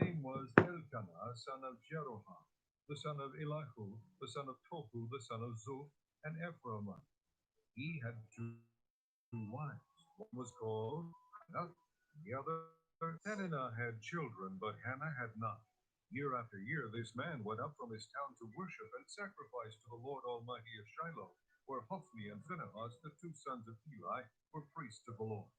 name was Elkanah, son of Jeroham, the son of Elihu, the son of Tohu, the son of Zuph, an Ephraimite. He had two wives. One was called Hannah, and the other Peninnah. Peninnah had children, but Hannah had not. Year after year, this man went up from his town to worship and sacrifice to the Lord Almighty at Shiloh, where Hophni and Phinehas, the two sons of Eli, were priests of the Lord.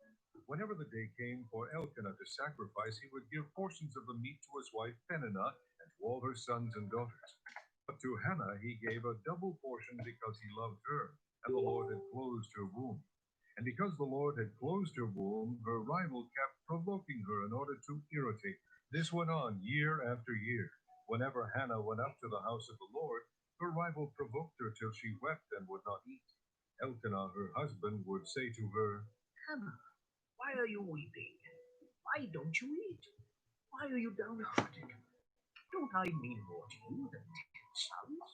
Whenever the day came for Elkanah to sacrifice, he would give portions of the meat to his wife Peninnah and to all her sons and daughters. But to Hannah he gave a double portion because he loved her, and the Lord had closed her womb. And because the Lord had closed her womb, her rival kept provoking her in order to irritate her. This went on year after year. Whenever Hannah went up to the house of the Lord, her rival provoked her till she wept and would not eat. Elkanah, her husband, would say to her, Hannah, why are you weeping? Why don't you eat? Why are you downhearted? Don't I mean more to you than 10 sons?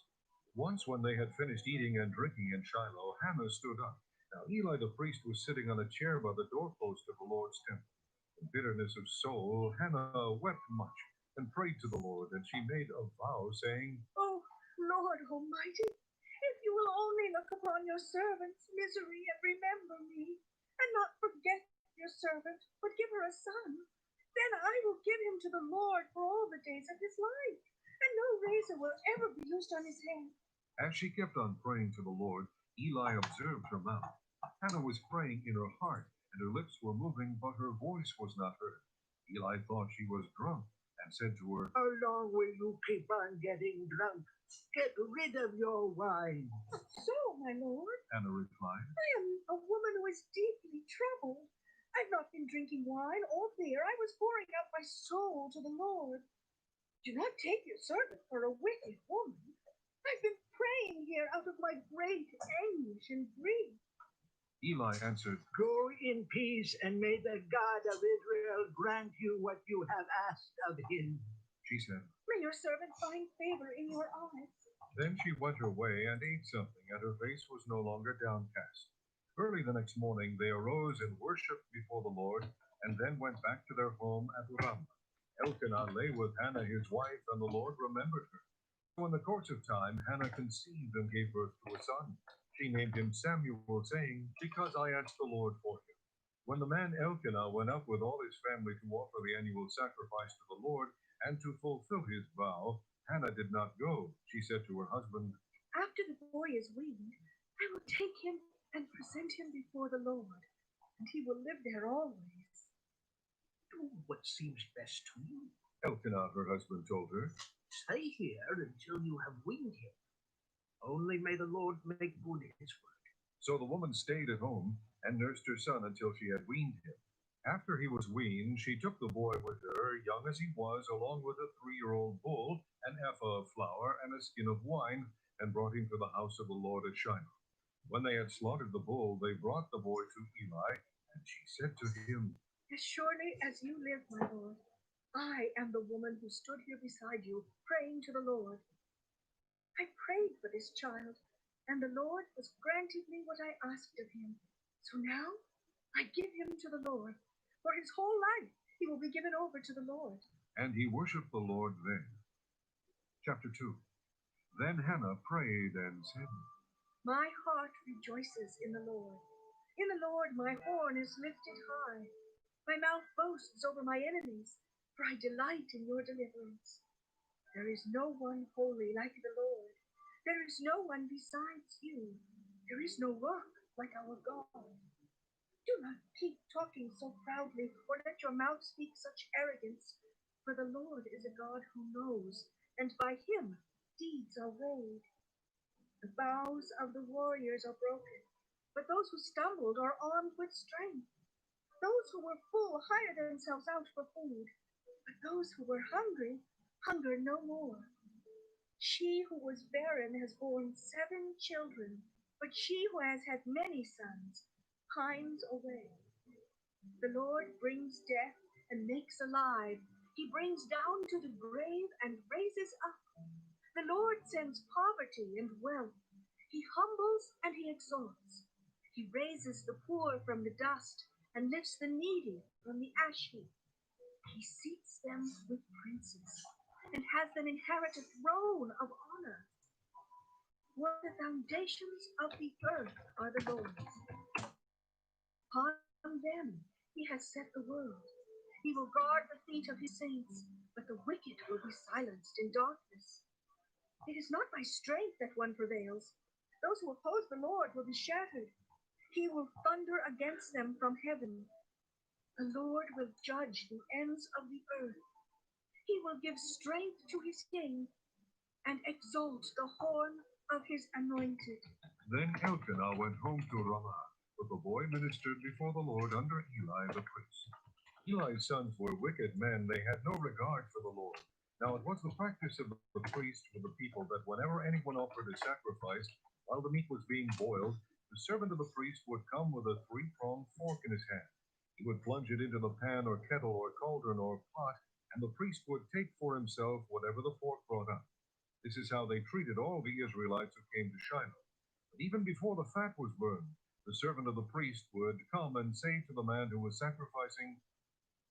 Once, when they had finished eating and drinking in Shiloh, Hannah stood up. Now Eli the priest was sitting on a chair by the doorpost of the Lord's temple. In bitterness of soul, Hannah wept much and prayed to the Lord, and she made a vow, saying, Oh, Lord Almighty, if you will only look upon your servant's misery and remember me, and not forget your servant, but give her a son, then I will give him to the Lord for all the days of his life, and no razor will ever be used on his head. As she kept on praying to the Lord, Eli observed her mouth. Hannah was praying in her heart, and her lips were moving, but her voice was not heard. Eli thought she was drunk, and said to her, How long will you keep on getting drunk? Get rid of your wine. So, my lord, Hannah replied, I am a woman who is deeply troubled. I've not been drinking wine or beer. I was pouring out my soul to the Lord. Do not take your servant for a wicked woman. I've been praying here out of my great anguish and grief. Eli answered, Go in peace, and may the God of Israel grant you what you have asked of him. She said. May your servant find favor in your eyes. Then she went her way and ate something, and her face was no longer downcast. Early the next morning they arose and worshipped before the Lord, and then went back to their home at Ramah. Elkanah lay with Hannah his wife, and the Lord remembered her. So in the course of time Hannah conceived and gave birth to a son. She named him Samuel, saying, Because I asked the Lord for him. When the man Elkanah went up with all his family to offer the annual sacrifice to the Lord, and to fulfill his vow, Hannah did not go. She said to her husband, After the boy is weaned, I will take him and present him before the Lord, and he will live there always. Do what seems best to you. Elkanah, her husband, told her. Stay here until you have weaned him. Only may the Lord make good his word. So the woman stayed at home and nursed her son until she had weaned him. After he was weaned, she took the boy with her, young as he was, along with a 3-year-old bull, an ephah of flour, and a skin of wine, and brought him to the house of the Lord at Shiloh. When they had slaughtered the bull, they brought the boy to Eli, and she said to him, As surely as you live, my Lord, I am the woman who stood here beside you, praying to the Lord. I prayed for this child, and the Lord has granted me what I asked of him. So now I give him to the Lord. For his whole life he will be given over to the Lord. And he worshipped the Lord there. Chapter 2. Then Hannah prayed and said, My heart rejoices in the Lord. In the Lord my horn is lifted high. My mouth boasts over my enemies, for I delight in your deliverance. There is no one holy like the Lord. There is no one besides you. There is no rock like our God. Do not keep talking so proudly, or let your mouth speak such arrogance, for the Lord is a God who knows, and by him deeds are weighed. The bows of the warriors are broken, but those who stumbled are armed with strength. Those who were full hire themselves out for food, but those who were hungry hunger no more. She who was barren has borne 7 children, but she who has had many sons pines away. The Lord brings death and makes alive. He brings down to the grave and raises up. The Lord sends poverty and wealth. He humbles and he exalts. He raises the poor from the dust and lifts the needy from the ash heap. He seats them with princes and has them inherit a throne of honor. For the foundations of the earth are the Lord's. Upon them he has set the world. He will guard the feet of his saints, but the wicked will be silenced in darkness. It is not by strength that one prevails. Those who oppose the Lord will be shattered. He will thunder against them from heaven. The Lord will judge the ends of the earth. He will give strength to his king and exalt the horn of his anointed. Then Elkanah went home to Ramah, but the boy ministered before the Lord under Eli the priest. Eli's sons were wicked men. They had no regard for the Lord. Now it was the practice of the priest with the people that whenever anyone offered a sacrifice, while the meat was being boiled, the servant of the priest would come with a three-pronged fork in his hand. He would plunge it into the pan or kettle or cauldron or pot, and the priest would take for himself whatever the fork brought up. This is how they treated all the Israelites who came to Shiloh. But even before the fat was burned, the servant of the priest would come and say to the man who was sacrificing,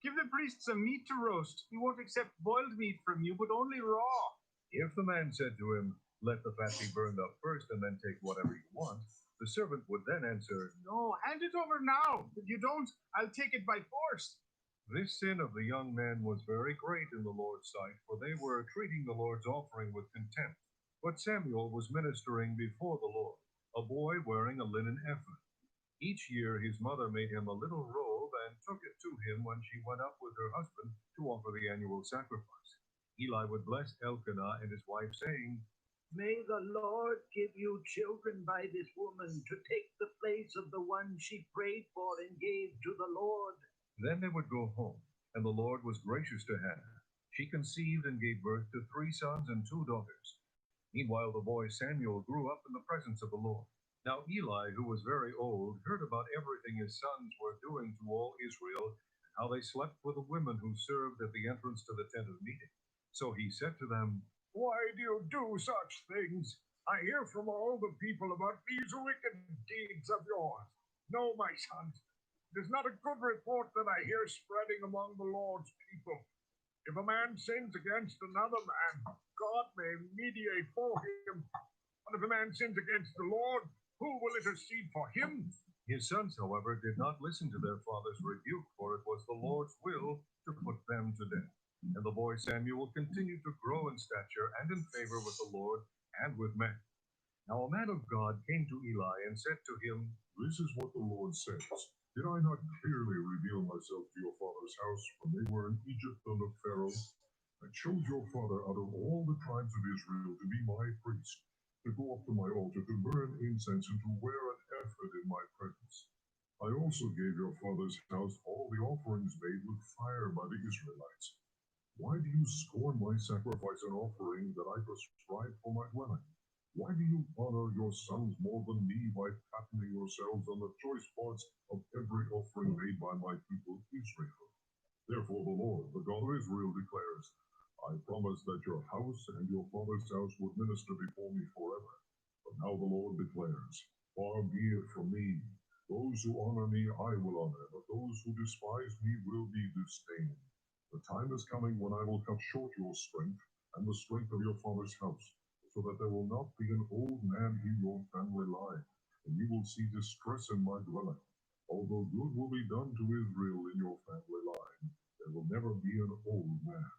"Give the priest some meat to roast. He won't accept boiled meat from you, but only raw." If the man said to him, "Let the fat be burned up first and then take whatever you want," the servant would then answer, "No, hand it over now. If you don't, I'll take it by force." This sin of the young men was very great in the Lord's sight, for they were treating the Lord's offering with contempt. But Samuel was ministering before the Lord, a boy wearing a linen ephod. Each year his mother made him a little robe and took it to him when she went up with her husband to offer the annual sacrifice. Eli would bless Elkanah and his wife, saying, "May the Lord give you children by this woman to take the place of the one she prayed for and gave to the Lord." Then they would go home, and the Lord was gracious to Hannah. She conceived and gave birth to 3 sons and 2 daughters. Meanwhile, the boy Samuel grew up in the presence of the Lord. Now Eli, who was very old, heard about everything his sons were doing to all Israel, and how they slept with the women who served at the entrance to the tent of meeting. So he said to them, "Why do you do such things? I hear from all the people about these wicked deeds of yours. No, my sons, it is not a good report that I hear spreading among the Lord's people. If a man sins against another man, God may mediate for him. But if a man sins against the Lord, who will intercede for him?" His sons, however, did not listen to their father's rebuke, for it was the Lord's will to put them to death. And the boy Samuel continued to grow in stature and in favor with the Lord and with men. Now a man of God came to Eli and said to him, "This is what the Lord says. Did I not clearly reveal myself to your father's house when they were in Egypt under Pharaoh? I chose your father out of all the tribes of Israel to be my priest, to go up to my altar, to burn incense, and to wear an ephod in my presence. I also gave your father's house all the offerings made with fire by the Israelites. Why do you scorn my sacrifice and offering that I prescribed for my dwelling? Why do you honor your sons more than me by fattening yourselves on the choice parts of every offering made by my people Israel? Therefore the Lord, the God of Israel, declares, I promised that your house and your father's house would minister before me forever. But now the Lord declares, far be it from me. Those who honor me I will honor, but those who despise me will be disdained. The time is coming when I will cut short your strength and the strength of your father's house, so that there will not be an old man in your family line, and you will see distress in my dwelling. Although good will be done to Israel in your family line, there will never be an old man.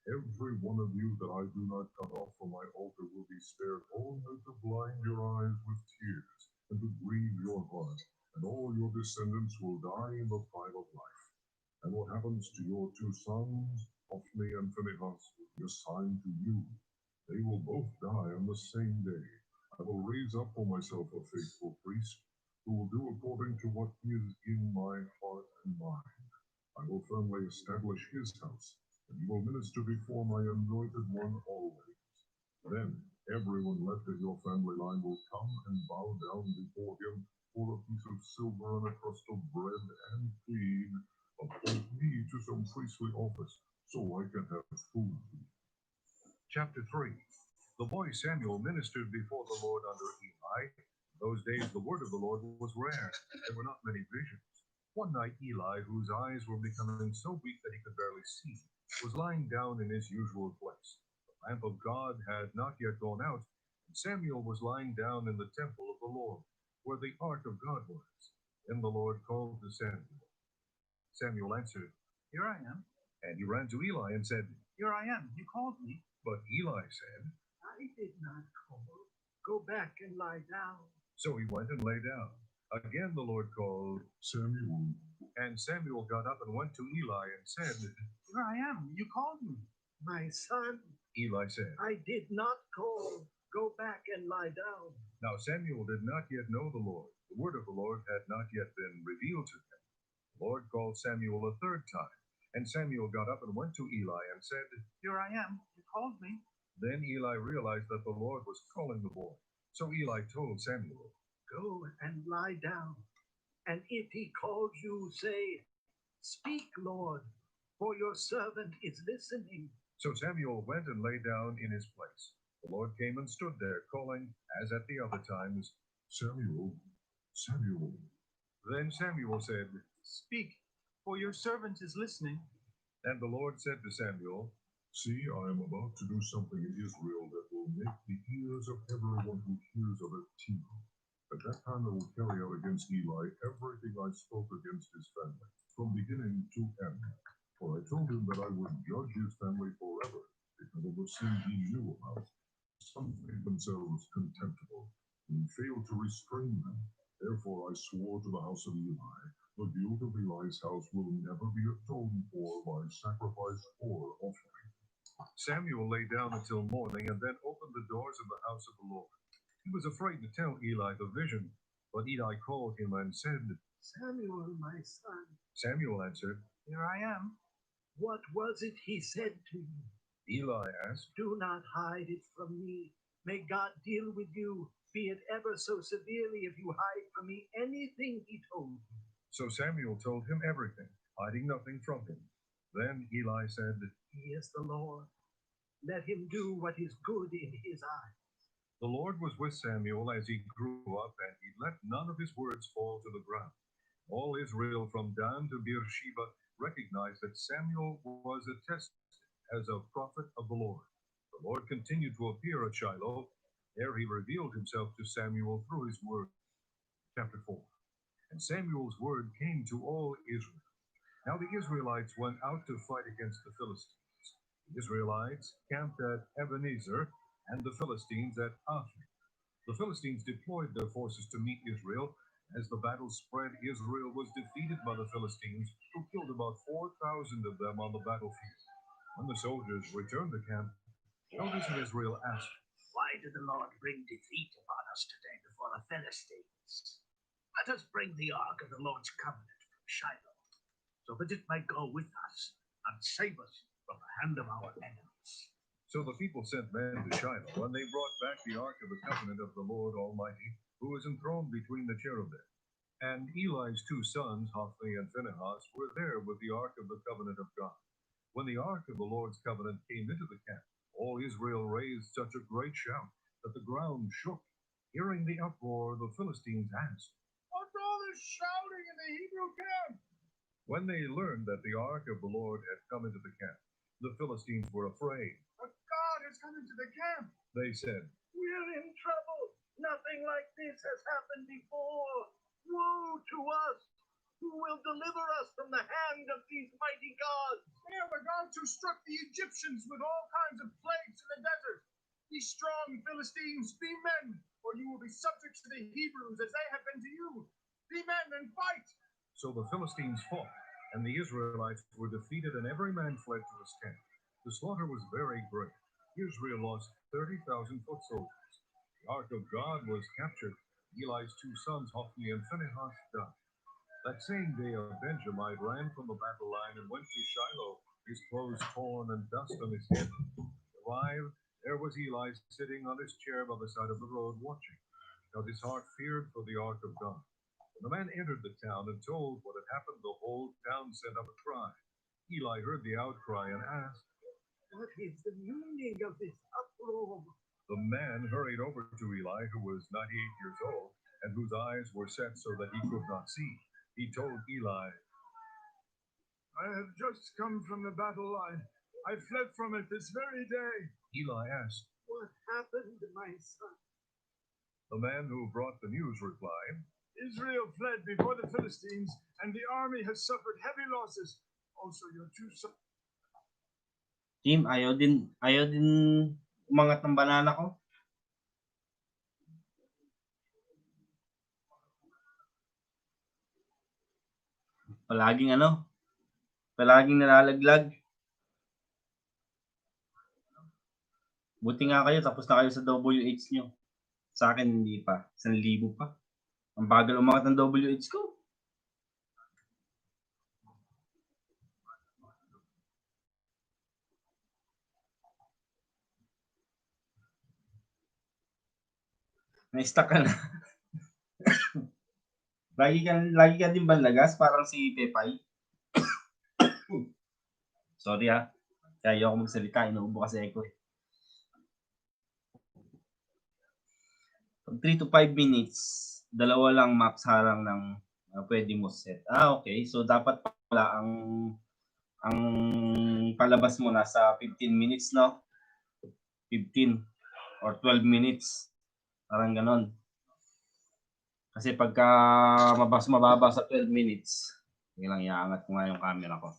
Every one of you that I do not cut off from my altar will be spared only to blind your eyes with tears and to grieve your heart, and all your descendants will die in the prime of life. And what happens to your 2 sons, Hophni and Phinehas, will be a sign to you. They will both die on the same day. I will raise up for myself a faithful priest who will do according to what is in my heart and mind. I will firmly establish his house, and he will minister before my anointed one always. Then everyone left in your family line will come and bow down before him for a piece of silver and a crust of bread and plead, appoint me to some priestly office so I can have food. Chapter 3. The boy Samuel ministered before the Lord under Eli. In those days the word of the Lord was rare. There were not many visions. One night, Eli, whose eyes were becoming so weak that he could barely see, was lying down in his usual place. The lamp of God had not yet gone out, and Samuel was lying down in the temple of the Lord, where the ark of God was. Then the Lord called to Samuel. Samuel answered, Here I am. and he ran to Eli and said, Here I am. You called me. But Eli said, I did not call. Go back and lie down. so he went and lay down. Again the Lord called, Samuel, and Samuel got up and went to Eli and said, Here I am. You called me. My son, Eli said, I did not call. Go back and lie down. Now Samuel did not yet know the Lord. The word of the Lord had not yet been revealed to him. The Lord called Samuel a third time, and Samuel got up and went to Eli and said, Here I am. You called me. Then Eli realized that the Lord was calling the boy. So Eli told Samuel, Go and lie down. And if he calls you, say, Speak, Lord, for your servant is listening. So Samuel went and lay down in his place. The Lord came and stood there, calling, as at the other times, Samuel, Samuel. Then Samuel said, Speak, for your servant is listening. And the Lord said to Samuel, See, I am about to do something in Israel that will make the ears of everyone who hears of it tingle. At that time I will carry out against Eli everything I spoke against his family, from beginning to end. For I told him that I would judge his family forever, because of the sin he knew about. Some made themselves contemptible, and failed to restrain them. Therefore I swore to the house of Eli, the guilt of Eli's house will never be atoned for by sacrifice or offering. Samuel lay down until morning and then opened the doors of the house of the Lord. He was afraid to tell Eli the vision, but Eli called him and said, Samuel, my son. Samuel answered, Here I am. What was it he said to you? Eli asked, Do not hide it from me. May God deal with you, be it ever so severely, if you hide from me anything he told you. So Samuel told him everything, hiding nothing from him. Then Eli said, He is the Lord. Let him do what is good in his eyes. The Lord was with Samuel as he grew up, and he let none of his words fall to the ground. All Israel from Dan to Beersheba recognized that Samuel was attested as a prophet of the Lord. The Lord continued to appear at Shiloh. There he revealed himself to Samuel through his word. Chapter 4. And Samuel's word came to all Israel. Now the Israelites went out to fight against the Philistines. The Israelites camped at Ebenezer, and the Philistines at Aphek. The Philistines deployed their forces to meet Israel. As the battle spread, Israel was defeated by the Philistines, who killed about 4,000 of them on the battlefield. When the soldiers returned to camp, elders of Israel asked, Why did the Lord bring defeat upon us today before the Philistines? Let us bring the ark of the Lord's covenant from Shiloh, so that it may go with us and save us from the hand of our enemies. So the people sent men to Shiloh, and they brought back the ark of the covenant of the Lord Almighty, who is enthroned between the cherubim. And Eli's two sons, Hophni and Phinehas, were there with the ark of the covenant of God. When the ark of the Lord's covenant came into the camp, all Israel raised such a great shout that the ground shook. Hearing the uproar, the Philistines asked, What's all this shouting in the Hebrew camp? When they learned that the ark of the Lord had come into the camp, the Philistines were afraid. God has come into the camp. They said, We're in trouble. Nothing like this has happened before. Woe to us! Who will deliver us from the hand of these mighty gods? They are the gods who struck the Egyptians with all kinds of plagues in the desert. Be strong, Philistines, be men, or you will be subject to the Hebrews as they have been to you. Be men and fight. So the Philistines fought, and the Israelites were defeated, and every man fled to his tent. The slaughter was very great. Israel lost 30,000 foot soldiers. The ark of God was captured. Eli's two sons, Hophni and Phinehas, died. That same day, a Benjamite ran from the battle line and went to Shiloh, his clothes torn and dust on his head. Arrived, there was Eli sitting on his chair by the side of the road watching. Now his heart feared for the ark of God. When the man entered the town and told what had happened, the whole town sent up a cry. Eli heard the outcry and asked, What is the meaning of this uproar? The man hurried over to Eli, who was 98 years old, and whose eyes were set so that he could not see. He told Eli, I have just come from the battle line. I fled from it this very day. Eli asked. What happened, my son? The man who brought the news replied, Israel fled before the Philistines, and the army has suffered heavy losses. Also, your two sons. Team, ayaw din umangat ng banana ko. Palaging nalalaglag. Buti nga kayo, tapos na kayo sa WH nyo. Sa akin, hindi pa. 1,000 pa. Ang bagal umangat ng WH ko. Na-stuck ka na. lagi ka din banlagas, parang si Pepay. Sorry ha. Kaya ayoko magsalita, inuubo kasi ako eh. Pag 3 to 5 minutes, dalawa lang maps harang ng pwede mo set. Okay. So dapat pala ang palabas mo nasa 15 minutes, no? 15 or 12 minutes. Parang ganon. Kasi pagka mababa sa 12 minutes, yun lang, iaangat ko nga yung camera ko.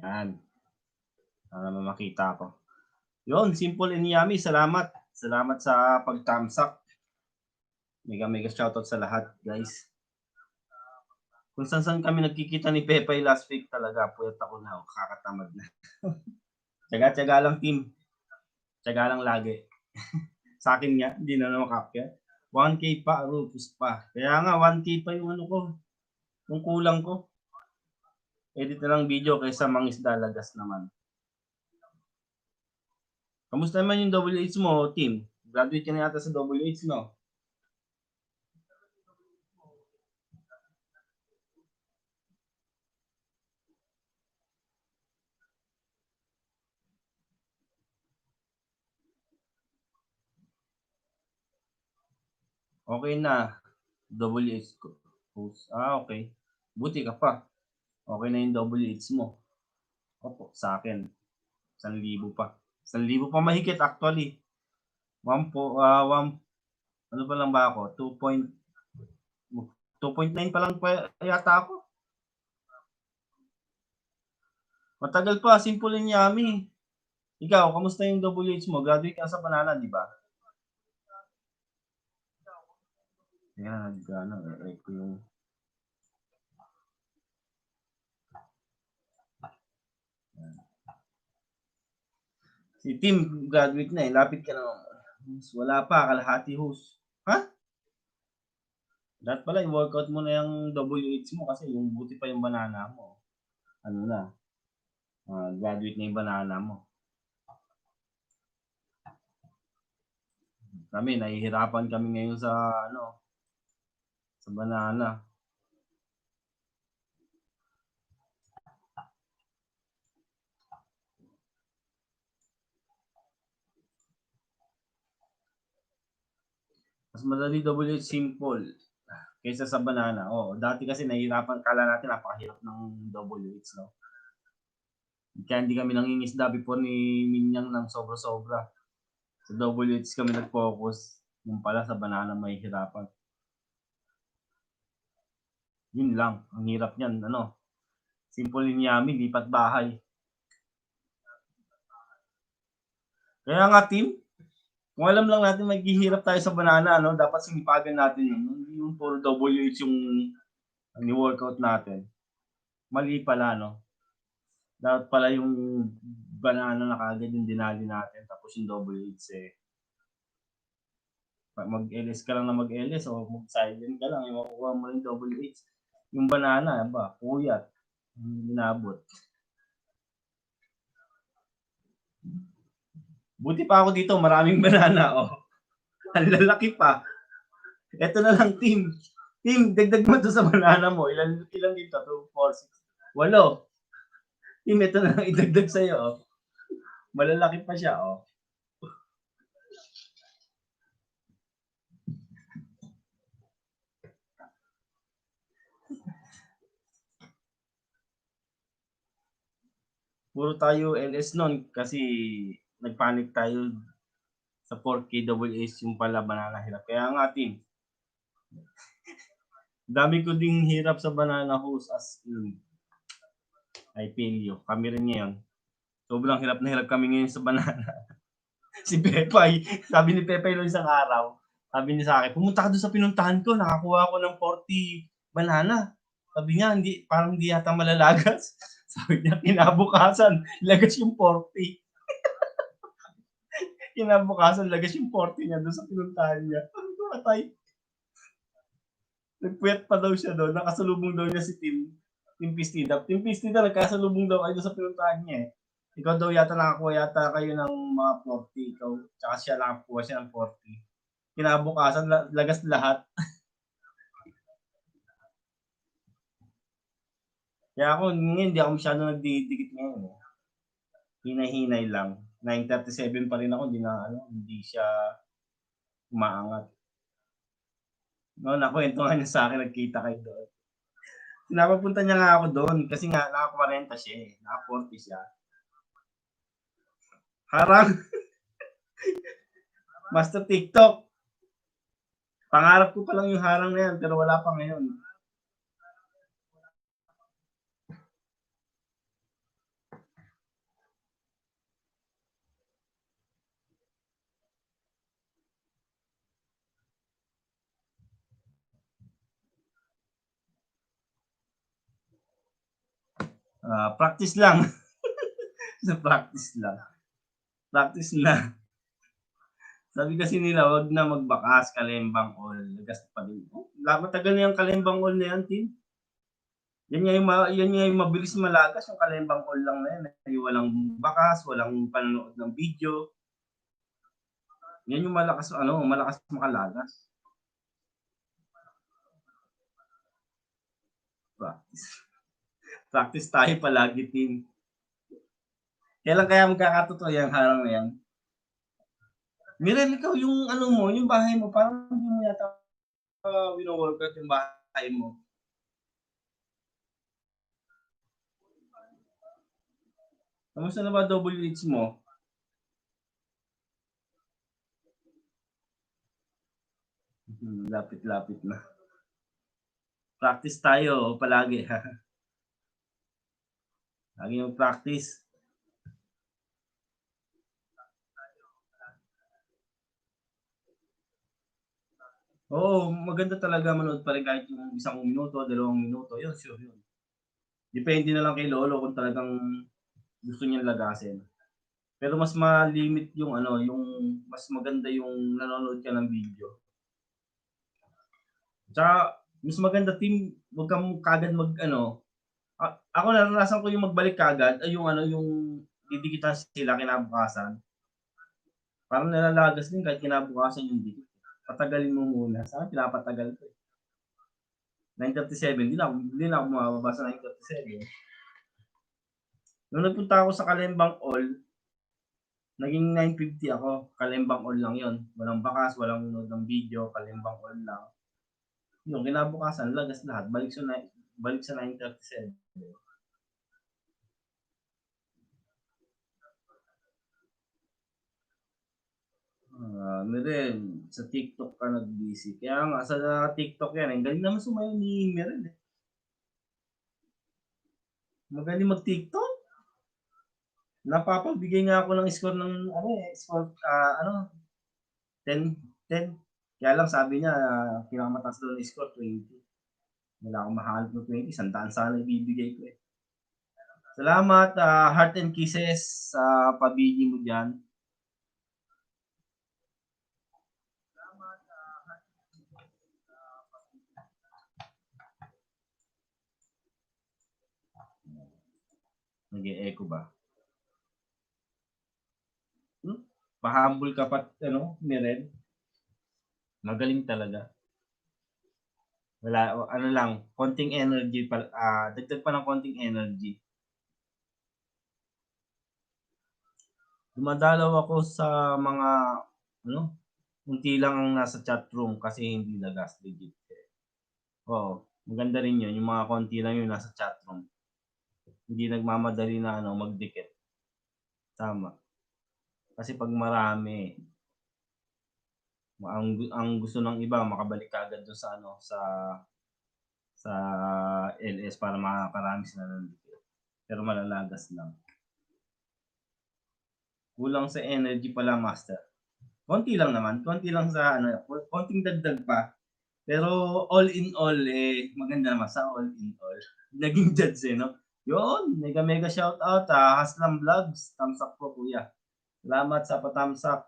Yan. Para makita ko. Yun, simple and yummy. Salamat. Salamat sa pag-thumbs up. Mega shoutout sa lahat, guys. Kung saan kami nagkikita ni Pepay last week talaga, puyat ako na, kakatamad na. Tsaga-tsaga lang, team. Tsaga lang lagi. Sa akin nga, hindi na makakya. 1K pa, Rufus pa. Kaya nga, 1K pa yung ano ko. Yung kulang ko. Edit na lang video kaysa mangisda lagas naman. Kamusta naman yung WH mo, team? Graduate ka na yata sa WH, no? Okay na. WH ko. Okay. Buti ka pa. Okay na yung WH mo. Opo, sa akin. 1,000 pa. 1,000 pa mahigit actually. 1 ano pa lang ba ako? 2.9 pa lang pa yata ako. Matagal pa, simple and yummy. Ikaw, kamusta yung WH mo? Graduate ka sa Banana, di ba? Yan, ko yung... Si Tim, graduate na eh. Lapit ka na. Wala pa, kalahati host. Ha? Dapat pala, i-workout mo na yung WH mo kasi yung buti pa yung banana mo. Ano na? Graduate na yung banana mo. Kami, nahihirapan kami ngayon sa sa banana. Mas madali WH simple kaysa sa banana. Dati kasi nahihirapan, kala natin napakahirap ng WH, no? Kaya hindi kami nangingisda before ni Minyang ng sobra-sobra. Sa WH kami nag-focus. Yung pala sa banana mahihirapan. Yun lang. Ang hirap niyan. Simple and yummy, lipat bahay. Kaya nga, team, kung alam lang natin maghihirap tayo sa banana, dapat sinipagan natin yun. Hindi yung puro WH yung ni-workout natin. Mali pala, Dapat pala yung banana na kagad yung dinali natin, tapos yung WH mag-LS ka lang na mag-LS o mag-silent ka lang, yung makukuha mo yung WH. Yung banana, puyat. Inabot. Buti pa ako dito, maraming banana, Ang lalaki pa. Ito na lang, team. Team, dagdag mo to sa banana mo. Ilan dito? 2, 4, 6, 8. Team, ito na lang idagdag sa'yo, Malalaki pa siya, oh. Puro tayo LS nun kasi nagpanik tayo sa 4KWS yung pala banana hirap. Kaya nga team, dami ko ding hirap sa banana hose as in. I feel you. Kami rin ngayon. Sobrang hirap na hirap kami ngayon sa banana. Si Pepay, sabi ni Pepay noong isang araw, sabi niya sa akin, pumunta ka doon sa pinuntahan ko, nakakuha ako ng 40 banana. Sabi niya, parang hindi yata malalagas. Sabi niya, kinabukasan, lagas yung 40. Kinabukasan, lagas yung 40 niya doon sa pinuntahan niya. Sabi ko, matay. Nagpuyat pa daw siya doon, nakasalubong daw niya si Tim Pistida. Tim Pistida, nagkasalubong daw kayo doon sa pinuntahan niya eh. Ikaw daw yata nakakuha yata kayo ng mga 40. Ikaw, tsaka siya nakakuha siya ng 40. Kinabukasan, lagas lahat. Kaya ako, ngayon, hindi ako masyado nagdidikit ngayon. Eh. Hinay-hinay lang. 9:37 pa rin ako, hindi siya umaangat. No, nakwentuhan niya sa akin, nagkita kayo doon. Pinapapunta niya nga ako doon kasi nga naka-40 siya eh. Naka-40 siya. Harang. Master TikTok. Pangarap ko pa lang yung harang na yan pero wala pa ngayon. Practice lang. Practice lang. Practice na. Sabi kasi nila, wag na magbakas, kalembang all. Lagas pa rin. Matagal na yung kalembang all na yan, team. Yan nga yung mabilis malagas, yung kalembang all lang na yan. Yung walang bakas, walang panonood ng video. Yan yung malakas makalagas. Practice. Practice tayo palagi, team. Kailan kaya magkakatotoo yung harang na yan? Mirel, ikaw yung yung bahay mo, parang hindi mo yata wino-workout yung bahay mo. Kamusta na ba WH mo? Lapit-lapit na. Practice tayo palagi. Lagi yung practice. Oo, maganda talaga manood pa rin kahit yung 1 minuto, 2 minuto. Yun, sure yun. Depende na lang kay Lolo kung talagang gusto niyang lagasin. Pero mas ma-limit yung yung mas maganda yung nanonood ka ng video. Tsaka, mas maganda team, wag kang kagad ako naranasan ko yung magbalik kagad, ay yung didikitan sila kinabukasan. Parang nalalagas din kahit kinabukasan yung dikit. Patagalin mo muna. Saan pinapatagal ko eh. 9:37, hindi na ako mababa sa 9:37. Nung nagpunta ako sa Kalembang All, naging 9:50 ako. Kalembang All lang yon. Walang bakas, walang nanood ng video, Kalembang All lang. Yung kinabukasan, lagas lahat. Balik sa 9:37. Mirel, sa TikTok ka nag-busy. Kaya nga, sa TikTok yan, ang galing naman sumayo ni Mirel eh. Magaling mag-TikTok. Napapagbigay nga ako ng score ng 10. Kaya lang sabi niya, pinakamataas doon ng score, 20. Wala akong mahalap ng 20, sandaan sana ibibigay ko eh. Salamat, heart and kisses sa pabigi mo dyan. Nag-e-echo ba? Pahambol ka pa, Mirel. Magaling talaga. Wala, lang, konting energy pa, dagdag pa ng konting energy. dumadalaw ako sa mga, unti lang ang nasa chat room kasi hindi lagas, legit. Oo, maganda rin yun, yung mga konti lang yung nasa chat room. Hindi nagmamadali na magdikit. Tama. Kasi pag marami, ang gusto ng iba makabalik agad doon sa LS para makakarami sila ng dikit. Pero malalagas lang. Kulang sa energy pala, Master. Konti lang naman. Konti lang sa konting dagdag pa. Pero all in all, maganda naman sa all in all. Naging judge no? Yun, mega shout out Haslam Vlogs. Thumbs up po, kuya. Salamat sa pa-thumbs up.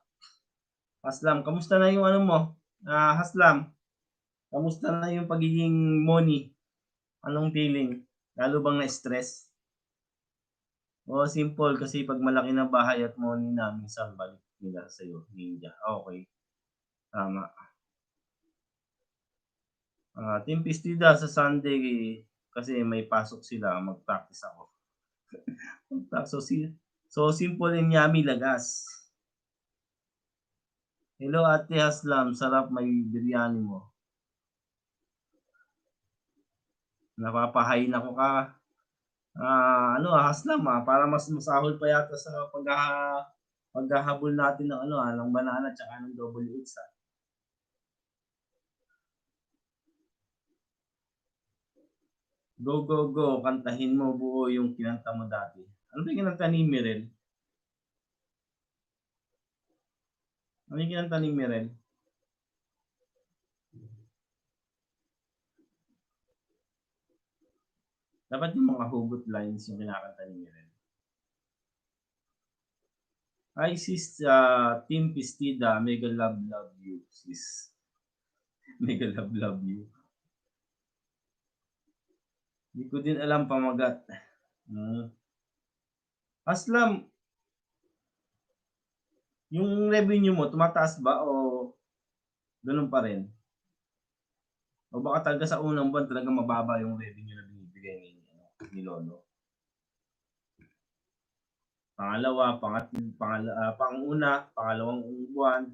Haslam, kamusta na yung mo? Haslam, kamusta na yung pagiging money? Anong feeling? Lalo bang na-stress? O simple kasi pag malaki na bahay at money na, minsan balik nila sa'yo, ninja. Okay. Tama. Team Pistida sa Sunday kasi may pasok sila, mag-practice ako. So simple and yummy lagas. Hello Ate Haslam, sarap may biryani mo. Napapahain ako ka. Haslam para mas masahol pa yata sa paghahabol natin ng ng banana tsaka ng double H. Go, go, go. Kantahin mo buo yung kinanta mo dati. Ano ba yung kinanta ni Mirel? Ano yung kinanta ni Mirel? Dapat yung mga hugot lines yung kinakanta ni Mirel. Hi sis, Team Pistida, mega love you sis. Mega love you. Hindi ko din alam pamagat. Aslam, yung revenue mo, tumataas ba o ganun pa rin? O baka talaga sa unang buwan talaga mababa yung revenue na binibigay ni Lolo? Pangalawa, panguna, pangalawang buwan,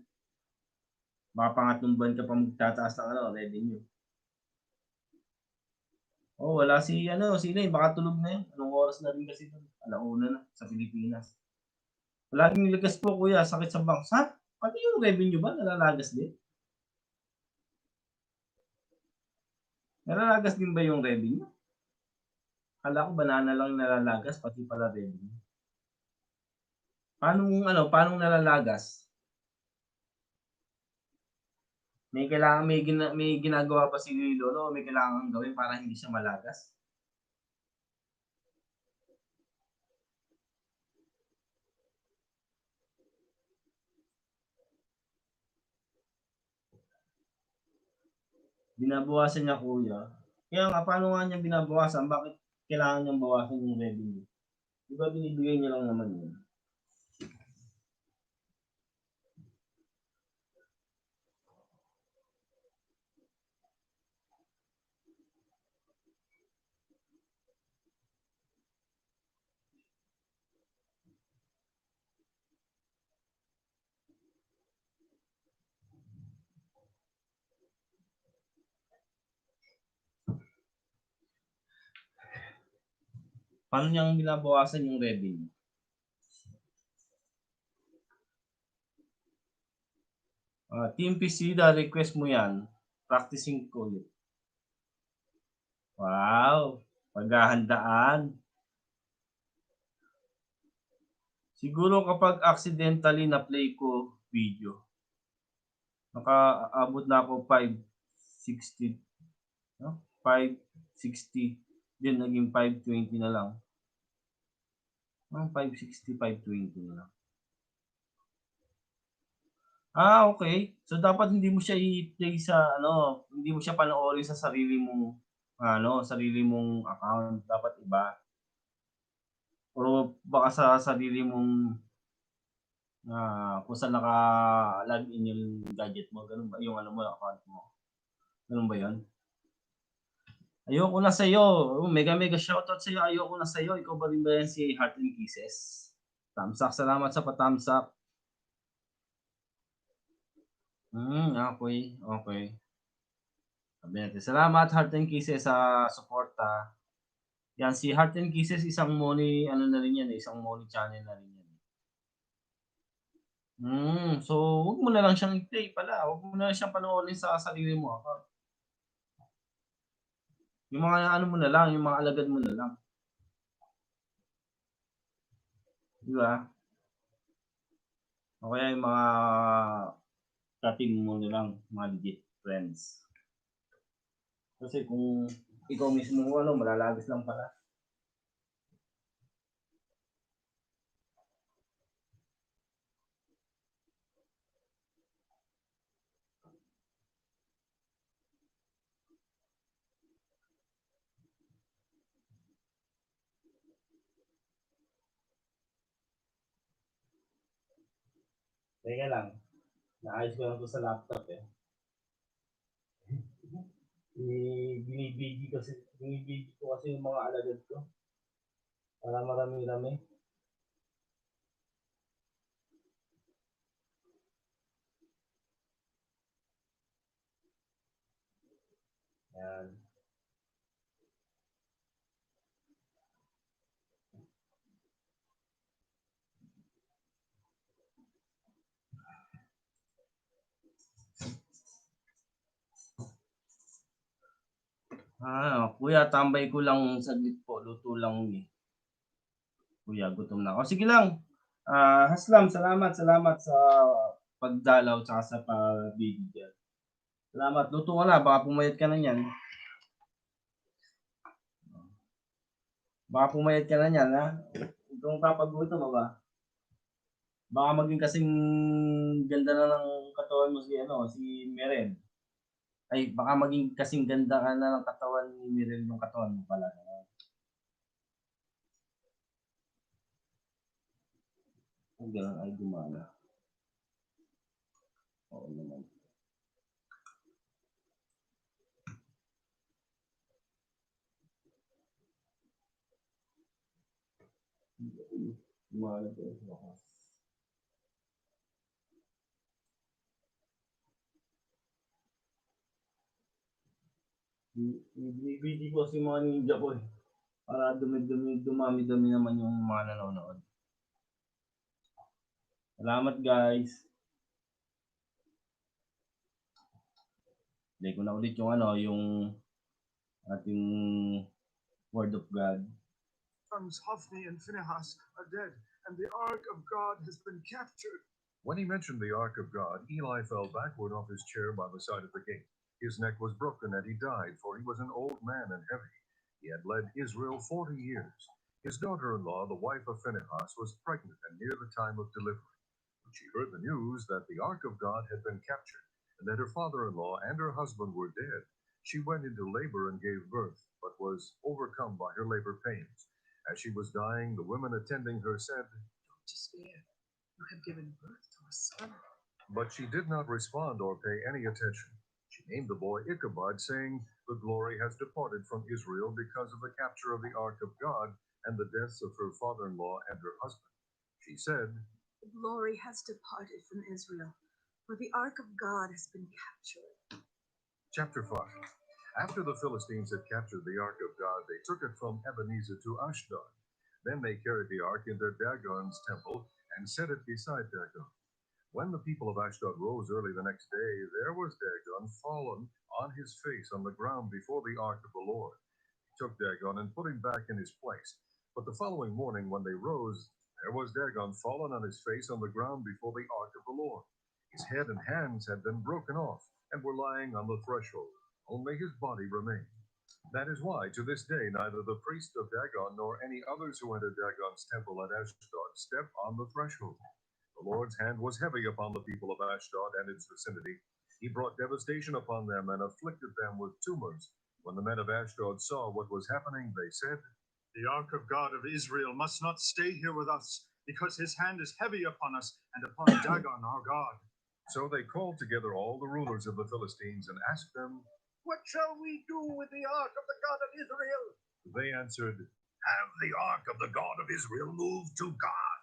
baka pangatlong buwan ka pa magtataas ng revenue. Oh, wala sila baka tulog na yun. Anong oras na rin kasi ito? 1:00 na sa Pilipinas. Palaging ligas po kuya, sakit sa banks. Ha? Pati yung revenue ba nalalagas din? Nalalagas din ba yung revenue? Kala ko banana lang nalalagas, pati pala revenue. Paano nalalagas? May ginagawa pa si Lolo o may kailangan gawin para hindi siya malagas? Binabawasan niya kuya. Kaya nga, paano nga niya binabawasan? Bakit kailangan niyang bawasan yung revenue? Di ba binibigay niya lang naman yun? Paano niyang binabawasan yung revenue? Team Pistida, request mo yan. Practicing ko ulit. Wow! Paghahandaan. Siguro kapag accidentally na-play ko video, nakaabot na ako 560. 560. Then naging 520 na lang. 560, 520 na lang. Okay. So dapat hindi mo siya i-play sa hindi mo siya panoorin sa sarili mong account, dapat iba. O baka sa sarili mong kung saan naka-log in yung gadget mo, ganun ba? Yung account mo. Ganun ba 'yon? Ayoko na sa'yo. Mega shoutout sa'yo. Ayoko na sa'yo. Ikaw ba rin ba yan si Heart and Kisses? Tamsak, salamat sa patamsak. Okay, okay. Sabi natin, salamat Heart and Kisses sa suporta. Yan, si Heart and Kisses, isang money, ano na rin yan, isang money channel na rin yan. So wag mo na lang siyang i-play pala, wag mo na lang siyang panoorin sa sarili mo account. Yung mga ano mo na lang, yung mga alagad mo na lang. Di ba? O kaya yung mga ka-team mo na lang, mga legit friends. Kasi kung ikaw mismo ano, malalagis lang pala. Teka lang, naayos ko lang to sa laptop eh. Binibigi ko kasi yung mga alagad ko. Para marami-rami. Yan. Kuya, tambay ko lang saglit po. Luto lang eh. Kuya, gutom na ako. Sige lang. Haslam, salamat sa pagdalaw tsaka sa pagbibigyan. Salamat. Luto ka na. Baka pumayat ka na yan. Baka pumayat ka na yan, ha? Kung kapagutom mo ba? Baka maging kasing ganda na ng katawan mo si Meren. Ay, baka maging kasing ganda ka na ng katawan ni Meren yung katawan mo pala. Ang ganun ay gumana. Oo naman. Gumana po. Ibibigay ko si mga ninja ko eh. Para dumami-dami naman yung mga nanonood. Salamat guys. Play ko na ulit yung ating Word of God. Sons Hophni and Phinehas are dead, and the Ark of God has been captured. When he mentioned the Ark of God, Eli fell backward off his chair by the side of the gate. His neck was broken and he died, for he was an old man and heavy. He had led Israel 40 years. His daughter-in-law, the wife of Phinehas, was pregnant and near the time of delivery. When she heard the news that the Ark of God had been captured and that her father-in-law and her husband were dead, she went into labor and gave birth, but was overcome by her labor pains. As she was dying, the women attending her said, Don't despair. You have given birth to a son. But she did not respond or pay any attention. She named the boy Ichabod, saying, The glory has departed from Israel because of the capture of the Ark of God and the deaths of her father-in-law and her husband. She said, The glory has departed from Israel, for the Ark of God has been captured. Chapter 5. After the Philistines had captured the Ark of God, they took it from Ebenezer to Ashdod. Then they carried the Ark into Dagon's temple and set it beside Dagon. When the people of Ashdod rose early the next day, there was Dagon fallen on his face on the ground before the Ark of the Lord. He took Dagon and put him back in his place. But the following morning, when they rose, there was Dagon fallen on his face on the ground before the Ark of the Lord. His head and hands had been broken off and were lying on the threshold. Only his body remained. That is why, to this day, neither the priest of Dagon nor any others who entered Dagon's temple at Ashdod step on the threshold. The Lord's hand was heavy upon the people of Ashdod and its vicinity. He brought devastation upon them and afflicted them with tumors. When the men of Ashdod saw what was happening, they said, The Ark of God of Israel must not stay here with us, because his hand is heavy upon us and upon Dagon our God. So they called together all the rulers of the Philistines and asked them, What shall we do with the Ark of the God of Israel? They answered, Have the Ark of the God of Israel moved to God?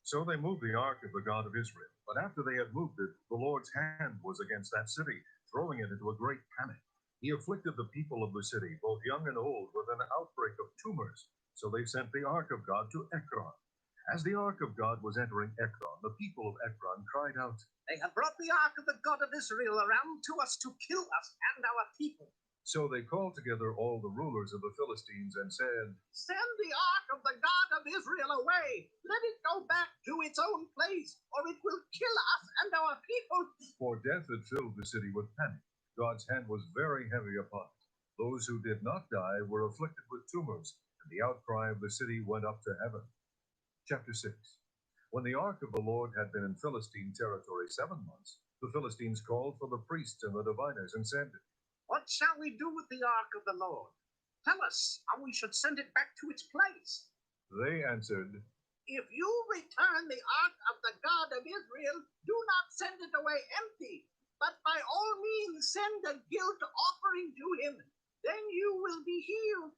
So they moved the ark of the God of Israel. But after they had moved it, the Lord's hand was against that city, throwing it into a great panic. He afflicted the people of the city, both young and old, with an outbreak of tumors. So they sent the ark of God to Ekron. As the ark of God was entering Ekron, the people of Ekron cried out, They have brought the ark of the God of Israel around to us to kill us and our people. So they called together all the rulers of the Philistines and said, Send the ark of the God of Israel away. Let it go back to its own place, or it will kill us and our people. For death had filled the city with panic. God's hand was very heavy upon it. Those who did not die were afflicted with tumors, and the outcry of the city went up to heaven. Chapter 6. When the ark of the Lord had been in Philistine territory 7 months, the Philistines called for the priests and the diviners and said, What shall we do with the ark of the Lord? Tell us how we should send it back to its place. They answered, If you return the ark of the God of Israel, do not send it away empty, but by all means send a guilt offering to him. Then you will be healed,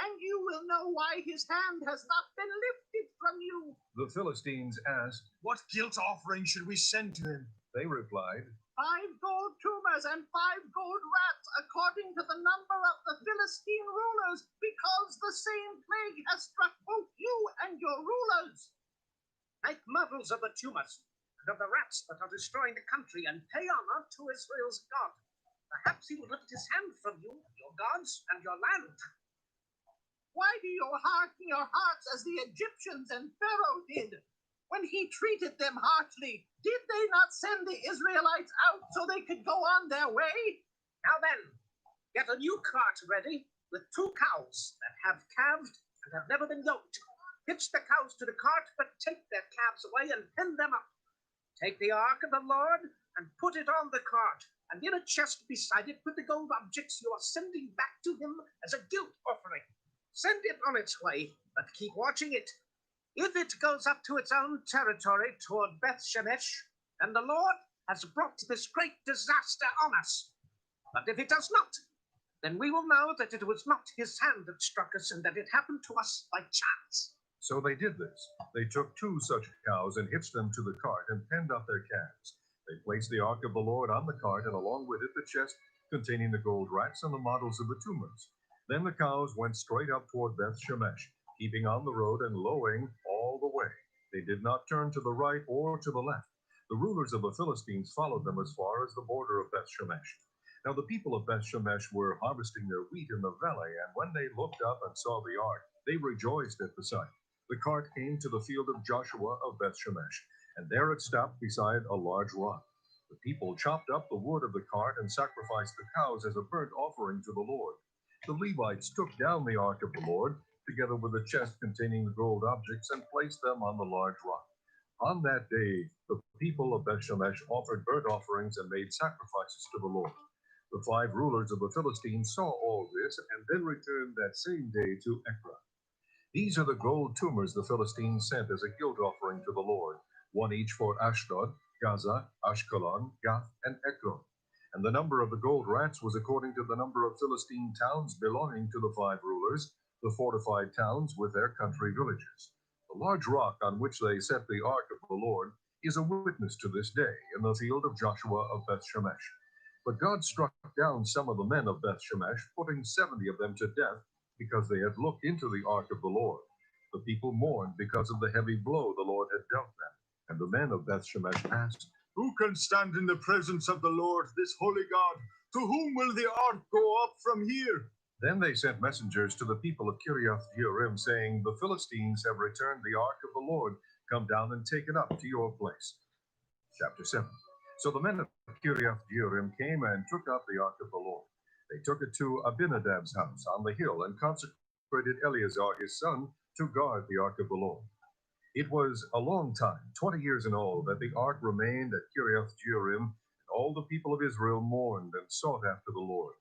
and you will know why his hand has not been lifted from you. The Philistines asked, What guilt offering should we send to him? They replied, 5 gold tumors and 5 gold rats, according to the number of the Philistine rulers, because the same plague has struck both you and your rulers. Make models of the tumors and of the rats that are destroying the country, and pay honor to Israel's God. Perhaps he will lift his hand from you, your gods, and your land. Why do you harden your hearts as the Egyptians and Pharaoh did? When he treated them harshly, did they not send the Israelites out so they could go on their way? Now then, get a new cart ready with 2 cows that have calved and have never been yoked. Hitch the cows to the cart, but take their calves away and pen them up. Take the ark of the Lord and put it on the cart, and in a chest beside it put the gold objects you are sending back to him as a guilt offering. Send it on its way, but keep watching it. If it goes up to its own territory toward Beth Shemesh, then the Lord has brought this great disaster on us. But if it does not, then we will know that it was not his hand that struck us, and that it happened to us by chance. So they did this. They took 2 such cows and hitched them to the cart and penned up their calves. They placed the ark of the Lord on the cart, and along with it the chest containing the gold rats and the models of the tumors. Then the cows went straight up toward Beth Shemesh, keeping on the road and lowing all the way. They did not turn to the right or to the left. The rulers of the Philistines followed them as far as the border of Beth Shemesh. Now the people of Beth Shemesh were harvesting their wheat in the valley, and when they looked up and saw the ark, they rejoiced at the sight. The cart came to the field of Joshua of Beth Shemesh, and there it stopped beside a large rock. The people chopped up the wood of the cart and sacrificed the cows as a burnt offering to the Lord. The Levites took down the ark of the Lord, together with the chest containing the gold objects, and placed them on the large rock. On that day, the people of Beth Shemesh offered burnt offerings and made sacrifices to the Lord. The 5 rulers of the Philistines saw all this, and then returned that same day to Ekron. These are the gold tumors the Philistines sent as a guilt offering to the Lord, 1 each for Ashdod, Gaza, Ashkelon, Gath, and Ekron. And the number of the gold rats was according to the number of Philistine towns belonging to the 5 rulers, the fortified towns with their country villages. The large rock on which they set the ark of the Lord is a witness to this day in the field of Joshua of Beth Shemesh. But God struck down some of the men of Beth Shemesh, putting 70 of them to death, because they had looked into the ark of the Lord. The people mourned because of the heavy blow the Lord had dealt them. And the men of Beth Shemesh asked, Who can stand in the presence of the Lord, this holy God? To whom will the ark go up from here? Then they sent messengers to the people of Kiriath Jearim, saying, The Philistines have returned the ark of the Lord. Come down and take it up to your place. Chapter 7. So the men of Kiriath Jearim came and took up the ark of the Lord. They took it to Abinadab's house on the hill and consecrated Eleazar his son to guard the ark of the Lord. It was a long time, 20 years in all, that the ark remained at Kiriath Jearim, and all the people of Israel mourned and sought after the Lord.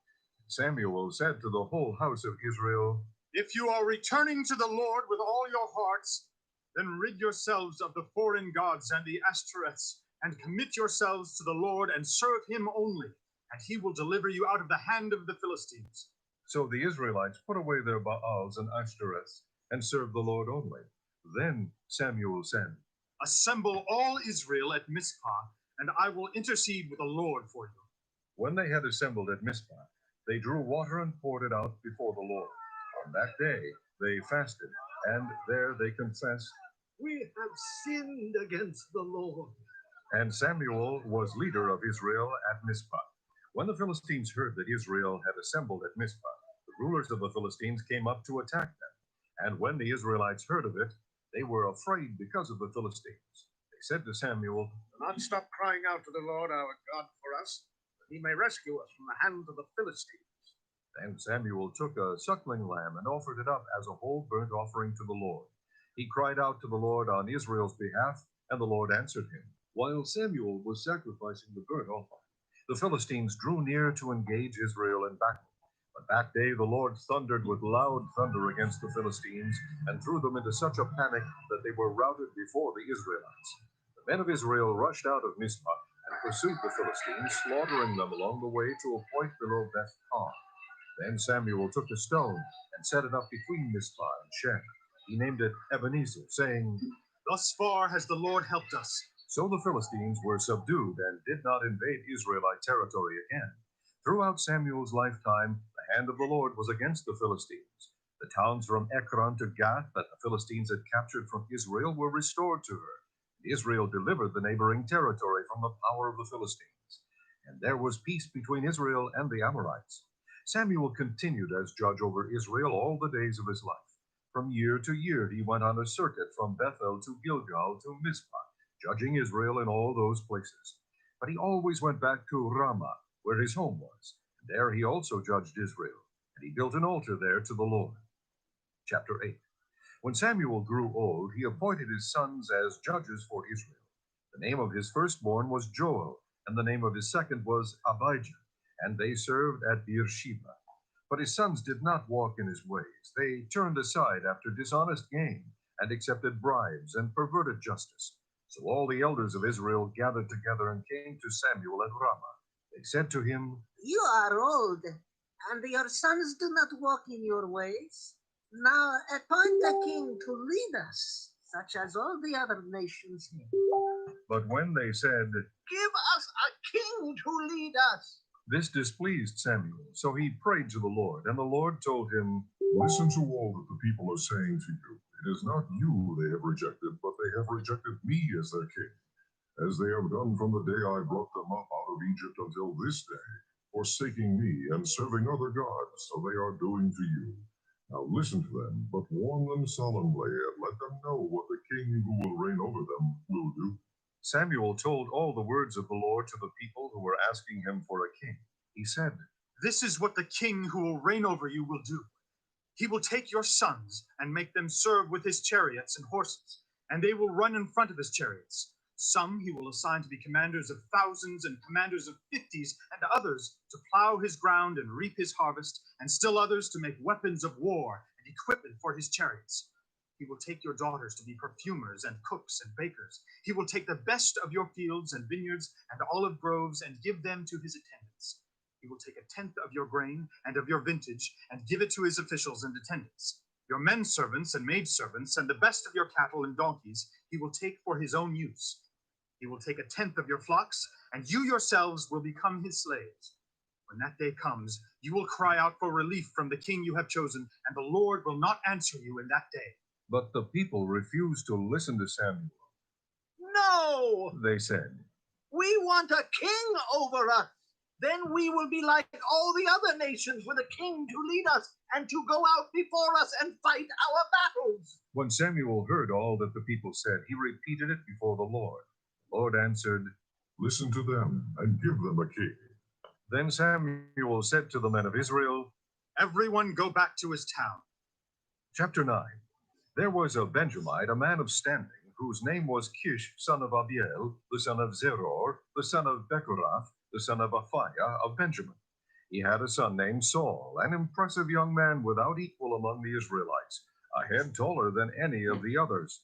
Samuel said to the whole house of Israel, If you are returning to the Lord with all your hearts, then rid yourselves of the foreign gods and the Ashtoreths, and commit yourselves to the Lord and serve him only, and he will deliver you out of the hand of the Philistines. So the Israelites put away their Baals and Ashtoreths and served the Lord only. Then Samuel said, Assemble all Israel at Mizpah, and I will intercede with the Lord for you. When they had assembled at Mizpah, they drew water and poured it out before the Lord. On that day they fasted, and there they confessed, We have sinned against the Lord. and Samuel was leader of Israel at Mizpah. When the Philistines heard that Israel had assembled at Mizpah, the rulers of the Philistines came up to attack them. And when the Israelites heard of it, they were afraid because of the Philistines. They said to Samuel, Do not stop crying out to the Lord our God for us, that he may rescue us from the hand of the Philistines. Then Samuel took a suckling lamb and offered it up as a whole burnt offering to the Lord. He cried out to the Lord on Israel's behalf, and the Lord answered him. While Samuel was sacrificing the burnt offering, the Philistines drew near to engage Israel in battle. But that day the Lord thundered with loud thunder against the Philistines and threw them into such a panic that they were routed before the Israelites. The men of Israel rushed out of Mizpah and pursued the Philistines, slaughtering them along the way to a point below Beth Kar. Then Samuel took a stone and set it up between Mizpah and Shen. He named it Ebenezer, saying, Thus far has the Lord helped us. So the Philistines were subdued and did not invade Israelite territory again. Throughout Samuel's lifetime, the hand of the Lord was against the Philistines. The towns from Ekron to Gath that the Philistines had captured from Israel were restored to her. Israel delivered the neighboring territory from the power of the Philistines. And there was peace between Israel and the Amorites. Samuel continued as judge over Israel all the days of his life. From year to year he went on a circuit from Bethel to Gilgal to Mizpah, judging Israel in all those places. But he always went back to Ramah, where his home was. And there he also judged Israel, and he built an altar there to the Lord. Chapter 8. When Samuel grew old, he appointed his sons as judges for Israel. The name of his firstborn was Joel, and the name of his second was Abijah, and they served at Beersheba. But his sons did not walk in his ways. They turned aside after dishonest gain, and accepted bribes, and perverted justice. So all the elders of Israel gathered together and came to Samuel at Ramah. They said to him, You are old, and your sons do not walk in your ways. Now appoint a king to lead us, such as all the other nations have. But when they said, Give us a king to lead us. this displeased Samuel, so he prayed to the Lord, and the Lord told him, Listen to all that the people are saying to you. It is not you they have rejected, but they have rejected me as their king, as they have done from the day I brought them up out of Egypt until this day, forsaking me and serving other gods, so they are doing to you. Now listen to them, but warn them solemnly, and let them know what the king who will reign over them will do. Samuel told all the words of the Lord to the people who were asking him for a king. He said, This is what the king who will reign over you will do. He will take your sons and make them serve with his chariots and horses, and they will run in front of his chariots. Some he will assign to be commanders of thousands and commanders of 50s, and others to plow his ground and reap his harvest, and still others to make weapons of war and equipment for his chariots. He will take your daughters to be perfumers and cooks and bakers. He will take the best of your fields and vineyards and olive groves and give them to his attendants. He will take a tenth of your grain and of your vintage and give it to his officials and attendants. Your men servants and maid servants and the best of your cattle and donkeys he will take for his own use. He will take a tenth of your flocks, and you yourselves will become his slaves. When that day comes, you will cry out for relief from the king you have chosen, and the Lord will not answer you in that day. But the people refused to listen to Samuel. No, They said, we want a king over us. Then we will be like all the other nations with a king to lead us and to go out before us and fight our battles. When Samuel heard all that the people said, he repeated it before the Lord. The Lord answered, Listen to them and give them a king. Then Samuel said to the men of Israel, Everyone go back to his town. Chapter 9. There was a Benjamite, a man of standing, whose name was Kish, son of Abiel, the son of Zeror, the son of Bechorath, the son of Aphiah of Benjamin. He had a son named Saul, an impressive young man without equal among the Israelites, a head taller than any of the others.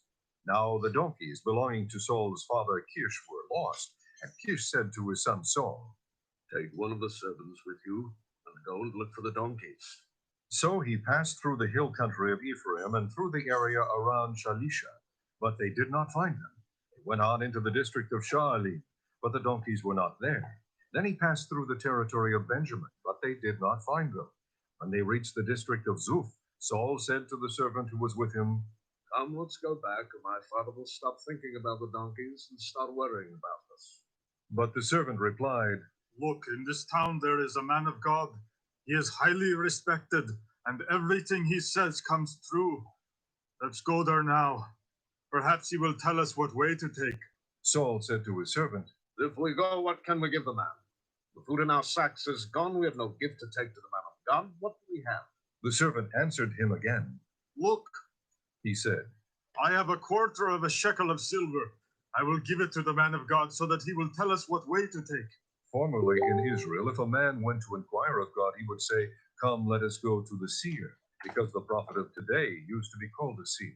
Now the donkeys belonging to Saul's father Kish were lost, and Kish said to his son Saul, Take one of the servants with you and go and look for the donkeys. So he passed through the hill country of Ephraim and through the area around Shalisha, but they did not find them. went on into the district of Sha'alim, but the donkeys were not there. Then he passed through the territory of Benjamin, but they did not find them. When they reached the district of Zuph, Saul said to the servant who was with him, Come, let's go back, and my father will stop thinking about the donkeys and start worrying about us. But the servant replied, Look, in this town there is a man of God. He is highly respected, and everything he says comes true. Let's go there now. Perhaps he will tell us what way to take. Saul said to his servant, If we go, what can we give the man? The food in our sacks is gone. We have no gift to take to the man of God. What do we have? The servant answered him again. Look, He said, I have a quarter of a shekel of silver. I will give it to the man of God so that he will tell us what way to take. Formerly in Israel, if a man went to inquire of God, he would say, Come, let us go to the seer, because the prophet of today used to be called a seer.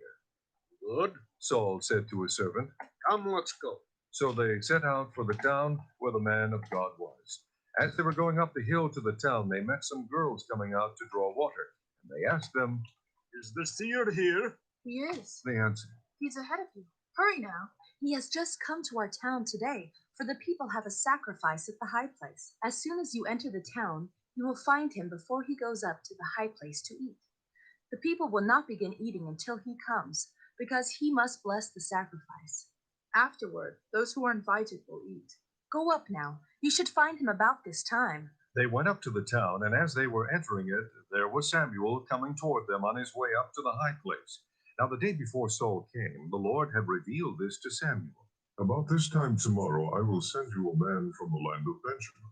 Good. Saul said to his servant. Come, let's go. So they set out for the town where the man of God was. As they were going up the hill to the town, they met some girls coming out to draw water. And they asked them, Is the seer here? He is. They answered, He's ahead of you. Hurry now. He has just come to our town today, for the people have a sacrifice at the high place. As soon as you enter the town, you will find him before he goes up to the high place to eat. The people will not begin eating until he comes, because he must bless the sacrifice. Afterward, those who are invited will eat. Go up now. You should find him about this time. They went up to the town, and as they were entering it, there was Samuel coming toward them on his way up to the high place. Now the day before Saul came, the Lord had revealed this to Samuel. About this time tomorrow I will send you a man from the land of Benjamin.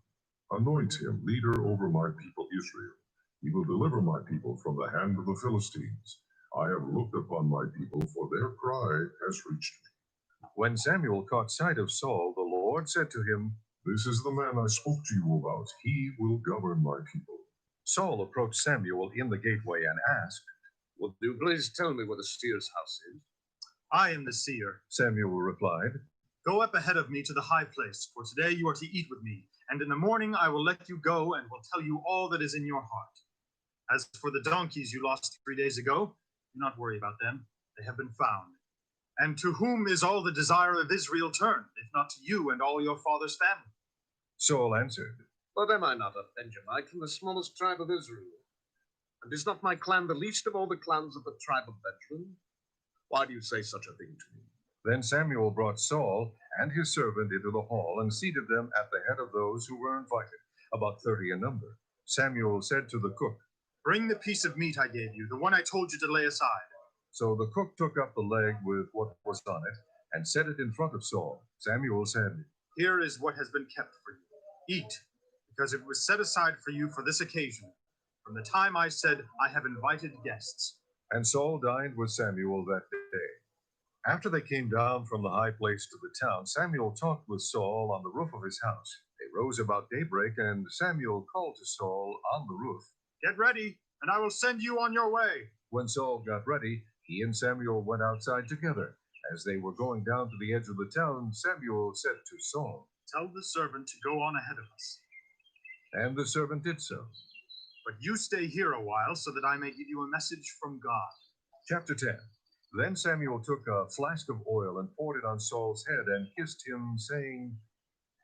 Anoint him leader over my people Israel. He will deliver my people from the hand of the Philistines. I have looked upon my people, for their cry has reached me. When Samuel caught sight of Saul, the Lord said to him, This is the man I spoke to you about. He will govern my people. Saul approached Samuel in the gateway and asked, Would you please tell me where the seer's house is? I am the seer. Samuel replied, Go up ahead of me to the high place, for today you are to eat with me, and in the morning I will let you go and will tell you all that is in your heart. As for the donkeys you lost 3 days ago, do not worry about them. They have been found. And to whom is all the desire of Israel turned, if not to you and all your father's family? Saul answered, But am I not a Benjamite from the smallest tribe of Israel? And is not my clan the least of all the clans of the tribe of Benjamin? Why do you say such a thing to me? Then Samuel brought Saul and his servant into the hall and seated them at the head of those who were invited, about 30 in number. Samuel said to the cook, Bring the piece of meat I gave you, the one I told you to lay aside. So the cook took up the leg with what was on it and set it in front of Saul. Samuel said, Here is what has been kept for you. Eat, because it was set aside for you for this occasion, from the time I said, I have invited guests. And Saul dined with Samuel that day. After they came down from the high place to the town, Samuel talked with Saul on the roof of his house. They rose about daybreak, and Samuel called to Saul on the roof. Get ready, and I will send you on your way. When Saul got ready, he and Samuel went outside together. As they were going down to the edge of the town, Samuel said to Saul, Tell the servant to go on ahead of us. And the servant did so. But you stay here a while, so that I may give you a message from God. Chapter 10. Then Samuel took a flask of oil and poured it on Saul's head and kissed him, saying,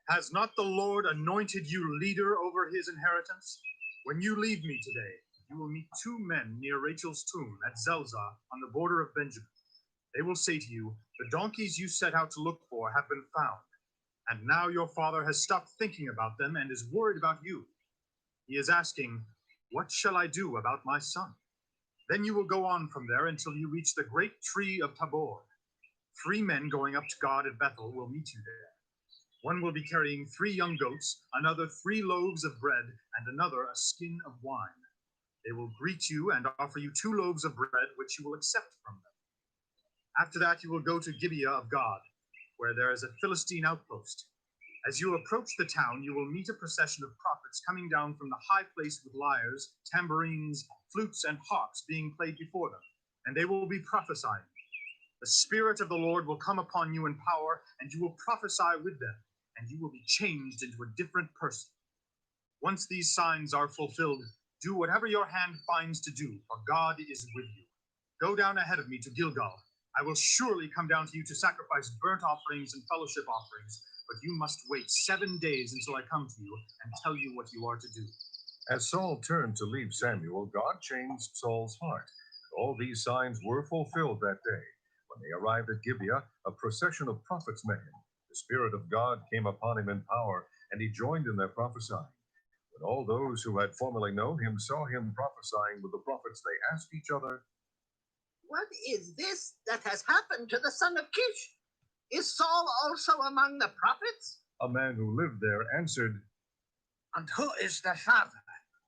Has not the Lord anointed you leader over his inheritance? When you leave me today, you will meet 2 men near Rachel's tomb at Zelzah on the border of Benjamin. They will say to you, The donkeys you set out to look for have been found, and now your father has stopped thinking about them and is worried about you. He is asking, What shall I do about my son? Then you will go on from there until you reach the great tree of Tabor. 3 men going up to God at Bethel will meet you there. One will be carrying 3 young goats, another 3 loaves of bread, and another a skin of wine. They will greet you and offer you 2 loaves of bread, which you will accept from them. After that, you will go to Gibeah of God, where there is a Philistine outpost. As you approach the town, you will meet a procession of prophets coming down from the high place with lyres, tambourines, flutes, and harps being played before them, and they will be prophesying. The Spirit of the Lord will come upon you in power, and you will prophesy with them, and you will be changed into a different person. Once these signs are fulfilled, do whatever your hand finds to do, for God is with you. Go down ahead of me to Gilgal. I will surely come down to you to sacrifice burnt offerings and fellowship offerings, but you must wait 7 days until I come to you and tell you what you are to do. As Saul turned to leave Samuel, God changed Saul's heart. All these signs were fulfilled that day. When they arrived at Gibeah, a procession of prophets met him. The Spirit of God came upon him in power, and he joined in their prophesying. When all those who had formerly known him saw him prophesying with the prophets, they asked each other, What is this that has happened to the son of Kish? Is Saul also among the prophets? A man who lived there answered, And who is the father?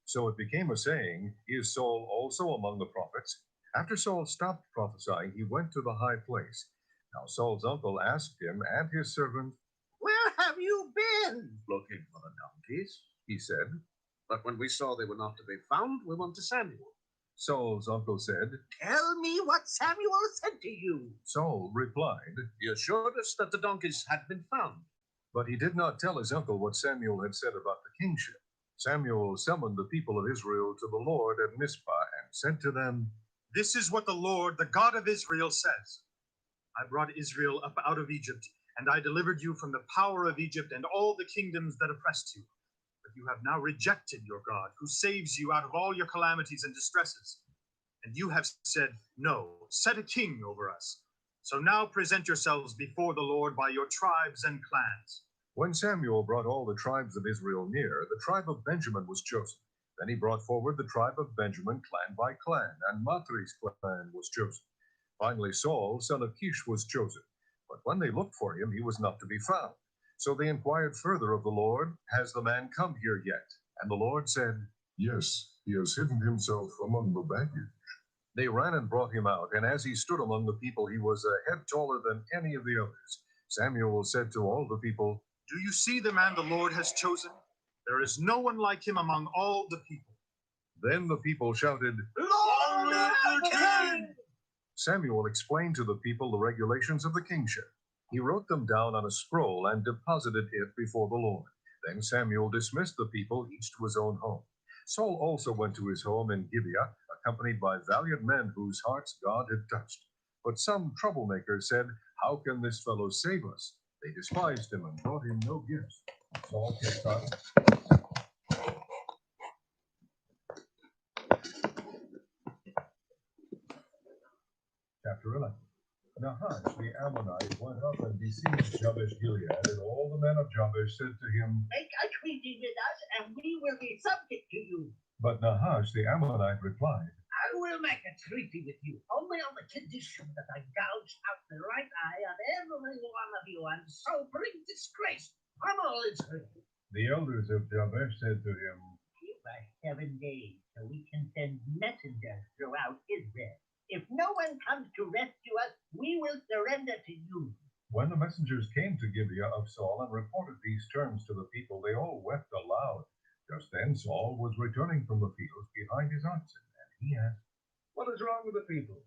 So it became a saying, Is Saul also among the prophets? After Saul stopped prophesying, he went to the high place. Now Saul's uncle asked him and his servant, Where have you been? Looking for the donkeys. he said. But when we saw they were not to be found, we went to Samuel. Saul's uncle said, Tell me what Samuel said to you. Saul replied, He assured us that the donkeys had been found. but he did not tell his uncle what Samuel had said about the kingship. Samuel summoned the people of Israel to the Lord at Mizpah and said to them, This is what the Lord, the God of Israel, says. I brought Israel up out of Egypt, and I delivered you from the power of Egypt and all the kingdoms that oppressed you. But you have now rejected your God, who saves you out of all your calamities and distresses. And you have said, No, set a king over us. So now present yourselves before the Lord by your tribes and clans. When Samuel brought all the tribes of Israel near, the tribe of Benjamin was chosen. Then he brought forward the tribe of Benjamin clan by clan, and Matri's clan was chosen. Finally, Saul, son of Kish, was chosen. But when they looked for him, he was not to be found. So they inquired further of the Lord, Has the man come here yet? And the Lord said, Yes, he has hidden himself among the baggage. They ran and brought him out, and as he stood among the people, he was a head taller than any of the others. Samuel said to all the people, Do you see the man the Lord has chosen? There is no one like him among all the people. Then the people shouted, Long live the king! Samuel explained to the people the regulations of the kingship. He wrote them down on a scroll and deposited it before the Lord. Then Samuel dismissed the people, each to his own home. Saul also went to his home in Gibeah, accompanied by valiant men whose hearts God had touched. But some troublemakers said, How can this fellow save us? They despised him and brought him no gifts. Saul kept silent. Chapter 11. Nahash the Ammonite went up and besieged Jabesh Gilead, and all the men of Jabesh said to him, Make a treaty with us, and we will be subject to you. But Nahash the Ammonite replied, I will make a treaty with you, only on the condition that I gouge out the right eye of every one of you, and so bring disgrace on all Israel. The elders of Jabesh said to him, Give us 7 days so we can send messengers throughout Israel. If no one comes to rescue us, we will surrender to you. When the messengers came to Gibeah of Saul and reported these terms to the people, they all wept aloud. Just then Saul was returning from the fields behind his oxen, and he asked, What is wrong with the people?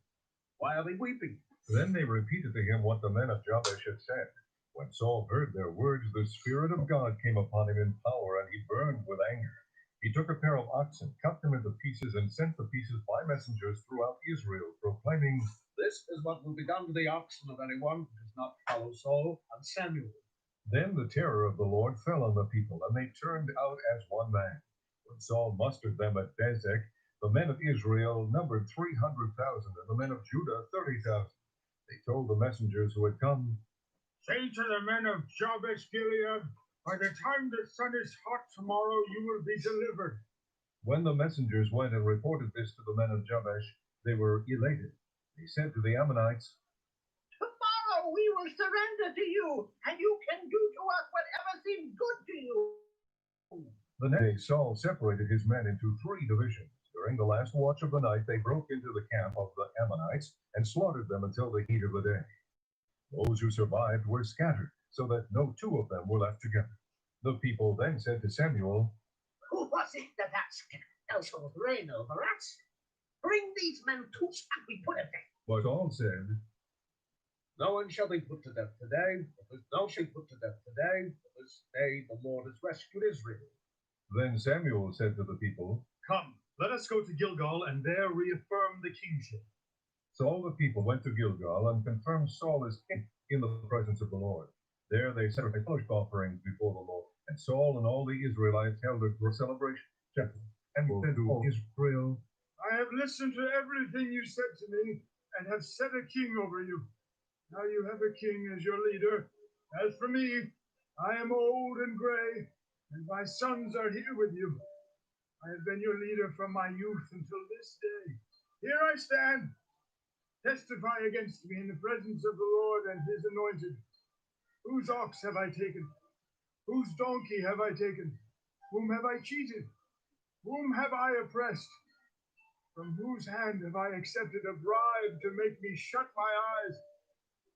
Why are they weeping? Then they repeated to him what the men of Jabesh had said. When Saul heard their words, the Spirit of God came upon him in power, and he burned with anger. He took a pair of oxen, cut them into pieces, and sent the pieces by messengers throughout Israel, proclaiming, This is what will be done to the oxen of anyone who does not follow Saul and Samuel. Then the terror of the Lord fell on the people, and they turned out as one man. When Saul mustered them at Bezek, the men of Israel numbered 300,000, and the men of Judah 30,000. They told the messengers who had come, Say to the men of Jabesh Gilead, by the time the sun is hot tomorrow, you will be delivered. When the messengers went and reported this to the men of Jabesh, they were elated. They said to the Ammonites, Tomorrow we will surrender to you, and you can do to us whatever seems good to you. The next day Saul separated his men into 3 divisions. During the last watch of the night, they broke into the camp of the Ammonites and slaughtered them until the heat of the day. Those who survived were scattered, so that no 2 of them were left together. The people then said to Samuel, Who was it that also reign over us? Bring these men to us and we put it there. But Saul said, No one shall be put to death today. No one shall be put to death today. For this day the Lord has rescued Israel. Then Samuel said to the people, Come, let us go to Gilgal and there reaffirm the kingship. So all the people went to Gilgal and confirmed Saul as king in the presence of the Lord. There they sacrificed fellowship offerings before the Lord, and Saul and all the Israelites held a great celebration. And said to all Israel, I have listened to everything you said to me and have set a king over you. Now you have a king as your leader. As for me, I am old and gray, and my sons are here with you. I have been your leader from my youth until this day. Here I stand. Testify against me in the presence of the Lord and his anointed. Whose ox have I taken? Whose donkey have I taken? Whom have I cheated? Whom have I oppressed? From whose hand have I accepted a bribe to make me shut my eyes?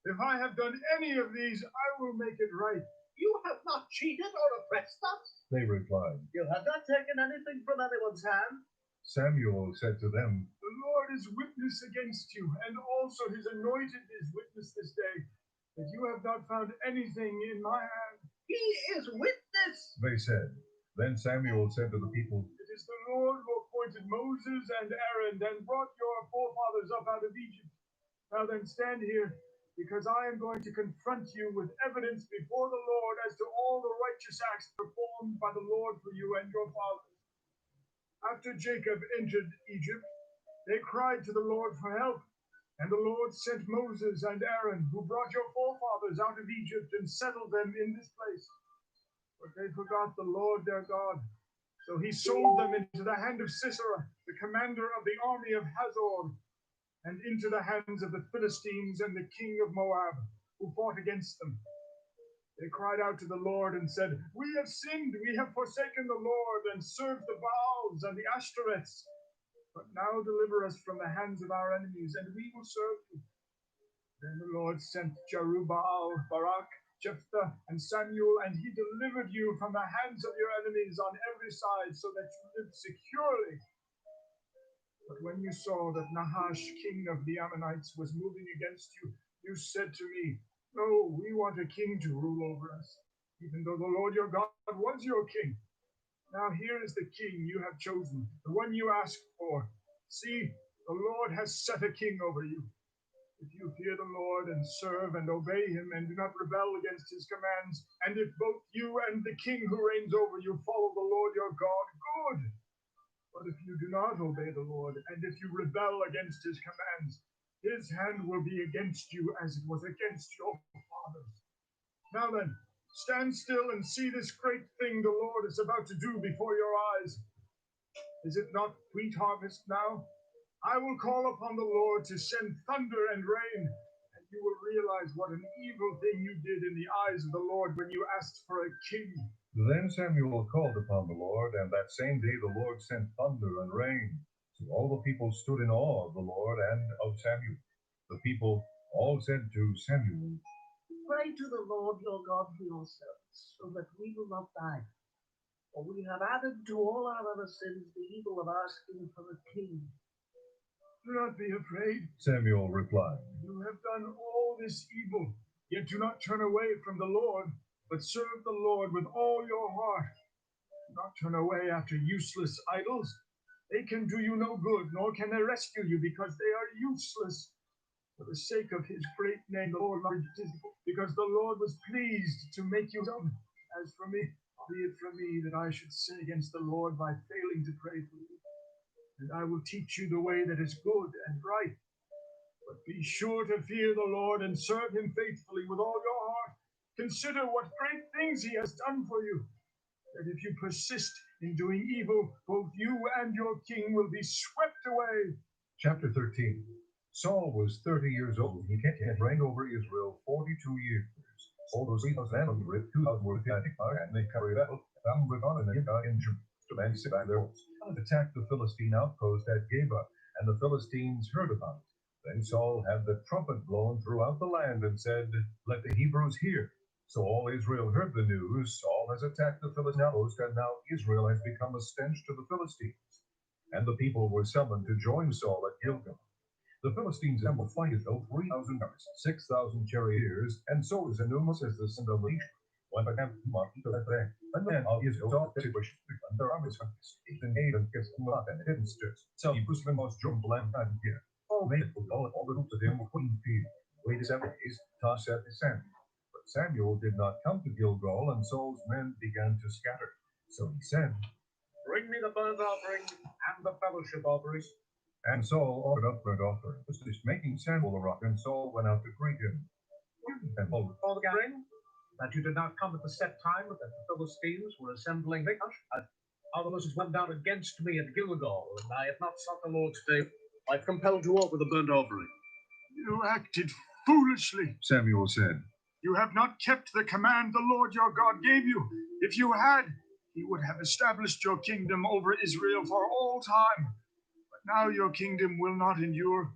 If I have done any of these, I will make it right. You have not cheated or oppressed us. they replied. You have not taken anything from anyone's hand. Samuel said to them, The Lord is witness against you, and also his anointed is witness this day, that you have not found anything in my hand. He is witness. they said. Then Samuel said to the people, It is the Lord who appointed Moses and Aaron and brought your forefathers up out of Egypt. Now then stand here, because I am going to confront you with evidence before the Lord as to all the righteous acts performed by the Lord for you and your fathers. After Jacob entered Egypt, they cried to the Lord for help, and the Lord sent Moses and Aaron, who brought your forefathers out of Egypt and settled them in this place. But they forgot the Lord their God. So he sold them into the hand of Sisera, the commander of the army of Hazor, and into the hands of the Philistines and the king of Moab, who fought against them. They cried out to the Lord and said, We have sinned, we have forsaken the Lord, and served the Baals and the Ashtoreths. But now deliver us from the hands of our enemies, and we will serve you. Then the Lord sent Jerubbaal, Barak, Jephthah, and Samuel, and he delivered you from the hands of your enemies on every side, so that you lived securely. But when you saw that Nahash, king of the Ammonites, was moving against you, you said to me, No, we want a king to rule over us, even though the Lord your God was your king. Now here is the king you have chosen, the one you asked for. See, the Lord has set a king over you. If you fear the Lord and serve and obey him and do not rebel against his commands, and if both you and the king who reigns over you follow the Lord your God, good. But if you do not obey the Lord, and if you rebel against his commands, his hand will be against you as it was against your fathers. Now then, stand still and see this great thing the Lord is about to do before your eyes. Is it not wheat harvest now? I will call upon the Lord to send thunder and rain, and you will realize what an evil thing you did in the eyes of the Lord when you asked for a king. Then Samuel called upon the Lord, and that same day the Lord sent thunder and rain. So all the people stood in awe of the Lord and of Samuel. The people all said to Samuel, Pray to the Lord your God for yourselves, so that we will not die. For we have added to all our other sins the evil of asking for a king. Do not be afraid. Samuel replied. You have done all this evil, yet do not turn away from the Lord, but serve the Lord with all your heart. Do not turn away after useless idols. They can do you no good, nor can they rescue you, because they are useless. For the sake of his great name, the Lord, because the Lord was pleased to make you known. As for me, be it from me that I should sin against the Lord by failing to pray for you. And I will teach you the way that is good and right. But be sure to fear the Lord and serve him faithfully with all your heart. Consider what great things he has done for you. That if you persist in doing evil, both you and your king will be swept away. Chapter 13. Saul was 30 years old. He had reigned over Israel 42 years. All those 3,000 men were 2,000 were and they carried out in Jerusalem and set their horse. Attacked the Philistine outpost at Geba, and the Philistines heard about it. Then Saul had the trumpet blown throughout the land and said, Let the Hebrews hear. So all Israel heard the news. Saul has attacked the Philistine outpost, and now Israel has become a stench to the Philistines. And the people were summoned to join Saul at Gilgal. The Philistines assembled 3,000 guards, 6,000 charioteers, and soldiers as numerous as the sand of the when the camp marked the land, and then all Israel saw the situation and their armies and gave and kissed them up and hidden stairs. So Jerusalem was joined land and here. Saul made it Gilgal, and all the troops of him were put in the field. Waited 7 days, tossed out to Samuel. But Samuel did not come to Gilgal, and Saul's men began to scatter. So he said, Bring me the burnt offering and the fellowship offerings. and Saul offered up burnt offering. This is making Samuel a rock, and Saul went out to greet him. And Saul, All the gathering, that you did not come at the set time that the Philistines were assembling. All the Moses went down against me at Gilgal, and I have not sought the Lord's favor. I've compelled to offer the burnt offering. You acted foolishly. Samuel said, You have not kept the command the Lord your God gave you. If you had, he would have established your kingdom over Israel for all time. But now your kingdom will not endure.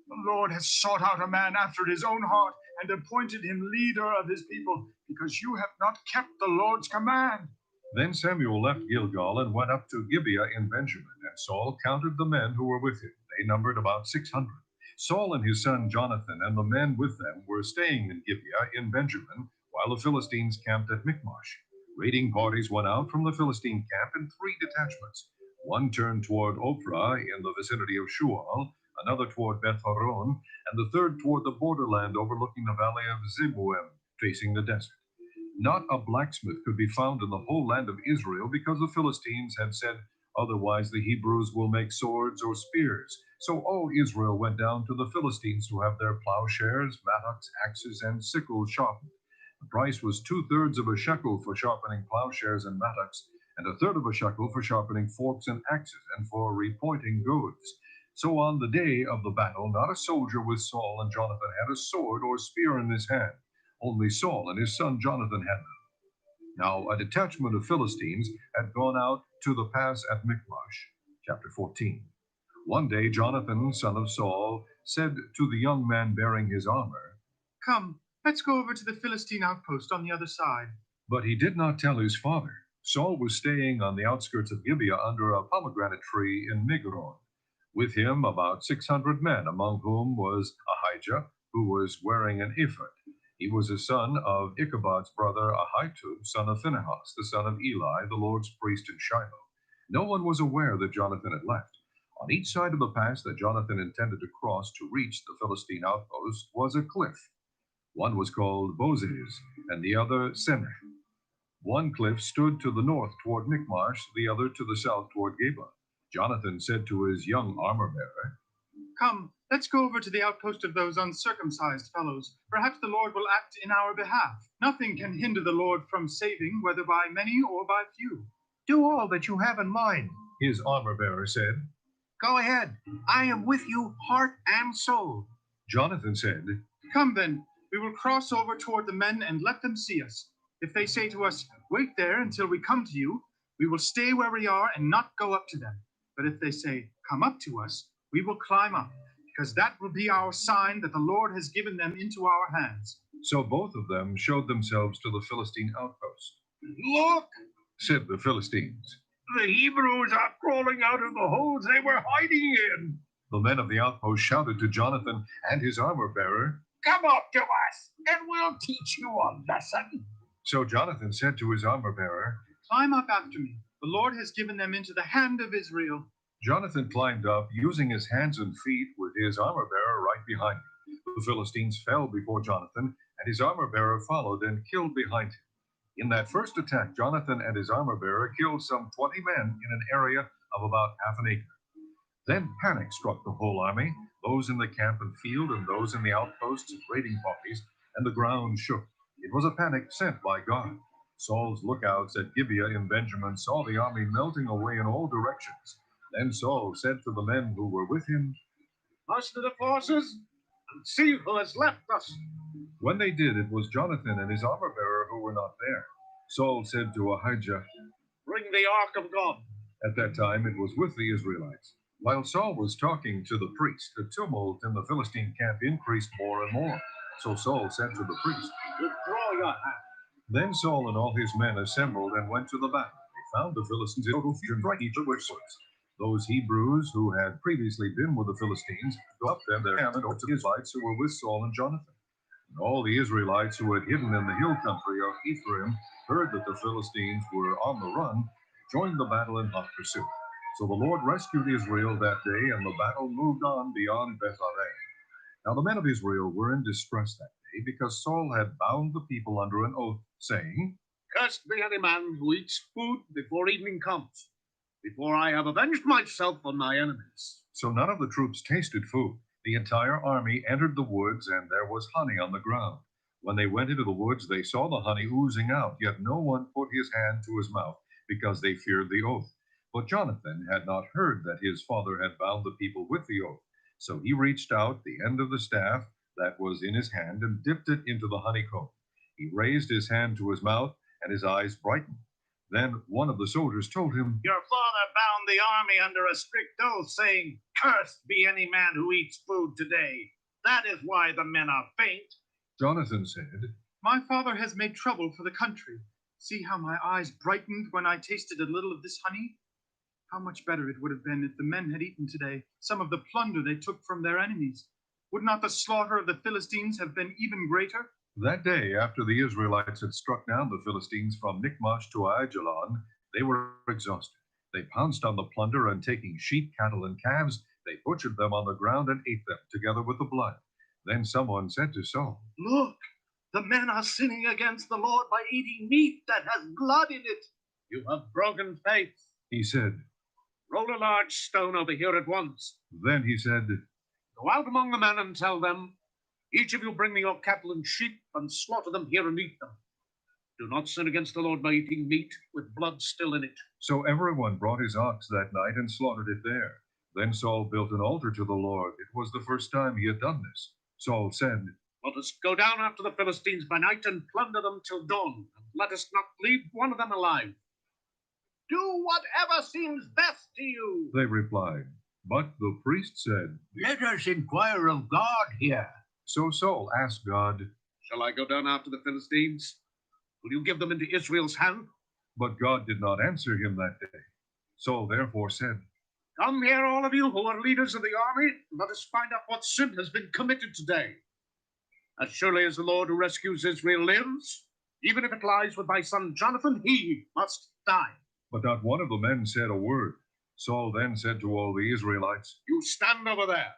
The Lord has sought out a man after his own heart and appointed him leader of his people, because you have not kept the Lord's command. Then Samuel left Gilgal and went up to Gibeah in Benjamin, and Saul counted the men who were with him. They numbered about 600. Saul and his son Jonathan and the men with them were staying in Gibeah in Benjamin, while the Philistines camped at Michmash. Raiding parties went out from the Philistine camp in 3 detachments. One turned toward Ophrah in the vicinity of Shual, another toward Beth Horon, and the third toward the borderland overlooking the valley of Zeboim, facing the desert. Not a blacksmith could be found in the whole land of Israel, because the Philistines had said, Otherwise the Hebrews will make swords or spears. So all Israel went down to the Philistines to have their plowshares, mattocks, axes, and sickles sharpened. The price was 2/3 of a shekel for sharpening plowshares and mattocks, and 1/3 of a shekel for sharpening forks and axes, and for repointing goads. So on the day of the battle, not a soldier with Saul and Jonathan had a sword or spear in his hand. Only Saul and his son Jonathan had them. Now a detachment of Philistines had gone out to the pass at Michmash. Chapter 14. One day Jonathan, son of Saul, said to the young man bearing his armor, Come, let's go over to the Philistine outpost on the other side. But he did not tell his father. Saul was staying on the outskirts of Gibeah under a pomegranate tree in Migron. With him about 600 men, among whom was Ahijah, who was wearing an ephod. He was a son of Ichabod's brother Ahitub, son of Phinehas, the son of Eli, the Lord's priest in Shiloh. No one was aware that Jonathan had left. On each side of the pass that Jonathan intended to cross to reach the Philistine outpost was a cliff. One was called Bozez, and the other Seneh. One cliff stood to the north toward Michmash, the other to the south toward Geba. Jonathan said to his young armor-bearer, Come, let's go over to the outpost of those uncircumcised fellows. Perhaps the Lord will act in our behalf. Nothing can hinder the Lord from saving, whether by many or by few. Do all that you have in mind, his armor-bearer said. Go ahead. I am with you, heart and soul. Jonathan said, Come then, we will cross over toward the men and let them see us. If they say to us, Wait there until we come to you, we will stay where we are and not go up to them. But if they say, Come up to us, we will climb up, because that will be our sign that the Lord has given them into our hands. So both of them showed themselves to the Philistine outpost. Look, said the Philistines. the Hebrews are crawling out of the holes they were hiding in. The men of the outpost shouted to Jonathan and his armor-bearer, Come up to us, and we'll teach you a lesson. So Jonathan said to his armor-bearer, Climb up after me. The Lord has given them into the hand of Israel. Jonathan climbed up, using his hands and feet, with his armor-bearer right behind him. The Philistines fell before Jonathan, and his armor-bearer followed and killed behind him. In that first attack, Jonathan and his armor-bearer killed some 20 men in an area of about half an acre. Then panic struck the whole army, those in the camp and field and those in the outposts and raiding parties, and the ground shook. It was a panic sent by God. Saul's lookouts at Gibeah in Benjamin saw the army melting away in all directions. Then Saul said to the men who were with him, Muster the forces and see who has left us. When they did, it was Jonathan and his armor-bearer who were not there. Saul said to Ahijah, Bring the ark of God. At that time it was with the Israelites. While Saul was talking to the priest, the tumult in the Philistine camp increased more and more. So Saul said to the priest, Withdraw your hand. Then Saul and all his men assembled and went to the battle. They found the Philistines in total fear and each with swords. Those Hebrews who had previously been with the Philistines go up them their camp and over to the Israelites who were with Saul and Jonathan. And all the Israelites who had hidden in the hill country of Ephraim heard that the Philistines were on the run, joined the battle in hot pursuit. So the Lord rescued Israel that day, and the battle moved on beyond Beth-aven. Now the men of Israel were in distress that day, because Saul had bound the people under an oath, saying, Cursed be any man who eats food before evening comes, before I have avenged myself on my enemies. So none of the troops tasted food. The entire army entered the woods, and there was honey on the ground. When they went into the woods, they saw the honey oozing out, yet no one put his hand to his mouth, because they feared the oath. But Jonathan had not heard that his father had bound the people with the oath. So he reached out the end of the staff that was in his hand and dipped it into the honeycomb. He raised his hand to his mouth, and his eyes brightened. Then one of the soldiers told him, Your father bound the army under a strict oath, saying, Cursed be any man who eats food today. That is why the men are faint. Jonathan said, My father has made trouble for the country. See how my eyes brightened when I tasted a little of this honey? How much better it would have been if the men had eaten today some of the plunder they took from their enemies. Would not the slaughter of the Philistines have been even greater? That day, after the Israelites had struck down the Philistines from Michmash to Aijalon, they were exhausted. They pounced on the plunder, and taking sheep, cattle, and calves, they butchered them on the ground and ate them, together with the blood. Then someone said to Saul, Look, the men are sinning against the Lord by eating meat that has blood in it. You have broken faith. He said. Roll a large stone over here at once. Then he said, Go out among the men and tell them, Each of you bring me your cattle and sheep, and slaughter them here and eat them. Do not sin against the Lord by eating meat with blood still in it. So everyone brought his ox that night and slaughtered it there. Then Saul built an altar to the Lord. It was the first time he had done this. Saul said, Let us go down after the Philistines by night and plunder them till dawn, and let us not leave one of them alive. Do whatever seems best to you. They replied. But the priest said, Let us inquire of God here. So Saul asked God, Shall I go down after the Philistines? Will you give them into Israel's hand? But God did not answer him that day. Saul therefore said, Come here, all of you who are leaders of the army, and let us find out what sin has been committed today. As surely as the Lord who rescues Israel lives, even if it lies with my son Jonathan, he must die. But not one of the men said a word. Saul then said to all the Israelites, You stand over there.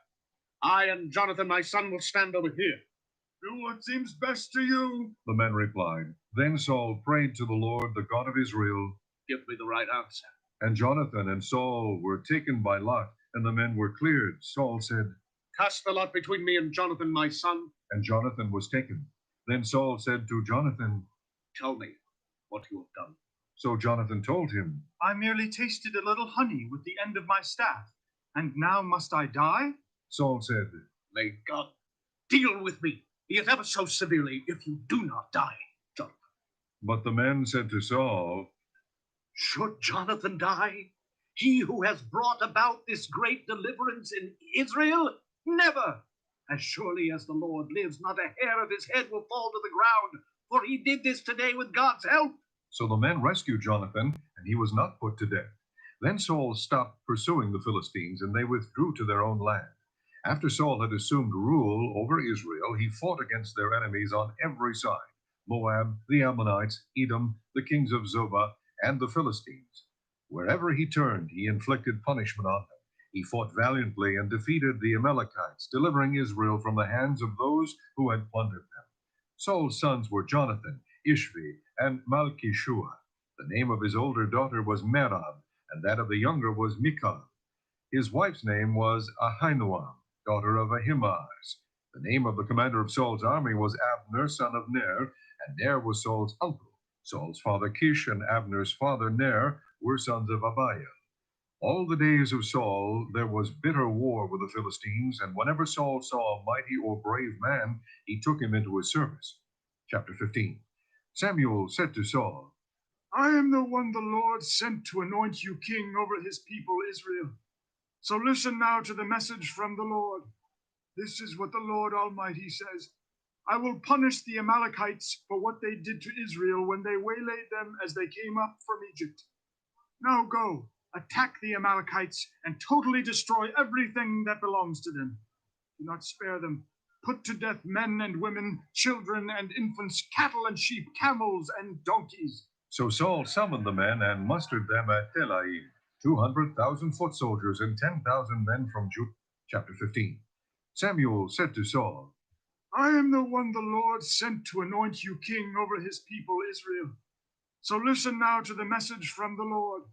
I and Jonathan, my son, will stand over here. Do what seems best to you, the men replied. Then Saul prayed to the Lord, the God of Israel. Give me the right answer. And Jonathan and Saul were taken by lot, and the men were cleared. Saul said, Cast the lot between me and Jonathan, my son. And Jonathan was taken. Then Saul said to Jonathan, Tell me what you have done. So Jonathan told him, I merely tasted a little honey with the end of my staff, and now must I die? Saul said, May God deal with me, be it ever so severely, if you do not die, Jonathan. But the men said to Saul, Should Jonathan die? He who has brought about this great deliverance in Israel? Never! As surely as the Lord lives, not a hair of his head will fall to the ground, for he did this today with God's help. So the men rescued Jonathan, and he was not put to death. Then Saul stopped pursuing the Philistines, and they withdrew to their own land. After Saul had assumed rule over Israel, he fought against their enemies on every side: Moab, the Ammonites, Edom, the kings of Zobah, and the Philistines. Wherever he turned, he inflicted punishment on them. He fought valiantly and defeated the Amalekites, delivering Israel from the hands of those who had plundered them. Saul's sons were Jonathan, Ishvi, and Malchishua. The name of his older daughter was Merab, and that of the younger was Michal. His wife's name was Ahinoam, daughter of Ahimaaz. The name of the commander of Saul's army was Abner, son of Ner, and Ner was Saul's uncle. Saul's father Kish and Abner's father Ner were sons of Abiah. All the days of Saul there was bitter war with the Philistines, and whenever Saul saw a mighty or brave man, he took him into his service. Chapter 15. Samuel said to Saul, I am the one the Lord sent to anoint you king over his people Israel. So listen now to the message from the Lord. This is what the Lord Almighty says. I will punish the Amalekites for what they did to Israel when they waylaid them as they came up from Egypt. Now go, attack the Amalekites and totally destroy everything that belongs to them. Do not spare them. Put to death men and women, children and infants, cattle and sheep, camels and donkeys. So Saul summoned the men and mustered them at Telaim, 200,000 foot soldiers and 10,000 men from Judah. Chapter 15. Samuel said to Saul, I am the one the Lord sent to anoint you king over his people Israel. So listen now to the message from the Lord.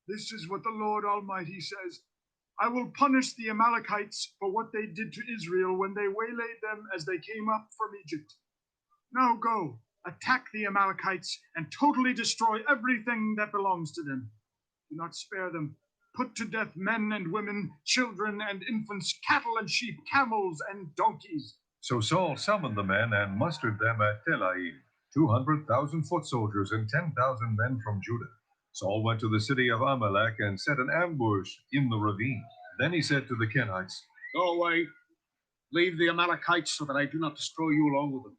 This is what the Lord Almighty says. I will punish the Amalekites for what they did to Israel when they waylaid them as they came up from Egypt. Now go, attack the Amalekites and totally destroy everything that belongs to them. Do not spare them. Put to death men and women, children and infants, cattle and sheep, camels and donkeys. So Saul summoned the men and mustered them at Telaim, 200,000 foot soldiers and 10,000 men from Judah. Saul went to the city of Amalek and set an ambush in the ravine. Then he said to the Kenites, Go away. Leave the Amalekites so that I do not destroy you along with them.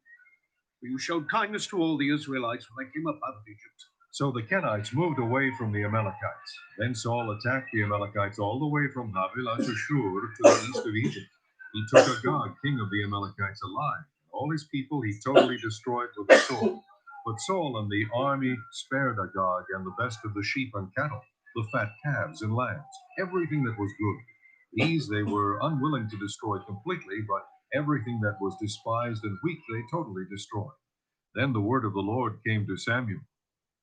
For you showed kindness to all the Israelites when they came up out of Egypt. So the Kenites moved away from the Amalekites. Then Saul attacked the Amalekites all the way from Havilah to Shur to the east of Egypt. He took Agag, king of the Amalekites, alive. All his people he totally destroyed with the sword. But Saul and the army spared Agag and the best of the sheep and cattle, the fat calves and lambs, everything that was good. These they were unwilling to destroy completely, but everything that was despised and weak they totally destroyed. Then the word of the Lord came to Samuel.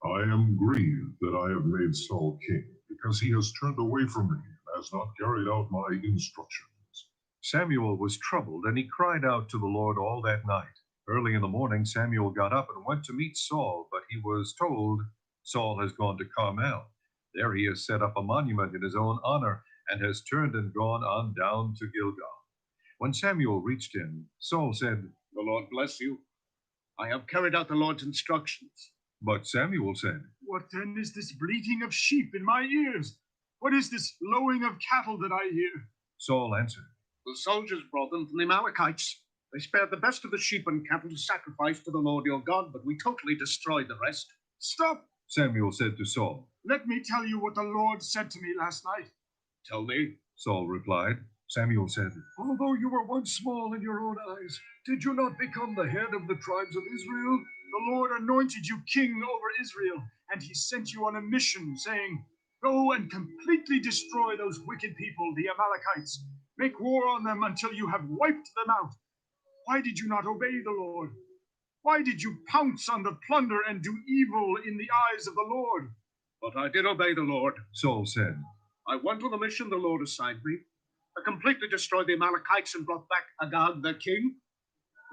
I am grieved that I have made Saul king, because he has turned away from me and has not carried out my instructions. Samuel was troubled, and he cried out to the Lord all that night. Early in the morning, Samuel got up and went to meet Saul, but he was told, Saul has gone to Carmel. There he has set up a monument in his own honor and has turned and gone on down to Gilgal. When Samuel reached him, Saul said, The Lord bless you. I have carried out the Lord's instructions. But Samuel said, What then is this bleating of sheep in my ears? What is this lowing of cattle that I hear? Saul answered, The soldiers brought them from the Amalekites. They spared the best of the sheep and cattle to sacrifice to the Lord your God, but we totally destroyed the rest. Stop! Samuel said to Saul. Let me tell you what the Lord said to me last night. Tell me. Saul replied. Samuel said, Although you were once small in your own eyes, did you not become the head of the tribes of Israel? The Lord anointed you king over Israel, and he sent you on a mission, saying, Go and completely destroy those wicked people, the Amalekites. Make war on them until you have wiped them out. Why did you not obey the Lord? Why did you pounce on the plunder and do evil in the eyes of the Lord? But I did obey the Lord. Saul said, I went on the mission the Lord assigned me. I completely destroyed the Amalekites and brought back Agag, their king.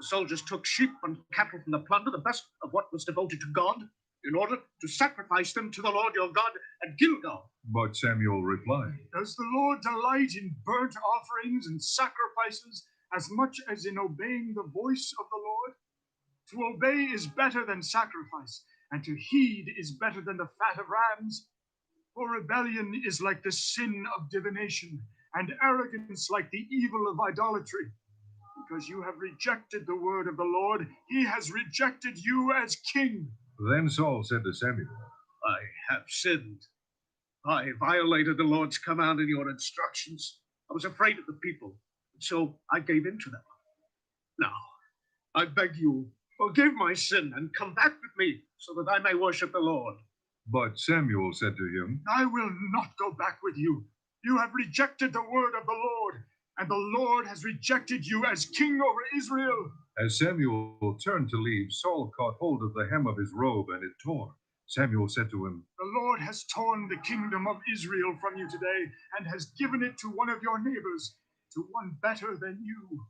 The soldiers took sheep and cattle from the plunder, the best of what was devoted to God, in order to sacrifice them to the Lord your God at Gilgal. But Samuel replied, Does the Lord delight in burnt offerings and sacrifices as much as in obeying the voice of the Lord? To obey is better than sacrifice, and to heed is better than the fat of rams. For rebellion is like the sin of divination, and arrogance like the evil of idolatry. Because you have rejected the word of the Lord, he has rejected you as king. Then Saul said to Samuel, I have sinned. I violated the Lord's command and your instructions. I was afraid of the people, so I gave in to them. Now, I beg you, forgive my sin and come back with me so that I may worship the Lord. But Samuel said to him, I will not go back with you. You have rejected the word of the Lord, and the Lord has rejected you as king over Israel. As Samuel turned to leave, Saul caught hold of the hem of his robe, and it tore. Samuel said to him, The Lord has torn the kingdom of Israel from you today, and has given it to one of your neighbors, to one better than you.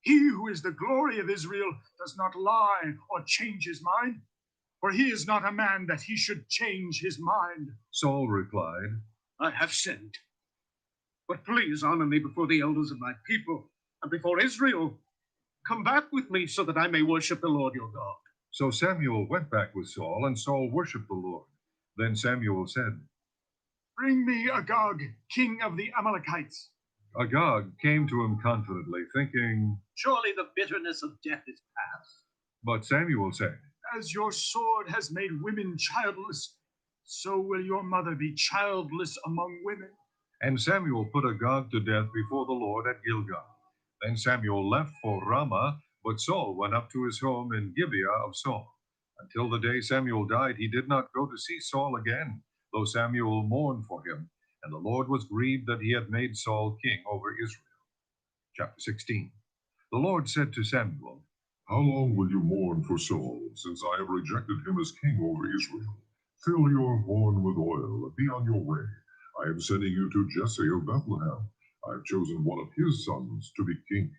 He who is the glory of Israel does not lie or change his mind, for he is not a man that he should change his mind. Saul replied, I have sinned. But please honor me before the elders of my people and before Israel. Come back with me so that I may worship the Lord your God. So Samuel went back with Saul, and Saul worshipped the Lord. Then Samuel said, Bring me Agag, king of the Amalekites. Agag came to him confidently, thinking, Surely the bitterness of death is past. But Samuel said, As your sword has made women childless, so will your mother be childless among women. And Samuel put Agag to death before the Lord at Gilgal. Then Samuel left for Ramah, but Saul went up to his home in Gibeah of Saul. Until the day Samuel died, he did not go to see Saul again, though Samuel mourned for him. And the Lord was grieved that he had made Saul king over Israel. Chapter 16. The Lord said to Samuel, How long will you mourn for Saul, since I have rejected him as king over Israel? Fill your horn with oil, and be on your way. I am sending you to Jesse of Bethlehem. I have chosen one of his sons to be king.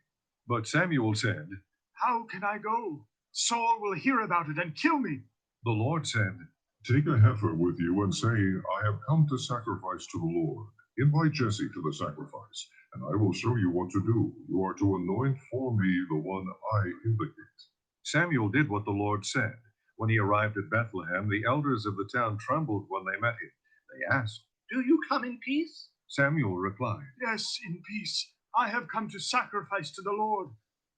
But Samuel said, How can I go? Saul will hear about it and kill me. The Lord said, Take a heifer with you and say, I have come to sacrifice to the Lord. Invite Jesse to the sacrifice, and I will show you what to do. You are to anoint for me the one I indicate. Samuel did what the Lord said. When he arrived at Bethlehem, the elders of the town trembled when they met him. They asked, Do you come in peace? Samuel replied, Yes, in peace. I have come to sacrifice to the Lord.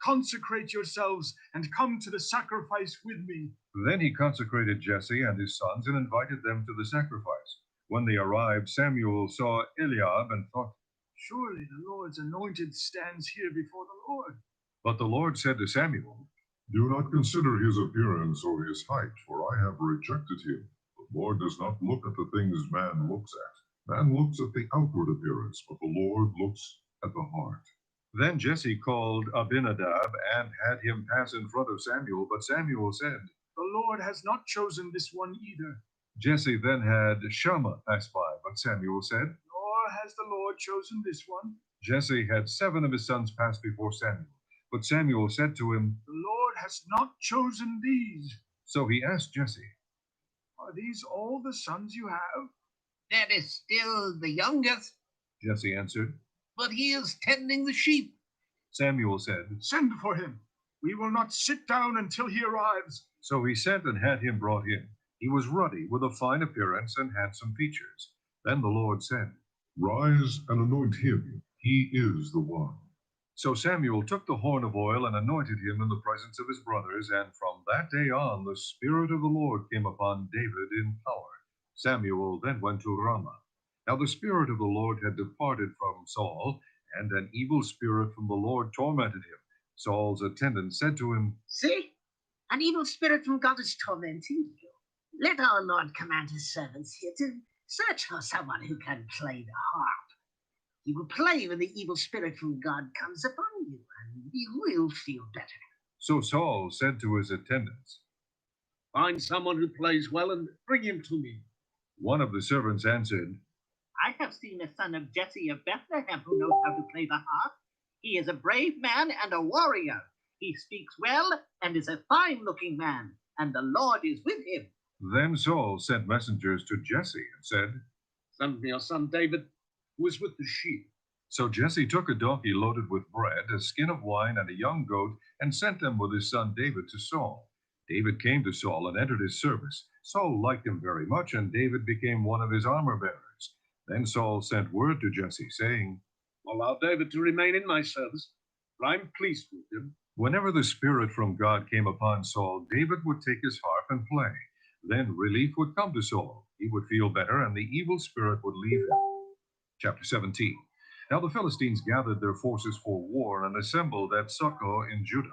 Consecrate yourselves and come to the sacrifice with me. Then he consecrated Jesse and his sons and invited them to the sacrifice. When they arrived, Samuel saw Eliab and thought, Surely the Lord's anointed stands here before the Lord. But the Lord said to Samuel, Do not consider his appearance or his height, for I have rejected him. The Lord does not look at the things man looks at. Man looks at the outward appearance, but the Lord looks at the heart. Then Jesse called Abinadab and had him pass in front of Samuel, but Samuel said, The Lord has not chosen this one either. Jesse then had Shammah pass by, but Samuel said, Nor has the Lord chosen this one. Jesse had 7 of his sons pass before Samuel, but Samuel said to him, The Lord has not chosen these. So he asked Jesse, Are these all the sons you have? That is still the youngest, Jesse answered. but he is tending the sheep. Samuel said, Send for him. We will not sit down until he arrives. So he sent and had him brought in. He was ruddy, with a fine appearance and handsome features. Then the Lord said, Rise and anoint him. He is the one. So Samuel took the horn of oil and anointed him in the presence of his brothers, and from that day on the Spirit of the Lord came upon David in power. Samuel then went to Ramah. Now the Spirit of the Lord had departed from Saul, and an evil spirit from the Lord tormented him. Saul's attendant said to him, See, an evil spirit from God is tormenting you. Let our Lord command his servants here to search for someone who can play the harp. He will play when the evil spirit from God comes upon you, and you will feel better. So Saul said to his attendants, Find someone who plays well and bring him to me. One of the servants answered, I have seen a son of Jesse of Bethlehem who knows how to play the harp. He is a brave man and a warrior. He speaks well and is a fine-looking man, and the Lord is with him. Then Saul sent messengers to Jesse and said, Send me your son David, who is with the sheep. So Jesse took a donkey loaded with bread, a skin of wine, and a young goat, and sent them with his son David to Saul. David came to Saul and entered his service. Saul liked him very much, and David became one of his armor bearers. Then Saul sent word to Jesse, saying, Allow David to remain in my service, for I am pleased with him. Whenever the Spirit from God came upon Saul, David would take his harp and play. Then relief would come to Saul. He would feel better, and the evil spirit would leave him. Chapter 17. Now the Philistines gathered their forces for war and assembled at Socoh in Judah.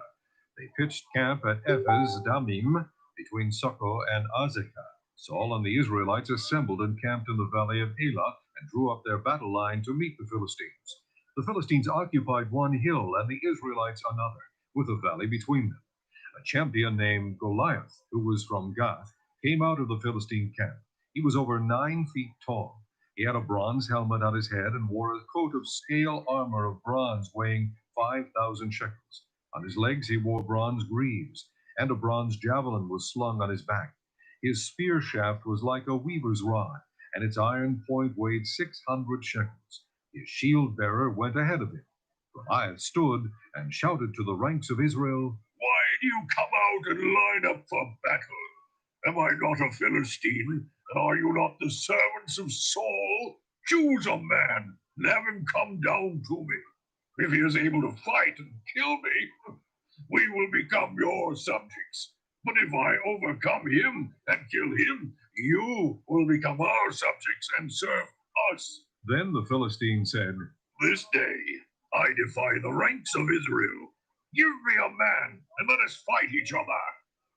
They pitched camp at Ephes Damim, between Socoh and Azekah. Saul and the Israelites assembled and camped in the valley of Elah and drew up their battle line to meet the Philistines. The Philistines occupied one hill and the Israelites another, with a valley between them. A champion named Goliath, who was from Gath, came out of the Philistine camp. He was over 9 feet tall. He had a bronze helmet on his head and wore a coat of scale armor of bronze weighing 5,000 shekels. On his legs he wore bronze greaves, and a bronze javelin was slung on his back. His spear shaft was like a weaver's rod, and its iron point weighed 600 shekels. His shield bearer went ahead of him. Goliath stood and shouted to the ranks of Israel, Why do you come out and line up for battle? Am I not a Philistine? And are you not the servants of Saul? Choose a man and have him come down to me. If he is able to fight and kill me, we will become your subjects. But if I overcome him and kill him, you will become our subjects and serve us. Then the Philistine said, This day I defy the ranks of Israel. Give me a man and let us fight each other.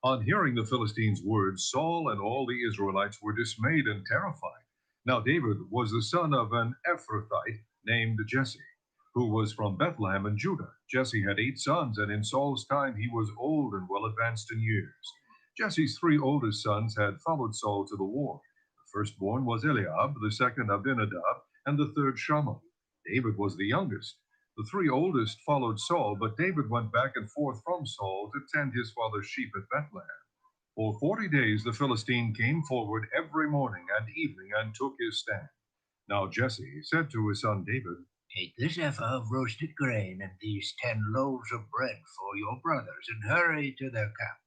On hearing the Philistines' words, Saul and all the Israelites were dismayed and terrified. Now David was the son of an Ephrathite named Jesse, who was from Bethlehem in Judah. Jesse had 8 sons, and in Saul's time he was old and well advanced in years. Jesse's 3 oldest sons had followed Saul to the war. The firstborn was Eliab, the second Abinadab, and the third Shammah. David was the youngest. The 3 oldest followed Saul, but David went back and forth from Saul to tend his father's sheep at Bethlehem. For 40 days the Philistine came forward every morning and evening and took his stand. Now Jesse said to his son David, Take this ephah of roasted grain and these 10 loaves of bread for your brothers, and hurry to their camp.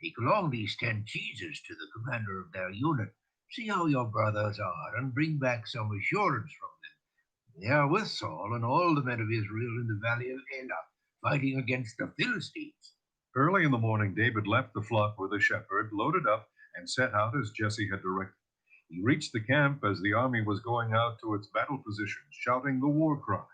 Take along these 10 cheeses to the commander of their unit. See how your brothers are, and bring back some assurance from them. They are with Saul and all the men of Israel in the valley of Elah, fighting against the Philistines. Early in the morning, David left the flock with a shepherd, loaded up, and set out as Jesse had directed. He reached the camp as the army was going out to its battle positions, shouting the war cry.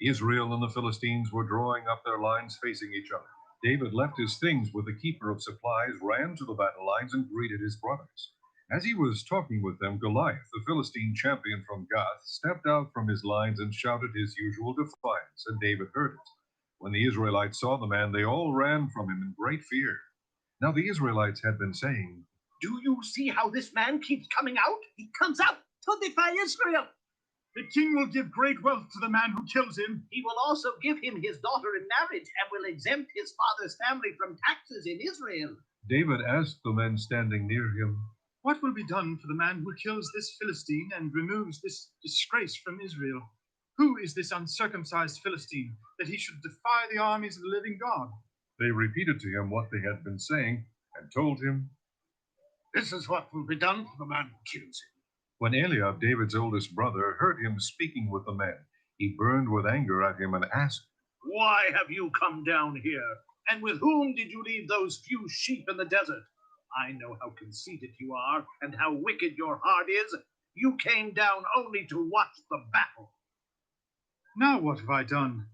Israel and the Philistines were drawing up their lines facing each other. David left his things with the keeper of supplies, ran to the battle lines, and greeted his brothers. As he was talking with them, Goliath, the Philistine champion from Gath, stepped out from his lines and shouted his usual defiance, and David heard it. When the Israelites saw the man, they all ran from him in great fear. Now the Israelites had been saying, Do you see how this man keeps coming out? He comes out to defy Israel. The king will give great wealth to the man who kills him. He will also give him his daughter in marriage and will exempt his father's family from taxes in Israel. David asked the men standing near him, What will be done for the man who kills this Philistine and removes this disgrace from Israel? Who is this uncircumcised Philistine, that he should defy the armies of the living God? They repeated to him what they had been saying, and told him, This is what will be done for the man who kills him. When Eliab, David's oldest brother, heard him speaking with the men, he burned with anger at him and asked, Why have you come down here? And with whom did you leave those few sheep in the desert? I know how conceited you are and how wicked your heart is. You came down only to watch the battle. Now what have I done?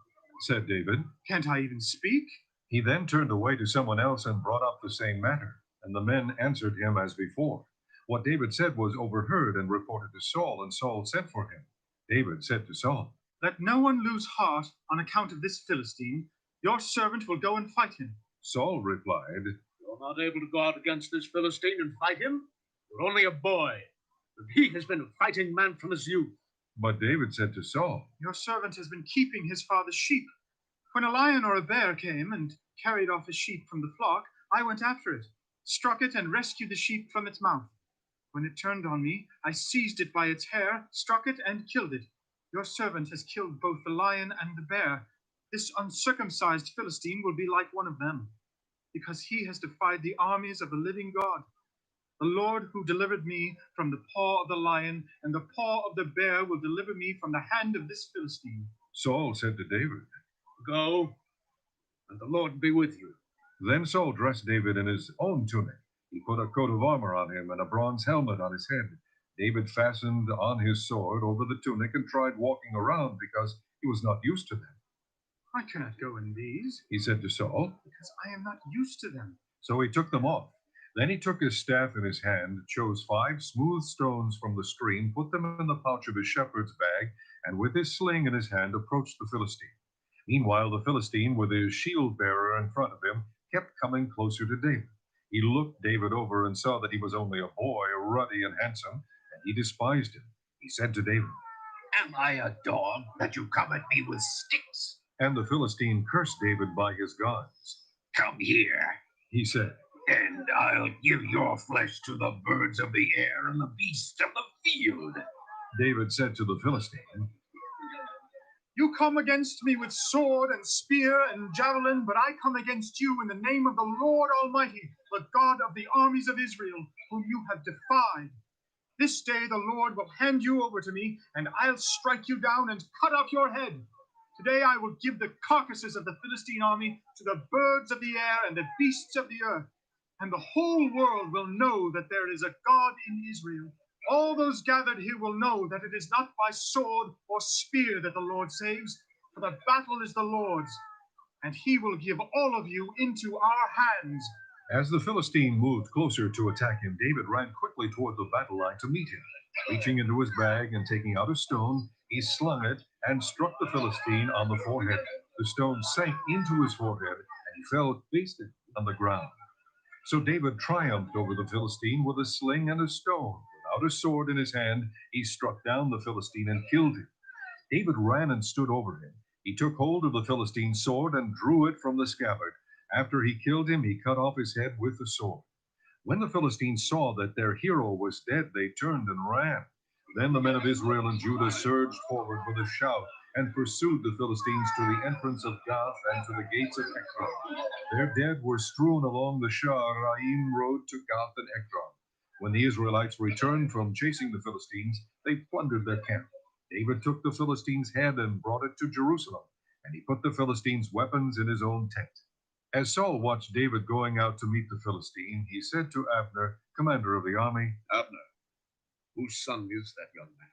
said David. Can't I even speak? He then turned away to someone else and brought up the same matter, and the men answered him as before. What David said was overheard and reported to Saul, and Saul sent for him. David said to Saul, Let no one lose heart on account of this Philistine. Your servant will go and fight him. Saul replied, You're not able to go out against this Philistine and fight him? You're only a boy, and he has been a fighting man from his youth. But David said to Saul, Your servant has been keeping his father's sheep. When a lion or a bear came and carried off a sheep from the flock, I went after it, struck it, and rescued the sheep from its mouth. When it turned on me, I seized it by its hair, struck it, and killed it. Your servant has killed both the lion and the bear. This uncircumcised Philistine will be like one of them, because he has defied the armies of the living God. The Lord who delivered me from the paw of the lion and the paw of the bear will deliver me from the hand of this Philistine. Saul said to David, Go, and the Lord be with you. Then Saul dressed David in his own tunic. He put a coat of armor on him and a bronze helmet on his head. David fastened on his sword over the tunic and tried walking around because he was not used to them. I cannot go in these, he said to Saul, because I am not used to them. So he took them off. Then he took his staff in his hand, chose 5 smooth stones from the stream, put them in the pouch of his shepherd's bag, and with his sling in his hand approached the Philistine. Meanwhile, the Philistine, with his shield bearer in front of him, kept coming closer to David. He looked David over and saw that he was only a boy, ruddy and handsome, and he despised him. He said to David, Am I a dog that you come at me with sticks? And the Philistine cursed David by his gods. Come here, he said, and I'll give your flesh to the birds of the air and the beasts of the field. David said to the Philistine, You come against me with sword and spear and javelin, but I come against you in the name of the Lord Almighty, the God of the armies of Israel, whom you have defied. This day the Lord will hand you over to me, and I'll strike you down and cut off your head. Today I will give the carcasses of the Philistine army to the birds of the air and the beasts of the earth, and the whole world will know that there is a God in Israel. All those gathered here will know that it is not by sword or spear that the Lord saves, for the battle is the Lord's, and he will give all of you into our hands. As the Philistine moved closer to attack him, David ran quickly toward the battle line to meet him. Reaching into his bag and taking out a stone, he slung it and struck the Philistine on the forehead. The stone sank into his forehead, and he fell face on the ground. So David triumphed over the Philistine with a sling and a stone. Without a sword in his hand, he struck down the Philistine and killed him. David ran and stood over him. He took hold of the Philistine's sword and drew it from the scabbard. After he killed him, he cut off his head with the sword. When the Philistines saw that their hero was dead, they turned and ran. Then the men of Israel and Judah surged forward with a shout and pursued the Philistines to the entrance of Gath and to the gates of Ekron. Their dead were strewn along the Sha'araim road to Gath and Ekron. When the Israelites returned from chasing the Philistines, they plundered their camp. David took the Philistines' head and brought it to Jerusalem, and he put the Philistines' weapons in his own tent. As Saul watched David going out to meet the Philistine, he said to Abner, commander of the army, Abner, whose son is that young man?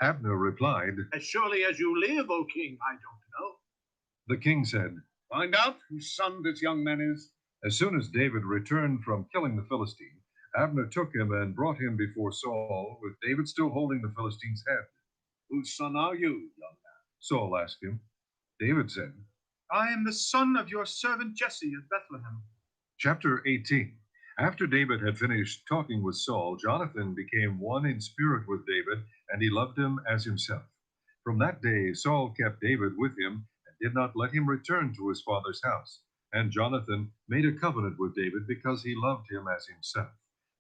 Abner replied, As surely as you live, O king, I don't know. The king said, Find out whose son this young man is. As soon as David returned from killing the Philistine, Abner took him and brought him before Saul, with David still holding the Philistine's head. Whose son are you, young man? Saul asked him. David said, I am the son of your servant Jesse of Bethlehem. Chapter 18. After David had finished talking with Saul, Jonathan became one in spirit with David, and he loved him as himself. From that day, Saul kept David with him and did not let him return to his father's house. And Jonathan made a covenant with David because he loved him as himself.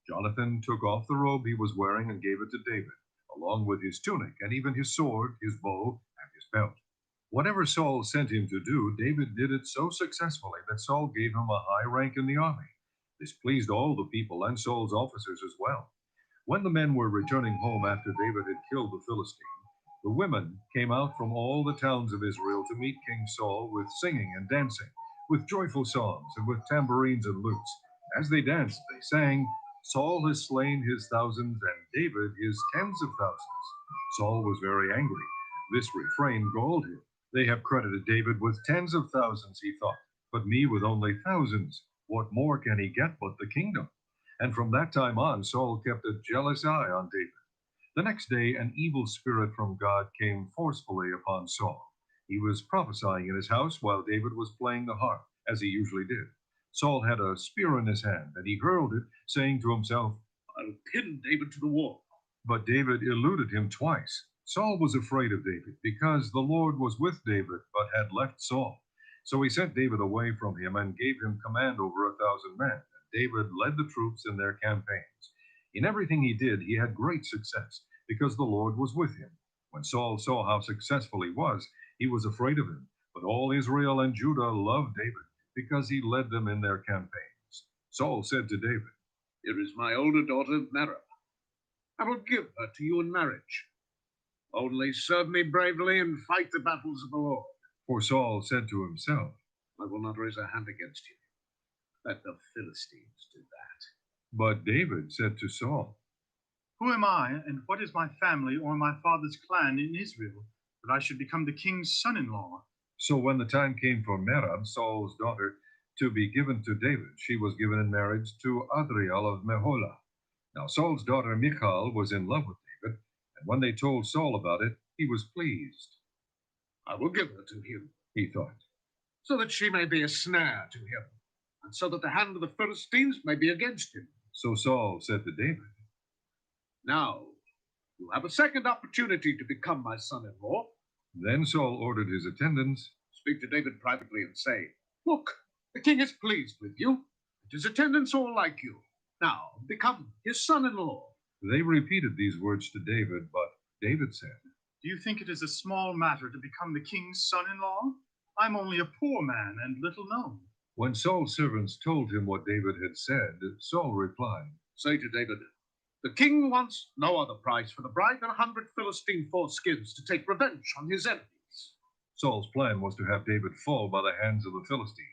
Jonathan took off the robe he was wearing and gave it to David, along with his tunic and even his sword, his bow, and his belt. Whatever Saul sent him to do, David did it so successfully that Saul gave him a high rank in the army. This pleased all the people and Saul's officers as well. When the men were returning home after David had killed the Philistine, the women came out from all the towns of Israel to meet King Saul with singing and dancing, with joyful songs and with tambourines and lutes. As they danced, they sang, Saul has slain his thousands and David his tens of thousands. Saul was very angry. This refrain galled him. They have credited David with tens of thousands, he thought, but me with only thousands. What more can he get but the kingdom? And from that time on, Saul kept a jealous eye on David. The next day, an evil spirit from God came forcefully upon Saul. He was prophesying in his house while David was playing the harp, as he usually did. Saul had a spear in his hand, and he hurled it, saying to himself, I'll pin David to the wall. But David eluded him twice. Saul was afraid of David because the Lord was with David but had left Saul. So he sent David away from him and gave him command over 1,000 men. And David led the troops in their campaigns. In everything he did, he had great success because the Lord was with him. When Saul saw how successful he was afraid of him. But all Israel and Judah loved David because he led them in their campaigns. Saul said to David, Here is my older daughter, Merab. I will give her to you in marriage. Only serve me bravely and fight the battles of the Lord. For Saul said to himself, I will not raise a hand against you. Let the Philistines do that. But David said to Saul, Who am I, and what is my family or my father's clan in Israel, that I should become the king's son-in-law? So when the time came for Merab, Saul's daughter, to be given to David, she was given in marriage to Adriel of Meholah. Now Saul's daughter Michal was in love with David, and when they told Saul about it, he was pleased. I will give her to him, he thought, so that she may be a snare to him, and so that the hand of the Philistines may be against him. So Saul said to David, Now you have a second opportunity to become my son-in-law. Then Saul ordered his attendants, Speak to David privately and say, Look, the king is pleased with you, and his attendants all like you. Now become his son-in-law. They repeated these words to David, but David said, Do you think it is a small matter to become the king's son-in-law? I'm only a poor man and little known. When Saul's servants told him what David had said, Saul replied, Say to David, the king wants no other price for the bride than 100 Philistine foreskins to take revenge on his enemies. Saul's plan was to have David fall by the hands of the Philistines.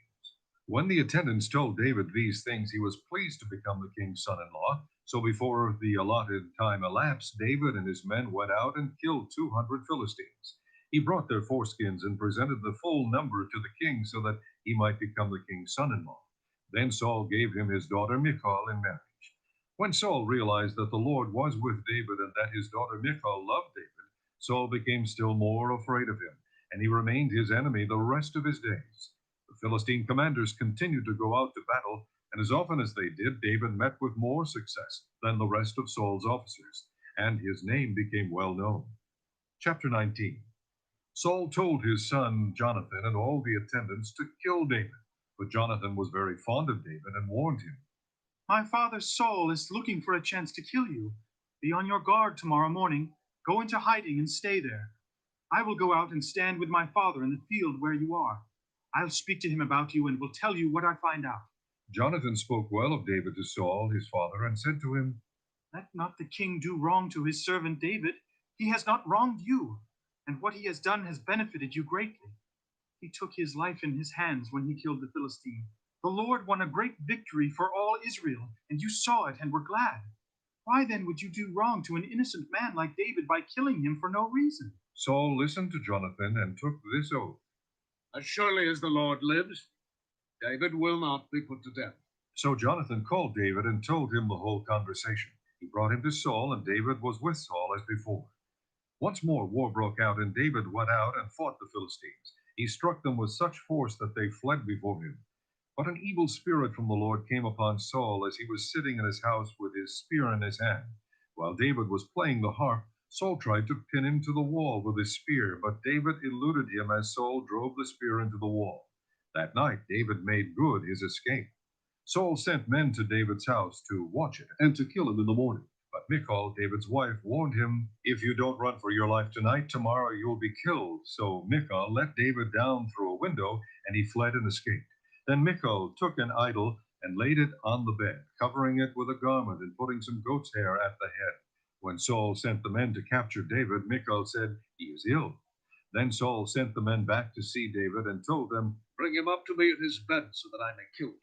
When the attendants told David these things, he was pleased to become the king's son-in-law. So before the allotted time elapsed, David and his men went out and killed 200 Philistines. He brought their foreskins and presented the full number to the king so that he might become the king's son-in-law. Then Saul gave him his daughter Michal in marriage. When Saul realized that the Lord was with David and that his daughter Michal loved David, Saul became still more afraid of him, and he remained his enemy the rest of his days. The Philistine commanders continued to go out to battle, and as often as they did, David met with more success than the rest of Saul's officers, and his name became well known. Chapter 19. Saul told his son Jonathan and all the attendants to kill David, but Jonathan was very fond of David and warned him. My father Saul is looking for a chance to kill you. Be on your guard tomorrow morning. Go into hiding and stay there. I will go out and stand with my father in the field where you are. I'll speak to him about you and will tell you what I find out. Jonathan spoke well of David to Saul, his father, and said to him, Let not the king do wrong to his servant David. He has not wronged you, and what he has done has benefited you greatly. He took his life in his hands when he killed the Philistine. The Lord won a great victory for all Israel, and you saw it and were glad. Why then would you do wrong to an innocent man like David by killing him for no reason? Saul listened to Jonathan and took this oath. As surely as the Lord lives, David will not be put to death. So Jonathan called David and told him the whole conversation. He brought him to Saul, and David was with Saul as before. Once more war broke out, and David went out and fought the Philistines. He struck them with such force that they fled before him. But an evil spirit from the Lord came upon Saul as he was sitting in his house with his spear in his hand. While David was playing the harp, Saul tried to pin him to the wall with his spear, but David eluded him as Saul drove the spear into the wall. That night, David made good his escape. Saul sent men to David's house to watch it and to kill him in the morning. But Michal, David's wife, warned him, If you don't run for your life tonight, tomorrow you'll be killed. So Michal let David down through a window, and he fled and escaped. Then Michal took an idol and laid it on the bed, covering it with a garment and putting some goat's hair at the head. When Saul sent the men to capture David, Michal said, He is ill. Then Saul sent the men back to see David and told them, Bring him up to me at his bed so that I may kill him.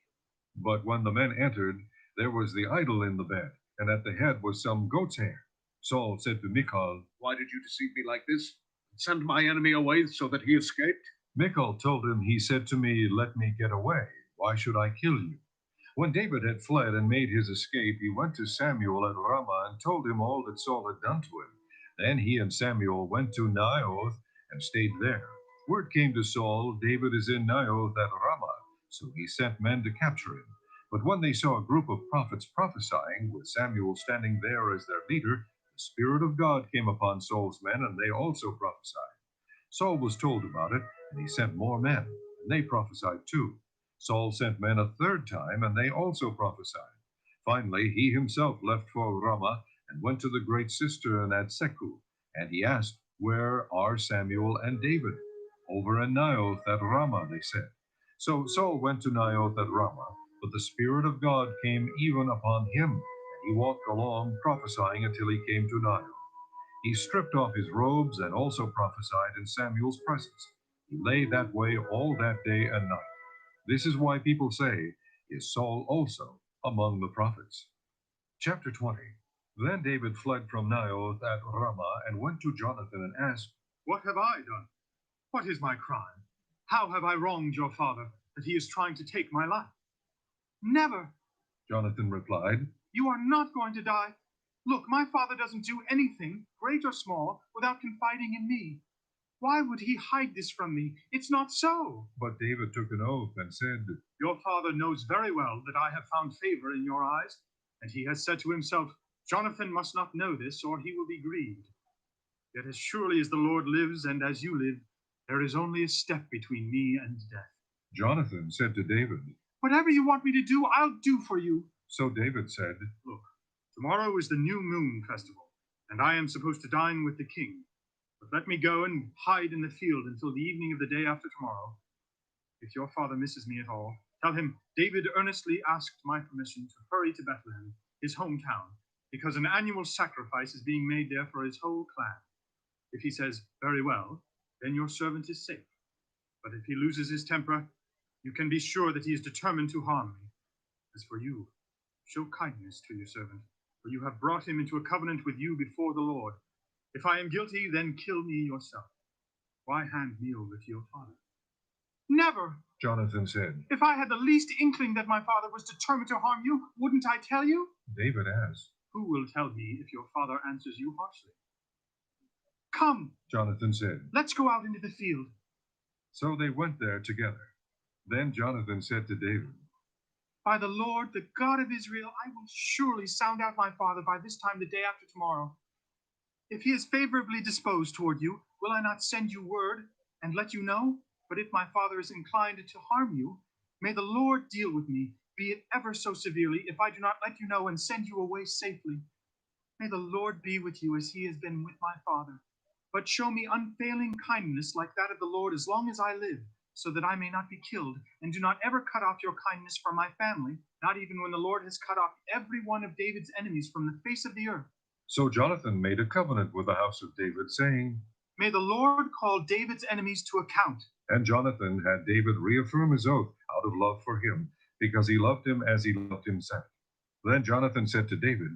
But when the men entered, there was the idol in the bed, and at the head was some goat's hair. Saul said to Michal, Why did you deceive me like this? Send my enemy away so that he escaped? Michal told him, He said to me, Let me get away. Why should I kill you? When David had fled and made his escape, he went to Samuel at Ramah and told him all that Saul had done to him. Then he and Samuel went to Naioth and stayed there. Word came to Saul, David is in Naioth at Ramah. So he sent men to capture him. But when they saw a group of prophets prophesying, with Samuel standing there as their leader, the Spirit of God came upon Saul's men, and they also prophesied. Saul was told about it, and he sent more men, and they prophesied too. Saul sent men a third time, and they also prophesied. Finally, he himself left for Ramah and went to the great cistern at Seku, and he asked, Where are Samuel and David? Over in Naioth at Ramah, they said. So Saul went to Naioth at Ramah, but the Spirit of God came even upon him, and he walked along prophesying until he came to Naioth. He stripped off his robes and also prophesied in Samuel's presence. He lay that way all that day and night. This is why people say, Is Saul also among the prophets? Chapter 20. Then David fled from Naioth at Ramah and went to Jonathan and asked, What have I done? What is my crime? How have I wronged your father that he is trying to take my life? Never. Jonathan replied, You are not going to die. Look, my father doesn't do anything, great or small, without confiding in me. Why would he hide this from me? It's not so. But David took an oath and said, Your father knows very well that I have found favor in your eyes, and he has said to himself, Jonathan must not know this, or he will be grieved. Yet as surely as the Lord lives and as you live, there is only a step between me and death. Jonathan said to David, Whatever you want me to do, I'll do for you. So David said, Look, tomorrow is the new moon festival, and I am supposed to dine with the king. But let me go and hide in the field until the evening of the day after tomorrow. If your father misses me at all, tell him David earnestly asked my permission to hurry to Bethlehem, his hometown, because an annual sacrifice is being made there for his whole clan. If he says, Very well, then your servant is safe. But if he loses his temper, you can be sure that he is determined to harm me. As for you, show kindness to your servant, for you have brought him into a covenant with you before the Lord. If I am guilty, then kill me yourself. Why hand me over to your father? Never. Jonathan said. If I had the least inkling that my father was determined to harm you, wouldn't I tell you? David asked. Who will tell me if your father answers you harshly? Come, Jonathan said. let's go out into the field. So they went there together. Then Jonathan said to David, By the Lord, the God of Israel, I will surely sound out my father by this time the day after tomorrow. If he is favorably disposed toward you, will I not send you word and let you know? But if my father is inclined to harm you, may the Lord deal with me, be it ever so severely, if I do not let you know and send you away safely. May the Lord be with you as he has been with my father. But show me unfailing kindness like that of the Lord as long as I live, so that I may not be killed, and do not ever cut off your kindness from my family, not even when the Lord has cut off every one of David's enemies from the face of the earth. So Jonathan made a covenant with the house of David, saying, May the Lord call David's enemies to account. And Jonathan had David reaffirm his oath out of love for him, because he loved him as he loved himself. Then Jonathan said to David,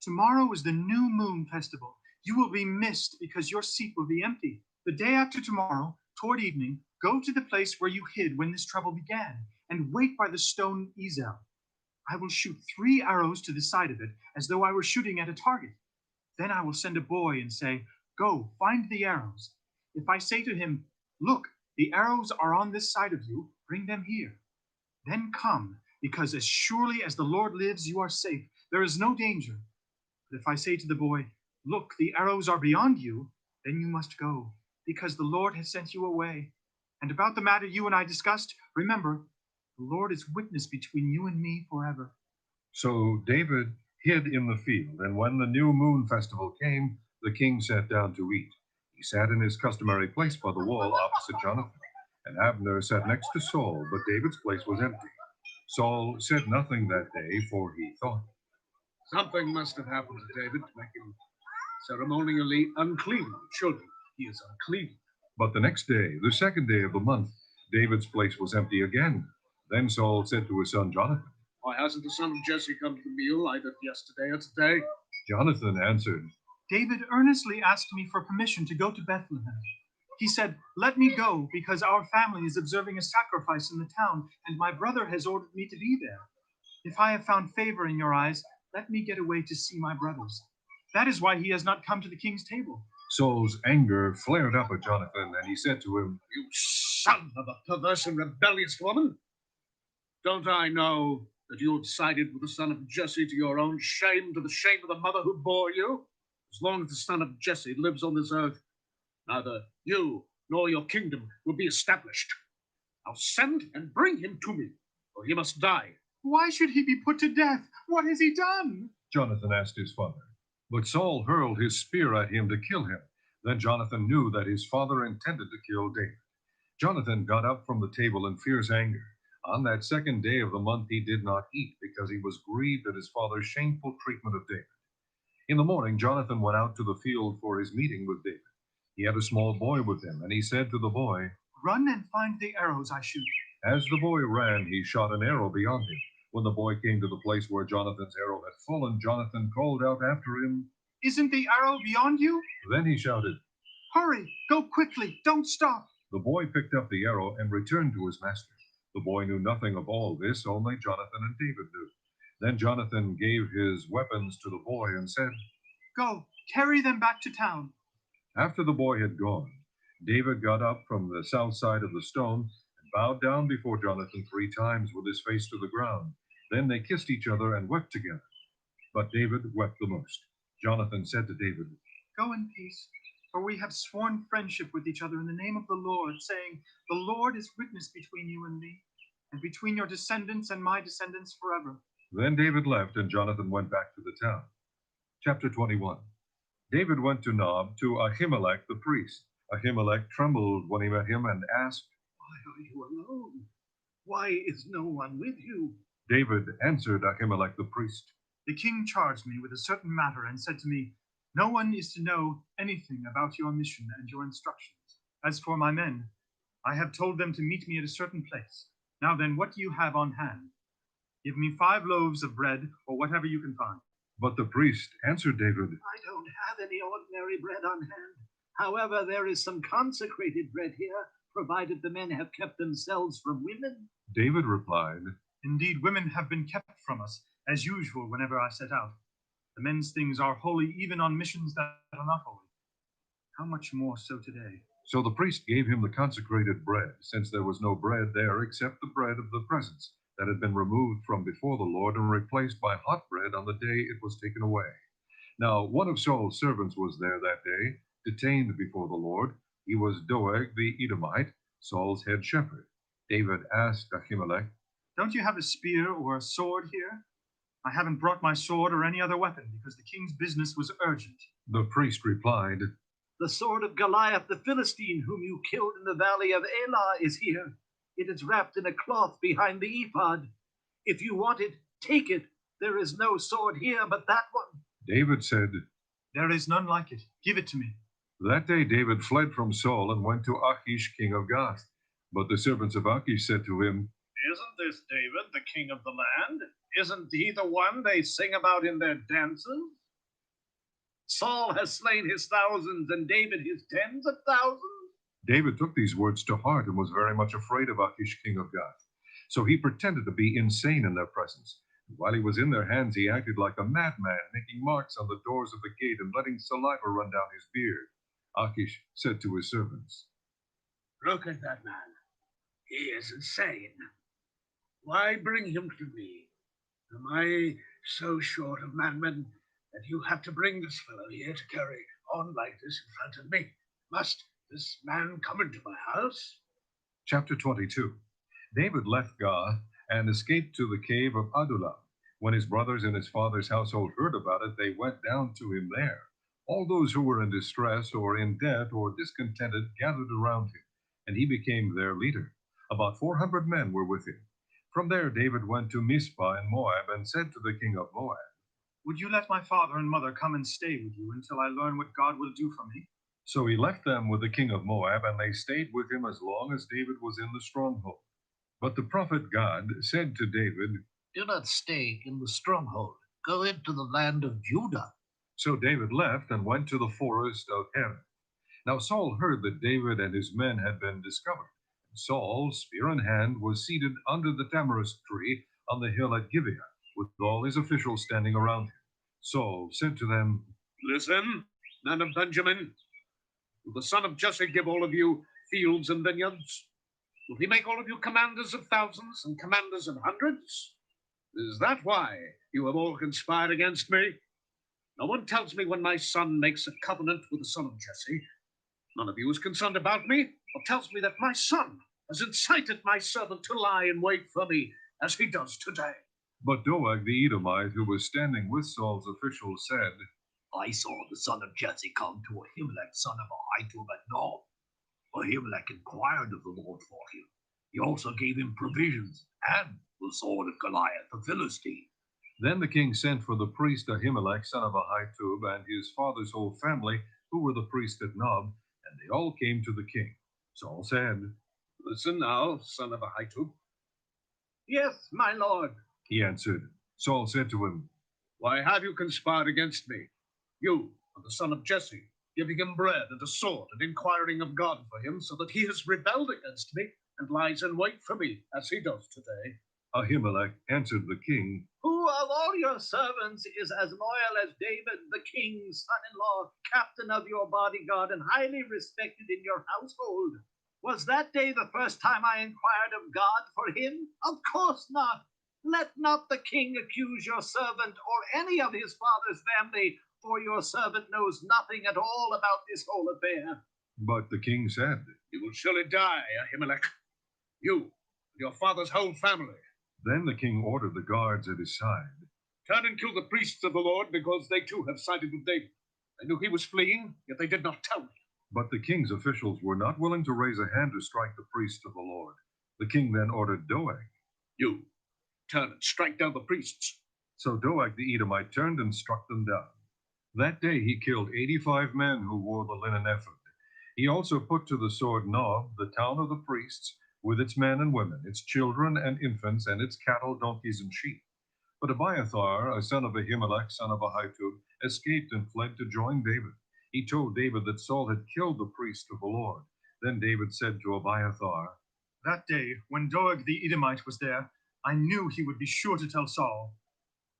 Tomorrow is the new moon festival. You will be missed because your seat will be empty. The day after tomorrow, toward evening, go to the place where you hid when this trouble began, and wait by the stone Ezel. I will shoot 3 arrows to the side of it, as though I were shooting at a target. Then I will send a boy and say, Go, find the arrows. If I say to him, Look, the arrows are on this side of you, bring them here. Then come, because as surely as the Lord lives, you are safe. There is no danger. But if I say to the boy, Look, the arrows are beyond you, then you must go, because the Lord has sent you away. And about the matter you and I discussed, remember, the Lord is witness between you and me forever. So David hid in the field, and when the new moon festival came, the king sat down to eat. He sat in his customary place by the wall opposite Jonathan, and Abner sat next to Saul, but David's place was empty. Saul said nothing that day, for he thought, Something must have happened to David to make him ceremonially unclean. Surely he is unclean. But the next day, the second day of the month, David's place was empty again. Then Saul said to his son Jonathan, Why hasn't the son of Jesse come to the meal either yesterday or today? Jonathan answered, David earnestly asked me for permission to go to Bethlehem. He said, Let me go, because our family is observing a sacrifice in the town, and my brother has ordered me to be there. If I have found favor in your eyes, let me get away to see my brothers. That is why he has not come to the king's table. Saul's anger flared up at Jonathan, and he said to him, You son of a perverse and rebellious woman! Don't I know that you have sided with the son of Jesse to your own shame, to the shame of the mother who bore you? As long as the son of Jesse lives on this earth, neither you nor your kingdom will be established. Now send and bring him to me, or he must die. Why should he be put to death? What has he done? Jonathan asked his father. But Saul hurled his spear at him to kill him. Then Jonathan knew that his father intended to kill David. Jonathan got up from the table in fierce anger. On that second day of the month he did not eat, because he was grieved at his father's shameful treatment of David. In the morning Jonathan went out to the field for his meeting with David. He had a small boy with him, and he said to the boy, Run and find the arrows I shoot. As the boy ran, he shot an arrow beyond him. When the boy came to the place where Jonathan's arrow had fallen, Jonathan called out after him, Isn't the arrow beyond you? Then he shouted, Hurry, go quickly, don't stop. The boy picked up the arrow and returned to his master. The boy knew nothing of all this, only Jonathan and David knew. Then Jonathan gave his weapons to the boy and said, Go, carry them back to town. After the boy had gone, David got up from the south side of the stone and bowed down before Jonathan 3 times with his face to the ground. Then they kissed each other and wept together. But David wept the most. Jonathan said to David, Go in peace, for we have sworn friendship with each other in the name of the Lord, saying, The Lord is witness between you and me, and between your descendants and my descendants forever. Then David left, and Jonathan went back to the town. Chapter 21. David went to Nob to Ahimelech the priest. Ahimelech trembled when he met him and asked, Why are you alone? Why is no one with you? David answered Ahimelech the priest, The king charged me with a certain matter and said to me, No one is to know anything about your mission and your instructions. As for my men, I have told them to meet me at a certain place. Now then, what do you have on hand? Give me 5 loaves of bread, or whatever you can find. But the priest answered David, I don't have any ordinary bread on hand. However, there is some consecrated bread here, provided the men have kept themselves from women. David replied, Indeed, women have been kept from us, as usual whenever I set out. The men's things are holy even on missions that are not holy. How much more so today? So the priest gave him the consecrated bread, since there was no bread there except the bread of the presence that had been removed from before the Lord and replaced by hot bread on the day it was taken away. Now one of Saul's servants was there that day, detained before the Lord. He was Doeg the Edomite, Saul's head shepherd. David asked Ahimelech, Don't you have a spear or a sword here? I haven't brought my sword or any other weapon because the king's business was urgent. The priest replied, The sword of Goliath the Philistine, whom you killed in the valley of Elah, is here. It is wrapped in a cloth behind the ephod. If you want it, take it. There is no sword here but that one. David said, There is none like it. Give it to me. That day David fled from Saul and went to Achish, king of Gath. But the servants of Achish said to him, Isn't this David, the king of the land? Isn't he the one they sing about in their dances? Saul has slain his thousands and David his tens of thousands. David took these words to heart and was very much afraid of Achish, king of Gath. So he pretended to be insane in their presence. And while he was in their hands, he acted like a madman, making marks on the doors of the gate and letting saliva run down his beard. Achish said to his servants, Look at that man. He is insane. Why bring him to me? Am I so short of madmen that you have to bring this fellow here to carry on like this in front of me? Must this man come into my house? Chapter 22. David left Gath and escaped to the cave of Adullam. When his brothers and his father's household heard about it, they went down to him there. All those who were in distress or in debt or discontented gathered around him, and he became their leader. About 400 men were with him. From there David went to Mizpah in Moab and said to the king of Moab, Would you let my father and mother come and stay with you until I learn what God will do for me? So he left them with the king of Moab, and they stayed with him as long as David was in the stronghold. But the prophet Gad said to David, Do not stay in the stronghold. Go into the land of Judah. So David left and went to the forest of Hereth. Now Saul heard that David and his men had been discovered. Saul, spear in hand, was seated under the tamarisk tree on the hill at Gibeah, with all his officials standing around him. Saul said to them, Listen, men of Benjamin. Will the son of Jesse give all of you fields and vineyards? Will he make all of you commanders of thousands and commanders of hundreds? Is that why you have all conspired against me? No one tells me when my son makes a covenant with the son of Jesse. None of you is concerned about me, or tells me that my son has incited my servant to lie in wait for me, as he does today. But Doeg the Edomite, who was standing with Saul's officials, said, I saw the son of Jesse come to Ahimelech, son of Ahitub at Nob. Ahimelech inquired of the Lord for him. He also gave him provisions and the sword of Goliath the Philistine. Then the king sent for the priest Ahimelech, son of Ahitub, and his father's whole family, who were the priests at Nob, and they all came to the king. Saul said, Listen now, son of Ahitub. Yes, my lord. He answered. Saul said to him, Why have you conspired against me? You are the son of Jesse, giving him bread and a sword and inquiring of God for him, so that he has rebelled against me and lies in wait for me, as he does today. Ahimelech answered the king, Who of all your servants is as loyal as David, the king's son-in-law, captain of your bodyguard, and highly respected in your household? Was that day the first time I inquired of God for him? Of course not. Let not the king accuse your servant or any of his father's family, for your servant knows nothing at all about this whole affair. But the king said, You will surely die, Ahimelech. You and your father's whole family. Then the king ordered the guards at his side, Turn and kill the priests of the Lord, because they too have sided with David. They knew he was fleeing, yet they did not tell me. But the king's officials were not willing to raise a hand to strike the priests of the Lord. The king then ordered Doeg. You, turn and strike down the priests. So Doeg the Edomite turned and struck them down. That day he killed 85 men who wore the linen ephod. He also put to the sword Nob, the town of the priests, with its men and women, its children and infants, and its cattle, donkeys, and sheep. But Abiathar, a son of Ahimelech, son of Ahitub, escaped and fled to join David. He told David that Saul had killed the priest of the Lord. Then David said to Abiathar, That day, when Doeg the Edomite was there, I knew he would be sure to tell Saul.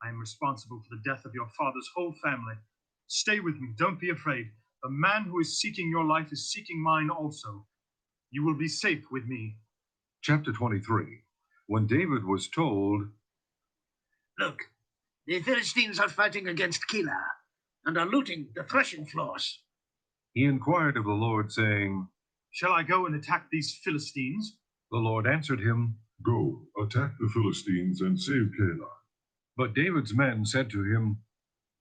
I am responsible for the death of your father's whole family. Stay with me, don't be afraid. The man who is seeking your life is seeking mine also. You will be safe with me. Chapter 23. When David was told, Look, the Philistines are fighting against Keilah and are looting the threshing floors. he inquired of the Lord, saying, Shall I go and attack these Philistines? The Lord answered him, Go, attack the Philistines and save Keilah. But David's men said to him,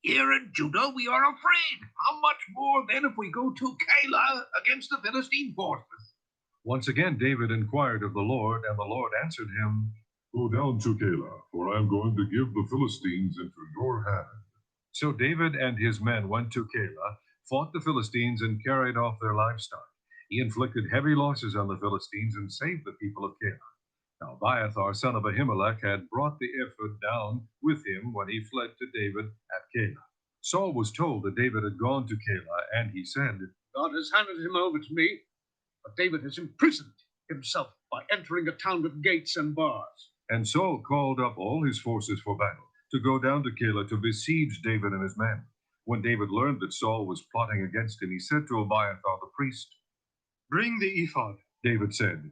Here in Judah we are afraid. How much more then if we go to Keilah against the Philistine forces? Once again David inquired of the Lord, and the Lord answered him, Go down to Keilah, for I am going to give the Philistines into your hand. So David and his men went to Keilah, fought the Philistines, and carried off their livestock. He inflicted heavy losses on the Philistines and saved the people of Keilah. Now Abiathar, son of Ahimelech, had brought the ephod down with him when he fled to David at Keilah. Saul was told that David had gone to Keilah, and he said, God has handed him over to me, but David has imprisoned himself by entering a town with gates and bars. And Saul called up all his forces for battle, to go down to Keilah to besiege David and his men. When David learned that Saul was plotting against him, he said to Abiathar the priest, Bring the ephod. David said,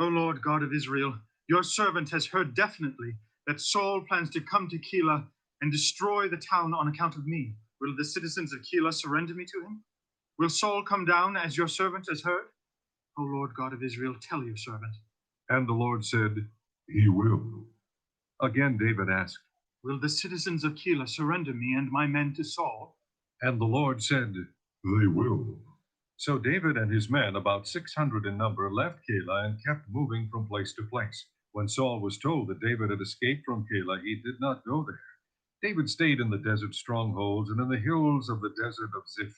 O Lord God of Israel, your servant has heard definitely that Saul plans to come to Keilah and destroy the town on account of me. Will the citizens of Keilah surrender me to him? Will Saul come down as your servant has heard? O Lord God of Israel, tell your servant. And the Lord said, He will. Again David asked, Will the citizens of Keilah surrender me and my men to Saul? And the Lord said, They will. So David and his men, about 600 in number, left Keilah and kept moving from place to place. When Saul was told that David had escaped from Keilah, he did not go there. David stayed in the desert strongholds and in the hills of the desert of Ziph.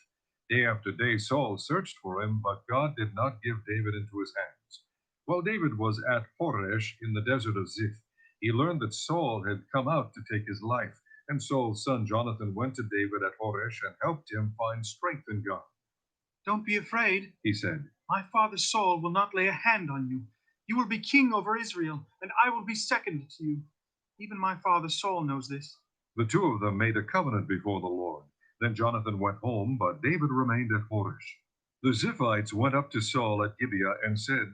Day after day Saul searched for him, but God did not give David into his hands. While David was at Horesh in the desert of Ziph, he learned that Saul had come out to take his life, and Saul's son Jonathan went to David at Horesh and helped him find strength in God. Don't be afraid, He said, My father Saul will not lay a hand on you. You will be king over Israel, and I will be second to you. Even my father Saul knows this. The two of them made a covenant before the Lord. Then Jonathan went home, but David remained at Horesh. The Ziphites went up to Saul at Gibeah and said,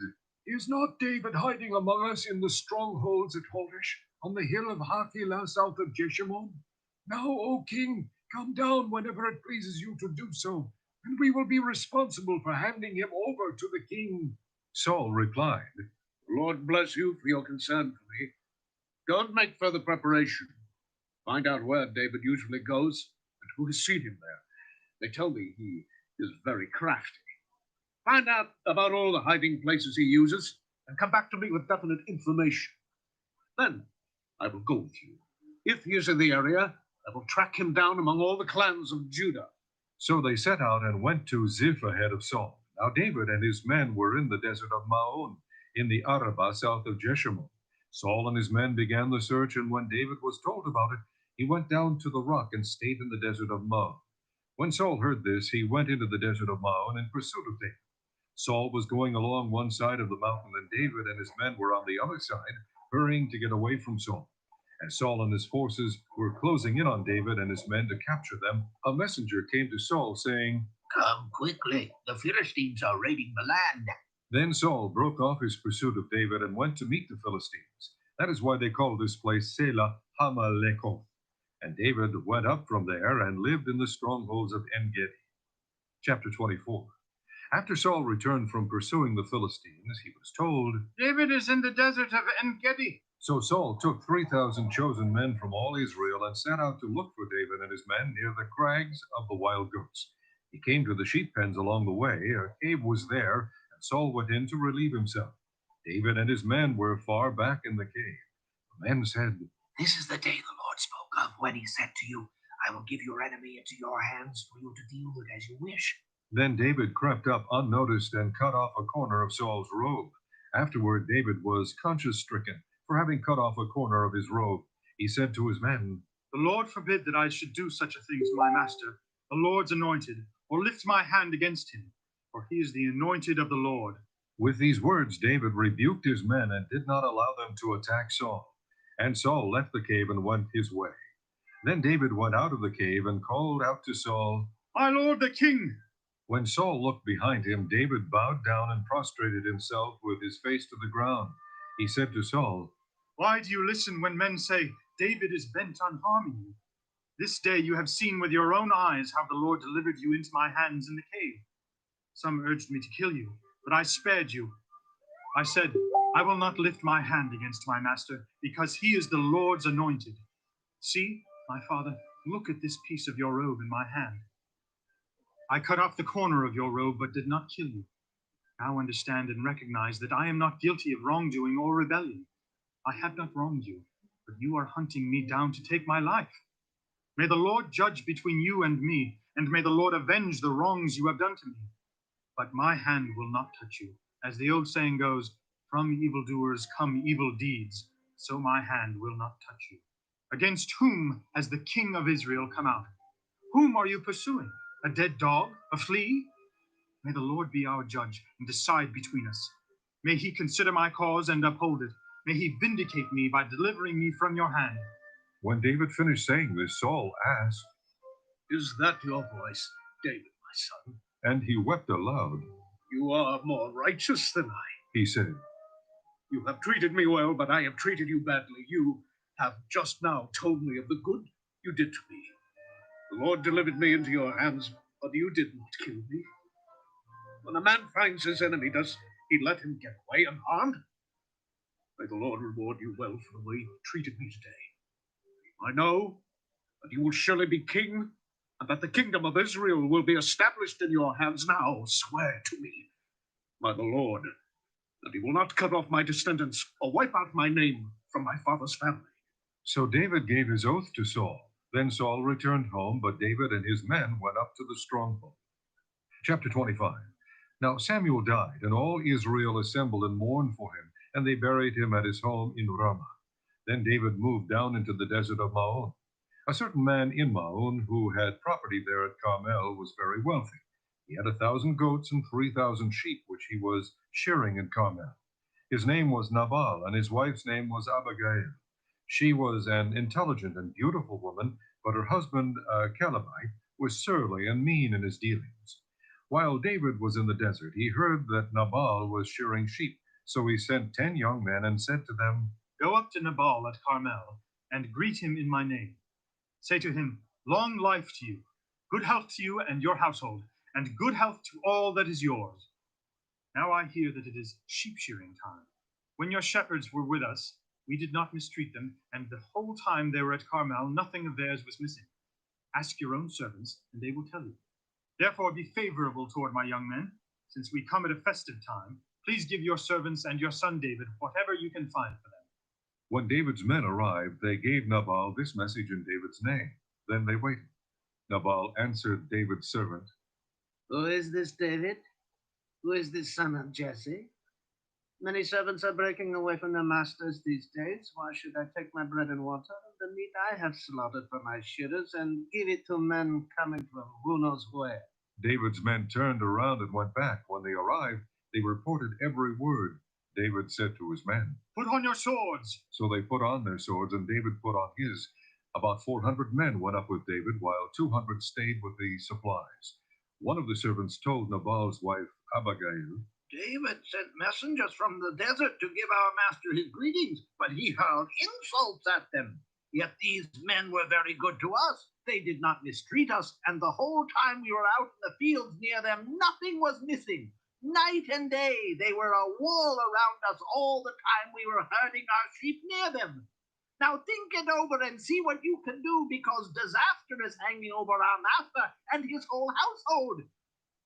Is not David hiding among us in the strongholds at Horesh, on the hill of Hachilah south of Jeshimon? Now, O king, come down whenever it pleases you to do so, and we will be responsible for handing him over to the king. Saul replied, The Lord bless you for your concern for me. Go and make further preparation. Find out where David usually goes and who has seen him there. They tell me he is very crafty. Find out about all the hiding places he uses and come back to me with definite information. Then I will go with you. If he is in the area, I will track him down among all the clans of Judah. So they set out and went to Ziph ahead of Saul. Now David and his men were in the desert of Maon, in the Arabah south of Jeshimon. Saul and his men began the search, and when David was told about it, he went down to the rock and stayed in the desert of Maon. When Saul heard this, he went into the desert of Maon in pursuit of David. Saul was going along one side of the mountain, and David and his men were on the other side, hurrying to get away from Saul. As Saul and his forces were closing in on David and his men to capture them, a messenger came to Saul, saying, Come quickly, the Philistines are raiding the land. Then Saul broke off his pursuit of David and went to meet the Philistines. That is why they call this place Selah Hamalekoth. And David went up from there and lived in the strongholds of En-Gedi. Chapter 24. After Saul returned from pursuing the Philistines, he was told, David is in the desert of En-Gedi. So Saul took 3,000 chosen men from all Israel and set out to look for David and his men near the crags of the wild goats. He came to the sheep pens along the way. A cave was there, and Saul went in to relieve himself. David and his men were far back in the cave. The men said, This is the day the Lord spoke of when he said to you, I will give your enemy into your hands for you to deal with as you wish. Then David crept up unnoticed and cut off a corner of Saul's robe. Afterward, David was conscience-stricken for having cut off a corner of his robe. He said to his men, The Lord forbid that I should do such a thing to my master, the Lord's anointed, or lift my hand against him. for he is the anointed of the Lord. With these words, David rebuked his men and did not allow them to attack Saul. And Saul left the cave and went his way. Then David went out of the cave and called out to Saul, My lord the king! When Saul looked behind him, David bowed down and prostrated himself with his face to the ground. He said to Saul, Why do you listen when men say, David is bent on harming you? This day you have seen with your own eyes how the Lord delivered you into my hands in the cave. Some urged me to kill you, but I spared you. I said, I will not lift my hand against my master, because he is the Lord's anointed. See, my father, look at this piece of your robe in my hand. I cut off the corner of your robe, but did not kill you. Now understand and recognize that I am not guilty of wrongdoing or rebellion. I have not wronged you, but you are hunting me down to take my life. May the Lord judge between you and me, and may the Lord avenge the wrongs you have done to me. But my hand will not touch you. As the old saying goes, from evildoers come evil deeds, so my hand will not touch you. Against whom has the king of Israel come out? Whom are you pursuing? A dead dog? A flea? May the Lord be our judge and decide between us. May he consider my cause and uphold it. May he vindicate me by delivering me from your hand. When David finished saying this, Saul asked, Is that your voice, David, my son? And he wept aloud. You are more righteous than I. He said, You have treated me well, but I have treated you badly. You have just now told me of the good you did to me. The Lord delivered me into your hands, but you did not kill me. When a man finds his enemy, does he let him get away unharmed? May the Lord reward you well for the way you treated me today. I know that you will surely be king, and that the kingdom of Israel will be established in your hands. Now swear to me, by the Lord, that he will not cut off my descendants or wipe out my name from my father's family. So David gave his oath to Saul. Then Saul returned home, but David and his men went up to the stronghold. Chapter 25. Now Samuel died, and all Israel assembled and mourned for him, and they buried him at his home in Ramah. Then David moved down into the desert of Maon. A certain man in Maon, who had property there at Carmel, was very wealthy. He had 1,000 goats and 3,000 sheep, which he was shearing in Carmel. His name was Nabal, and his wife's name was Abigail. She was an intelligent and beautiful woman, but her husband, Calebite, was surly and mean in his dealings. While David was in the desert, he heard that Nabal was shearing sheep. So he sent 10 young men and said to them, Go up to Nabal at Carmel, and greet him in my name. Say to him, Long life to you, good health to you and your household, and good health to all that is yours. Now I hear that it is sheep shearing time. When your shepherds were with us, we did not mistreat them, and the whole time they were at Carmel, nothing of theirs was missing. Ask your own servants, and they will tell you. Therefore be favorable toward my young men. Since we come at a festive time, please give your servants and your son David whatever you can find for them. When David's men arrived, they gave Nabal this message in David's name. Then they waited. Nabal answered David's servant, Who is this David? Who is this son of Jesse? Many servants are breaking away from their masters these days. Why should I take my bread and water, the meat I have slaughtered for my shearers, and give it to men coming from who knows where? David's men turned around and went back. When they arrived, they reported every word. David said to his men, Put on your swords. So they put on their swords, and David put on his. About 400 men went up with David, while 200 stayed with the supplies. One of the servants told Nabal's wife, Abigail, David sent messengers from the desert to give our master his greetings, but he hurled insults at them. Yet these men were very good to us. They did not mistreat us, and the whole time we were out in the fields near them, nothing was missing. Night and day, they were a wall around us all the time we were herding our sheep near them. Now think it over and see what you can do, because disaster is hanging over our master and his whole household.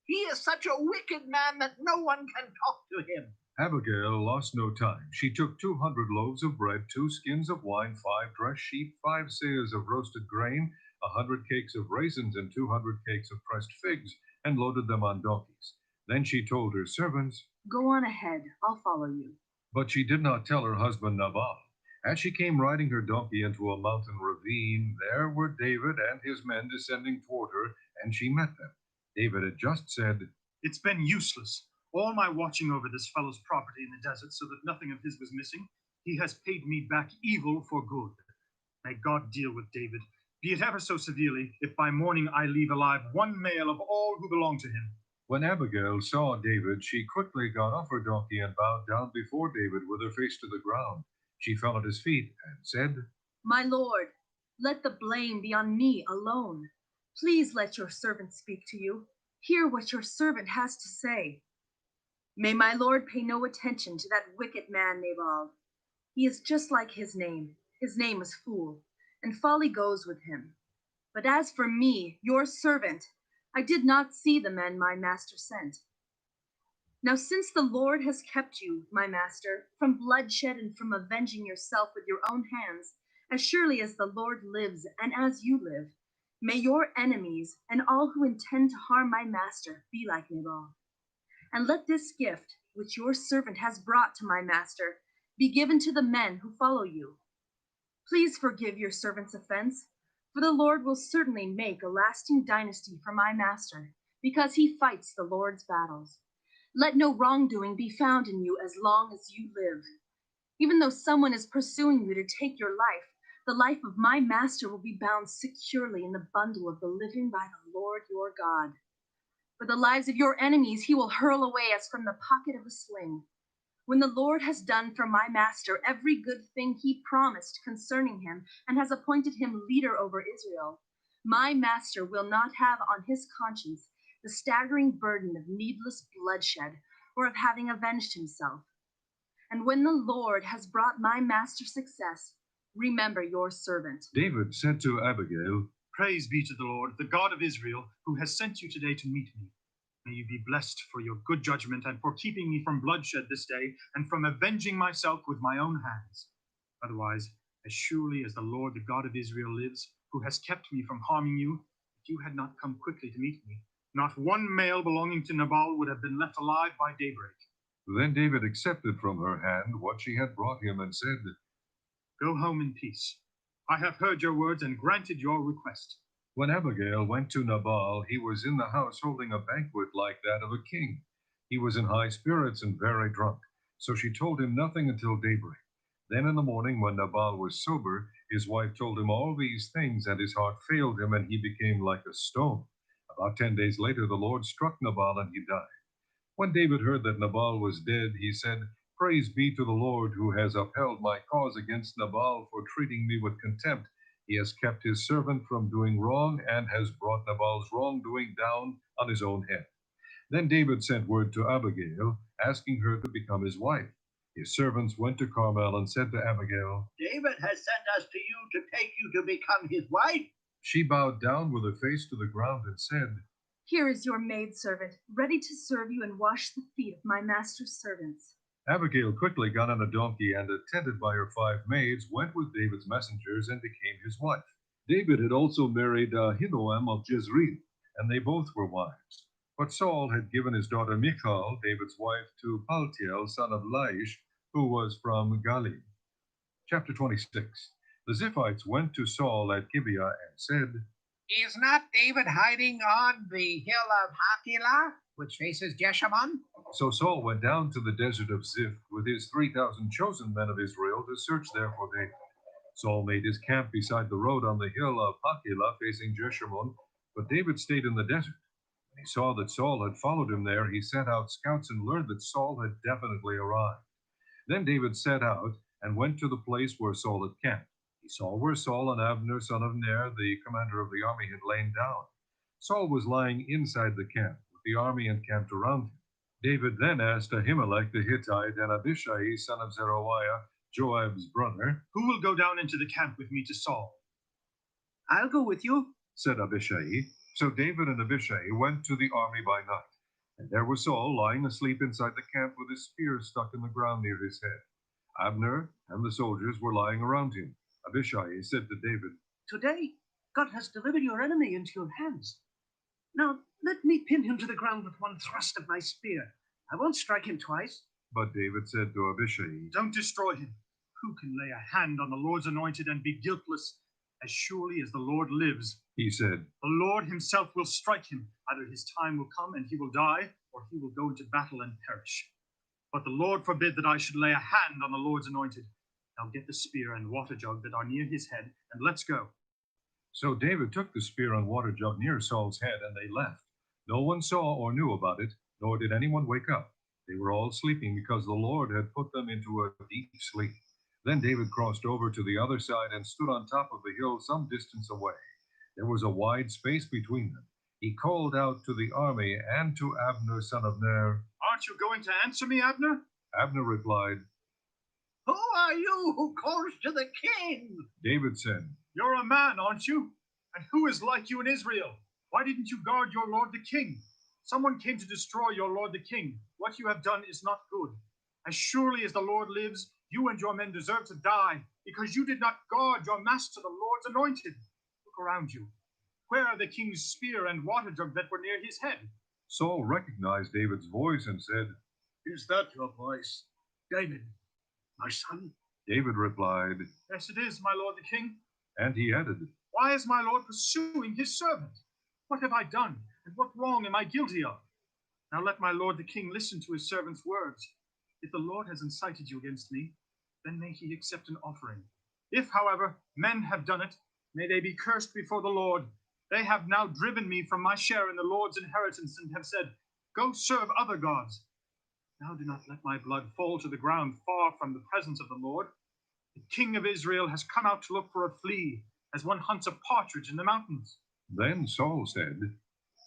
He is such a wicked man that no one can talk to him. Abigail lost no time. She took 200 loaves of bread, 2 skins of wine, 5 dressed sheep, 5 seahs of roasted grain, 100 cakes of raisins, and 200 cakes of pressed figs, and loaded them on donkeys. Then she told her servants, Go on ahead, I'll follow you. But she did not tell her husband Nabal. As she came riding her donkey into a mountain ravine, there were David and his men descending toward her, and she met them. David had just said, It's been useless. All my watching over this fellow's property in the desert so that nothing of his was missing, he has paid me back evil for good. May God deal with David, be it ever so severely, if by morning I leave alive one male of all who belong to him. When Abigail saw David, she quickly got off her donkey and bowed down before David with her face to the ground. She fell at his feet and said, My lord, let the blame be on me alone. Please let your servant speak to you. Hear what your servant has to say. May my lord pay no attention to that wicked man Nabal. He is just like his name. His name is Fool, and folly goes with him. But as for me, your servant, I did not see the men my master sent. Now since the Lord has kept you, my master, from bloodshed and from avenging yourself with your own hands, as surely as the Lord lives and as you live, may your enemies and all who intend to harm my master be like Nabal. And let this gift, which your servant has brought to my master, be given to the men who follow you. Please forgive your servant's offense, for the Lord will certainly make a lasting dynasty for my master, because he fights the Lord's battles. Let no wrongdoing be found in you as long as you live. Even though someone is pursuing you to take your life, the life of my master will be bound securely in the bundle of the living by the Lord your God. For the lives of your enemies he will hurl away as from the pocket of a sling. When the Lord has done for my master every good thing he promised concerning him and has appointed him leader over Israel, my master will not have on his conscience the staggering burden of needless bloodshed or of having avenged himself. And when the Lord has brought my master success, remember your servant. David said to Abigail, Praise be to the Lord, the God of Israel, who has sent you today to meet me. May you be blessed for your good judgment and for keeping me from bloodshed this day and from avenging myself with my own hands. Otherwise, as surely as the Lord, the God of Israel lives, who has kept me from harming you, if you had not come quickly to meet me, not one male belonging to Nabal would have been left alive by daybreak. Then David accepted from her hand what she had brought him and said, Go home in peace. I have heard your words and granted your request. When Abigail went to Nabal, he was in the house holding a banquet like that of a king. He was in high spirits and very drunk, so she told him nothing until daybreak. Then in the morning, when Nabal was sober, his wife told him all these things, and his heart failed him, and he became like a stone. About 10 days later, the Lord struck Nabal, and he died. When David heard that Nabal was dead, he said, Praise be to the Lord, who has upheld my cause against Nabal for treating me with contempt. He has kept his servant from doing wrong and has brought Nabal's wrongdoing down on his own head. Then David sent word to Abigail, asking her to become his wife. His servants went to Carmel and said to Abigail, David has sent us to you to take you to become his wife. She bowed down with her face to the ground and said, Here is your maidservant, ready to serve you and wash the feet of my master's servants. Abigail quickly got on a donkey and, attended by her 5 maids, went with David's messengers and became his wife. David had also married Ahinoam of Jezreel, and they both were wives. But Saul had given his daughter Michal, David's wife, to Paltiel, son of Laish, who was from Galim. Chapter 26. The Ziphites went to Saul at Gibeah and said, Is not David hiding on the hill of Hakilah, which faces Jeshimon? So Saul went down to the desert of Ziph with his 3,000 chosen men of Israel to search there for David. Saul made his camp beside the road on the hill of Hakilah facing Jeshimon, but David stayed in the desert. When he saw that Saul had followed him there, he sent out scouts and learned that Saul had definitely arrived. Then David set out and went to the place where Saul had camped. He saw where Saul and Abner, son of Ner, the commander of the army, had lain down. Saul was lying inside the camp, with the army encamped around him. David then asked Ahimelech the Hittite and Abishai, son of Zeruiah, Joab's brother, Who will go down into the camp with me to Saul? I'll go with you, said Abishai. So David and Abishai went to the army by night. And there was Saul lying asleep inside the camp with his spear stuck in the ground near his head. Abner and the soldiers were lying around him. Abishai said to David, Today God has delivered your enemy into your hands. Now let me pin him to the ground with one thrust of my spear. I won't strike him twice. But David said to Abishai, Don't destroy him. Who can lay a hand on the Lord's anointed and be guiltless? As surely as the Lord lives, he said, the Lord himself will strike him. Either his time will come and he will die, or he will go into battle and perish. But the Lord forbid that I should lay a hand on the Lord's anointed. Now get the spear and water jug that are near his head, and let's go. So David took the spear and water jug near Saul's head, and they left. No one saw or knew about it, nor did anyone wake up. They were all sleeping because the Lord had put them into a deep sleep. Then David crossed over to the other side and stood on top of the hill some distance away. There was a wide space between them. He called out to the army and to Abner, son of Ner. Aren't you going to answer me, Abner? Abner replied, Who are you who calls to the king? David said, You're a man, aren't you? And who is like you in Israel? Why didn't you guard your lord the king? Someone came to destroy your lord the king. What you have done is not good. As surely as the Lord lives, you and your men deserve to die, because you did not guard your master, the Lord's anointed. Look around you. Where are the king's spear and water jug that were near his head? Saul recognized David's voice and said, Is that your voice, David, my son? David replied, Yes, it is, my lord the king. And he added, Why is my lord pursuing his servant? What have I done, and what wrong am I guilty of? Now let my lord the king listen to his servant's words. If the Lord has incited you against me, then may he accept an offering. If, however, men have done it, may they be cursed before the Lord. They have now driven me from my share in the Lord's inheritance and have said, Go serve other gods. Now do not let my blood fall to the ground far from the presence of the Lord. The king of Israel has come out to look for a flea, as one hunts a partridge in the mountains. Then Saul said,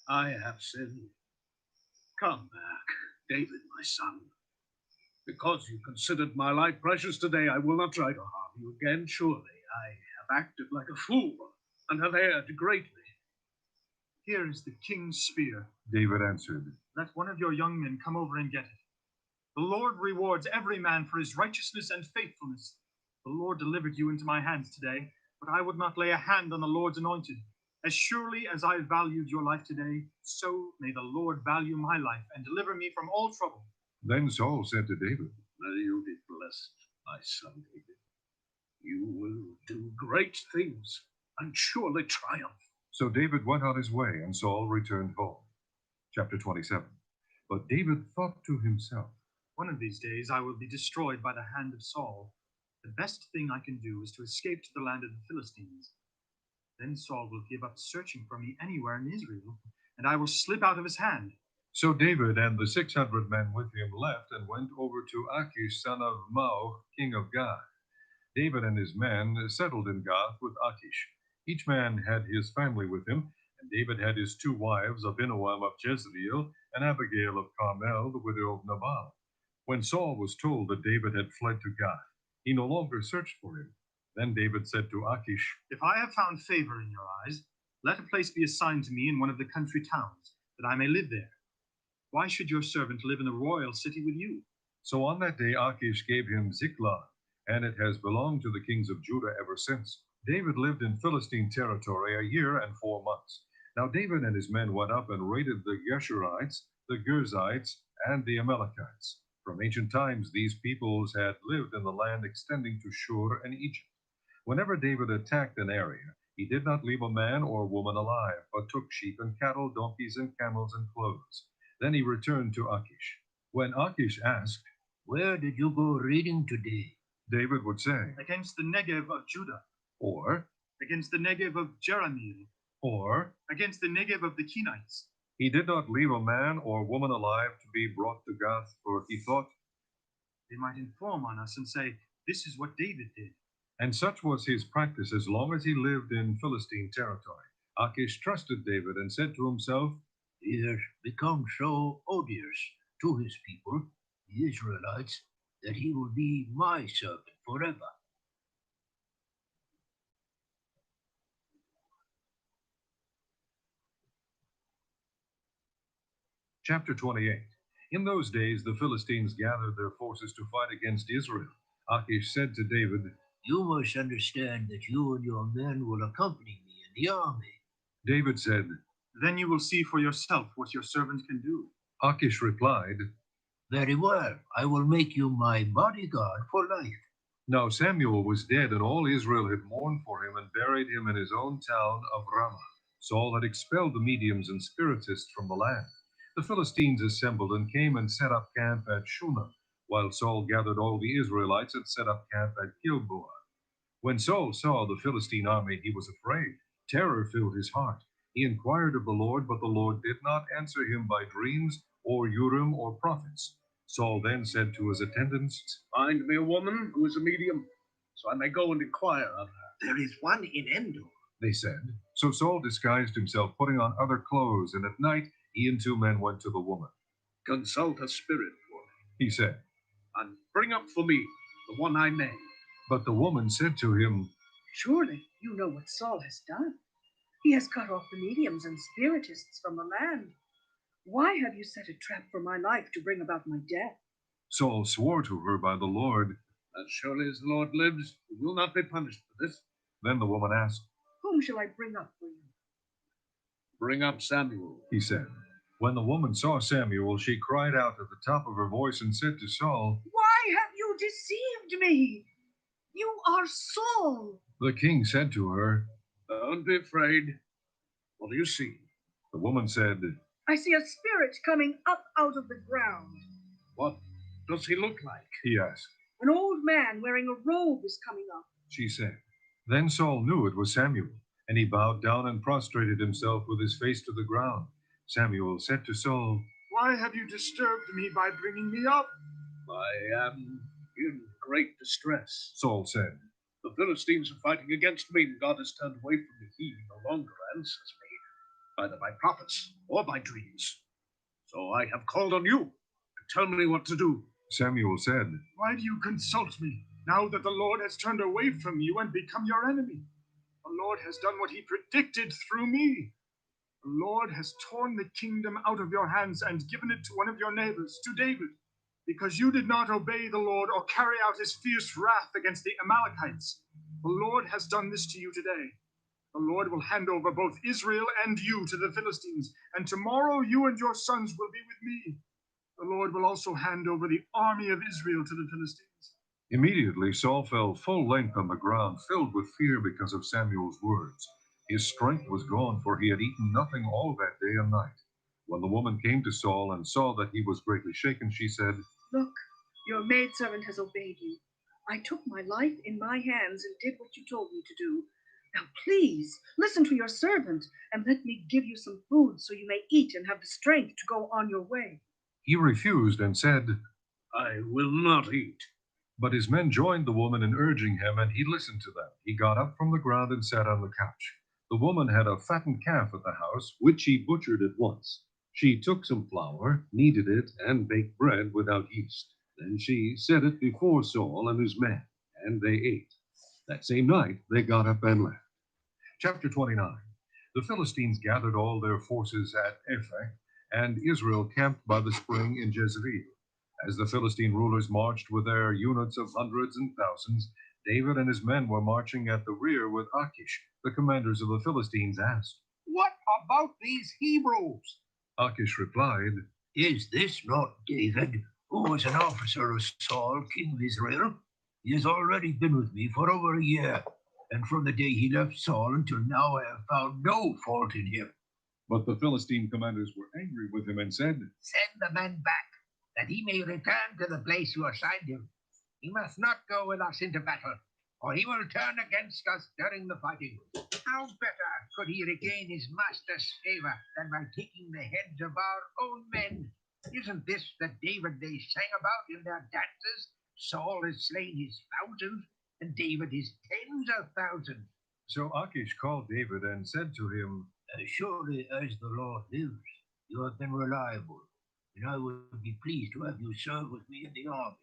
I have sinned. Come back, David, my son. Because you considered my life precious today, I will not try to harm you again. Surely I have acted like a fool and have erred greatly. Here is the king's spear, David answered. Let one of your young men come over and get it. The Lord rewards every man for his righteousness and faithfulness. The Lord delivered you into my hands today, but I would not lay a hand on the Lord's anointed. As surely as I valued your life today, so may the Lord value my life and deliver me from all trouble. Then Saul said to David, May you be blessed, my son David. You will do great things and surely triumph. So David went on his way, and Saul returned home. Chapter 27. But David thought to himself, One of these days I will be destroyed by the hand of Saul. The best thing I can do is to escape to the land of the Philistines. Then Saul will give up searching for me anywhere in Israel, and I will slip out of his hand. So David and the 600 men with him left and went over to Achish, son of Maoch, king of Gath. David and his men settled in Gath with Achish. Each man had his family with him, and David had his 2 wives, Abinoam of Jezreel and Abigail of Carmel, the widow of Nabal. When Saul was told that David had fled to Gath, he no longer searched for him. Then David said to Achish, If I have found favor in your eyes, let a place be assigned to me in one of the country towns, that I may live there. Why should your servant live in a royal city with you? So on that day Achish gave him Ziklag, and it has belonged to the kings of Judah ever since. David lived in Philistine territory 1 year and 4 months. Now David and his men went up and raided the Geshurites, the Girzites, and the Amalekites. From ancient times these peoples had lived in the land extending to Shur and Egypt. Whenever David attacked an area, he did not leave a man or woman alive, but took sheep and cattle, donkeys and camels and clothes. Then he returned to Achish. When Achish asked, Where did you go raiding today? David would say, Against the Negev of Judah, or against the Negev of Jerahmeel, or against the Negev of the Kenites. He did not leave a man or woman alive to be brought to Gath, for he thought, They might inform on us and say, This is what David did. And such was his practice as long as he lived in Philistine territory. Achish trusted David and said to himself, He has become so odious to his people, the Israelites, that he will be my servant forever. Chapter 28. In those days the Philistines gathered their forces to fight against Israel. Achish said to David, You must understand that you and your men will accompany me in the army. David said, Then you will see for yourself what your servant can do. Achish replied, Very well, I will make you my bodyguard for life. Now Samuel was dead, and all Israel had mourned for him and buried him in his own town of Ramah. Saul had expelled the mediums and spiritists from the land. The Philistines assembled and came and set up camp at Shunem, while Saul gathered all the Israelites and set up camp at Gilboa. When Saul saw the Philistine army, he was afraid. Terror filled his heart. He inquired of the Lord, but the Lord did not answer him by dreams or Urim or prophets. Saul then said to his attendants, Find me a woman who is a medium, so I may go and inquire of her. There is one in Endor, they said. So Saul disguised himself, putting on other clothes, and at night he and 2 men went to the woman. Consult a spirit for me, He said. and bring up for me the one I name. But the woman said to him, Surely you know what Saul has done. He has cut off the mediums and spiritists from the land. Why have you set a trap for my life to bring about my death? Saul swore to her by the Lord. As surely as the Lord lives, you will not be punished for this. Then the woman asked, Whom shall I bring up for you? Bring up Samuel, he said. When the woman saw Samuel, she cried out at the top of her voice and said to Saul, Why have you deceived me? You are Saul. The king said to her, Don't be afraid. What do you see? The woman said, I see a spirit coming up out of the ground. What does he look like? He asked. An old man wearing a robe is coming up. She said. Then Saul knew it was Samuel, and he bowed down and prostrated himself with his face to the ground. Samuel said to Saul, Why have you disturbed me by bringing me up? I am in great distress. Saul said. The Philistines are fighting against me, and God has turned away from me. He no longer answers me, either by prophets or by dreams. So I have called on you to tell me what to do. Samuel said, Why do you consult me, now that the Lord has turned away from you and become your enemy? The Lord has done what he predicted through me. The Lord has torn the kingdom out of your hands and given it to one of your neighbors, to David, because you did not obey the Lord or carry out his fierce wrath against the Amalekites. The Lord has done this to you today. The Lord will hand over both Israel and you to the Philistines, and tomorrow you and your sons will be with me. The Lord will also hand over the army of Israel to the Philistines. Immediately Saul fell full length on the ground, filled with fear because of Samuel's words. His strength was gone, for he had eaten nothing all that day and night. When the woman came to Saul and saw that he was greatly shaken, she said, Look, your maidservant has obeyed you. I took my life in my hands and did what you told me to do. Now please, listen to your servant and let me give you some food so you may eat and have the strength to go on your way. He refused and said, I will not eat. But his men joined the woman in urging him, and he listened to them. He got up from the ground and sat on the couch. The woman had a fattened calf at the house, which she butchered at once. She took some flour, kneaded it, and baked bread without yeast. Then she set it before Saul and his men, and they ate. That same night they got up and left. Chapter 29. The Philistines gathered all their forces at Ephah, and Israel camped by the spring in Jezreel. As the Philistine rulers marched with their units of hundreds and thousands, David and his men were marching at the rear with Achish. The commanders of the Philistines asked, What about these Hebrews? Achish replied, Is this not David, who was an officer of Saul, king of Israel? He has already been with me for over a year, and from the day he left Saul until now I have found no fault in him. But the Philistine commanders were angry with him and said, Send the man back, that he may return to the place you assigned him. He must not go with us into battle, or he will turn against us during the fighting. How better could he regain his master's favor than by taking the heads of our own men? Isn't this the David they sang about in their dances? Saul has slain his thousands, and David his tens of thousands. So Achish called David and said to him, As surely as the Lord lives, you have been reliable, and I would be pleased to have you serve with me in the army.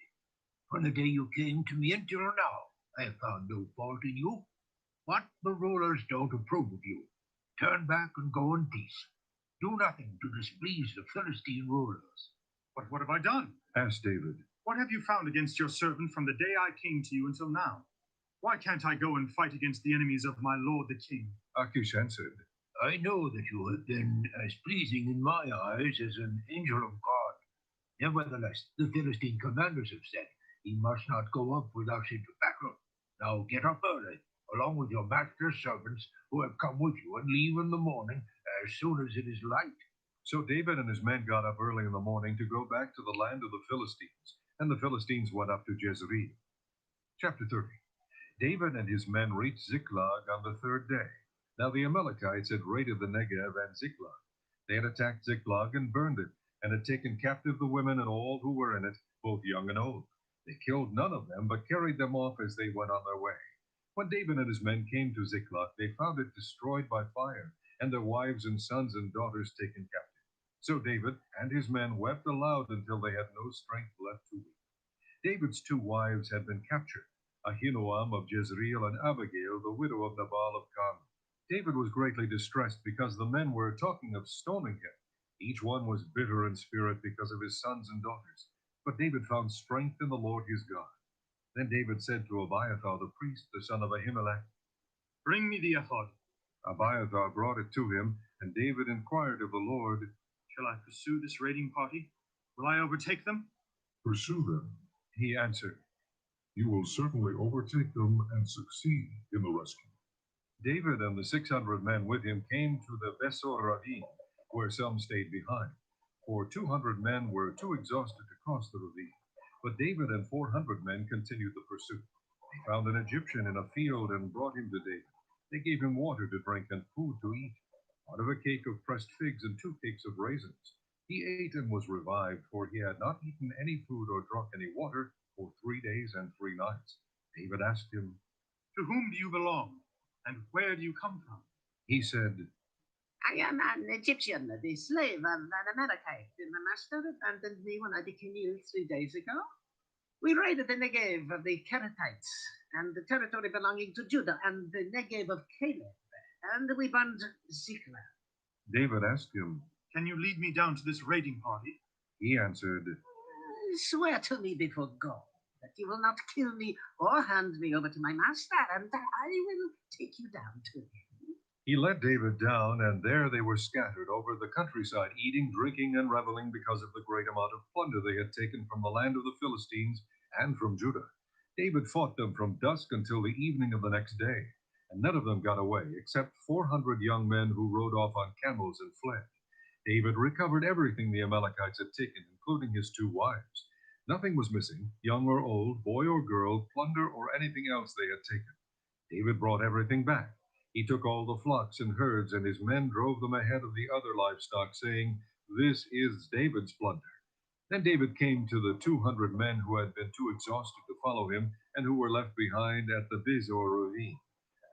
From the day you came to me until now, I have found no fault in you. But the rulers don't approve of you. Turn back and go in peace. Do nothing to displease the Philistine rulers. But what have I done? asked David. What have you found against your servant from the day I came to you until now? Why can't I go and fight against the enemies of my lord the king? Achish answered, I know that you have been as pleasing in my eyes as an angel of God. Nevertheless, the Philistine commanders have said, He must not go up with us into battle. Now get up early, along with your master's servants who have come with you, and leave in the morning as soon as it is light. So David and his men got up early in the morning to go back to the land of the Philistines, and the Philistines went up to Jezreel. Chapter 30. David and his men reached Ziklag on the third day. Now the Amalekites had raided the Negev and Ziklag. They had attacked Ziklag and burned it, and had taken captive the women and all who were in it, both young and old. They killed none of them, but carried them off as they went on their way. When David and his men came to Ziklag, they found it destroyed by fire, and their wives and sons and daughters taken captive. So David and his men wept aloud until they had no strength left to weep. David's two wives had been captured, Ahinoam of Jezreel and Abigail, the widow of Nabal of Carmel. David was greatly distressed because the men were talking of stoning him. Each one was bitter in spirit because of his sons and daughters. But David found strength in the Lord his God. Then David said to Abiathar the priest, the son of Ahimelech, Bring me the ephod. Abiathar brought it to him, and David inquired of the Lord, Shall I pursue this raiding party? Will I overtake them? Pursue them, he answered. You will certainly overtake them and succeed in the rescue. David and the 600 men with him came to the Besor ravine, where some stayed behind, for 200 men were too exhausted to cross the ravine. But David and 400 men continued the pursuit. They found an Egyptian in a field and brought him to David. They gave him water to drink and food to eat, out of a cake of pressed figs and 2 cakes of raisins. He ate and was revived, for he had not eaten any food or drunk any water for 3 days and 3 nights. David asked him, To whom do you belong, and where do you come from? He said, I am an Egyptian, the slave of an Amalekite. My master abandoned me when I became ill 3 days ago. We raided the Negev of the Kerethites and the territory belonging to Judah and the Negev of Caleb, and we burned Ziklag. David asked him, Can you lead me down to this raiding party? He answered, Swear to me before God that you will not kill me or hand me over to my master, and I will take you down to him. He led David down, and there they were scattered over the countryside, eating, drinking, and reveling because of the great amount of plunder they had taken from the land of the Philistines and from Judah. David fought them from dusk until the evening of the next day, and none of them got away, except 400 young men who rode off on camels and fled. David recovered everything the Amalekites had taken, including his 2 wives. Nothing was missing, young or old, boy or girl, plunder or anything else they had taken. David brought everything back. He took all the flocks and herds, and his men drove them ahead of the other livestock, saying, This is David's plunder. Then David came to the 200 men who had been too exhausted to follow him, and who were left behind at the Besor ravine.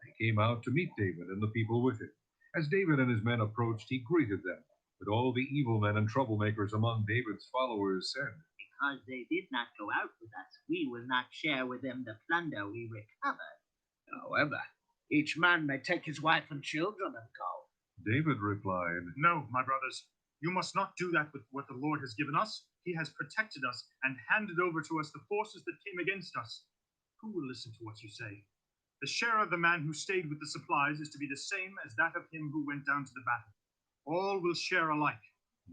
They came out to meet David and the people with him. As David and his men approached, he greeted them. But all the evil men and troublemakers among David's followers said, Because they did not go out with us, we will not share with them the plunder we recovered. However, each man may take his wife and children and go. David replied, No, my brothers, you must not do that with what the Lord has given us. He has protected us and handed over to us the forces that came against us. Who will listen to what you say? The share of the man who stayed with the supplies is to be the same as that of him who went down to the battle. All will share alike.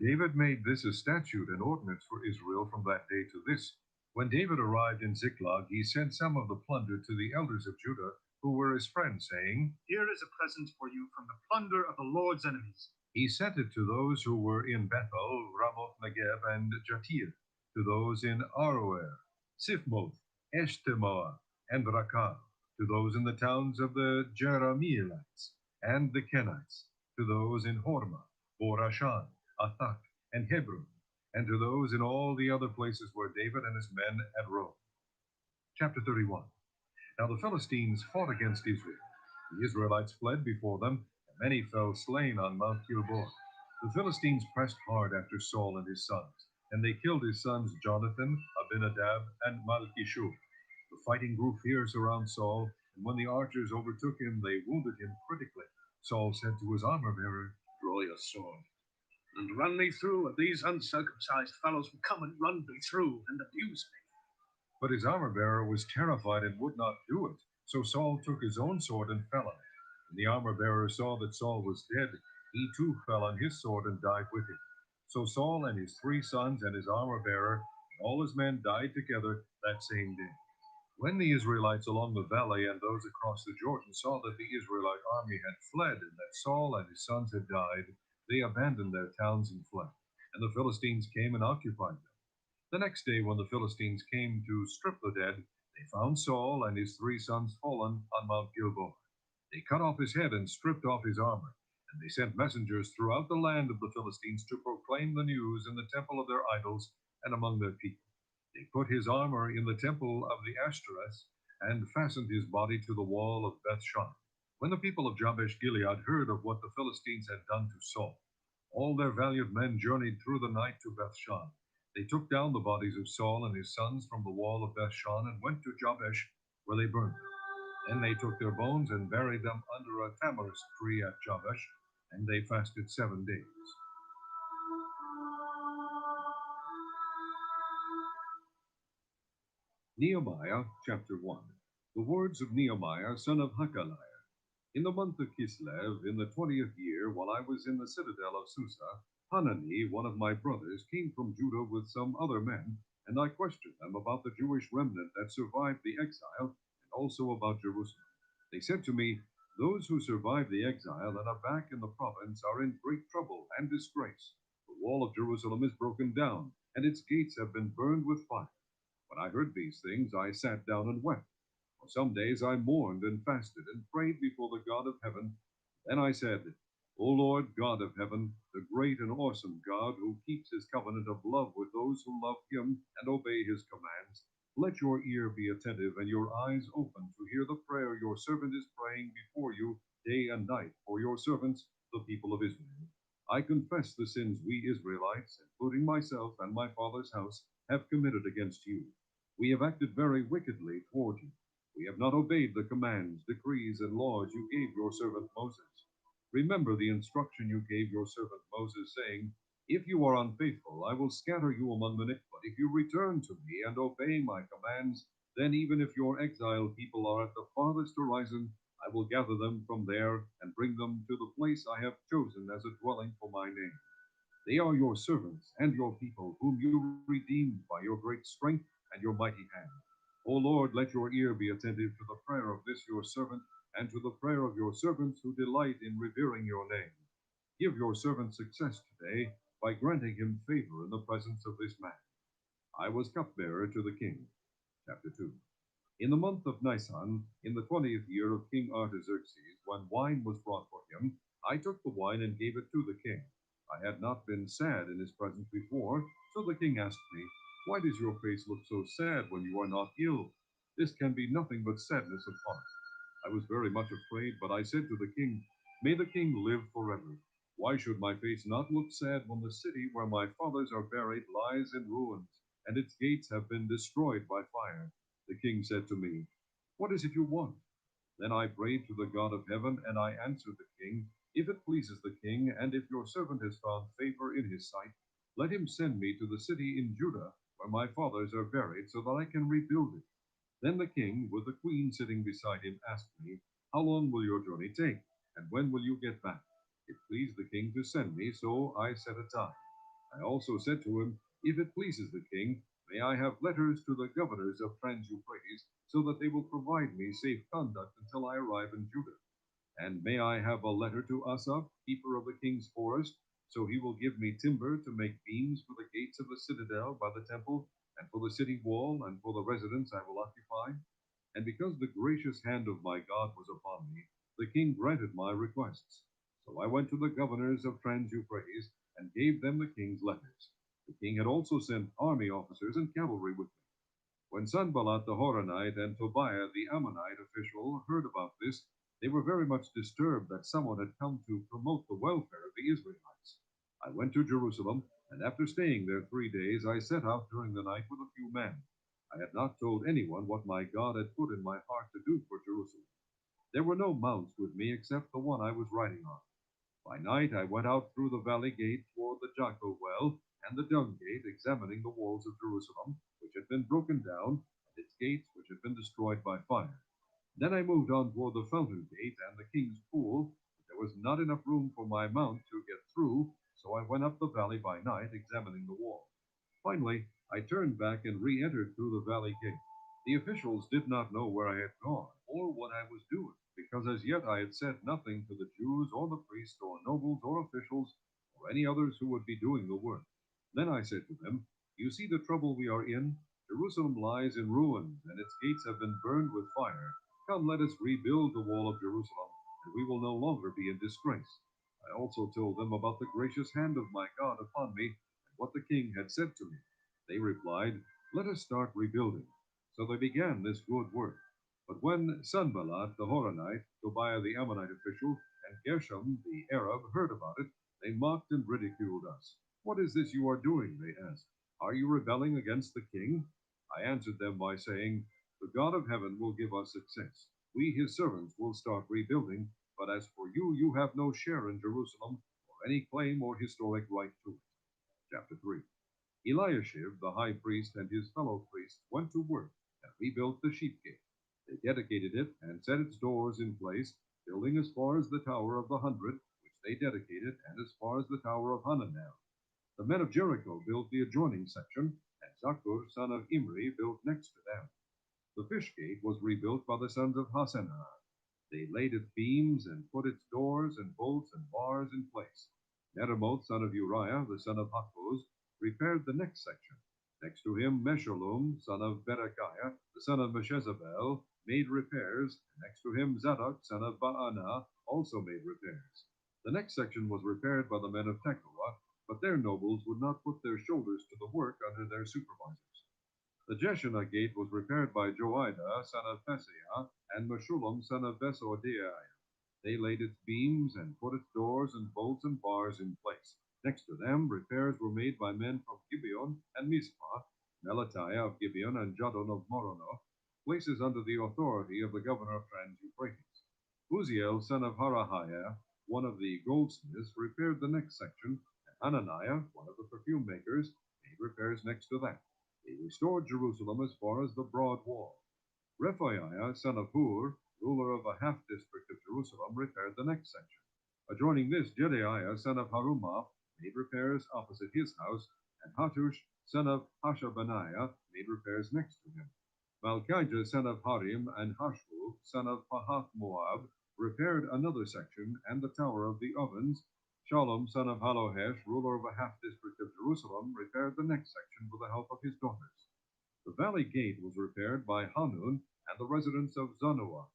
David made this a statute and ordinance for Israel from that day to this. When David arrived in Ziklag, he sent some of the plunder to the elders of Judah, who were his friends, saying, Here is a present for you from the plunder of the Lord's enemies. He sent it to those who were in Bethel, Ramoth Negev, and Jatir, to those in Aroer, Siphmoth, Eshtemoa, and Rakal, to those in the towns of the Jerahmeelites and the Kenites, to those in Hormah, Borashan, Athak, and Hebron, and to those in all the other places where David and his men had roamed. Chapter 31. Now the Philistines fought against Israel. The Israelites fled before them, and many fell slain on Mount Gilboa. The Philistines pressed hard after Saul and his sons, and they killed his sons Jonathan, Abinadab, and Malchishua. The fighting grew fierce around Saul, and when the archers overtook him, they wounded him critically. Saul said to his armor-bearer, Draw your sword and run me through, and these uncircumcised fellows will come and run me through and abuse me. But his armor-bearer was terrified and would not do it. So Saul took his own sword and fell on it. When the armor-bearer saw that Saul was dead, he too fell on his sword and died with him. So Saul and his 3 sons and his armor-bearer, All his men died together that same day. When the Israelites along the valley and those across the Jordan saw that the Israelite army had fled and that Saul and his sons had died, they abandoned their towns and fled, and the Philistines came and occupied them. The next day, when the Philistines came to strip the dead, they found Saul and his 3 sons fallen on Mount Gilboa. They cut off his head and stripped off his armor, and they sent messengers throughout the land of the Philistines to proclaim the news in the temple of their idols and among their people. They put his armor in the temple of the Ashtoreth and fastened his body to the wall of Bethshan. When the people of Jabesh Gilead heard of what the Philistines had done to Saul, all their valiant men journeyed through the night to Bethshan. They took down the bodies of Saul and his sons from the wall of Bethshan and went to Jabesh, where they burned them. Then they took their bones and buried them under a tamarisk tree at Jabesh, and they fasted 7 days. Nehemiah chapter 1. The words of Nehemiah, son of Hakaliah. In the month of Kislev, in the 20th year, while I was in the citadel of Susa, Hanani, one of my brothers, came from Judah with some other men, and I questioned them about the Jewish remnant that survived the exile, and also about Jerusalem. They said to me, "Those who survived the exile and are back in the province are in great trouble and disgrace. The wall of Jerusalem is broken down, and its gates have been burned with fire." When I heard these things, I sat down and wept. For some days I mourned and fasted and prayed before the God of heaven. Then I said, "O Lord God of heaven, the great and awesome God who keeps his covenant of love with those who love him and obey his commands, let your ear be attentive and your eyes open to hear the prayer your servant is praying before you day and night for your servants, the people of Israel. I confess the sins we Israelites, including myself and my father's house, have committed against you. We have acted very wickedly toward you. We have not obeyed the commands, decrees, and laws you gave your servant Moses. Remember the instruction you gave your servant Moses, saying, 'If you are unfaithful, I will scatter you among the nations. But if you return to me and obey my commands, then even if your exiled people are at the farthest horizon, I will gather them from there and bring them to the place I have chosen as a dwelling for my name. They are your servants and your people, whom you redeemed by your great strength and your mighty hand. O Lord, let your ear be attentive to the prayer of this your servant, and to the prayer of your servants who delight in revering your name. Give your servant success today by granting him favor in the presence of this man.' I was cupbearer to the king." Chapter 2. In the month of Nisan, in the 20th year of King Artaxerxes, when wine was brought for him, I took the wine and gave it to the king. I had not been sad in his presence before, so the king asked me, "Why does your face look so sad when you are not ill? This can be nothing but sadness of heart." I was very much afraid, but I said to the king, "May the king live forever. Why should my face not look sad when the city where my fathers are buried lies in ruins, and its gates have been destroyed by fire?" The king said to me, "What is it you want?" Then I prayed to the God of heaven, and I answered the king, "If it pleases the king, and if your servant has found favor in his sight, let him send me to the city in Judah where my fathers are buried, so that I can rebuild it." Then the king, with the queen sitting beside him, asked me, "How long will your journey take, and when will you get back?" It pleased the king to send me, so I set a time. I also said to him, "If it pleases the king, may I have letters to the governors of Trans-Euphrates, so that they will provide me safe conduct until I arrive in Judah? And may I have a letter to Asaph, keeper of the king's forest, so he will give me timber to make beams for the gates of the citadel by the temple, and for the city wall, and for the residence I will occupy?" And because the gracious hand of my God was upon me, the king granted my requests. So I went to the governors of Trans-Euphrates, and gave them the king's letters. The king had also sent army officers and cavalry with me. When Sanballat the Horonite and Tobiah the Ammonite official heard about this, they were very much disturbed that someone had come to promote the welfare of the Israelites. I went to Jerusalem, and after staying there 3 days, I set out during the night with a few men. I had not told anyone what my God had put in my heart to do for Jerusalem. There were no mounts with me except the one I was riding on. By night I went out through the valley gate toward the Jackal well and the dung gate, examining the walls of Jerusalem, which had been broken down, and its gates, which had been destroyed by fire. Then I moved on toward the fountain gate and the king's pool, but there was not enough room for my mount to get through, so I went up the valley by night, examining the wall. Finally, I turned back and re-entered through the valley gate. The officials did not know where I had gone or what I was doing, because as yet I had said nothing to the Jews or the priests or nobles or officials or any others who would be doing the work. Then I said to them, "You see the trouble we are in? Jerusalem lies in ruins, and its gates have been burned with fire. Come, let us rebuild the wall of Jerusalem, and we will no longer be in disgrace." I also told them about the gracious hand of my God upon me and what the king had said to me. They replied, "Let us start rebuilding." So they began this good work. But when Sanballat the Horonite, Tobiah the Ammonite official, and Geshem the Arab heard about it, they mocked and ridiculed us. "What is this you are doing?" they asked. "Are you rebelling against the king?" I answered them by saying, "The God of heaven will give us success. We, his servants, will start rebuilding, but as for you, you have no share in Jerusalem or any claim or historic right to it." Chapter 3. Eliashib, the high priest, and his fellow priests went to work and rebuilt the sheep gate. They dedicated it and set its doors in place, building as far as the Tower of the 100, which they dedicated, and as far as the Tower of Hananel. The men of Jericho built the adjoining section, and Zakur, son of Imri, built next to them. The fish gate was rebuilt by the sons of Hassenaah. They laid its beams and put its doors and bolts and bars in place. Meremoth, son of Uriah, the son of Hakkoz, repaired the next section. Next to him, Meshullam, son of Berechiah, the son of Meshezabel, made repairs, and next to him, Zadok, son of Baanah, also made repairs. The next section was repaired by the men of Tekoa, but their nobles would not put their shoulders to the work under their supervisors. The Jeshanah gate was repaired by Joiada, son of Pesiah, and Meshullam, son of Besodeiah. They laid its beams and put its doors and bolts and bars in place. Next to them, repairs were made by men from Gibeon and Mizpah, Melatiah of Gibeon and Jadon of Moronoth, places under the authority of the governor of Trans-Euphrates. Uziel, son of Harahiah, one of the goldsmiths, repaired the next section, and Hananiah, one of the perfume makers, made repairs next to that. They restored Jerusalem as far as the broad wall. Rephaiah, son of Hur, ruler of a half-district of Jerusalem, repaired the next section. Adjoining this, Jedaiah, son of Harumaph, made repairs opposite his house, and Hattush, son of Hashabaniah, made repairs next to him. Malchijah, son of Harim, and Hashub, son of Pahath-Moab, repaired another section and the tower of the ovens. Shalom, son of Halohesh, ruler of a half-district of Jerusalem, repaired the next section with the help of his daughters. The valley gate was repaired by Hanun and the residents of Zanoah.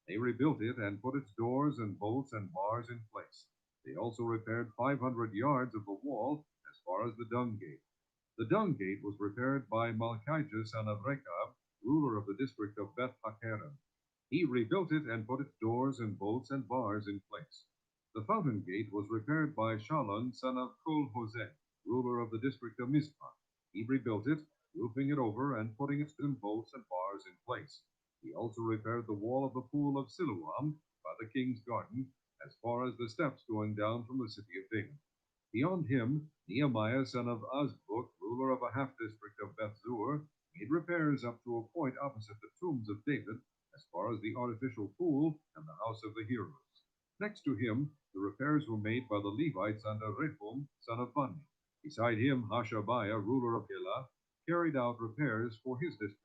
They rebuilt it and put its doors and bolts and bars in place. They also repaired 500 yards of the wall as far as the dung gate. The dung gate was repaired by Malchijah, son of Rechab, ruler of the district of Beth Hakerem. He rebuilt it and put its doors and bolts and bars in place. The fountain gate was repaired by Shallun, son of Kol-Hoseh, ruler of the district of Mizpah. He rebuilt it, roofing it over and putting its bolts and bars in place. He also repaired the wall of the pool of Siloam by the king's garden, as far as the steps going down from the city of David. Beyond him, Nehemiah, son of Azbuk, ruler of a half-district of Beth-zur, made repairs up to a point opposite the tombs of David, as far as the artificial pool and the house of the heroes. Next to him, the repairs were made by the Levites under Rehum, son of Bani. Beside him, Hashabiah, ruler of Elah, carried out repairs for his district.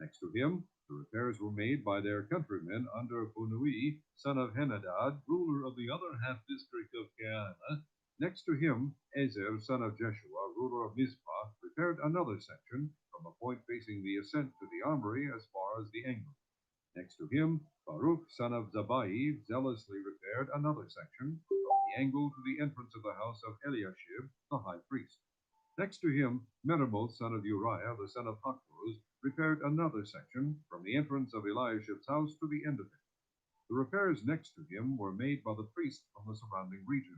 Next to him, the repairs were made by their countrymen under Bunui, son of Henadad, ruler of the other half-district of Keanah. Next to him, Ezer, son of Jeshua, ruler of Mizpah, repaired another section from a point facing the ascent to the armory as far as the angle. Next to him, Baruch, son of Zabai, zealously repaired another section from the angle to the entrance of the house of Eliashib, the high priest. Next to him, Meremoth, son of Uriah, the son of Hakkoz, repaired another section from the entrance of Eliashib's house to the end of it. The repairs next to him were made by the priests from the surrounding region.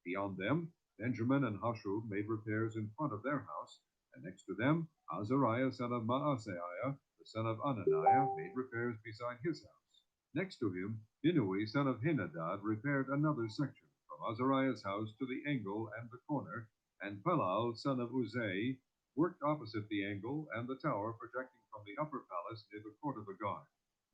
Beyond them, Benjamin and Hashub made repairs in front of their house, and next to them, Azariah, son of Maaseiah, the son of Ananiah, made repairs beside his house. Next to him, Binnui, son of Henadad, repaired another section from Azariah's house to the angle and the corner, and Pelal, son of Uzai, worked opposite the angle and the tower projecting from the upper palace near the court of the guard.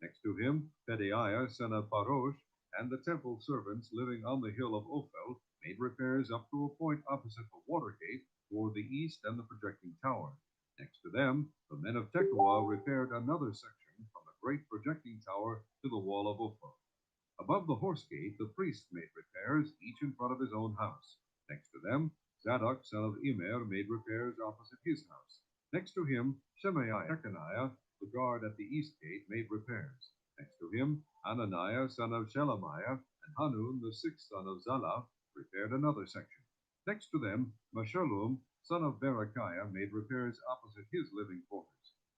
Next to him, Pedaiah, son of Parosh, and the temple servants living on the hill of Ophel made repairs up to a point opposite the water gate toward the east and the projecting tower. Next to them, the men of Tekoa repaired another section from the great projecting tower to the wall of Ophrah. Above the horse gate, the priests made repairs, each in front of his own house. Next to them, Zadok, son of Immer, made repairs opposite his house. Next to him, Shemaiah, Jeconiah, the guard at the east gate, made repairs. Next to him, Hananiah, son of Shelemiah, and Hanun, the sixth son of Zalaph, repaired another section. Next to them, Meshullam, son of Berechiah, made repairs opposite his living quarters.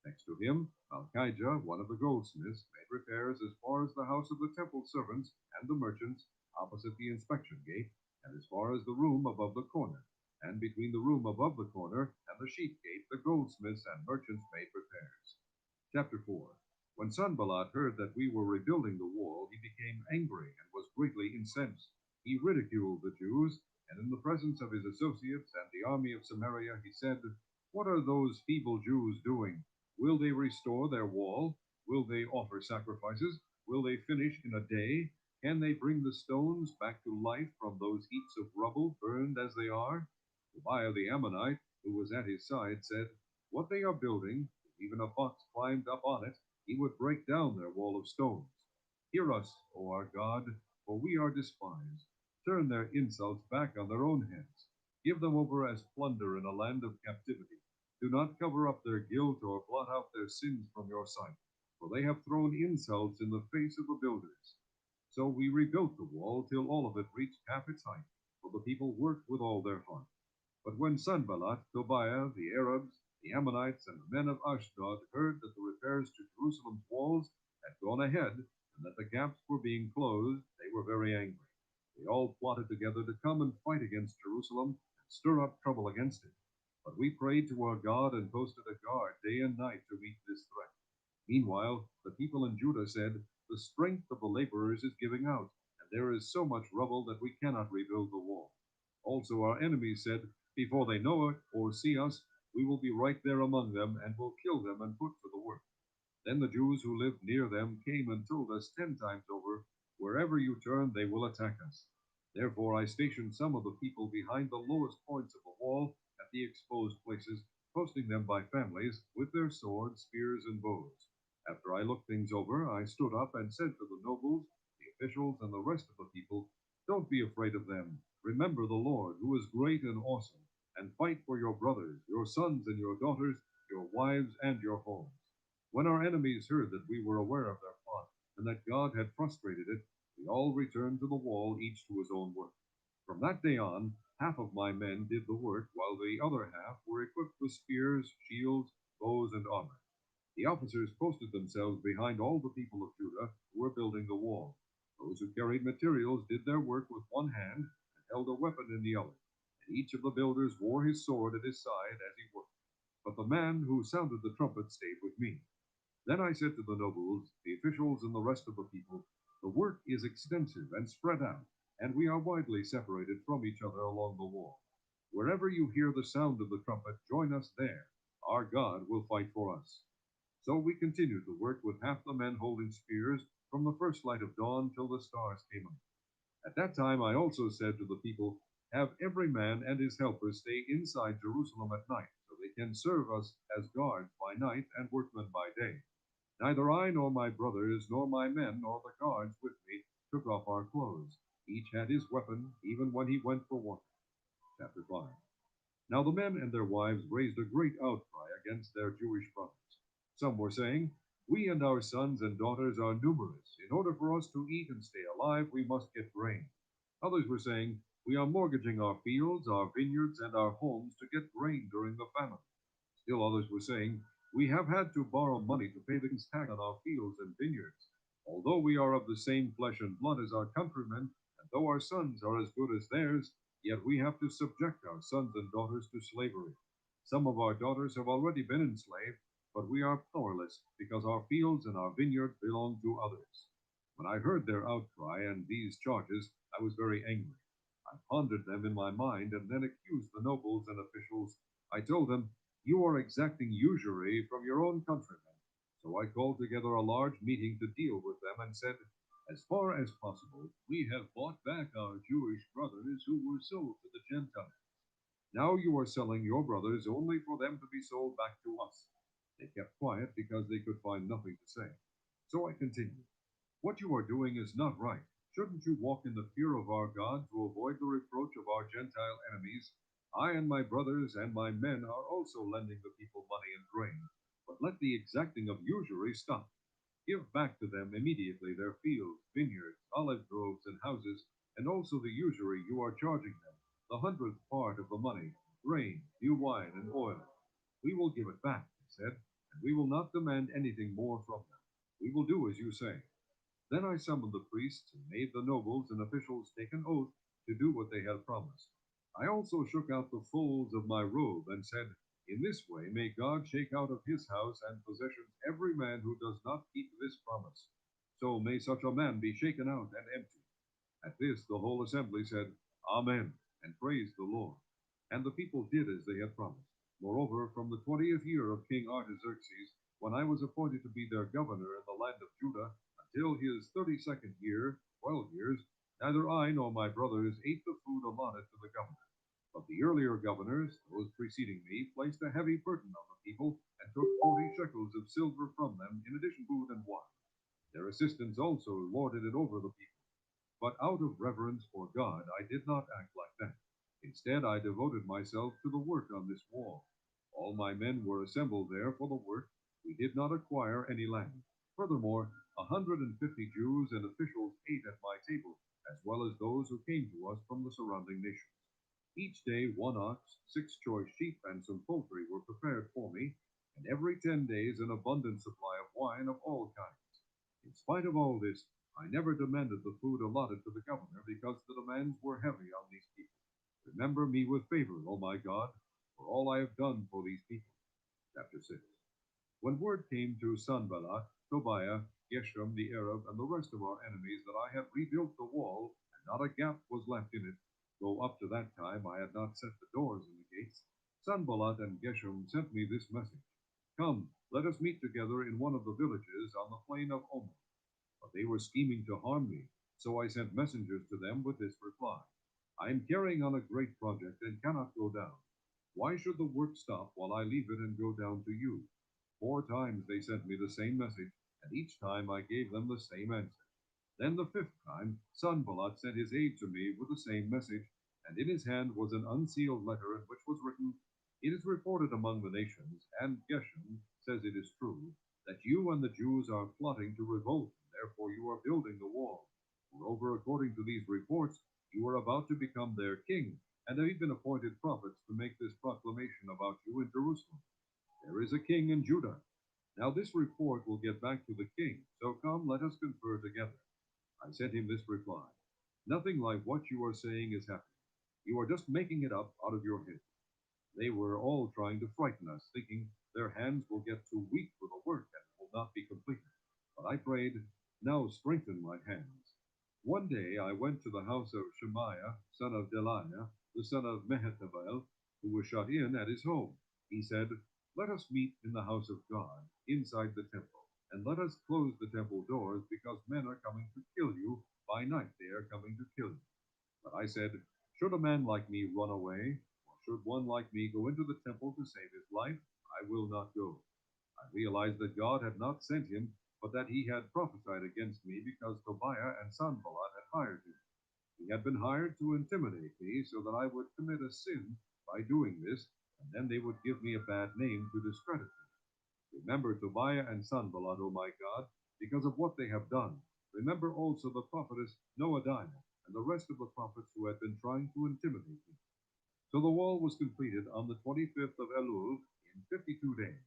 Next to him, Malchijah, one of the goldsmiths, made repairs as far as the house of the temple servants and the merchants, opposite the inspection gate, and as far as the room above the corner. And between the room above the corner and the sheep gate, the goldsmiths and merchants made repairs. Chapter 4. When Sanballat heard that we were rebuilding the wall, he became angry and was greatly incensed. He ridiculed the Jews, and in the presence of his associates and the army of Samaria, he said, "What are those feeble Jews doing? Will they restore their wall? Will they offer sacrifices? Will they finish in a day? Can they bring the stones back to life from those heaps of rubble burned as they are?" Tobiah the Ammonite, who was at his side, said, "What they are building, if even a fox climbed up on it, he would break down their wall of stones. Hear us, O our God, for we are despised. Turn their insults back on their own heads. Give them over as plunder in a land of captivity. Do not cover up their guilt or blot out their sins from your sight, for they have thrown insults in the face of the builders." So we rebuilt the wall till all of it reached half its height, for the people worked with all their heart. But when Sanballat, Tobiah, the Arabs, the Ammonites, and the men of Ashdod heard that the repairs to Jerusalem's walls had gone ahead, and that the gaps were being closed, they were very angry. They all plotted together to come and fight against Jerusalem and stir up trouble against it. But we prayed to our God and posted a guard day and night to meet this threat. Meanwhile, the people in Judah said, "The strength of the laborers is giving out, and there is so much rubble that we cannot rebuild the wall." Also our enemies said, "Before they know it or see us, we will be right there among them and will kill them and put to the work." Then the Jews who lived near them came and told us 10 times over, "Wherever you turn, they will attack us." Therefore I stationed some of the people behind the lowest points of the wall at the exposed places, posting them by families with their swords, spears, and bows. After I looked things over, I stood up and said to the nobles, the officials, and the rest of the people, "Don't be afraid of them. Remember the Lord, who is great and awesome, and fight for your brothers, your sons and your daughters, your wives and your homes." When our enemies heard that we were aware of their plot, and that God had frustrated it, we all returned to the wall, each to his own work. From that day on, half of my men did the work, while the other half were equipped with spears, shields, bows, and armor. The officers posted themselves behind all the people of Judah who were building the wall. Those who carried materials did their work with one hand and held a weapon in the other, and each of the builders wore his sword at his side as he worked. But the man who sounded the trumpet stayed with me. Then I said to the nobles, the officials, and the rest of the people, "The work is extensive and spread out, and we are widely separated from each other along the wall. Wherever you hear the sound of the trumpet, join us there. Our God will fight for us." So we continued the work with half the men holding spears from the first light of dawn till the stars came up. At that time I also said to the people, "Have every man and his helpers stay inside Jerusalem at night, so they can serve us as guards by night and workmen by day." Neither I nor my brothers nor my men nor the guards with me took off our clothes. Each had his weapon, even when he went for water. Chapter 5. Now the men and their wives raised a great outcry against their Jewish brothers. Some were saying, "We and our sons and daughters are numerous. In order for us to eat and stay alive, we must get grain." Others were saying, "We are mortgaging our fields, our vineyards, and our homes to get grain during the famine." Still others were saying, "We have had to borrow money to pay the king's tax on our fields and vineyards. Although we are of the same flesh and blood as our countrymen, and though our sons are as good as theirs, yet we have to subject our sons and daughters to slavery. Some of our daughters have already been enslaved, but we are powerless because our fields and our vineyards belong to others." When I heard their outcry and these charges, I was very angry. I pondered them in my mind and then accused the nobles and officials. I told them, "You are exacting usury from your own countrymen." So I called together a large meeting to deal with them and said, "As far as possible, we have bought back our Jewish brothers who were sold to the Gentiles. Now you are selling your brothers only for them to be sold back to us. They kept quiet because they could find nothing to say. So I continued, what you are doing is not right. Shouldn't you walk in the fear of our God to avoid the reproach of our Gentile enemies? I and my brothers and my men are also lending the people money and grain, but let the exacting of usury stop. Give back to them immediately their fields, vineyards, olive groves, and houses, and also the usury you are charging them, the 100th part of the money, grain, new wine, and oil. We will give it back, he said, and we will not demand anything more from them. We will do as you say. Then I summoned the priests and made the nobles and officials take an oath to do what they had promised. I also shook out the folds of my robe and said, in this way may God shake out of his house and possessions every man who does not keep this promise. So may such a man be shaken out and empty. At this the whole assembly said, Amen, and praised the Lord. And the people did as they had promised. Moreover, from the 20th year of King Artaxerxes, when I was appointed to be their governor in the land of Judah, until his 32nd year, 12 years, neither I nor my brothers ate the food allotted to the governor. But the earlier governors, those preceding me, placed a heavy burden on the people and took 40 shekels of silver from them, in addition to food and wine. Their assistants also lorded it over the people. But out of reverence for God, I did not act like that. Instead, I devoted myself to the work on this wall. All my men were assembled there for the work. We did not acquire any land. Furthermore, 150 Jews and officials ate at my table, as well as those who came to us from the surrounding nations. Each day 1 ox, 6 choice sheep, and some poultry were prepared for me, and every 10 days an abundant supply of wine of all kinds. In spite of all this, I never demanded the food allotted to the governor, because the demands were heavy on these people. Remember me with favor, O my God, for all I have done for these people. Chapter 6. When word came to Sanballat, Tobiah, Geshem the Arab, and the rest of our enemies that I had rebuilt the wall, and not a gap was left in it, though up to that time I had not set the doors in the gates, Sanballat and Geshem sent me this message. Come, let us meet together in one of the villages on the plain of Ono. But they were scheming to harm me, so I sent messengers to them with this reply. I am carrying on a great project and cannot go down. Why should the work stop while I leave it and go down to you? 4 times they sent me the same message, and each time I gave them the same answer. Then the 5th time, Sanballat sent his aide to me with the same message, and in his hand was an unsealed letter in which was written, It is reported among the nations, and Geshem says it is true, that you and the Jews are plotting to revolt, and therefore you are building the wall. Moreover, according to these reports, you are about to become their king, and have even appointed prophets to make this proclamation about you in Jerusalem. There is a king in Judah. Now this report will get back to the king, so come, let us confer together. I sent him this reply. Nothing like what you are saying is happening. You are just making it up out of your head. They were all trying to frighten us, thinking their hands will get too weak for the work and will not be completed. But I prayed, now strengthen my hands. One day I went to the house of Shemaiah, son of Delaiah, the son of Mehetabel, who was shut in at his home. He said, Let us meet in the house of God, inside the temple, and let us close the temple doors, because men are coming to kill you. By night they are coming to kill you. But I said, Should a man like me run away, or should one like me go into the temple to save his life? I will not go. I realized that God had not sent him, but that he had prophesied against me because Tobiah and Sanballat had hired him. He had been hired to intimidate me so that I would commit a sin by doing this, and then they would give me a bad name to discredit me. Remember Tobiah and Sanballat, O my God, because of what they have done. Remember also the prophetess Noadiah and the rest of the prophets who had been trying to intimidate me. So the wall was completed on the 25th of Elul in 52 days.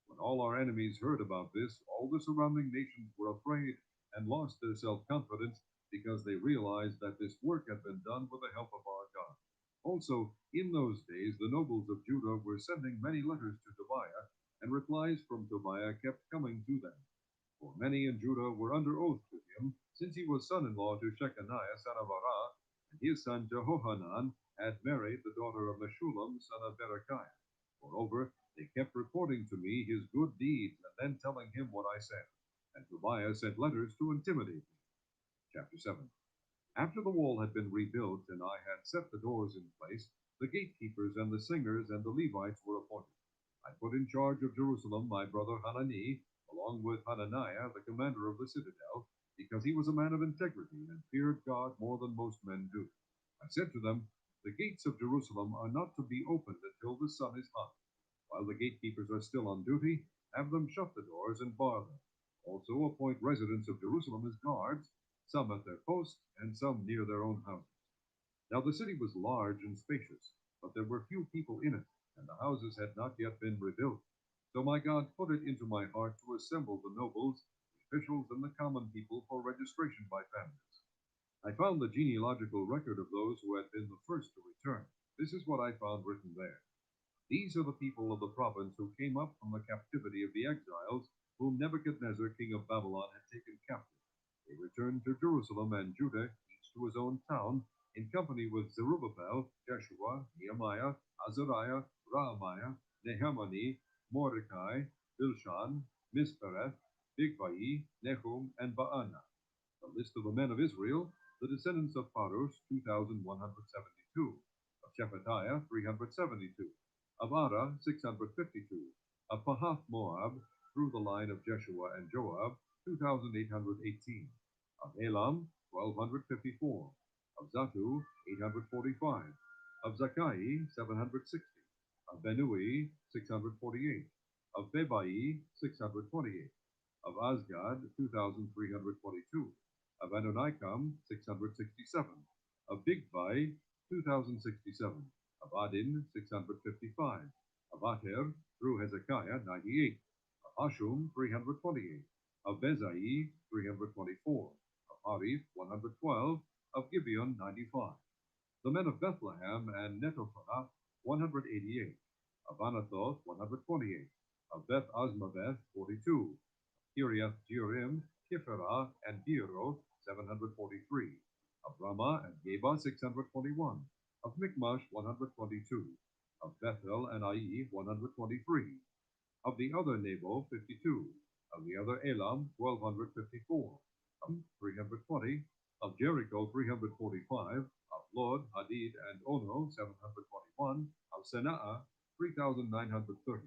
When all our enemies heard about this, all the surrounding nations were afraid and lost their self-confidence, because they realized that this work had been done with the help of our God. Also, in those days, the nobles of Judah were sending many letters to Tobiah, and replies from Tobiah kept coming to them. For many in Judah were under oath to him, since he was son-in-law to Shechaniah, son of Arah, and his son Jehohanan had married the daughter of Meshullam, son of Berechiah. Moreover, they kept reporting to me his good deeds, and then telling him what I said. And Tobiah sent letters to intimidate me. Chapter 7. After the wall had been rebuilt, and I had set the doors in place, the gatekeepers and the singers and the Levites were appointed. I put in charge of Jerusalem my brother Hanani, along with Hananiah, the commander of the citadel, because he was a man of integrity and feared God more than most men do. I said to them, the gates of Jerusalem are not to be opened until the sun is hot. While the gatekeepers are still on duty, have them shut the doors and bar them. Also appoint residents of Jerusalem as guards, some at their post and some near their own houses. Now the city was large and spacious, but there were few people in it, and the houses had not yet been rebuilt. So my God put it into my heart to assemble the nobles, the officials, and the common people for registration by families. I found the genealogical record of those who had been the first to return. This is what I found written there. These are the people of the province who came up from the captivity of the exiles, whom Nebuchadnezzar, king of Babylon, had taken captive. They returned to Jerusalem and Judah, each to his own town, in company with Zerubbabel, Jeshua, Nehemiah, Azariah, Rahamiah, Nehemani, Mordecai, Bilshan, Mispereth, Bigvai, Nehum, and Baana. The list of the men of Israel, the descendants of Parosh, 2,172, of Shephatiah, 372, of Ara, 652, of Pahath Moab, through the line of Jeshua and Joab, 2,818, of Elam, 1,254, of Zatu, 845, of Zakai, 760, of Benui, 648, of Bebai, 628, of Asgad, 2,322, of Adonikam, 667, of Bigvai, 2,067, of Adin, 655, of Ater, through Hezekiah, 98, of Hashum, 328, of Bezai, 324, of Harif, 112, of Gibeon, 95, the men of Bethlehem and Netophah, 188, of Anathoth, 128, of Beth Asmaveth, 42, Kiriath Jearim, Kipharah, and Beeroth, 743, of Ramah and Geba, 621, of Michmash, 122, of Bethel and Ai, 123, of the other Nebo, 52, of the other Elam, 1,254, of 320, of Jericho, 345, of Lod, Hadid, and Ono, 721, of Senaa, 3,930,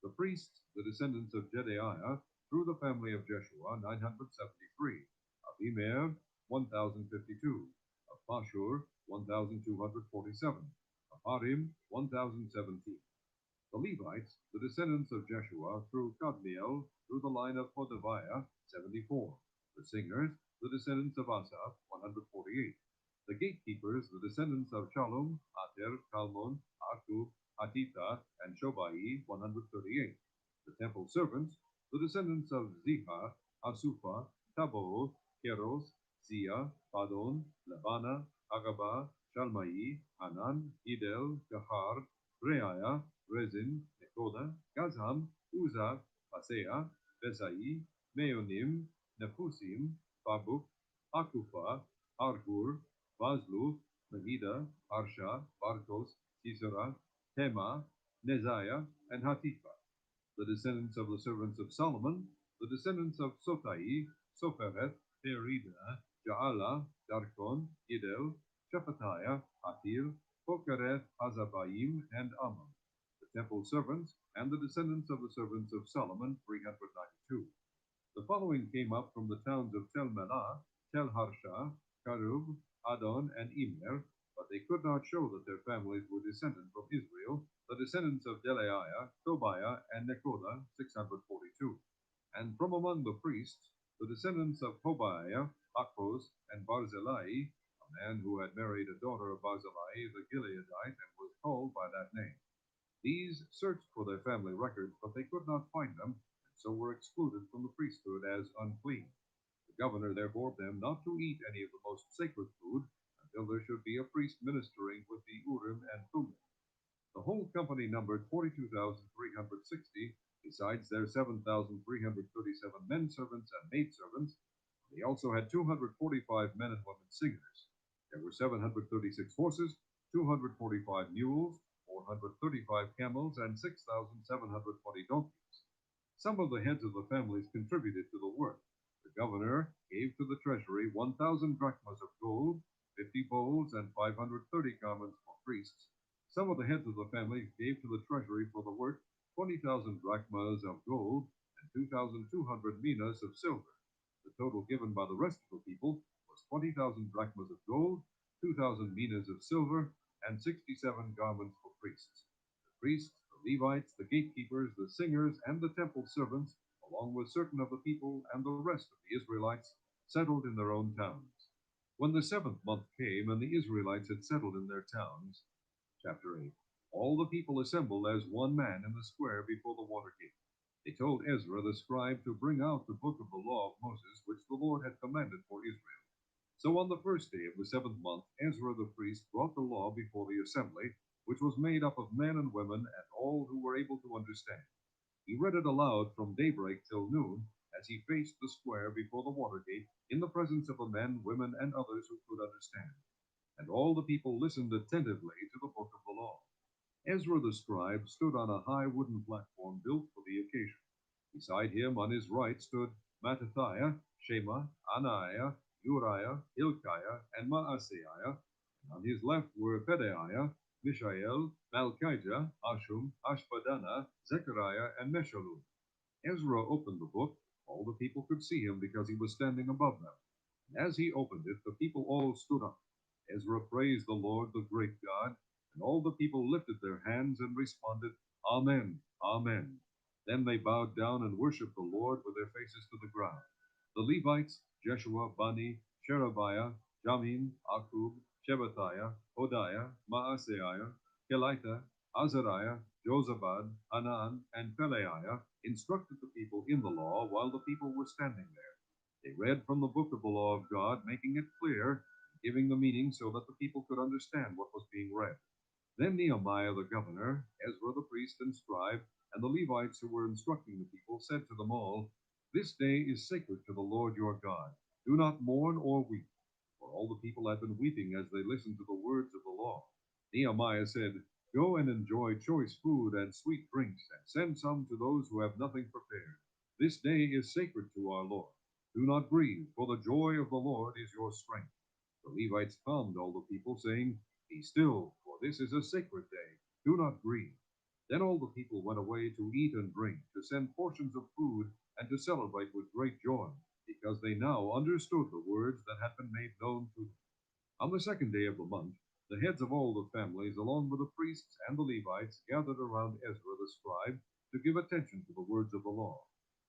the priests, the descendants of Jedaiah, through the family of Jeshua, 973, of Emer, 1,052, of Pashur, 1,247, of Harim, 1,017. The Levites, the descendants of Jeshua, through Kadmiel, through the line of Hodaviah, 74. The singers, the descendants of Asaph, 148. The gatekeepers, the descendants of Shalom, Ater, Talmon, Akub, Hatita, and Shobai, 138. The temple servants, the descendants of Ziha, Asufa, Tabo, Keros, Zia, Padon, Labana, Agaba, Shalmai, Hanan, Idel, Gahar, Reaiah, Rezin, Nekoda, Gazam, Uza, Pasea, Besai, Meonim, Nefusim, Babuk, Akufa, Arhur, Vazlu, Mahida, Harsha, Barkos, Sisera, Tema, Neziah, and Hatifa. The descendants of the servants of Solomon, the descendants of Sotai, Sopheret, Perida, Jaala, Darkon, Idel, Shephatiah, Hatil, Pokereth, Hazabaim, and Ammon. The temple servants, and the descendants of the servants of Solomon, 392. The following came up from the towns of Tel Melah, Tel Harsha, Karub, Adon, and Immer, but they could not show that their families were descended from Israel, the descendants of Delaiah, Tobiah, and Nekoda, 642. And from among the priests, the descendants of Tobiah, Akbos, and Barzillai, a man who had married a daughter of Barzillai the Gileadite and was called by that name. These searched for their family records, but they could not find them, and so were excluded from the priesthood as unclean. The governor therefore ordered them not to eat any of the most sacred food until there should be a priest ministering with the Urim and Thummim. The whole company numbered 42,360, besides their 7,337 men servants and maid servants. They also had 245 men and women singers. There were 736 horses, 245 mules, 435 camels, and 6,720 donkeys. Some of the heads of the families contributed to the work. The governor gave to the treasury 1,000 drachmas of gold, 50 bowls, and 530 garments for priests, Some of the heads of the family gave to the treasury for the work 20,000 drachmas of gold and 2,200 minas of silver. The total given by the rest of the people was 20,000 drachmas of gold, 2,000 minas of silver, and 67 garments for priests. The priests, the Levites, the gatekeepers, the singers, and the temple servants, along with certain of the people and the rest of the Israelites, settled in their own towns. When the 7th month came and the Israelites had settled in their towns, chapter 8, all the people assembled as one man in the square before the water gate. They told Ezra the scribe to bring out the book of the law of Moses, which the Lord had commanded for Israel. So on the first day of the 7th month, Ezra the priest brought the law before the assembly, which was made up of men and women and all who were able to understand. He read it aloud from daybreak till noon, as he faced the square before the water gate, in the presence of the men, women, and others who could understand. And all the people listened attentively to the book of the law. Ezra the scribe stood on a high wooden platform built for the occasion. Beside him on his right stood Mattithiah, Shema, Ananiah, Uriah, Hilkiah, and Maaseiah, and on his left were Pedaiah, Mishael, Malchijah, Hashum, Ashbadana, Zechariah, and Meshullam. Ezra opened the book. All the people could see him because he was standing above them. And as he opened it, the people all stood up. Ezra praised the Lord, the great God, and all the people lifted their hands and responded, Amen, Amen. Then they bowed down and worshipped the Lord with their faces to the ground. The Levites, Jeshua, Bani, Sherebiah, Jamin, Akub, Shebathiah, Hodiah, Maaseiah, Kelita, Azariah, Jozabad, Hanan, and Peleiah instructed the people in the law while the people were standing there. They read from the book of the law of God, making it clear, giving the meaning so that the people could understand what was being read. Then Nehemiah the governor, Ezra the priest and scribe, and the Levites who were instructing the people said to them all, This day is sacred to the Lord your God. Do not mourn or weep. For all the people had been weeping as they listened to the words of the law. Nehemiah said, Go and enjoy choice food and sweet drinks, and send some to those who have nothing prepared. This day is sacred to our Lord. Do not grieve, for the joy of the Lord is your strength. The Levites calmed all the people, saying, Be still, for this is a sacred day. Do not grieve. Then all the people went away to eat and drink, to send portions of food, and to celebrate with great joy, because they now understood the words that had been made known to them. On the 2nd day of the month, the heads of all the families, along with the priests and the Levites, gathered around Ezra the scribe to give attention to the words of the law.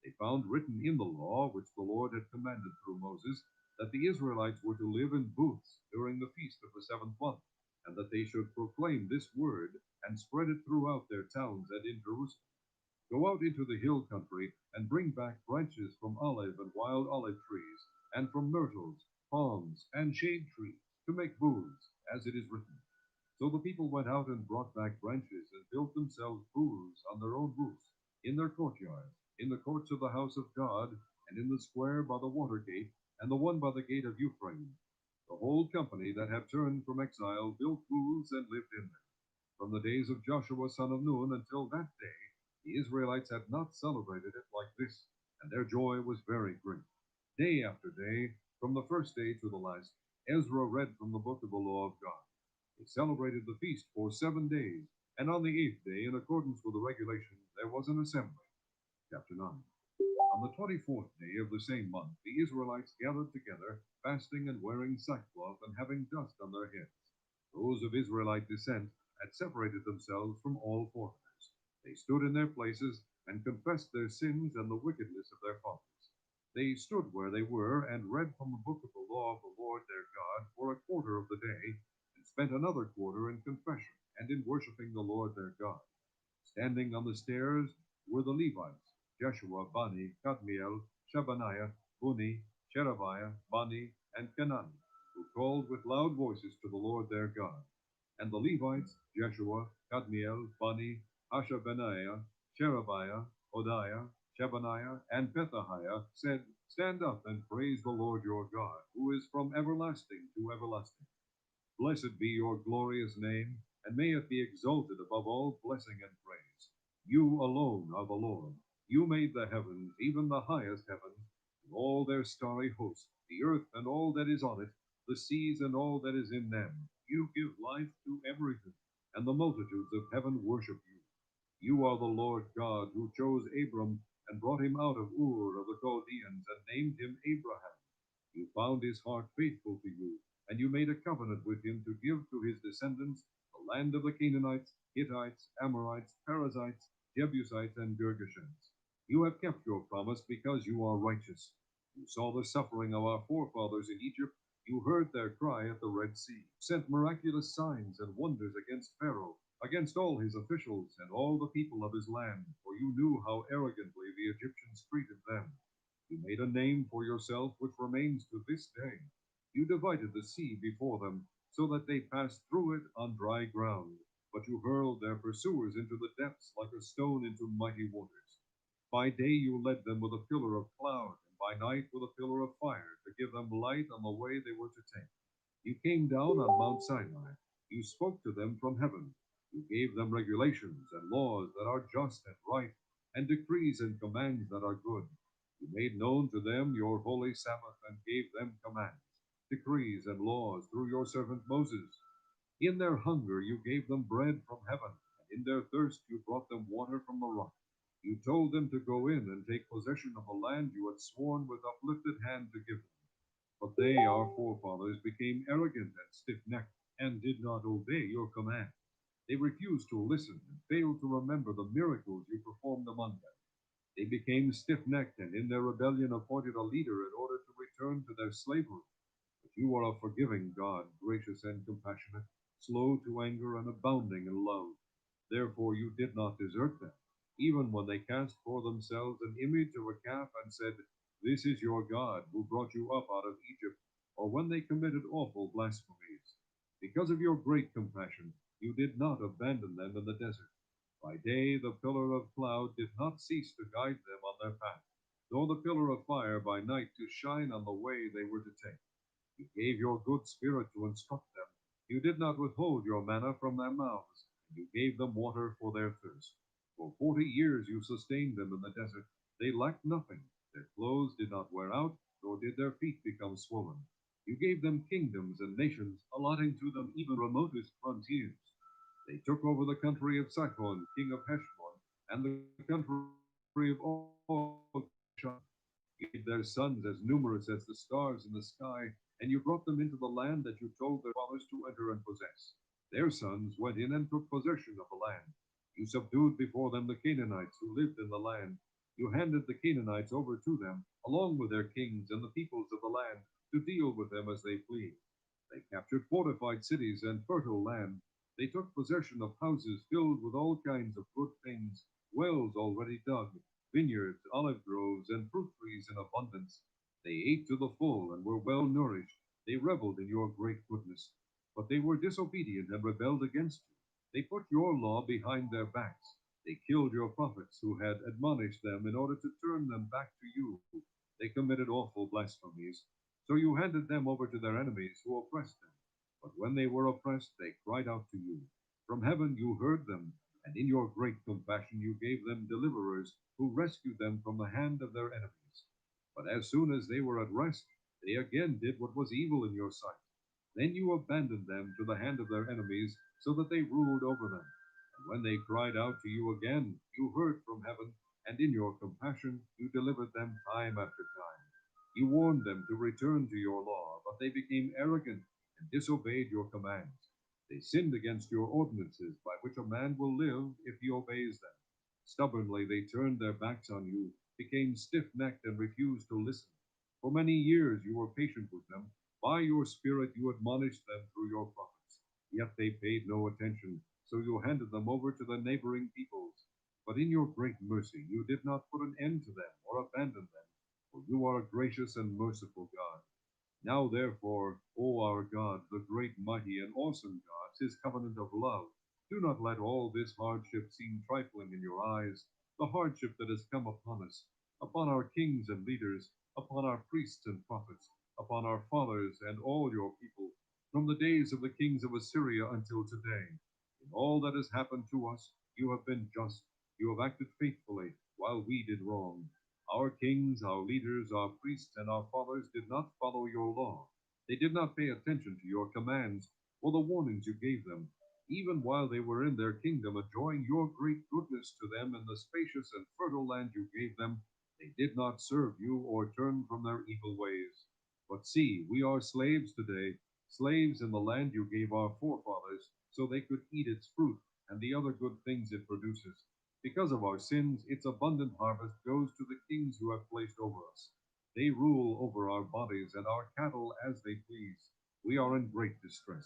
They found written in the law, which the Lord had commanded through Moses, that the Israelites were to live in booths during the feast of the 7th month, and that they should proclaim this word and spread it throughout their towns and in Jerusalem. Go out into the hill country and bring back branches from olive and wild olive trees, and from myrtles, palms, and shade trees, to make booths, as it is written. So the people went out and brought back branches and built themselves booths on their own roofs, in their courtyards, in the courts of the house of God, and in the square by the water gate, and the one by the gate of Euphrates. The whole company that had turned from exile built booths and lived in them. From the days of Joshua son of Nun until that day, the Israelites had not celebrated it like this, and their joy was very great. Day after day, from the first day to the last, Ezra read from the book of the law of God. They celebrated the feast for 7 days, and on the 8th day, in accordance with the regulation, there was an assembly. Chapter 9. On the 24th day of the same month, the Israelites gathered together, fasting and wearing sackcloth and having dust on their heads. Those of Israelite descent had separated themselves from all foreigners. They stood in their places and confessed their sins and the wickedness of their fathers. They stood where they were and read from the book of the law of the Lord their God for a quarter of the day, and spent another quarter in confession and in worshiping the Lord their God. Standing on the stairs were the Levites, Jeshua, Bani, Kadmiel, Shebaniah, Buni, Sherebiah, Bani, and Kenan, who called with loud voices to the Lord their God. And the Levites, Jeshua, Kadmiel, Bani, Hashabaniah, Sherebiah, Hodiah, Shebaniah, and Pethahiah, said, Stand up and praise the Lord your God, who is from everlasting to everlasting. Blessed be your glorious name, and may it be exalted above all blessing and praise. You alone are the Lord. You made the heavens, even the highest heavens, and all their starry host, the earth and all that is on it, the seas and all that is in them. You give life to everything, and the multitudes of heaven worship you. You are the Lord God who chose Abram and brought him out of Ur of the Chaldeans and named him Abraham. You found his heart faithful to you, and you made a covenant with him to give to his descendants the land of the Canaanites, Hittites, Amorites, Perizzites, Jebusites, and Girgashites. You have kept your promise because you are righteous. You saw the suffering of our forefathers in Egypt. You heard their cry at the Red Sea, sent miraculous signs and wonders against Pharaoh, against all his officials and all the people of his land, for you knew how arrogantly the Egyptians treated them. You made a name for yourself which remains to this day. You divided the sea before them, so that they passed through it on dry ground, but you hurled their pursuers into the depths like a stone into mighty waters. By day you led them with a pillar of cloud, and by night with a pillar of fire, to give them light on the way they were to take. You came down on Mount Sinai. You spoke to them from heaven. You gave them regulations and laws that are just and right, and decrees and commands that are good. You made known to them your holy Sabbath and gave them commands, decrees, and laws through your servant Moses. In their hunger you gave them bread from heaven, and in their thirst you brought them water from the rock. You told them to go in and take possession of the land you had sworn with uplifted hand to give them. But they, our forefathers, became arrogant and stiff-necked, and did not obey your command. They refused to listen and failed to remember the miracles you performed among them. They became stiff-necked and in their rebellion appointed a leader in order to return to their slavery. But you are a forgiving God, gracious and compassionate, slow to anger and abounding in love. Therefore you did not desert them, even when they cast for themselves an image of a calf and said, "This is your God who brought you up out of Egypt," or when they committed awful blasphemies. Because of your great compassion, you did not abandon them in the desert. By day the pillar of cloud did not cease to guide them on their path, nor the pillar of fire by night to shine on the way they were to take. You gave your good spirit to instruct them. You did not withhold your manna from their mouths, and you gave them water for their thirst. For 40 years you sustained them in the desert. They lacked nothing. Their clothes did not wear out, nor did their feet become swollen. You gave them kingdoms and nations, allotting to them even remotest frontiers. They took over the country of Sihon, king of Heshbon, and the country of Og. You made their sons as numerous as the stars in the sky, and you brought them into the land that you told their fathers to enter and possess. Their sons went in and took possession of the land. You subdued before them the Canaanites who lived in the land. You handed the Canaanites over to them, along with their kings and the peoples of the land, to deal with them as they pleased. They captured fortified cities and fertile land. They took possession of houses filled with all kinds of good things, wells already dug, vineyards, olive groves, and fruit trees in abundance. They ate to the full and were well nourished. They reveled in your great goodness. But they were disobedient and rebelled against you. They put your law behind their backs. They killed your prophets who had admonished them in order to turn them back to you. They committed awful blasphemies. So you handed them over to their enemies who oppressed them. But when they were oppressed, they cried out to you. From heaven you heard them, and in your great compassion you gave them deliverers who rescued them from the hand of their enemies. But as soon as they were at rest, they again did what was evil in your sight. Then you abandoned them to the hand of their enemies, so that they ruled over them. And when they cried out to you again, you heard from heaven, and in your compassion you delivered them time after time. You warned them to return to your law, but they became arrogant and disobeyed your commands. They sinned against your ordinances, by which a man will live if he obeys them. Stubbornly they turned their backs on you, became stiff-necked, and refused to listen. For many years you were patient with them. By your Spirit you admonished them through your prophets. Yet they paid no attention, so you handed them over to the neighboring peoples. But in your great mercy you did not put an end to them or abandon them, for you are a gracious and merciful God. Now therefore, O our God, the great, mighty, and awesome God, his covenant of love, do not let all this hardship seem trifling in your eyes, the hardship that has come upon us, upon our kings and leaders, upon our priests and prophets, upon our fathers and all your people, from the days of the kings of Assyria until today. In all that has happened to us, you have been just, you have acted faithfully, while we did wrong. Our kings, our leaders, our priests, and our fathers did not follow your law. They did not pay attention to your commands or the warnings you gave them. even while they were in their kingdom, enjoying your great goodness to them in the spacious and fertile land you gave them, they did not serve you or turn from their evil ways. But see, we are slaves today, slaves in the land you gave our forefathers, so they could eat its fruit and the other good things it produces. Because of our sins, its abundant harvest goes to the kings you have placed over us. They rule over our bodies and our cattle as they please. We are in great distress.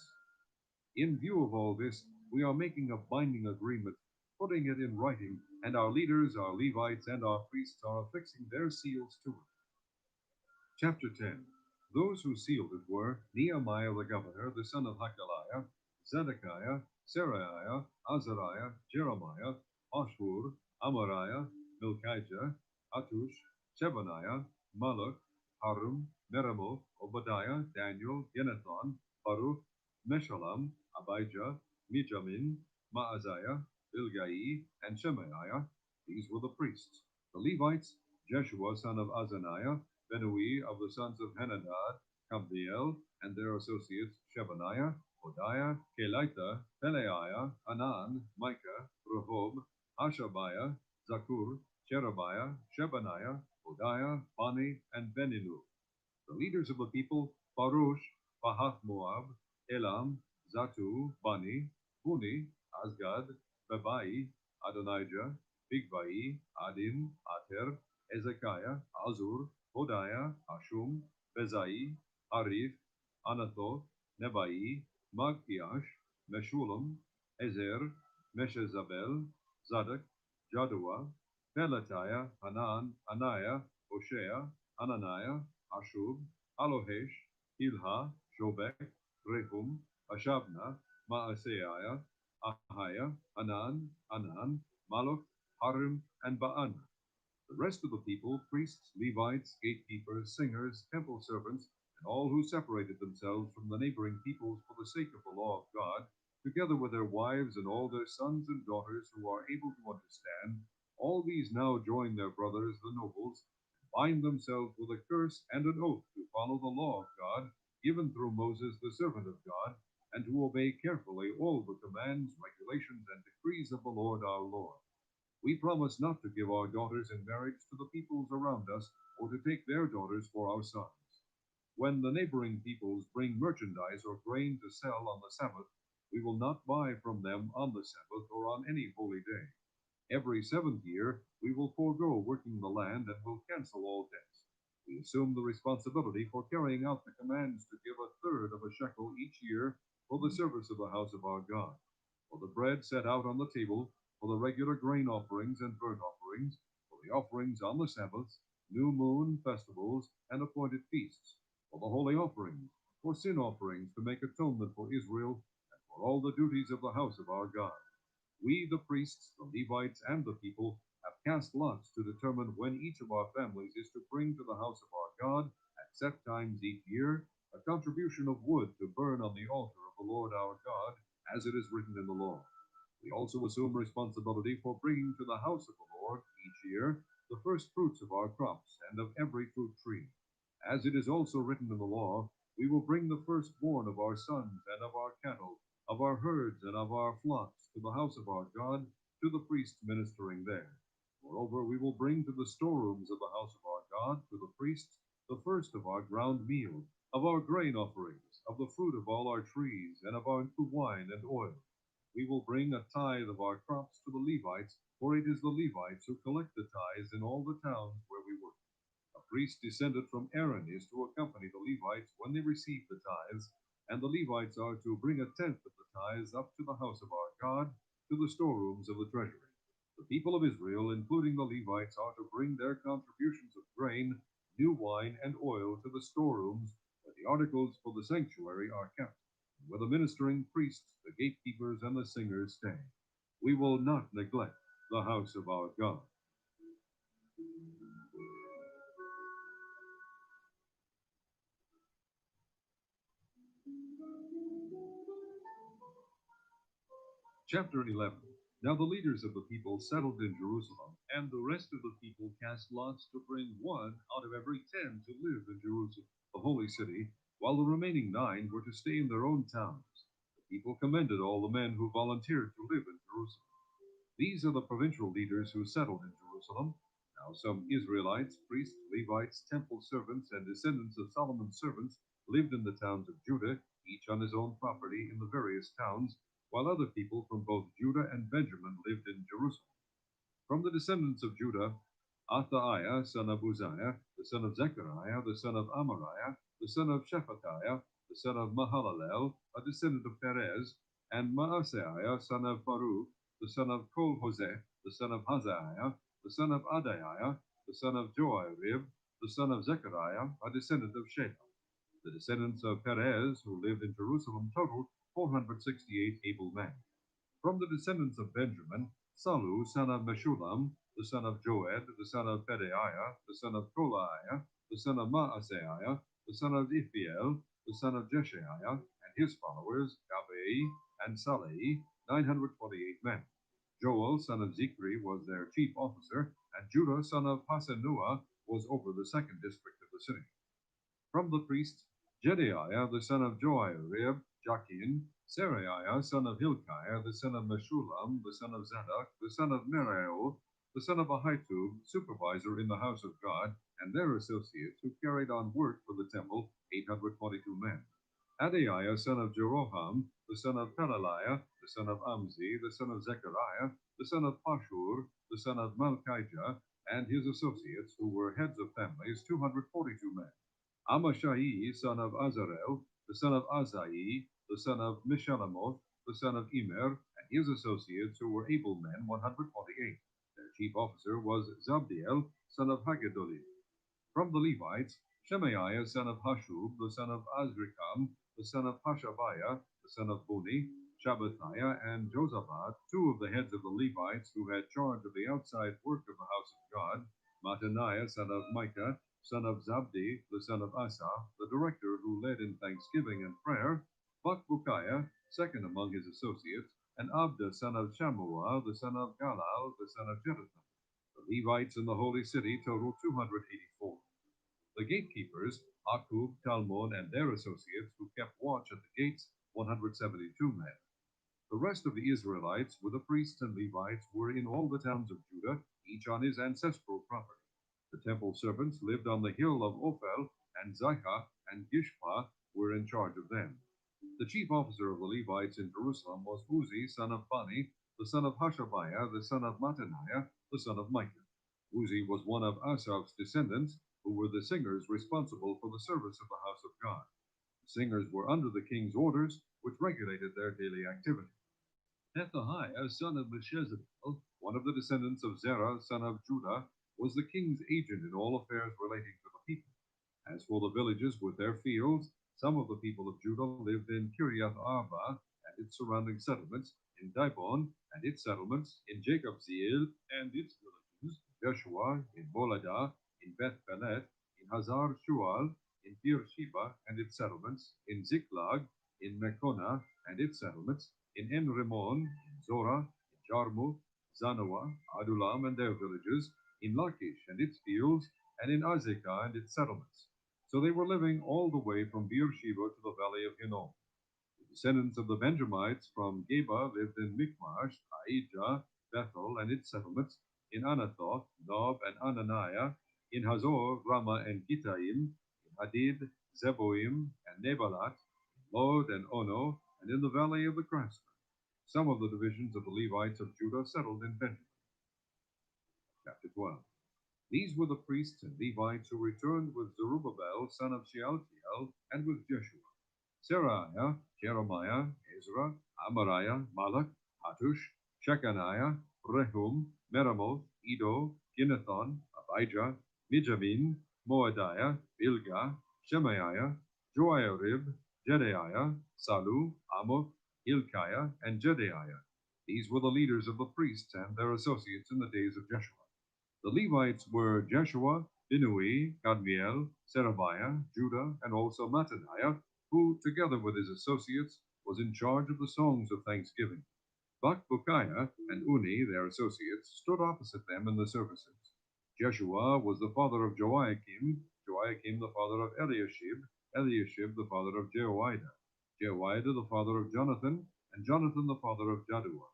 In view of all this, we are making a binding agreement, putting it in writing, and our leaders, our Levites, and our priests are affixing their seals to it. Chapter 10. Those who sealed it were Nehemiah the governor, the son of Hakaliah, Zedekiah, Seraiah, Azariah, Jeremiah, Ashur, Amariah, Milchijah, Hattush, Shebaniah, Malach, Harum, Meremoth, Obadiah, Daniel, Ginnathon, Baruch, Meshullam, Abijah, Mijamin, Maaziah, Bilgai, and Shemaiah. These were the priests. The Levites, Jeshua son of Azaniah, Benui of the sons of Henadad, Kabdiel, and their associates Shebaniah, Hodiah, Kelita, Peleiah, Hanan, Micah, Rehob, Hashabiah, Zakur, Sherebiah, Shebaniah, Hodiah, Bani, and Beninu. The leaders of the people, Baruch, Pahath Moab, Elam, Zatu, Bani, Huni, Azgad, Bebai, Adonijah, Bigvai, Adin, Ater, Ezekiah, Azur, Hodiah, Hashum, Bezai, Arif, Anathoth, Nebai, Magpiash, Meshullam, Ezer, Meshezabel, Zadok, Jaddua, Pelatiah, Hanan, Anaiah, Hoshea, Hananiah, Ashub, Alohesh, Hilha, Shobek, Rehum, Ashabna, Maaseiah, Ahiah, Hanan, Anan, Malach, Harim, and Baana. The rest of the people, priests, Levites, gatekeepers, singers, temple servants, and all who separated themselves from the neighboring peoples for the sake of the law of God, together with their wives and all their sons and daughters who are able to understand, all these now join their brothers, the nobles, and bind themselves with a curse and an oath to follow the law of God, given through Moses, the servant of God, and to obey carefully all the commands, regulations, and decrees of the Lord our Lord. We promise not to give our daughters in marriage to the peoples around us, or to take their daughters for our sons. When the neighboring peoples bring merchandise or grain to sell on the Sabbath, we will not buy from them on the Sabbath or on any holy day. Every 7th year, we will forego working the land and will cancel all debts. We assume the responsibility for carrying out the commands to give 1/3 of a shekel each year for the service of the house of our God, for the bread set out on the table, for the regular grain offerings and burnt offerings, for the offerings on the Sabbaths, new moon festivals, and appointed feasts, for the holy offerings, for sin offerings to make atonement for Israel, and for all the duties of the house of our God. We, the priests, the Levites, and the people, have cast lots to determine when each of our families is to bring to the house of our God, at set times each year, a contribution of wood to burn on the altar of the Lord our God, as it is written in the law. We also assume responsibility for bringing to the house of the Lord each year the first fruits of our crops and of every fruit tree. As it is also written in the law, we will bring the firstborn of our sons and of our cattle, of our herds and of our flocks to the house of our God, to the priests ministering there. Moreover, we will bring to the storerooms of the house of our God, to the priests, the first of our ground meal, of our grain offerings, of the fruit of all our trees, and of our new wine and oil. We will bring a tithe of our crops to the Levites, for it is the Levites who collect the tithes in all the towns where we work. A priest descended from Aaron is to accompany the Levites when they receive the tithes, and the Levites are to bring 1/10 of the tithes up to the house of our God, to the storerooms of the treasury. The people of Israel, including the Levites, are to bring their contributions of grain, new wine, and oil to the storerooms where the articles for the sanctuary are kept, and where the ministering priests, the gatekeepers, and the singers stay. We will not neglect the house of our God. Chapter 11. Now the leaders of the people settled in Jerusalem, and the rest of the people cast lots to bring 1 out of every 10 to live in Jerusalem, the holy city, while the remaining 9 were to stay in their own towns. The People commended all the men who volunteered to live in Jerusalem. These are the provincial leaders who settled in Jerusalem. Now some Israelites, priests, Levites, temple servants, and descendants of Solomon's servants lived in the towns of Judah, each on his own property in the various towns, while other people from both Judah and Benjamin lived in Jerusalem. From the descendants of Judah, Athaiah, son of Uzziah, the son of Zechariah, the son of Amariah, the son of Shephatiah, the son of Mahalalel, a descendant of Perez, and Maaseiah, son of Baruch, the son of Kol-Hoseh, the son of Hazaiah, the son of Adaiah, the son of Joarib, the son of Zechariah, a descendant of Shelah. The descendants of Perez, who lived in Jerusalem, totaled 468 able men. From the descendants of Benjamin, Salu, son of Meshullam, the son of Joed, the son of Pedaiah, the son of Kolaiah, the son of Maaseiah, the son of Iphiel, the son of Jeshaiah, and his followers, Gabai and Salai, 928 men. Joel, son of Zichri, was their chief officer, and Judah, son of Hasenuah, was over the second district of the city. From the priests, Jedaiah, the son of Joiarib, Jachin, Seraiah, son of Hilkiah, the son of Meshullam, the son of Zadok, the son of Meraiah, the son of Ahitub, supervisor in the house of God, and their associates who carried on work for the temple, 822 men. Adaiah, son of Jeroham, the son of Pelaliah, the son of Amzi, the son of Zechariah, the son of Pashur, the son of Malchijah, and his associates, who were heads of families, 242 men. Amashai, son of Azarel, the son of Azai, the son of Mishalamoth, the son of Immer, and his associates, who were able men, 148. Their chief officer was Zabdiel, son of Haggedolim. From the Levites, Shemaiah, son of Hashub, the son of Azrikam, the son of Hashabiah, the son of Buni, Shabbathiah, and Josaphat, two of the heads of the Levites who had charge of the outside work of the house of God, Mattaniah, son of Micah, son of Zabdi, the son of Asaph, the director who led in thanksgiving and prayer, Bakbukiah, second among his associates, and Abda, son of Shammua, the son of Galal, the son of Jeduthun. The Levites in the holy city totaled 284. The gatekeepers, Akub, Talmon, and their associates who kept watch at the gates, 172 men. The rest of the Israelites, with the priests and Levites, were in all the towns of Judah, each on his ancestral property. The temple servants lived on the hill of Ophel, and Zikah and Gishpa were in charge of them. The chief officer of the Levites in Jerusalem was Uzi, son of Bani, the son of Hashabiah, the son of Mattaniah, the son of Micah. Uzi was one of Asaph's descendants, who were the singers responsible for the service of the house of God. The singers were under the king's orders, which regulated their daily activity. Pethahiah, son of Meshezabel, one of the descendants of Zerah, son of Judah, was the king's agent in all affairs relating to the people. As for the villages with their fields, some of the people of Judah lived in Kiriath Arba and its surrounding settlements, in Dibon and its settlements, in Jacobzeel and its villages, Joshua, in Moladah, in Beth Pelet, in Hazar Shual, in Beersheba and its settlements, in Ziklag, in Mekona and its settlements, in En Rimmon, in Zorah, in Jarmuth, Zanoah, Adulam and their villages, in Lachish and its fields, and in Azekah and its settlements. So they were living all the way from Beersheba to the valley of Hinnom. The descendants of the Benjamites from Geba lived in Michmash, Aijah, Bethel and its settlements, in Anathoth, Nob and Ananiah, in Hazor, Ramah and Gittaim, in Hadid, Zeboim and Nebalat, in Lod and Ono, and in the valley of the craftsmen. Some of the divisions of the Levites of Judah settled in Benjamin. Chapter 12. These were the priests and Levites who returned with Zerubbabel, son of Shealtiel, and with Jeshua, Seraiah, Jeremiah, Ezra, Amariah, Malach, Hattush, Shechaniah, Rehum, Meremoth, Edo, Ginnethon, Abijah, Mijamin, Moadiah, Bilgah, Shemaiah, Joiarib, Jedaiah, Salu, Amoth, Hilkiah, and Jedaiah. These were the leaders of the priests and their associates in the days of Jeshua. The Levites were Jeshua, Binnui, Kadmiel, Sherebiah, Judah, and also Mattaniah, who, together with his associates, was in charge of the songs of thanksgiving. Bakbukiah and Uni, their associates, stood opposite them in the services. Jeshua was the father of Joachim, Joachim the father of Eliashib, Eliashib the father of Jehoiada. Jehoiada the father of Jonathan, and Jonathan the father of Jaddua.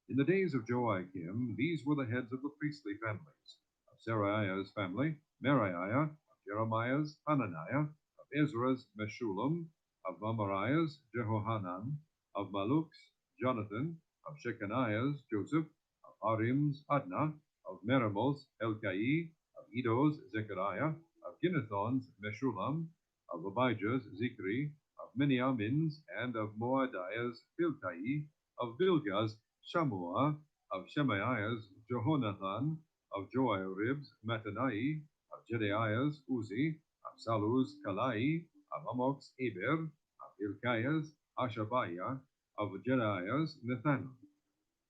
In the days of Joachim, these were the heads of the priestly families. Of Seraiah's family, Meraiah; of Jeremiah's, Hananiah; of Ezra's, Meshullam; of Amariah's, Jehohanan; of Maluk's, Jonathan; of Shechaniah's, Joseph; of Harim's, Adnah; of Merimoth's, Helkai; of Iddo's, Zechariah; of Ginnethon's, Meshullam; of Abijah's, Zikri; of Miniamin's and of Moadiah's, Biltai; of Bilgah's, Shammua; of Shemaiah's, Jehonathan; of Joiarib's, Mattanai; of Jedaiah's, Uzi; of Salu's, Kalai; of Amok's, Eber; of Hilkiah's, Hashabiah; of Jedaiah's, Nethanel.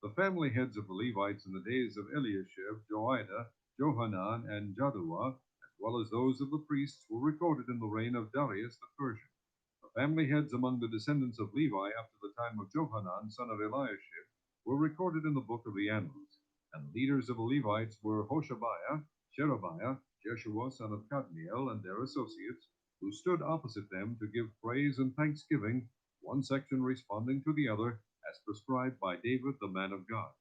The family heads of the Levites in the days of Eliashib, Joiada, Johanan, and Jaddua, as well as those of the priests, were recorded in the reign of Darius the Persian. The family heads among the descendants of Levi up to the time of Johanan, son of Eliashib, were recorded in the book of the Annals. And the leaders of the Levites were Hoshabiah, Sherebiah, Jeshua, son of Kadmiel, and their associates, who stood opposite them to give praise and thanksgiving, one section responding to the other, as prescribed by David, the man of God.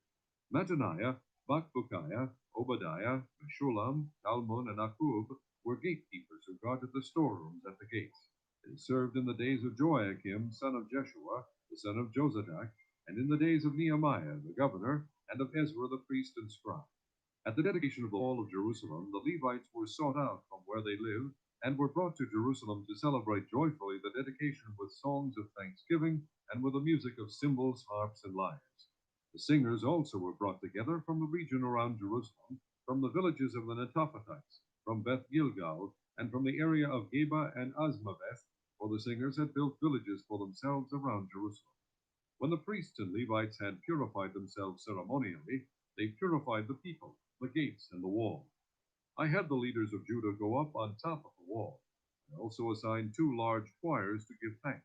Mattaniah, Bakbukiah, Obadiah, Meshullam, Talmon, and Akub were gatekeepers who guarded the storerooms at the gates. They served in the days of Joachim, son of Jeshua, the son of Jozadak, and in the days of Nehemiah, the governor, and of Ezra, the priest and scribe. At the dedication of the wall of Jerusalem, the Levites were sought out from where they lived, and were brought to Jerusalem to celebrate joyfully the dedication with songs of thanksgiving and with the music of cymbals, harps, and lyres. The singers also were brought together from the region around Jerusalem, from the villages of the Netophathites, from Beth Gilgal, and from the area of Geba and Asmaveth, for the singers had built villages for themselves around Jerusalem. When the priests and Levites had purified themselves ceremonially, they purified the people, the gates, and the wall. I had the leaders of Judah go up on top of the wall. I also assigned 2 large choirs to give thanks.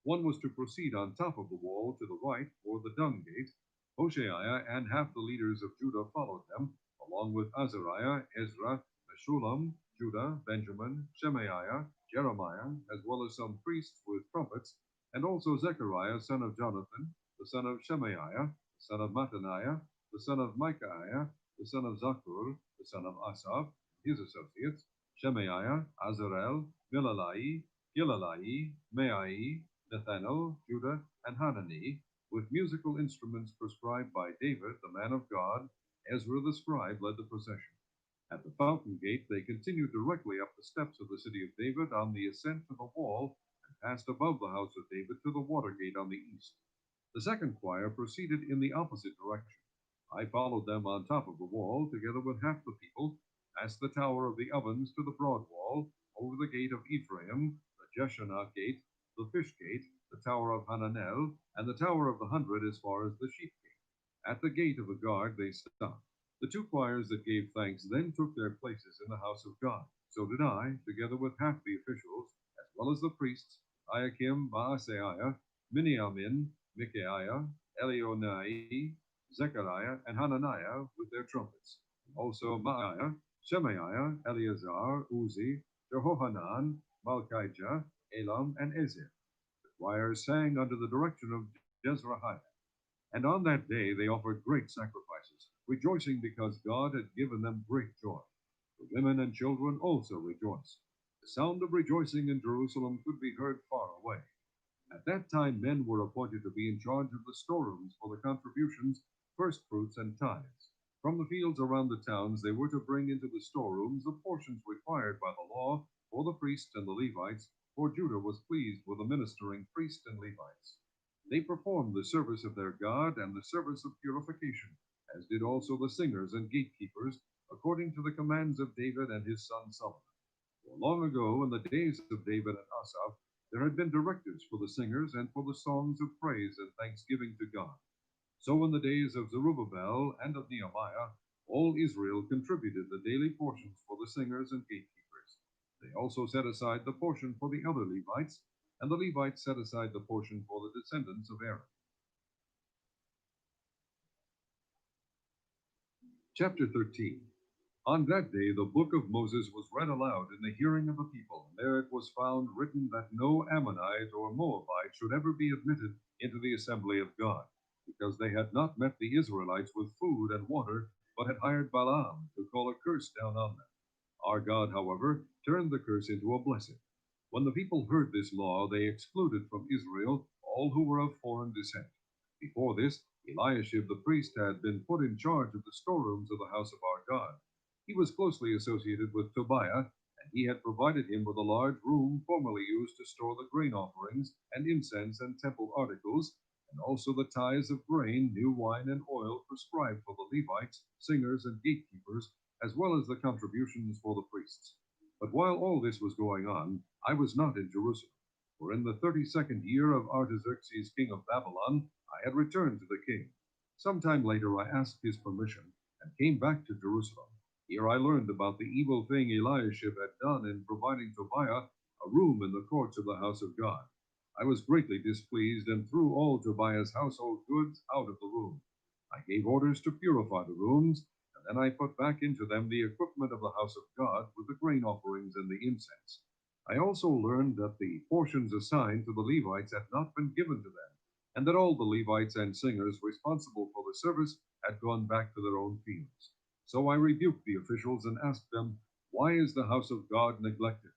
One was to proceed on top of the wall to the right toward the dung gate. Hoshaiah and half the leaders of Judah followed them, along with Azariah, Ezra, Meshullam, Judah, Benjamin, Shemaiah, Jeremiah, as well as some priests with trumpets, and also Zechariah, son of Jonathan, the son of Shemaiah, the son of Mattaniah, the son of Micaiah, the son of Zakur, the son of Asaph, his associates, Shemaiah, Azarel, Milalai, Gilalai, Meai, Nethanel, Judah, and Hanani, with musical instruments prescribed by David, the man of God. Ezra the scribe led the procession. At the fountain gate, they continued directly up the steps of the city of David on the ascent to the wall, and passed above the house of David to the water gate on the east. The second choir proceeded in the opposite direction. I followed them on top of the wall, together with half the people, past the tower of the ovens to the broad wall, over the gate of Ephraim, the Jeshanah gate, the fish gate, the tower of Hananel, and the tower of the 100 as far as the sheep gate. At the gate of the guard they stopped. The 2 choirs that gave thanks then took their places in the house of God. So did I, together with half the officials, as well as the priests, Iakim, Maaseiah, Miniamin, Micaiah, Elionai, Zechariah, and Hananiah with their trumpets. Also Maaiah, Shemaiah, Eleazar, Uzi, Jehohanan, Malchijah, Elam, and Ezer. The choirs sang under the direction of Jezrahiah. And on that day they offered great sacrifices, rejoicing because God had given them great joy. The women and children also rejoiced. The sound of rejoicing in Jerusalem could be heard far away. At that time men were appointed to be in charge of the storerooms for the contributions, first fruits, and tithes. From the fields around the towns they were to bring into the storerooms the portions required by the law for the priests and the Levites, for Judah was pleased with the ministering priests and Levites. They performed the service of their God and the service of purification, as did also the singers and gatekeepers, according to the commands of David and his son Solomon. For long ago, in the days of David and Asaph, there had been directors for the singers and for the songs of praise and thanksgiving to God. So in the days of Zerubbabel and of Nehemiah, all Israel contributed the daily portions for the singers and gatekeepers. They also set aside the portion for the other Levites, and the Levites set aside the portion for the descendants of Aaron. Chapter 13. On that day, the book of Moses was read aloud in the hearing of the people, and there it was found written that no Ammonite or Moabite should ever be admitted into the assembly of God, because they had not met the Israelites with food and water, but had hired Balaam to call a curse down on them. Our God, however, turned the curse into a blessing. When the people heard this law, they excluded from Israel all who were of foreign descent. Before this, Eliashib the priest had been put in charge of the storerooms of the house of our God. He was closely associated with Tobiah, and he had provided him with a large room formerly used to store the grain offerings and incense and temple articles, and also the tithes of grain, new wine, and oil prescribed for the Levites, singers, and gatekeepers, as well as the contributions for the priests. But while all this was going on, I was not in Jerusalem, for in the 32nd year of Artaxerxes, king of Babylon, I had returned to the king. Sometime later I asked his permission and came back to Jerusalem. Here I learned about the evil thing Eliashib had done in providing Tobiah a room in the courts of the house of God. I was greatly displeased and threw all Tobiah's household goods out of the room. I gave orders to purify the rooms, and then I put back into them the equipment of the house of God with the grain offerings and the incense. I also learned that the portions assigned to the Levites had not been given to them, and that all the Levites and singers responsible for the service had gone back to their own fields. So I rebuked the officials and asked them, "Why is the house of God neglected?"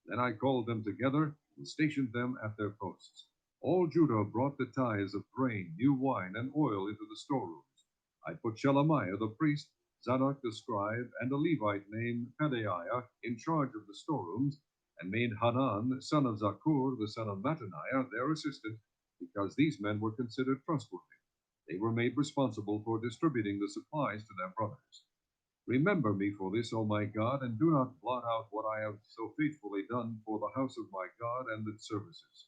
Then I called them together and stationed them at their posts. All Judah brought the tithes of grain, new wine, and oil into the storerooms. I put Shelemiah the priest, Zadok the scribe, and a Levite named Pedaiah in charge of the storerooms, and made Hanan, son of Zakur, the son of Mattaniah, their assistant, because these men were considered trustworthy. They were made responsible for distributing the supplies to their brothers. Remember me for this, O my God, and do not blot out what I have so faithfully done for the house of my God and its services.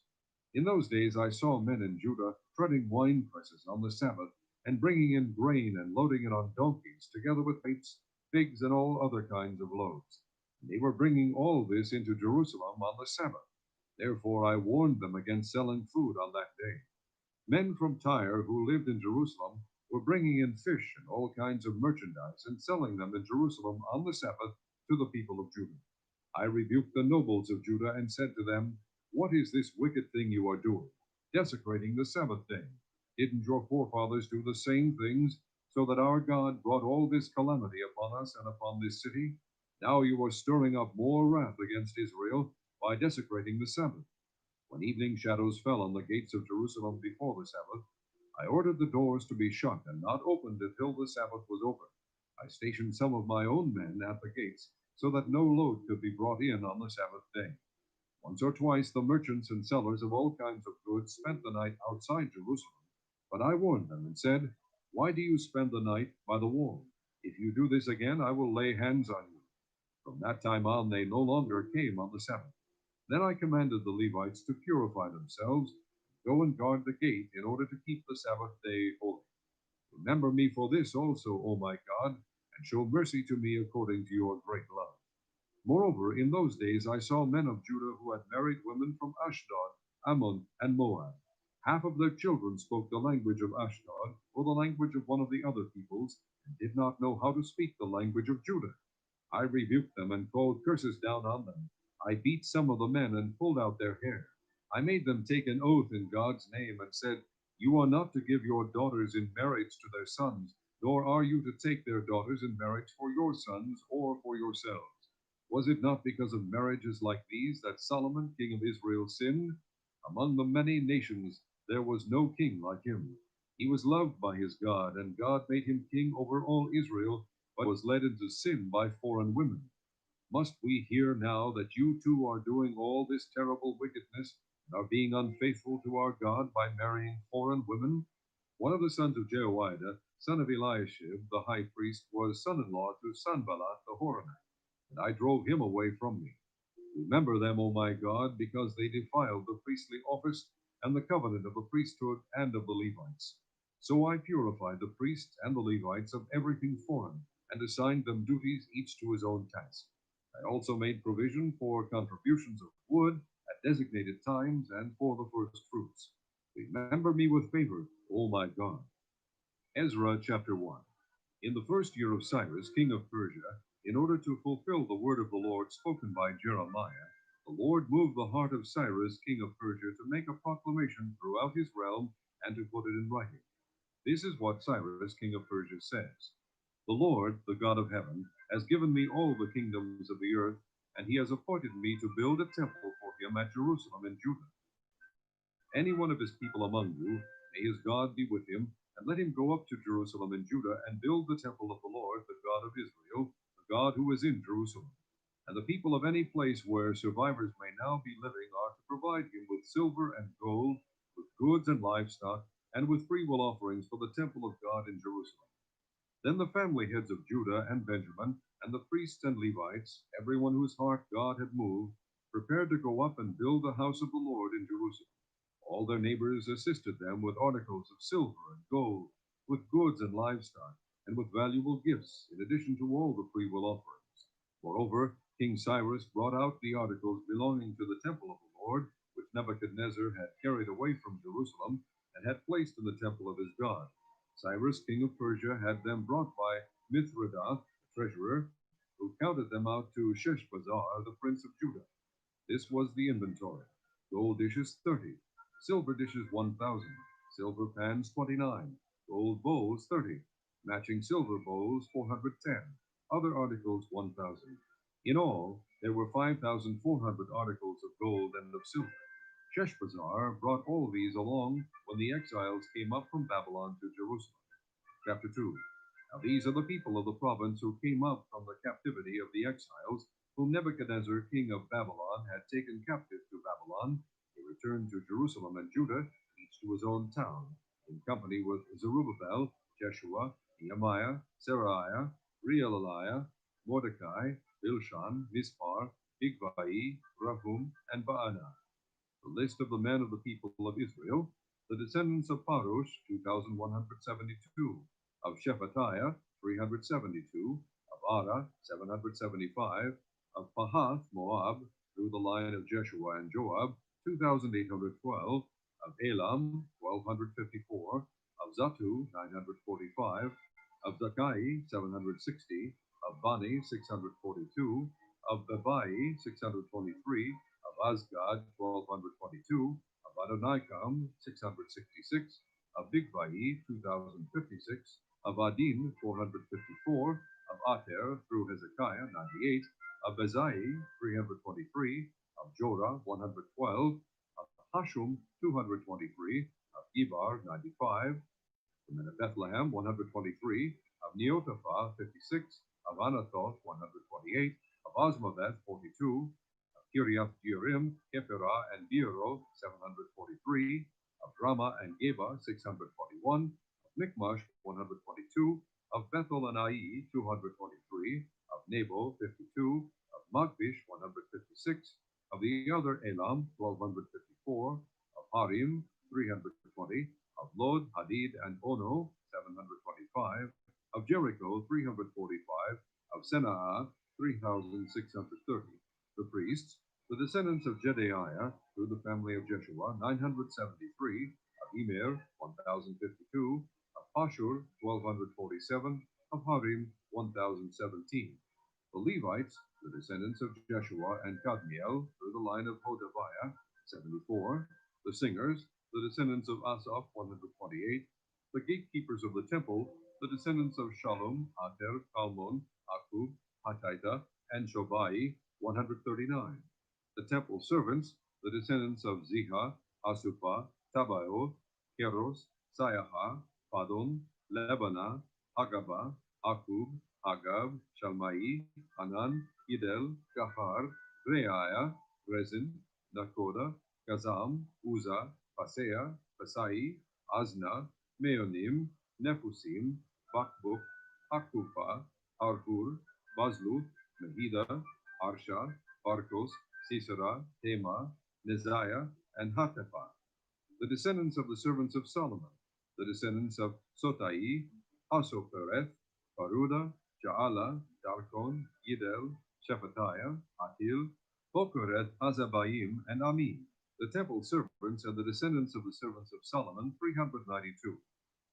In those days I saw men in Judah treading wine presses on the Sabbath, and bringing in grain and loading it on donkeys, together with grapes, figs, and all other kinds of loads. And they were bringing all this into Jerusalem on the Sabbath. Therefore I warned them against selling food on that day. Men from Tyre who lived in Jerusalem were bringing in fish and all kinds of merchandise and selling them in Jerusalem on the Sabbath to the people of Judah. I rebuked the nobles of Judah and said to them, "What is this wicked thing you are doing, desecrating the Sabbath day? Didn't your forefathers do the same things, so that our God brought all this calamity upon us and upon this city? Now you are stirring up more wrath against Israel by desecrating the Sabbath." When evening shadows fell on the gates of Jerusalem before the Sabbath, I ordered the doors to be shut and not opened until the Sabbath was over. I stationed some of my own men at the gates, so that no load could be brought in on the Sabbath day. Once or twice the merchants and sellers of all kinds of goods spent the night outside Jerusalem, but I warned them and said, "Why do you spend the night by the wall? If you do this again, I will lay hands on you." From that time on they no longer came on the Sabbath. Then I commanded the Levites to purify themselves, go and guard the gate in order to keep the Sabbath day holy. Remember me for this also, O my God, and show mercy to me according to your great love. Moreover, in those days I saw men of Judah who had married women from Ashdod, Ammon, and Moab. Half of their children spoke the language of Ashdod, or the language of one of the other peoples, and did not know how to speak the language of Judah. I rebuked them and called curses down on them. I beat some of the men and pulled out their hair. I made them take an oath in God's name and said, "You are not to give your daughters in marriage to their sons, nor are you to take their daughters in marriage for your sons or for yourselves." Was it not because of marriages like these that Solomon, king of Israel, sinned? Among the many nations there was no king like him. He was loved by his God, and God made him king over all Israel, but was led into sin by foreign women. Must we hear now that you too are doing all this terrible wickedness and are being unfaithful to our God by marrying foreign women? One of the sons of Jehoiada, son of Eliashib, the high priest, was son-in-law to Sanballat the Horonite, and I drove him away from me. Remember them, O my God, because they defiled the priestly office and the covenant of the priesthood and of the Levites. So I purified the priests and the Levites of everything foreign, and assigned them duties each to his own task. I also made provision for contributions of wood at designated times and for the first fruits. Remember me with favor, O my God. Ezra chapter 1. In the first year of Cyrus, king of Persia, in order to fulfill the word of the Lord spoken by Jeremiah, the Lord moved the heart of Cyrus, king of Persia, to make a proclamation throughout his realm and to put it in writing. This is what Cyrus, king of Persia, says. The Lord, the God of heaven, has given me all the kingdoms of the earth, and he has appointed me to build a temple for him at Jerusalem in Judah. Any one of his people among you, may his God be with him, and let him go up to Jerusalem in Judah and build the temple of the Lord, the God of Israel, the God who is in Jerusalem. And the people of any place where survivors may now be living are to provide him with silver and gold, with goods and livestock, and with freewill offerings for the temple of God in Jerusalem. Then the family heads of Judah and Benjamin, and the priests and Levites, everyone whose heart God had moved, prepared to go up and build the house of the Lord in Jerusalem. All their neighbors assisted them with articles of silver and gold, with goods and livestock, and with valuable gifts, in addition to all the freewill offerings. Moreover, King Cyrus brought out the articles belonging to the temple of the Lord, which Nebuchadnezzar had carried away from Jerusalem and had placed in the temple of his God. Cyrus, king of Persia, had them brought by Mithredath, the treasurer, who counted them out to Sheshbazzar, the prince of Judah. This was the inventory: gold dishes 30, silver dishes 1,000, silver pans 29, gold bowls 30, matching silver bowls 410, other articles 1,000. In all, there were 5,400 articles of gold and of silver. Sheshbazzar brought all these along when the exiles came up from Babylon to Jerusalem. Chapter 2. Now these are the people of the province who came up from the captivity of the exiles, whom Nebuchadnezzar, king of Babylon, had taken captive to Babylon. They returned to Jerusalem and Judah, each to his own town, in company with Zerubbabel, Jeshua, Nehemiah, Seraiah, Reelaiah, Mordecai, Bilshan, Mispar, Bigvai, Rahum, and Baanah. The list of the men of the people of Israel: the descendants of Parosh, 2,172, of Shephatiah, 372, of Ara, 775, of Pahath Moab, through the line of Jeshua and Joab, 2,812, of Elam, 1,254, of Zatu, 945, of Zakai, 760, of Bani, 642, of Bebai, 623, of Azgad, 1,222, of Adonikam, 666, of Bigvai, 2,056, of Adin, 454, of Ater, through Hezekiah, 98, of Bezai, 323, of Jorah, 112, of Hashum, 223, of Gibar, 95, the men of Bethlehem, 123, of Neotophah, 56, of Anathoth, 128, of Osmaveth, 42, of Kiriath Jearim, Kephirah, and Beero, 743, of Ramah and Geba, 641, of Michmash, 122, of Bethel and Ai, 223, of Nebo, 52, of Magbish, 156, of the other Elam, 1,254, of Harim, 320, of Lod, Hadid, and Ono, 725, of Jericho, 345, of Senaa, 3,630. The priests, the descendants of Jedaiah, through the family of Jeshua, 973, of Emer, 1,052, of Pashur, 1,247, of Harim, 1,017. The Levites, the descendants of Jeshua and Kadmiel, through the line of Hodaviah, 74. The singers, the descendants of Asaph, 128. The gatekeepers of the temple, the descendants of Shalom, Ater, Talmon, Akub, Hatita, and Shobai, 139. The temple servants, the descendants of Ziha, Asupha, Tabaoth, Keros, Sayaha, Padon, Lebana, Hagaba, Akub, Agab, Shalmai, Hanan, Idel, Gahar, Reaiah, Rezin, Nakoda, Gazam, Uza, Pasea, Pasai, Azna, Meonim, Nefusim, Bakbuk, Hakufa, Arhur, Bazluth, Mehida, Arsha, Barkos, Sisera, Tema, Neziah, and Hatepa. The descendants of the servants of Solomon, the descendants of Sotai, Hasopereth, Paruda, Ja'ala, Darkon, Yidel, Shephatiah, Atil, Pokereth, Hazabaim, and Ami. The temple servants and the descendants of the servants of Solomon, 392.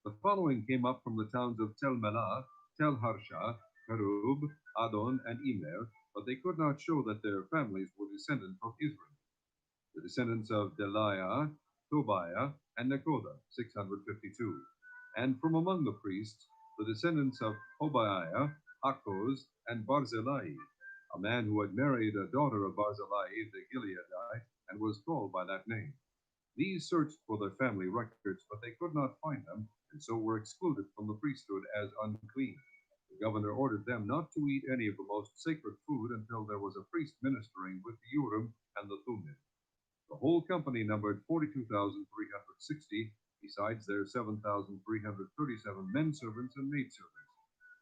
The following came up from the towns of Tel Melah, Tel Harsha, Perub, Adon, and Emer, but they could not show that their families were descended from Israel. The descendants of Deliah, Tobiah, and Nekoda, 652. And from among the priests, the descendants of Hobaiah, Akkoz, and Barzillai, a man who had married a daughter of Barzillai the Gileadite, and was called by that name. These searched for their family records, but they could not find them, and so were excluded from the priesthood as unclean. The governor ordered them not to eat any of the most sacred food until there was a priest ministering with the Urim and the Thummim. The whole company numbered 42,360, besides their 7,337 men servants and maid servants.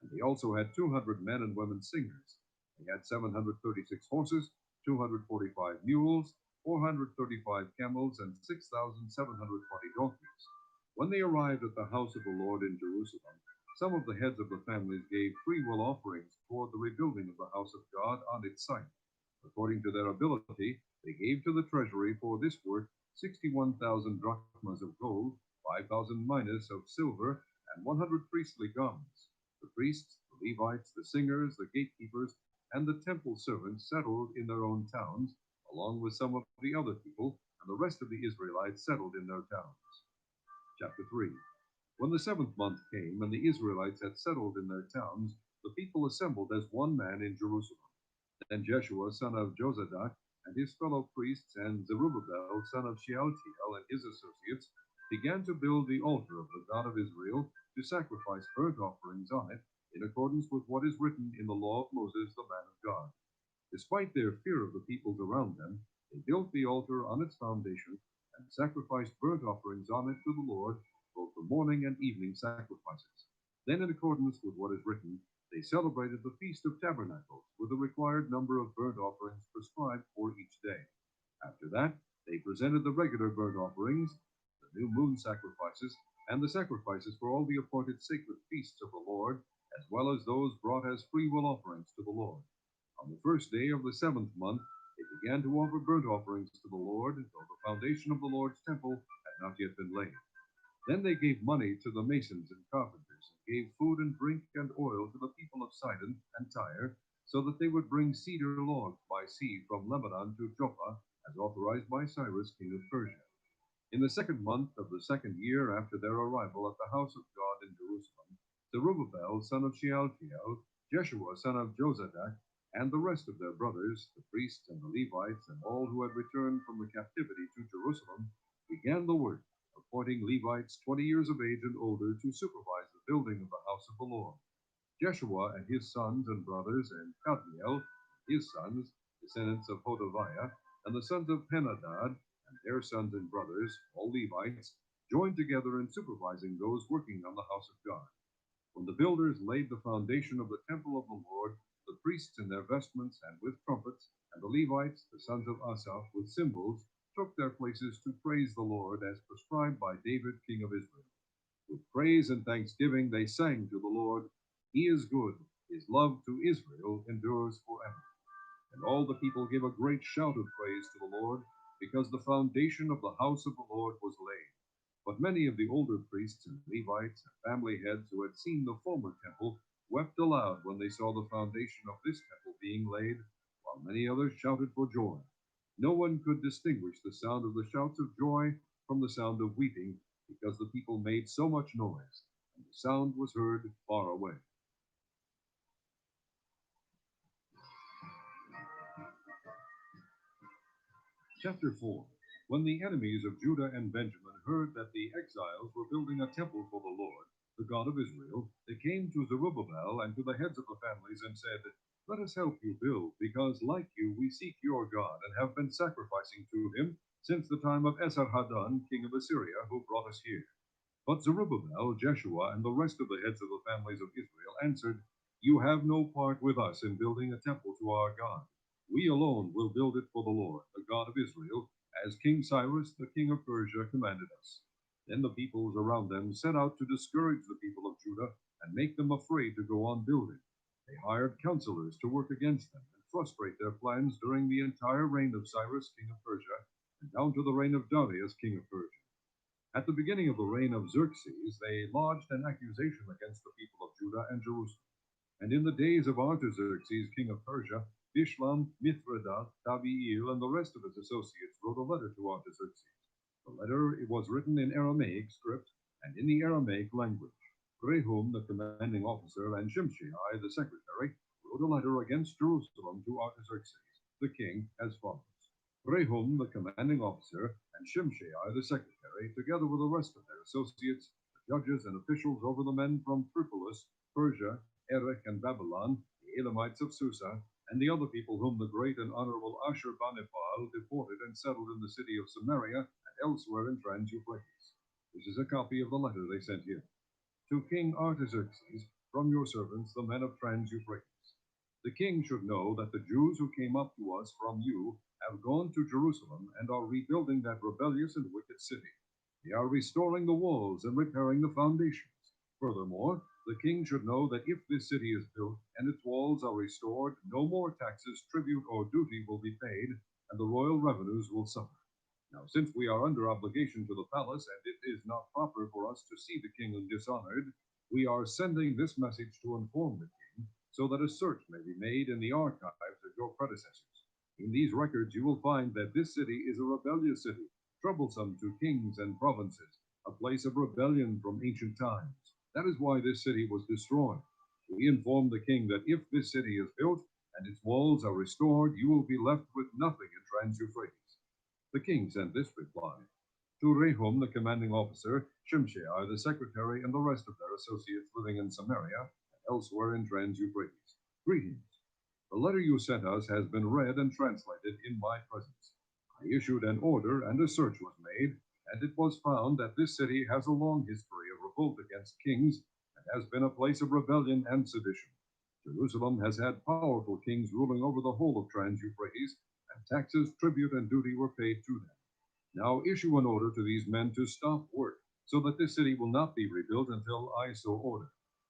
And they also had 200 men and women singers. They had 736 horses, 245 mules, 435 camels, and 6,720 donkeys. When they arrived at the house of the Lord in Jerusalem, some of the heads of the families gave freewill offerings toward the rebuilding of the house of God on its site. According to their ability, they gave to the treasury for this work 61,000 drachmas of gold, 5,000 minas of silver, and 100 priestly garments. The priests, the Levites, the singers, the gatekeepers, and the temple servants settled in their own towns, along with some of the other people, and the rest of the Israelites settled in their towns. Chapter 3. When the 7th month came, and the Israelites had settled in their towns, the people assembled as one man in Jerusalem. Then Jeshua, son of Jozadak, and his fellow priests, and Zerubbabel, son of Shealtiel, and his associates, began to build the altar of the God of Israel to sacrifice burnt offerings on it, in accordance with what is written in the law of Moses, the man of God. Despite their fear of the peoples around them, they built the altar on its foundation and sacrificed burnt offerings on it to the Lord, both the morning and evening sacrifices. Then, in accordance with what is written, they celebrated the Feast of Tabernacles with the required number of burnt offerings prescribed for each day. After that, they presented the regular burnt offerings, the new moon sacrifices, and the sacrifices for all the appointed sacred feasts of the Lord, as well as those brought as freewill offerings to the Lord. On the first day of the 7th month, they began to offer burnt offerings to the Lord, though the foundation of the Lord's temple had not yet been laid. Then they gave money to the masons and carpenters, and gave food and drink and oil to the people of Sidon and Tyre, so that they would bring cedar logs by sea from Lebanon to Joppa, as authorized by Cyrus, king of Persia. In the 2nd month of the 2nd year after their arrival at the house of God in Jerusalem, Zerubbabel, son of Shealtiel, Jeshua, son of Jozadak, and the rest of their brothers, the priests and the Levites, and all who had returned from the captivity to Jerusalem, began the work, appointing Levites 20 years of age and older to supervise the building of the house of the Lord. Jeshua and his sons and brothers, and Kadmiel, his sons, descendants of Hodaviah, and the sons of Henadad, and their sons and brothers, all Levites, joined together in supervising those working on the house of God. When the builders laid the foundation of the temple of the Lord, the priests in their vestments and with trumpets, and the Levites, the sons of Asaph, with cymbals, took their places to praise the Lord as prescribed by David, king of Israel. With praise and thanksgiving they sang to the Lord, "He is good, his love to Israel endures forever." And all the people gave a great shout of praise to the Lord, because the foundation of the house of the Lord was laid. But many of the older priests and Levites and family heads who had seen the former temple wept aloud when they saw the foundation of this temple being laid, while many others shouted for joy. No one could distinguish the sound of the shouts of joy from the sound of weeping, because the people made so much noise, and the sound was heard far away. Chapter 4. When the enemies of Judah and Benjamin heard that the exiles were building a temple for the Lord, the God of Israel, they came to Zerubbabel and to the heads of the families and said, "Let us help you build, because like you we seek your God, and have been sacrificing to him since the time of Esarhaddon, king of Assyria, who brought us here." But Zerubbabel, Jeshua, and the rest of the heads of the families of Israel answered, "You have no part with us in building a temple to our God. We alone will build it for the Lord, the God of Israel, as King Cyrus, the king of Persia, commanded us." Then the peoples around them set out to discourage the people of Judah and make them afraid to go on building. They hired counselors to work against them and frustrate their plans during the entire reign of Cyrus, king of Persia, and down to the reign of Darius, king of Persia. At the beginning of the reign of Xerxes, they lodged an accusation against the people of Judah and Jerusalem. And in the days of Artaxerxes, king of Persia, Bishlam, Mithridath, Tabiel, and the rest of his associates wrote a letter to Artaxerxes. The letter was written in Aramaic script and in the Aramaic language. Rehum, the commanding officer, and Shimshai, the secretary, wrote a letter against Jerusalem to Artaxerxes, the king, as follows. Rehum, the commanding officer, and Shimshai, the secretary, together with the rest of their associates, the judges and officials over the men from Tripolis, Persia, Erech, and Babylon, the Elamites of Susa, and the other people whom the great and honorable Ashurbanipal deported and settled in the city of Samaria and elsewhere in Trans-Euphrates. This is a copy of the letter they sent here. To King Artaxerxes, from your servants, the men of Trans-Euphrates. The king should know that the Jews who came up to us from you have gone to Jerusalem and are rebuilding that rebellious and wicked city. They are restoring the walls and repairing the foundations. Furthermore, the king should know that if this city is built and its walls are restored, no more taxes, tribute, or duty will be paid, and the royal revenues will suffer. Now, since we are under obligation to the palace, and it is not proper for us to see the king dishonored, we are sending this message to inform the king, so that a search may be made in the archives of your predecessors. In these records you will find that this city is a rebellious city, troublesome to kings and provinces, a place of rebellion from ancient times. That is why this city was destroyed. We inform the king that if this city is built and its walls are restored, you will be left with nothing in Trans-Euphrates. The king sent this reply. To Rehum, the commanding officer, Shimshai, the secretary, and the rest of their associates living in Samaria and elsewhere in Trans-Euphrates. Greetings. The letter you sent us has been read and translated in my presence. I issued an order and a search was made, and it was found that this city has a long history of revolt against kings and has been a place of rebellion and sedition. Jerusalem has had powerful kings ruling over the whole of Trans-Euphrates, and taxes, tribute, and duty were paid to them. Now issue an order to these men to stop work, so that this city will not be rebuilt until I so order.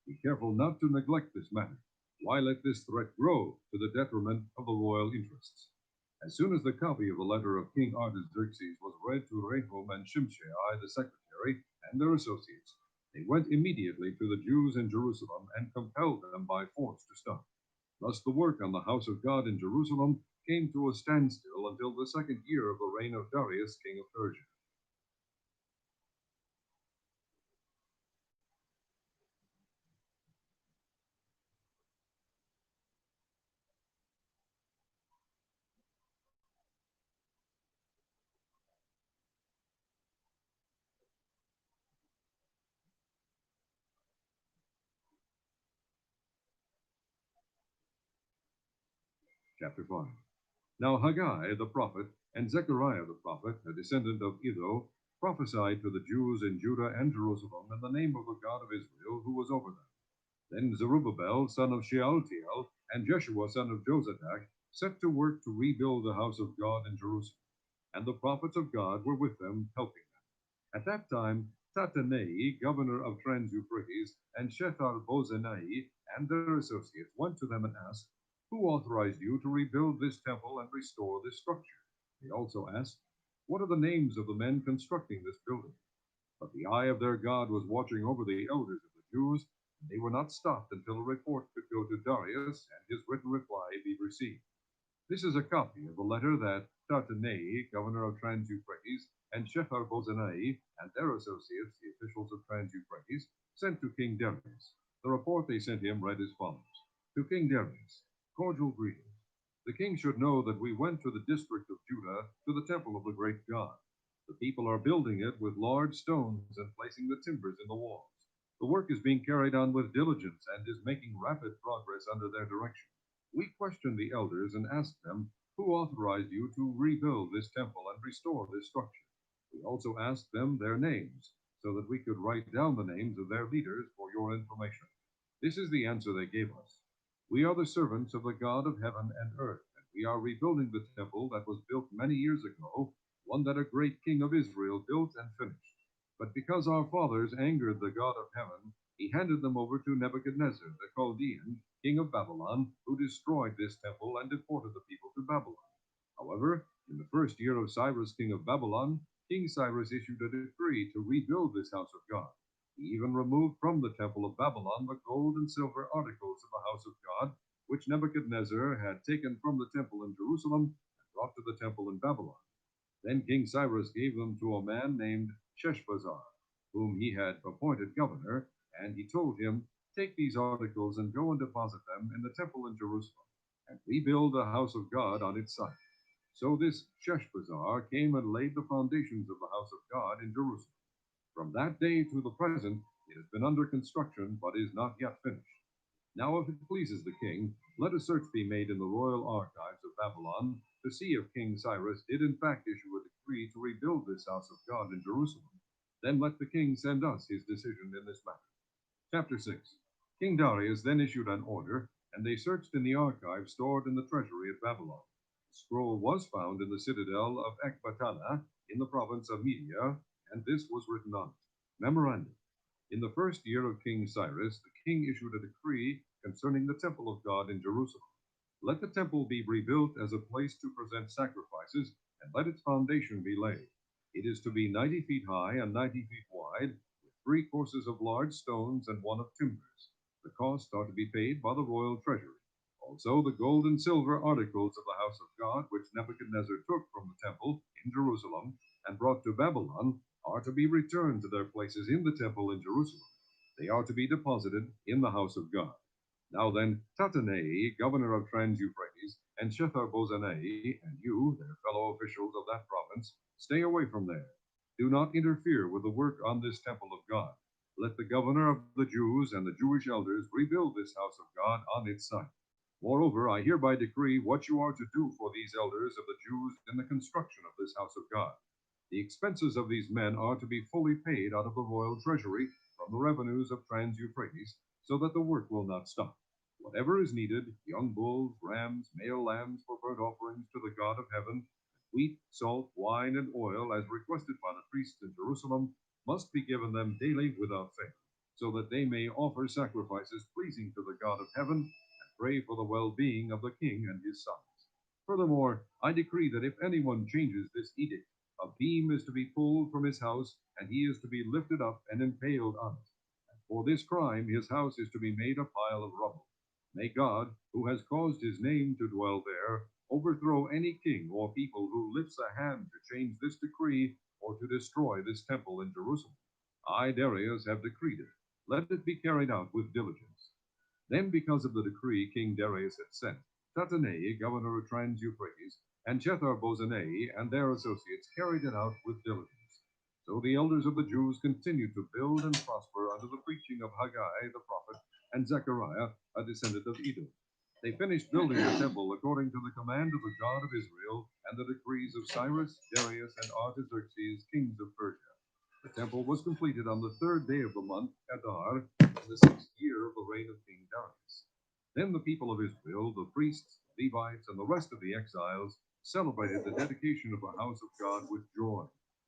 Be careful not to neglect this matter. Why let this threat grow to the detriment of the royal interests? As soon as the copy of the letter of King Artaxerxes was read to Rehum and Shimshai, the secretary, and their associates, they went immediately to the Jews in Jerusalem and compelled them by force to stop. Thus the work on the house of God in Jerusalem came to a standstill until the second year of the reign of Darius, king of Persia. Chapter 5. Now Haggai the prophet and Zechariah the prophet, a descendant of Iddo, prophesied to the Jews in Judah and Jerusalem in the name of the God of Israel who was over them. Then Zerubbabel, son of Shealtiel, and Jeshua, son of Jozadak, set to work to rebuild the house of God in Jerusalem, and the prophets of God were with them, helping them. At that time, Tatanai, governor of Trans-Euphrates, and Shethar-Bozenai and their associates went to them and asked, who authorized you to rebuild this temple and restore this structure? They also asked, what are the names of the men constructing this building? But the eye of their God was watching over the elders of the Jews, and they were not stopped until a report could go to Darius and his written reply be received. This is a copy of the letter that Tatanai, governor of Trans-Euphrates, and Shethar-Bozenai and their associates, the officials of Trans-Euphrates, sent to King Darius. The report they sent him read as follows. To King Darius, cordial greetings. The king should know that we went to the district of Judah to the temple of the great God. The people are building it with large stones and placing the timbers in the walls. The work is being carried on with diligence and is making rapid progress under their direction. We questioned the elders and asked them, who authorized you to rebuild this temple and restore this structure? We also asked them their names, so that we could write down the names of their leaders for your information. This is the answer they gave us. We are the servants of the God of heaven and earth, and we are rebuilding the temple that was built many years ago, one that a great king of Israel built and finished. But because our fathers angered the God of heaven, he handed them over to Nebuchadnezzar, the Chaldean, king of Babylon, who destroyed this temple and deported the people to Babylon. However, in the first year of Cyrus, king of Babylon, King Cyrus issued a decree to rebuild this house of God. He even removed from the temple of Babylon the gold and silver articles of the house of God, which Nebuchadnezzar had taken from the temple in Jerusalem and brought to the temple in Babylon. Then King Cyrus gave them to a man named Sheshbazzar, whom he had appointed governor, and he told him, "Take these articles and go and deposit them in the temple in Jerusalem, and rebuild the house of God on its site." So this Sheshbazzar came and laid the foundations of the house of God in Jerusalem. From that day to the present, it has been under construction, but is not yet finished. Now, if it pleases the king, let a search be made in the royal archives of Babylon to see if King Cyrus did in fact issue a decree to rebuild this house of God in Jerusalem. Then let the king send us his decision in this matter. Chapter 6. King Darius then issued an order, and they searched in the archives stored in the treasury at Babylon. The scroll was found in the citadel of Ecbatana in the province of Media, and this was written on it. Memorandum. In the first year of King Cyrus, the king issued a decree concerning the temple of God in Jerusalem. Let the temple be rebuilt as a place to present sacrifices, and let its foundation be laid. It is to be 90 feet high and 90 feet wide, with 3 courses of large stones and 1 of timbers. The cost are to be paid by the royal treasury. Also, the gold and silver articles of the house of God, which Nebuchadnezzar took from the temple in Jerusalem and brought to Babylon, are to be returned to their places in the temple in Jerusalem. They are to be deposited in the house of God. Now then, Tatanai, governor of Trans-Euphrates, and Shethar-Bozenai, and you, their fellow officials of that province, stay away from there. Do not interfere with the work on this temple of God. Let the governor of the Jews and the Jewish elders rebuild this house of God on its site. Moreover, I hereby decree what you are to do for these elders of the Jews in the construction of this house of God. The expenses of these men are to be fully paid out of the royal treasury from the revenues of Trans-Euphrates, so that the work will not stop. Whatever is needed, young bulls, rams, male lambs for burnt offerings to the God of heaven, wheat, salt, wine, and oil, as requested by the priests in Jerusalem, must be given them daily without fail, so that they may offer sacrifices pleasing to the God of heaven and pray for the well-being of the king and his sons. Furthermore, I decree that if anyone changes this edict, a beam is to be pulled from his house, and he is to be lifted up and impaled on it. And for this crime, his house is to be made a pile of rubble. May God, who has caused his name to dwell there, overthrow any king or people who lifts a hand to change this decree or to destroy this temple in Jerusalem. I, Darius, have decreed it. Let it be carried out with diligence. Then, because of the decree King Darius had sent, Tatanai, governor of Trans-Euphrates, and Shethar-Bozenai and their associates carried it out with diligence. So the elders of the Jews continued to build and prosper under the preaching of Haggai the prophet and Zechariah, a descendant of Edo. They finished building the temple according to the command of the God of Israel and the decrees of Cyrus, Darius, and Artaxerxes, kings of Persia. The temple was completed on the 3rd day of the month, Adar, in the 6th year of the reign of King Darius. Then the people of Israel, the priests, Levites, and the rest of the exiles celebrated the dedication of the house of God with joy.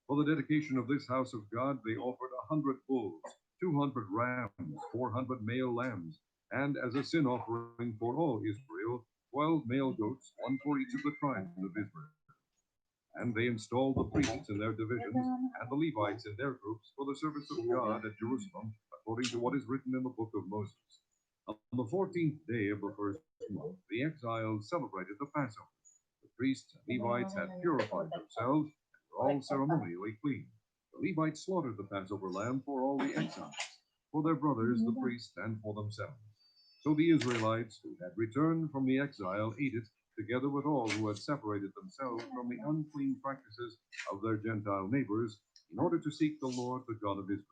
For the dedication of this house of God, they offered 100 bulls, 200 rams, 400 male lambs, and as a sin offering for all Israel, 12 male goats, one for each of the tribes of Israel. And they installed the priests in their divisions and the Levites in their groups for the service of God at Jerusalem, according to what is written in the book of Moses. On the 14th day of the first month, the exiles celebrated the Passover. The priests and Levites had purified themselves and were all ceremonially clean. The Levites slaughtered the Passover lamb for all the exiles, for their brothers, the priests, and for themselves. So the Israelites who had returned from the exile ate it, together with all who had separated themselves from the unclean practices of their Gentile neighbors, in order to seek the Lord, the God of Israel.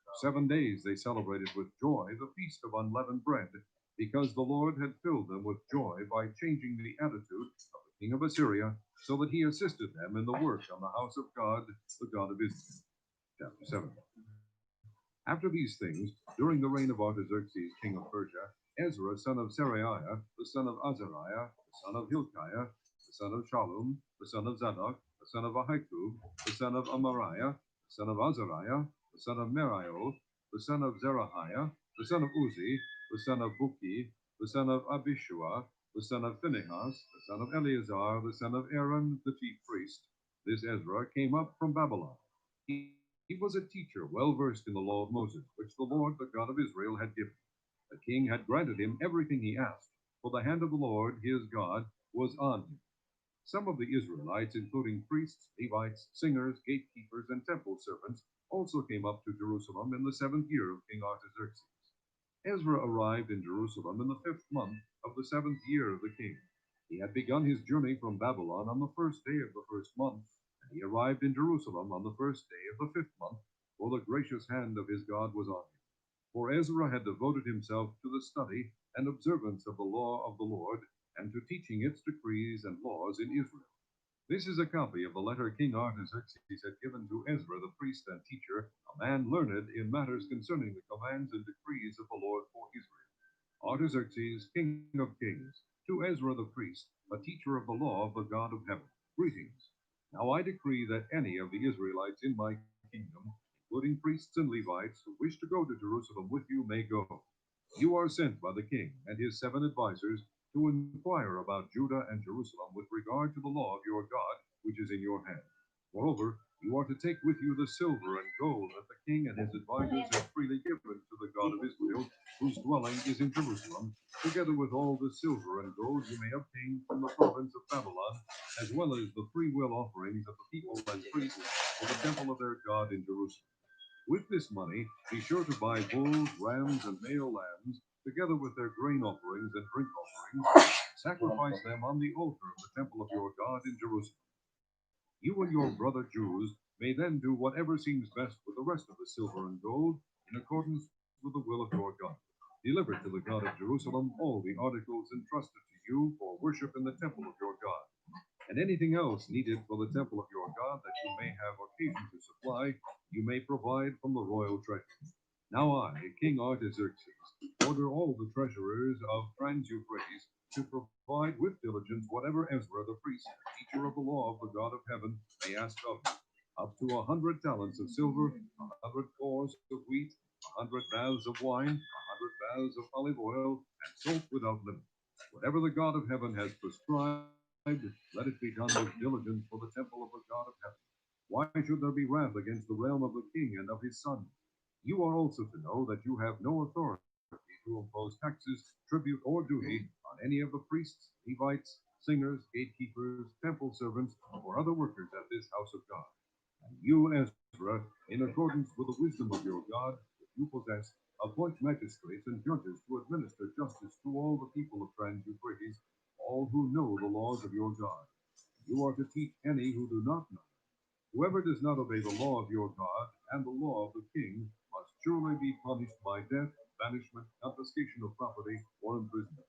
For 7 days they celebrated with joy the feast of unleavened bread, because the Lord had filled them with joy by changing the attitude of the king of Assyria, so that he assisted them in the work on the house of God, the God of Israel. Chapter 7. After these things, during the reign of Artaxerxes, king of Persia, Ezra, son of Seraiah, the son of Azariah, the son of Hilkiah, the son of Shallum, the son of Zadok, the son of Ahikub, the son of Amariah, the son of Azariah, the son of Meraiah, the son of Zerahiah, the son of Uzi, the son of Buki, the son of Abishua, the son of Phinehas, the son of Eleazar, the son of Aaron, the chief priest. This Ezra came up from Babylon. He He was a teacher well versed in the law of Moses, which the Lord, the God of Israel, had given. The king had granted him everything he asked, for the hand of the Lord, his God, was on him. Some of the Israelites, including priests, Levites, singers, gatekeepers, and temple servants, also came up to Jerusalem in the 7th year of King Artaxerxes. Ezra arrived in Jerusalem in the 5th month of the 7th year of the king. He had begun his journey from Babylon on the 1st day of the 1st month, and he arrived in Jerusalem on the 1st day of the 5th month, for the gracious hand of his God was on him. For Ezra had devoted himself to the study and observance of the law of the Lord, and to teaching its decrees and laws in Israel. This is a copy of the letter King Artaxerxes had given to Ezra the priest and teacher, a man learned in matters concerning the commands and decrees of the Lord for Israel. Artaxerxes, king of kings, to Ezra the priest, a teacher of the law of the God of heaven, greetings. Now I decree that any of the Israelites in my kingdom, including priests and Levites, who wish to go to Jerusalem with you, may go. You are sent by the king and his 7 advisers to inquire about Judah and Jerusalem with regard to the law of your God, which is in your hand. Moreover, you are to take with you the silver and gold that the king and his advisers have freely given to the God of Israel, whose dwelling is in Jerusalem, together with all the silver and gold you may obtain from the province of Babylon, as well as the freewill offerings of the people and priests for the temple of their God in Jerusalem. With this money, be sure to buy bulls, rams, and male lambs, together with their grain offerings and drink offerings, sacrifice them on the altar of the temple of your God in Jerusalem. You and your brother Jews may then do whatever seems best with the rest of the silver and gold, in accordance with the will of your God. Deliver to the God of Jerusalem all the articles entrusted to you for worship in the temple of your God, and anything else needed for the temple of your God that you may have occasion to supply, you may provide from the royal treasury. Now I, King Artaxerxes, order all the treasurers of Trans-Euphrates to provide with diligence whatever Ezra the priest, teacher of the law of the God of heaven, may ask of you, up to 100 talents of silver, 100 cores of wheat, 100 baths of wine, 100 baths of olive oil, and salt without limit. Whatever the God of heaven has prescribed, let it be done with diligence for the temple of the God of heaven. Why should there be wrath against the realm of the king and of his son? You are also to know that you have no authority to impose taxes, tribute, or duty on any of the priests, Levites, singers, gatekeepers, temple servants, or other workers at this house of God. And you, Ezra, in accordance with the wisdom of your God, which you possess, appoint magistrates and judges to administer justice to all the people of Trans-Euphrates, all who know the laws of your God. You are to teach any who do not know. Whoever does not obey the law of your God and the law of the king must surely be punished by death, banishment, confiscation of property, or imprisonment.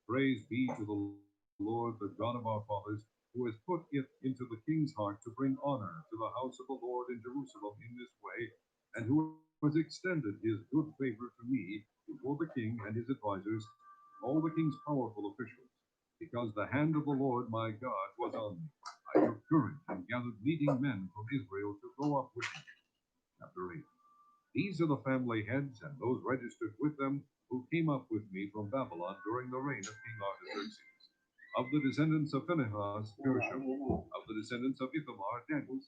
Praise be to the Lord, the God of our fathers, who has put it into the king's heart to bring honor to the house of the Lord in Jerusalem in this way, and who has extended his good favor to me before the king and his advisers, all the king's powerful officials, because the hand of the Lord my God was on me. I took courage and gathered leading men from Israel to go up with me. Chapter 8. These are the family heads and those registered with them who came up with me from Babylon during the reign of King Artaxerxes. Of the descendants of Phinehas, Gershom. Of the descendants of Ithamar, Daniel.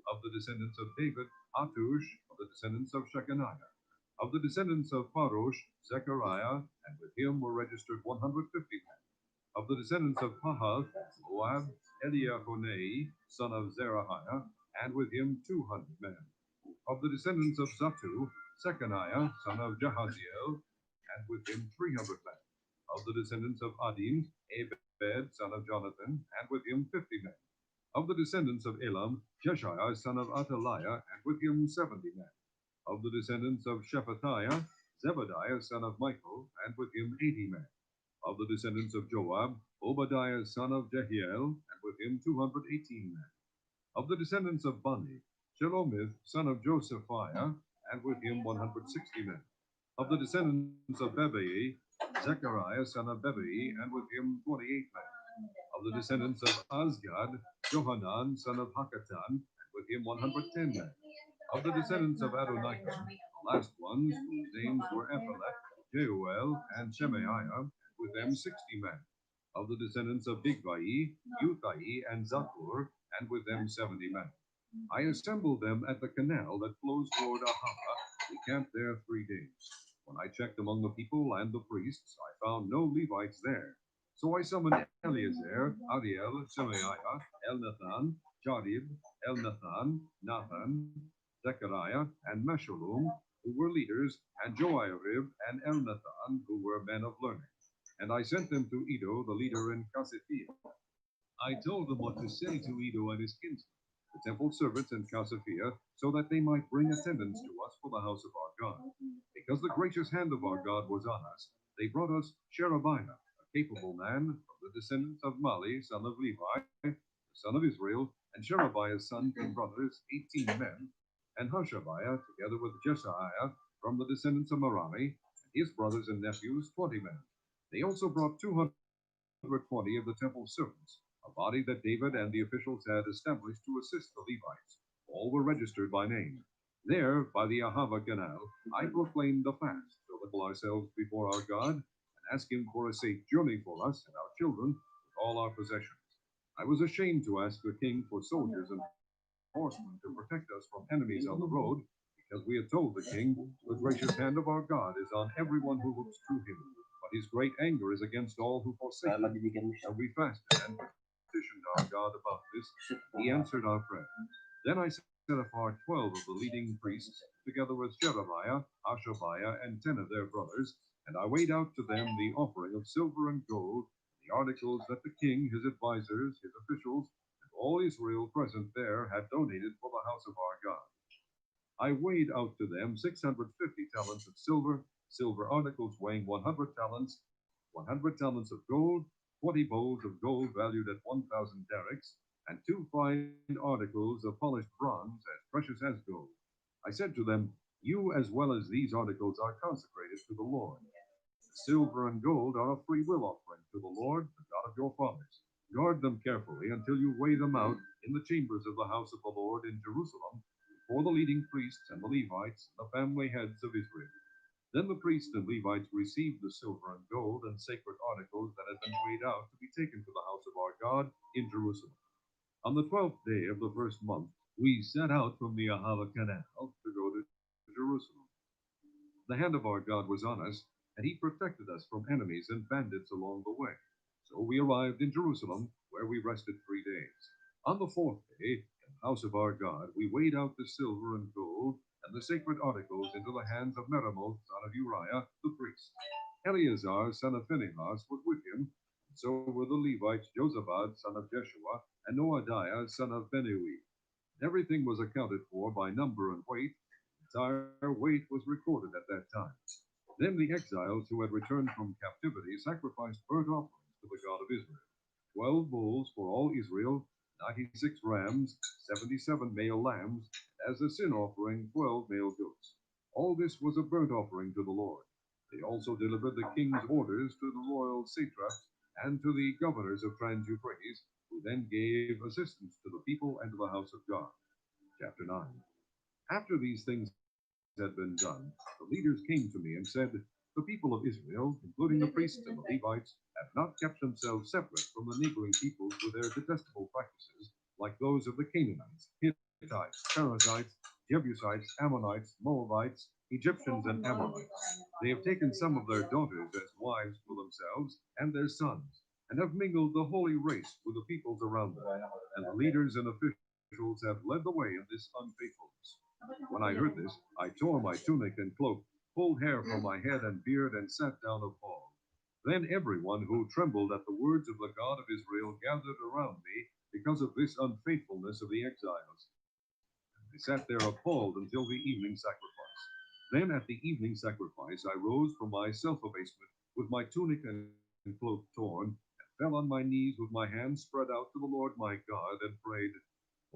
Of the descendants of David, Hattush. Of the descendants of Shechaniah. Of the descendants of Parosh, Zechariah, and with him were registered 150 men. Of the descendants of Pahath, Moab, Eliahonai, son of Zerahiah, and with him 200 men. Of the descendants of Zatu, Shechaniah, son of Jahaziel, and with him 300 men. Of the descendants of Adim, Abed, son of Jonathan, and with him 50 men. Of the descendants of Elam, Jeshaiah, son of Ataliah, and with him 70 men. Of the descendants of Shephatiah, Zebadiah, son of Michael, and with him 80 men. Of the descendants of Joab, Obadiah, son of Jehiel, and with him 218 men. Of the descendants of Bani, Shelomith, son of Josephiah, and with him 160 men. Of the descendants of Bebai, Zechariah, son of Bebai, and with him 28 men. Of the descendants of Azgad, Johanan, son of Hakatan, and with him 110 men. Of the descendants of Adonikam, the last ones, whose names were Ephelet, Jeuel, and Shemaiah, with them 60 men. Of the descendants of Bigvai, Uthai, and Zakur, and with them 70 men. I assembled them at the canal that flows toward Ahava. We camped there 3 days. When I checked among the people and the priests, I found no Levites there. So I summoned Eleazar, Ariel, Shemaiah, Elnathan, Jadib, Elnathan, Nathan, Zechariah, and Meshullam, who were leaders, and Joiarib and Elnathan, who were men of learning. And I sent them to Edo, the leader in Casiphia. I told them what to say to Edo and his kinsmen, the temple servants in Casiphia, so that they might bring attendants to us for the house of our God. Because the gracious hand of our God was on us, they brought us Sherebiah, a capable man from the descendants of Mali, son of Levi, the son of Israel, and Sherebiah's sons and brothers, 18 men, and Hashabiah, together with Jeshaiah, from the descendants of Merari, and his brothers and nephews, 20 men. They also brought 220 of the temple servants, a body that David and the officials had established to assist the Levites. All were registered by name. There, by the Ahava Canal, I proclaimed the fast to humble ourselves before our God and ask him for a safe journey for us and our children with all our possessions. I was ashamed to ask the king for soldiers and horsemen to protect us from enemies on the road, because we had told the king, the gracious hand of our God is on everyone who looks to him, but his great anger is against all who forsake him. So we fasted and petitioned our God about this. He answered our prayer. Then I set apart 12 of the leading priests, together with Sherebiah, Hashabiah, and 10 of their brothers, and I weighed out to them the offering of silver and gold, the articles that the king, his advisers, his officials, and all Israel present there had donated for the house of our God. I weighed out to them 650 talents of silver, silver articles weighing 100 talents, 100 talents of gold, 20 bowls of gold valued at 1,000 darics, and 2 fine articles of polished bronze as precious as gold. I said to them, you as well as these articles are consecrated to the Lord. Silver and gold are a free will offering to the Lord, the God of your fathers. Guard them carefully until you weigh them out in the chambers of the house of the Lord in Jerusalem, before the leading priests and the Levites and the family heads of Israel. Then the priests and Levites received the silver and gold and sacred articles that had been weighed out to be taken to the house of our God in Jerusalem. On the 12th day of the first month, we set out from the Ahava Canal to go to Jerusalem. The hand of our God was on us, and he protected us from enemies and bandits along the way. So we arrived in Jerusalem, where we rested 3 days. On the 4th day, in the house of our God, we weighed out the silver and gold and the sacred articles into the hands of Meremoth, son of Uriah, the priest. Eleazar, son of Phinehas, was with him, and so were the Levites Josabad, son of Jeshua, and Noadiah, son of Benui. Everything was accounted for by number and weight. The entire weight was recorded at that time. Then the exiles who had returned from captivity sacrificed burnt offerings to the God of Israel, 12 bulls for all Israel, 96 rams, 77 male lambs, as a sin offering 12 male goats. All this was a burnt offering to the Lord. They also delivered the king's orders to the royal satraps and to the governors of Trans-Euphrates, who then gave assistance to the people and to the house of God. Chapter 9. After these things had been done, the leaders came to me and said, the people of Israel, including the priests and the Levites, have not kept themselves separate from the neighboring peoples with their detestable practices, like those of the Canaanites, Hittites, Perizzites, Jebusites, Ammonites, Moabites, Egyptians, and Amorites. They have taken some of their daughters as wives for themselves and their sons, and have mingled the holy race with the peoples around them, and the leaders and officials have led the way in this unfaithfulness. When I heard this, I tore my tunic and cloak, pulled hair from my head and beard, and sat down appalled. Then everyone who trembled at the words of the God of Israel gathered around me because of this unfaithfulness of the exiles. They sat there appalled until the evening sacrifice. Then at the evening sacrifice I rose from my self-abasement with my tunic and cloak torn, and fell on my knees with my hands spread out to the Lord my God, and prayed,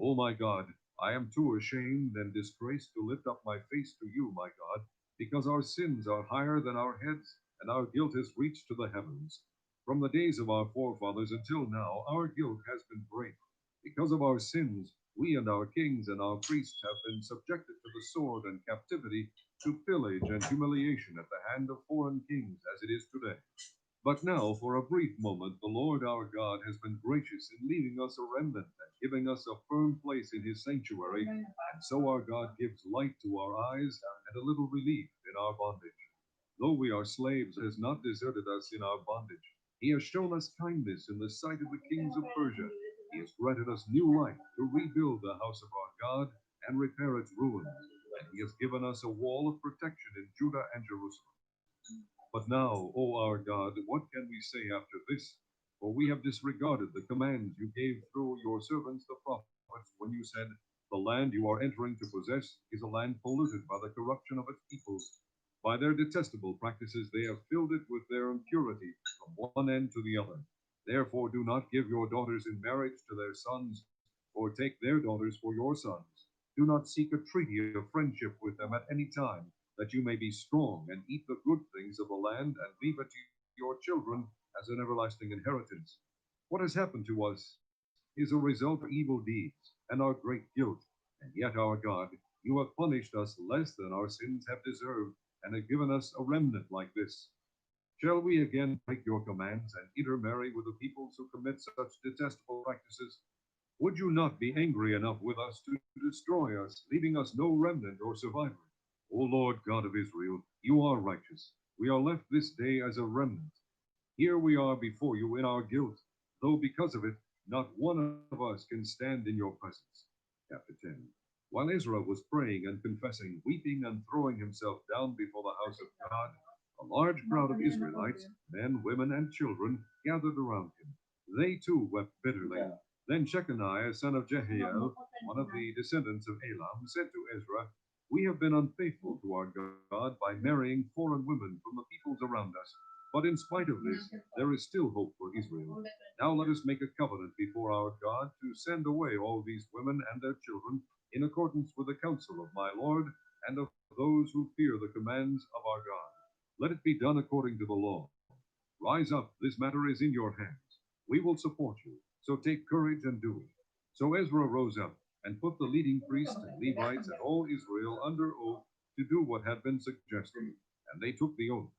O my God, I am too ashamed and disgraced to lift up my face to you, my God, because our sins are higher than our heads, and our guilt has reached to the heavens. From the days of our forefathers until now, our guilt has been great. Because of our sins, we and our kings and our priests have been subjected to the sword and captivity, to pillage and humiliation at the hand of foreign kings, as it is today. But now, for a brief moment, the Lord our God has been gracious in leaving us a remnant and giving us a firm place in his sanctuary, and so our God gives light to our eyes and a little relief in our bondage. Though we are slaves, he has not deserted us in our bondage. He has shown us kindness in the sight of the kings of Persia. He has granted us new life to rebuild the house of our God and repair its ruins, and he has given us a wall of protection in Judah and Jerusalem. But now, O our God, what can we say after this? For we have disregarded the commands you gave through your servants the prophets when you said, the land you are entering to possess is a land polluted by the corruption of its peoples. By their detestable practices they have filled it with their impurity from one end to the other. Therefore do not give your daughters in marriage to their sons, or take their daughters for your sons. Do not seek a treaty of friendship with them at any time, that you may be strong and eat the good things of the land and leave it to your children as an everlasting inheritance. What has happened to us is a result of evil deeds and our great guilt, and yet, our God, you have punished us less than our sins have deserved, and have given us a remnant like this. Shall we again break your commands and intermarry with the peoples who commit such detestable practices? Would you not be angry enough with us to destroy us, leaving us no remnant or survivor? O Lord God of Israel, you are righteous. We are left this day as a remnant. Here we are before you in our guilt, though because of it, not one of us can stand in your presence. Chapter 10. While Ezra was praying and confessing, weeping and throwing himself down before the house of God, a large crowd of Israelites, men, women, and children, gathered around him. They too wept bitterly. Then Shechaniah, son of Jehiel, one of the descendants of Elam, said to Ezra, we have been unfaithful to our God by marrying foreign women from the peoples around us. But in spite of this, there is still hope for Israel. Now let us make a covenant before our God to send away all these women and their children in accordance with the counsel of my Lord and of those who fear the commands of our God. Let it be done according to the law. Rise up, this matter is in your hands. We will support you, so take courage and do it. So Ezra rose up and put the leading priests and Levites and all Israel under oath to do what had been suggested, and they took the oath.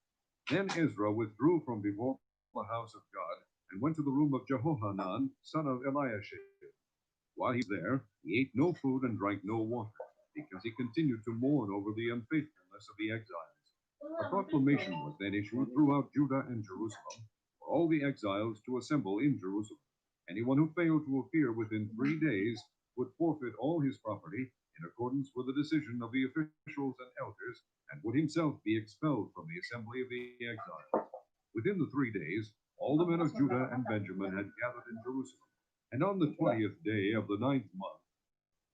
Then Ezra withdrew from before the house of God and went to the room of Jehohanan, son of Eliashib. While he was there, he ate no food and drank no water, because he continued to mourn over the unfaithfulness of the exiles. A proclamation was then issued throughout Judah and Jerusalem for all the exiles to assemble in Jerusalem. Anyone who failed to appear within 3 days would forfeit all his property in accordance with the decision of the officials and elders, and would himself be expelled from the assembly of the exiles. Within the 3 days, all the men of Judah and Benjamin had gathered in Jerusalem, and on the 20th day of the 9th month,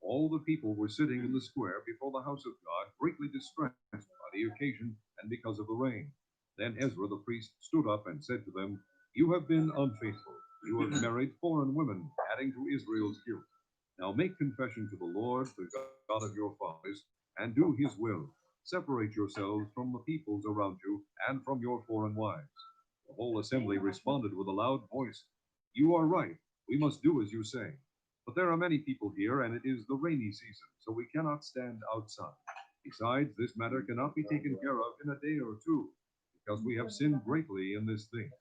all the people were sitting in the square before the house of God, greatly distressed by the occasion and because of the rain. Then Ezra the priest stood up and said to them, you have been unfaithful. You have married foreign women, adding to Israel's guilt. Now make confession to the Lord, the God of your fathers, and do his will. Separate yourselves from the peoples around you and from your foreign wives. The whole assembly responded with a loud voice, you are right. We must do as you say. But there are many people here, and it is the rainy season, so we cannot stand outside. Besides, this matter cannot be taken care of in a day or two, because we have sinned greatly in this thing.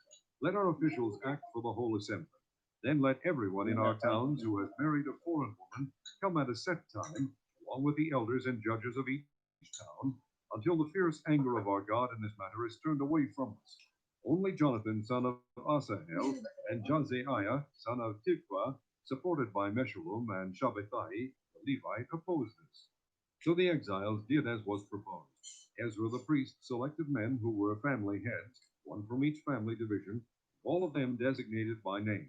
Let our officials act for the whole assembly. Then let everyone in our towns who has married a foreign woman come at a set time, along with the elders and judges of each town, until the fierce anger of our God in this matter is turned away from us. Only Jonathan, son of Asahel, and Jazaiah, son of Tikva, supported by Meshullam and Shabbatai, the Levite, opposed this. So the exiles did as was proposed. Ezra the priest selected men who were family heads, one from each family division, all of them designated by name.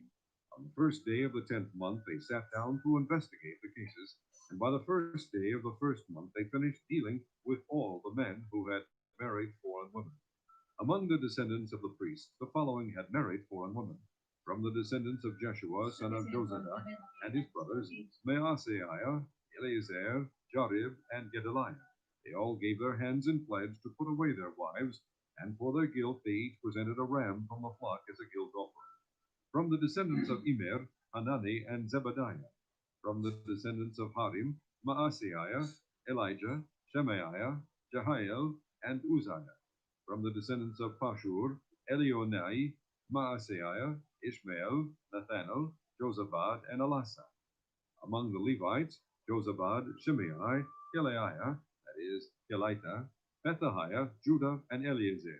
On the first day of the 10th month, they sat down to investigate the cases, and by the first day of the first month, they finished dealing with all the men who had married foreign women. Among the descendants of the priests, the following had married foreign women. From the descendants of Jeshua, son of Jozadak, and his brothers, Maaseiah, Eleazar, Jarib, and Gedaliah. They all gave their hands in pledge to put away their wives, and for their guilt they each presented a ram from the flock as a guilt offering. From the descendants of Immer, Hanani, and Zebadiah. From the descendants of Harim, Maaseiah, Elijah, Shemaiah, Jehiel, and Uzziah. From the descendants of Pashur, Elionai, Maaseiah, Ishmael, Nathanael, Josabad, and Elasah. Among the Levites, Josabad, Shimei, Keliah, that is, Kelita, Pethahiah, Judah, and Eliezer.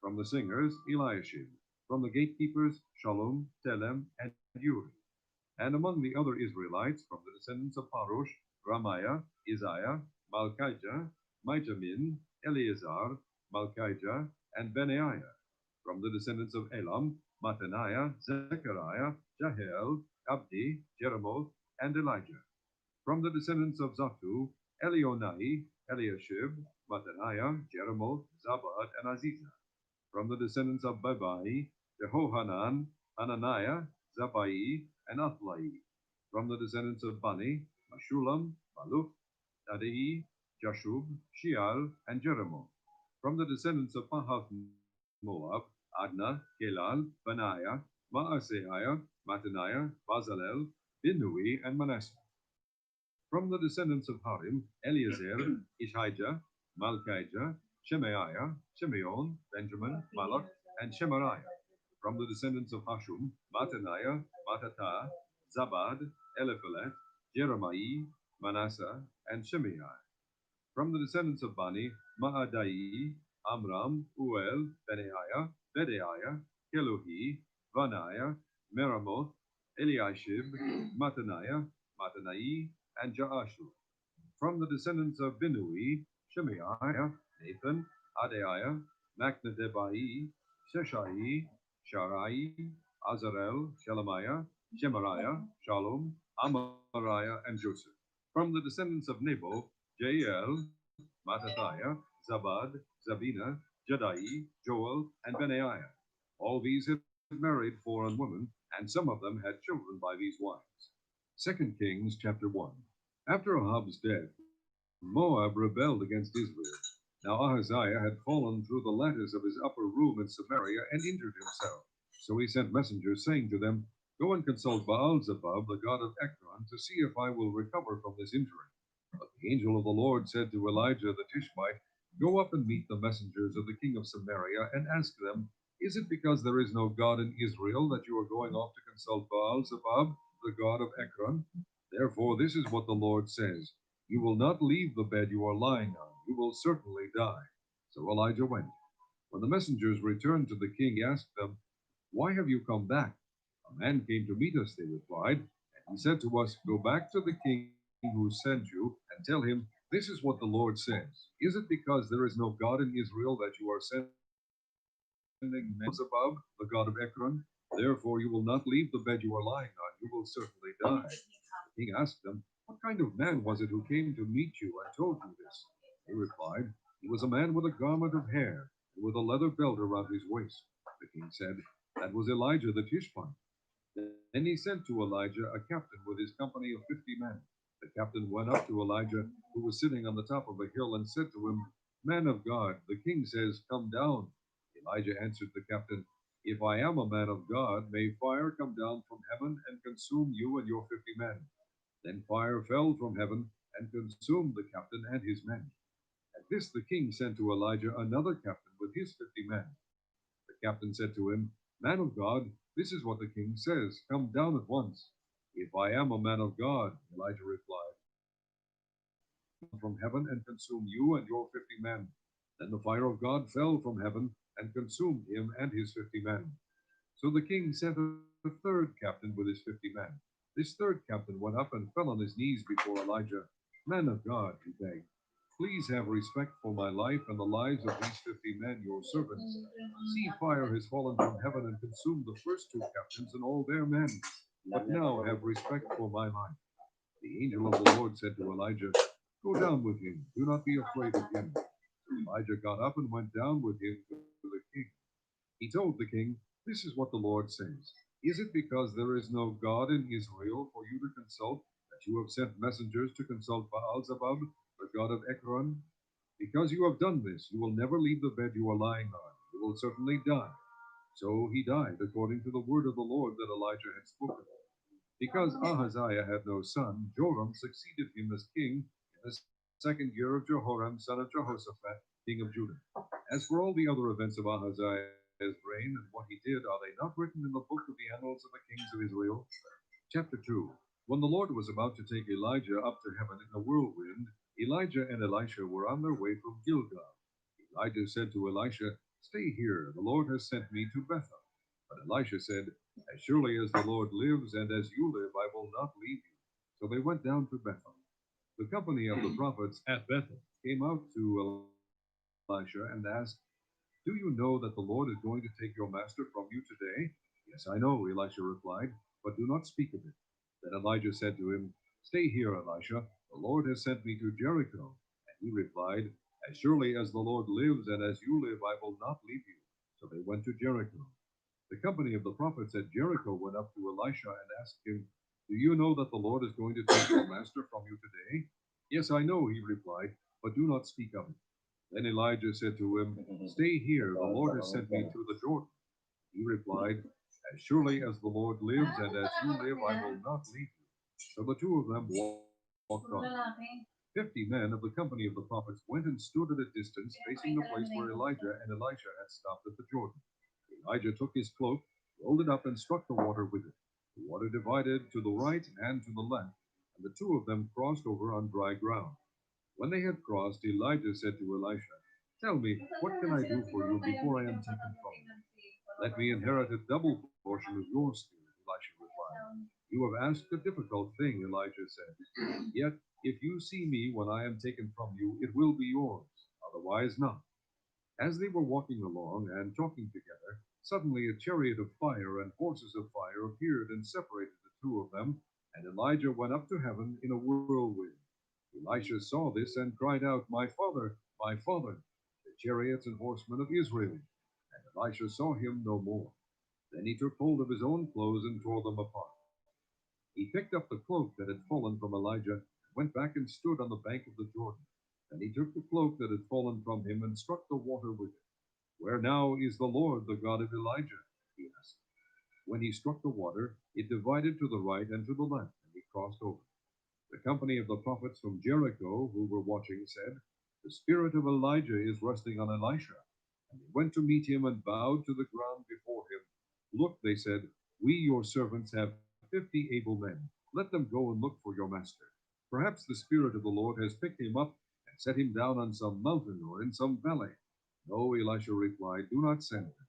From the singers, Eliashib. From the gatekeepers, Shalom, Telem, and Uri. And among the other Israelites, from the descendants of Parosh, Ramiah, Isaiah, Malchijah, Mijamin, Eleazar, Malchijah, and Benaiah. From the descendants of Elam, Mattaniah, Zechariah, Jahiel, Abdi, Jeremoth, and Elijah. From the descendants of Zattu, Elionai, Eliashib, Mattaniah, Jeremoth, Zabad, and Azizah. From the descendants of Bebai, Jehohanan, Hananiah, Zabai, and Athlai. From the descendants of Bani, Meshulam, Maluk, Adai, Jashub, Sheal, and Jeremoth. From the descendants of Pahath Moab, Adna, Kelal, Benaiah, Maaseiah, Mattaniah, Bazalel, Binnui, and Manasseh. From the descendants of Harim, Eliezer, Ishijah, Malchijah, Shemaiah, Shimeon, Benjamin, Malach, and Shemariah. From the descendants of Hashum, Mattaniah, Mattatah, Zabad, Eliphalet, Jeremiah, Manasseh, and Shimei. From the descendants of Bani, Maadai, Amram, Uel, Benaiah, Bedaiah, Keluhi, Vaniah, Meramoth, Eliashib, Mattaniah, Mattanai, and Jaashu. From the descendants of Binnui, Shemaiah, Nathan, Adaiah, Macnadebai, Sheshai, Sharai, Azarel, Shelemiah, Shemariah, Shalom, Amariah, and Joseph. From the descendants of Nebo, Jael, Mattathiah, Zabad, Zabina, Jadai, Joel, and Benaiah. All these had married foreign women, and some of them had children by these wives. 2 Kings chapter 1. After Ahab's death, Moab rebelled against Israel. Now Ahaziah had fallen through the lattice of his upper room in Samaria and injured himself. So he sent messengers, saying to them, Go and consult Baal-zebub, the god of Ekron, to see if I will recover from this injury. But the angel of the Lord said to Elijah the Tishbite, Go up and meet the messengers of the king of Samaria, and ask them, Is it because there is no God in Israel that you are going off to consult Baal-zebub, the god of Ekron? Therefore this is what the Lord says, You will not leave the bed you are lying on, you will certainly die. So Elijah went. When the messengers returned to the king, he asked them, Why have you come back? A man came to meet us, they replied, and he said to us, Go back to the king who sent you, and tell him, This is what the Lord says. Is it because there is no God in Israel that you are sending Beelzebub, the god of Ekron? Therefore you will not leave the bed you are lying on, you will certainly die. The king asked them, What kind of man was it who came to meet you and told you this? They replied, He was a man with a garment of hair, and with a leather belt around his waist. The king said, That was Elijah the Tishbite. Then he sent to Elijah a captain with his company of 50 men. The captain went up to Elijah, who was sitting on the top of a hill, and said to him, Man of God, the king says, Come down. Elijah answered the captain, If I am a man of God, may fire come down from heaven and consume you and your 50 men. Then fire fell from heaven and consumed the captain and his men. At this the king sent to Elijah another captain with his 50 men. The captain said to him, Man of God, this is what the king says, Come down at once. If I am a man of God, Elijah replied, from heaven and consume you and your 50 men. Then the fire of God fell from heaven and consumed him and his 50 men. So the king sent a third captain with his 50 men. This third captain went up and fell on his knees before Elijah. Man of God, he begged, please have respect for my life and the lives of these 50 men, your servants. See, fire has fallen from heaven and consumed the first two captains and all their men. But now have respect for my life. The angel of the Lord said to Elijah, Go down with him. Do not be afraid of him. So Elijah got up and went down with him to the king. He told the king, This is what the Lord says. Is it because there is no God in Israel for you to consult that you have sent messengers to consult Baal-zebub, the god of Ekron? Because you have done this, you will never leave the bed you are lying on. You will certainly die. So he died according to the word of the Lord that Elijah had spoken. Because Ahaziah had no son, Joram succeeded him as king in the second year of Jehoram, son of Jehoshaphat, king of Judah. As for all the other events of Ahaziah reign and what he did, are they not written in the book of the annals of the kings of Israel? Chapter 2. When the Lord was about to take Elijah up to heaven in a whirlwind, Elijah and Elisha were on their way from Gilgal. Elijah said to Elisha, "Stay here, the Lord has sent me to Bethel." But Elisha said, "As surely as the Lord lives and as you live, I will not leave you." So they went down to Bethel. The company of the prophets at Bethel came out to Elisha and asked, "Do you know that the Lord is going to take your master from you today?" "Yes, I know," Elisha replied, "but do not speak of it." Then Elijah said to him, "Stay here, Elisha. The Lord has sent me to Jericho." And he replied, "As surely as the Lord lives and as you live, I will not leave you." So they went to Jericho. The company of the prophets at Jericho went up to Elisha and asked him, "Do you know that the Lord is going to take your master from you today?" "Yes, I know," he replied, "but do not speak of it." Then Elijah said to him, "Stay here, the Lord has sent me to the Jordan." He replied, "As surely as the Lord lives and as you live, I will not leave you." So the two of them walked on. 50 men of the company of the prophets went and stood at a distance facing the place where Elijah and Elisha had stopped at the Jordan. Elijah took his cloak, rolled it up, and struck the water with it. The water divided to the right and to the left, and the two of them crossed over on dry ground. When they had crossed, Elijah said to Elisha, "Tell me, what can I do for you before I am taken from you?" "Let me inherit a double portion of your spirit," Elisha replied. "You have asked a difficult thing," Elijah said. "Yet, if you see me when I am taken from you, it will be yours, otherwise not." As they were walking along and talking together, suddenly a chariot of fire and horses of fire appeared and separated the two of them, and Elijah went up to heaven in a whirlwind. Elisha saw this and cried out, my father, the chariots and horsemen of Israel." And Elisha saw him no more. Then he took hold of his own clothes and tore them apart. He picked up the cloak that had fallen from Elijah, went back and stood on the bank of the Jordan. Then he took the cloak that had fallen from him and struck the water with it. "Where now is the Lord, the God of Elijah?" he asked. When he struck the water, it divided to the right and to the left, and he crossed over. The company of the prophets from Jericho, who were watching, said, "The spirit of Elijah is resting on Elisha." And they went to meet him and bowed to the ground before him. "Look," they said, "we, your servants, have 50 able men. Let them go and look for your master. Perhaps the Spirit of the Lord has picked him up and set him down on some mountain or in some valley." "No," Elisha replied, "do not send them."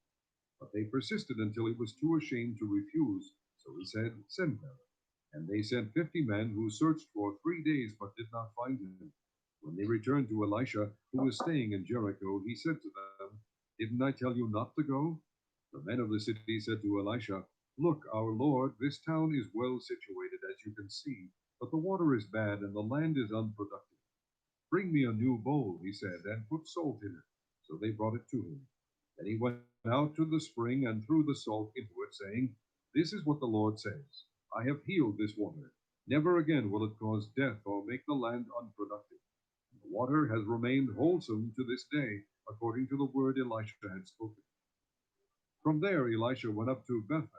But they persisted until he was too ashamed to refuse. So he said, "Send them." And they sent 50 men who searched for 3 days but did not find him. When they returned to Elisha, who was staying in Jericho, he said to them, "Didn't I tell you not to go?" The men of the city said to Elisha, "Look, our lord, this town is well situated, as you can see, but the water is bad and the land is unproductive." "Bring me a new bowl," he said, "and put salt in it." So they brought it to him. Then he went out to the spring and threw the salt into it, saying, "This is what the Lord says. I have healed this water. Never again will it cause death or make the land unproductive." The water has remained wholesome to this day, according to the word Elisha had spoken. From there Elisha went up to Bethel.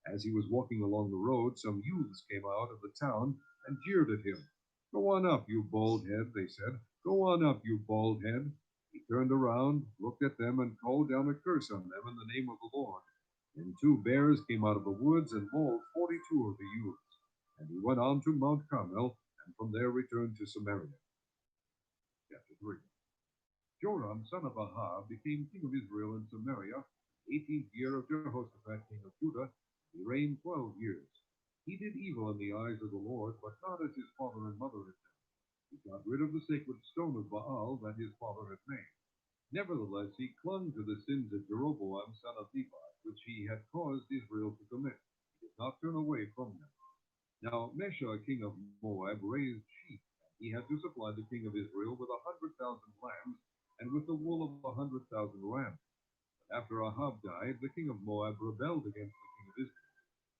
As he was walking along the road, some youths came out of the town and jeered at him. "Go on up, you bald head," they said. "Go on up, you bald head." He turned around, looked at them, and called down a curse on them in the name of the Lord. Then 2 bears came out of the woods and mauled 42 of the youths. And he went on to Mount Carmel, and from there returned to Samaria. Chapter 3. Joram, son of Ahab, became king of Israel in Samaria, the 18th year of Jehoshaphat, king of Judah. He reigned 12 years. He did evil in the eyes of the Lord, but not as his father and mother had done. He got rid of the sacred stone of Baal that his father had made. Nevertheless, he clung to the sins of Jeroboam, son of Nebat, which he had caused Israel to commit. He did not turn away from them. Now Mesha, king of Moab, raised sheep. He had to supply the king of Israel with 100,000 lambs and with the wool of 100,000 rams. But after Ahab died, the king of Moab rebelled against the king of Israel.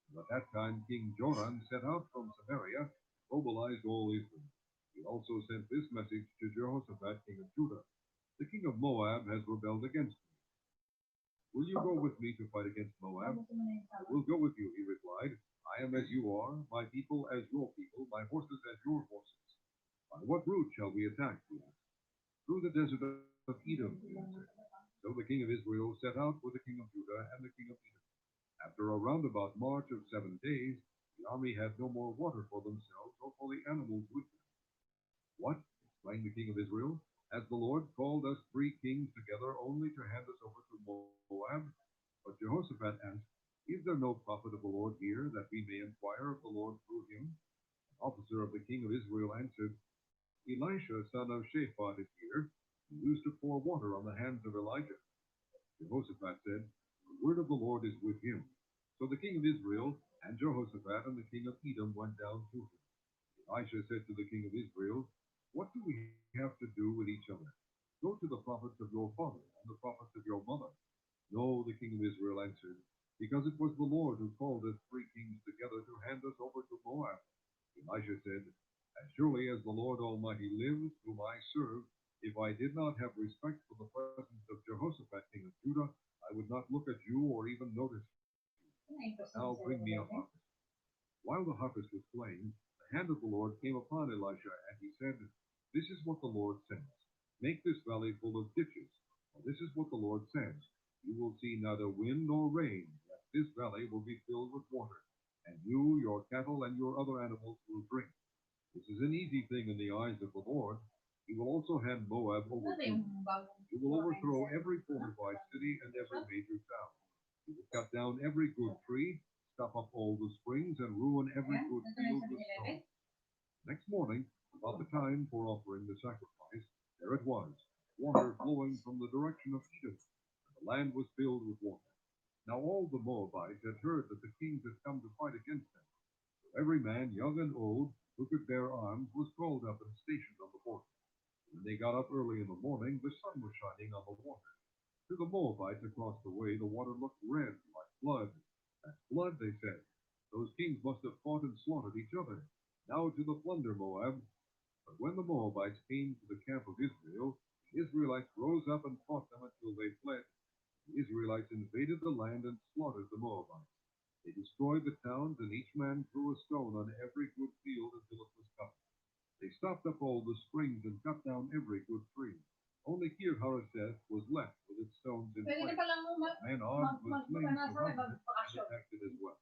And at that time King Joram set out from Samaria and mobilized all Israel. He also sent this message to Jehoshaphat, king of Judah. "The king of Moab has rebelled against me. Will you go with me to fight against Moab?" "I will go with you," he replied. "I am as you are, my people as your people, my horses as your horses." "By what route shall we attack?" he asked. "Through the desert of Edom," he answered. So the king of Israel set out with the king of Judah and the king of Edom. After a roundabout march of 7 days, the army had no more water for themselves or for the animals with them. What? Exclaimed the king of Israel. Has the Lord called us 3 kings together only to hand us over to Moab? But Jehoshaphat asked, Is there no prophet of the Lord here, that we may inquire of the Lord through him? An officer of the king of Israel answered, Elisha, son of Shaphat, is here. He used to pour water on the hands of Elijah. Jehoshaphat said, The word of the Lord is with him. So the king of Israel and Jehoshaphat and the king of Edom went down to him. Elisha said to the king of Israel, What do we have to do with each other? Go to the prophets of your father and the prophets of your mother. No, the king of Israel answered, Because it was the Lord who called us 3 kings together to hand us over to Moab. Elisha said, As surely as the Lord Almighty lives, whom I serve, if I did not have respect for the presence of Jehoshaphat, king of Judah, I would not look at you or even notice you. But now bring me a harvest. While the harvest was playing, the hand of the Lord came upon Elisha, and he said, This is what the Lord says. Make this valley full of ditches. For this is what the Lord says. You will see neither wind nor rain, yet this valley will be filled with water, and you, your cattle, and your other animals will drink. This is an easy thing in the eyes of the Lord. He will also hand Moab over to you. He will overthrow every fortified city and every major town. He will cut down every good tree, stop up all the springs, and ruin every good field with stones. Next morning, about the time for offering the sacrifice, there it was, water flowing from the direction of Edom, and the land was filled with water. Now all the Moabites had heard that the kings had come to fight against them. So every man, young and old, who could bear arms, was called up and stationed on the border. When they got up early in the morning, the sun was shining on the water. To the Moabites across the way, the water looked red, like blood. That's blood, they said. Those kings must have fought and slaughtered each other. Now to the plunder, Moab. But when the Moabites came to the camp of Israel, the Israelites rose up and fought them until they fled. The Israelites invaded the land and slaughtered the Moabites. They destroyed the towns, and each man threw a stone on every good field until it was covered. They stopped up all the springs and cut down every good tree. Only Kir Hareseth was left with its stones in place. And Og was slain surrounded it and attacked it as well.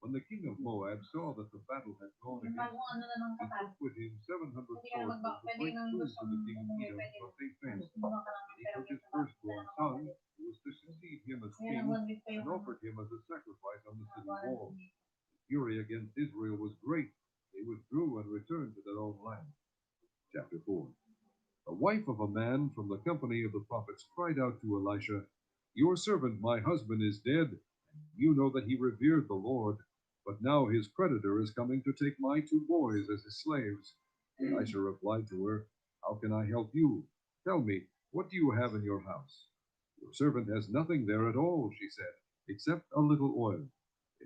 When the king of Moab saw that the battle had gone against him, he took with him 700 swordsmen to break through to the king of Edom, but they failed. And he took his firstborn son, who was to succeed him as king, and offered him as a sacrifice on the city wall. The fury against Israel was great. They withdrew and returned to their own land. Chapter 4. The wife of a man from the company of the prophets cried out to Elisha, Your servant, my husband, is dead, and you know that he revered the Lord. But now his creditor is coming to take my 2 boys as his slaves. Elisha replied to her, How can I help you? Tell me, what do you have in your house? Your servant has nothing there at all, she said, except a little oil.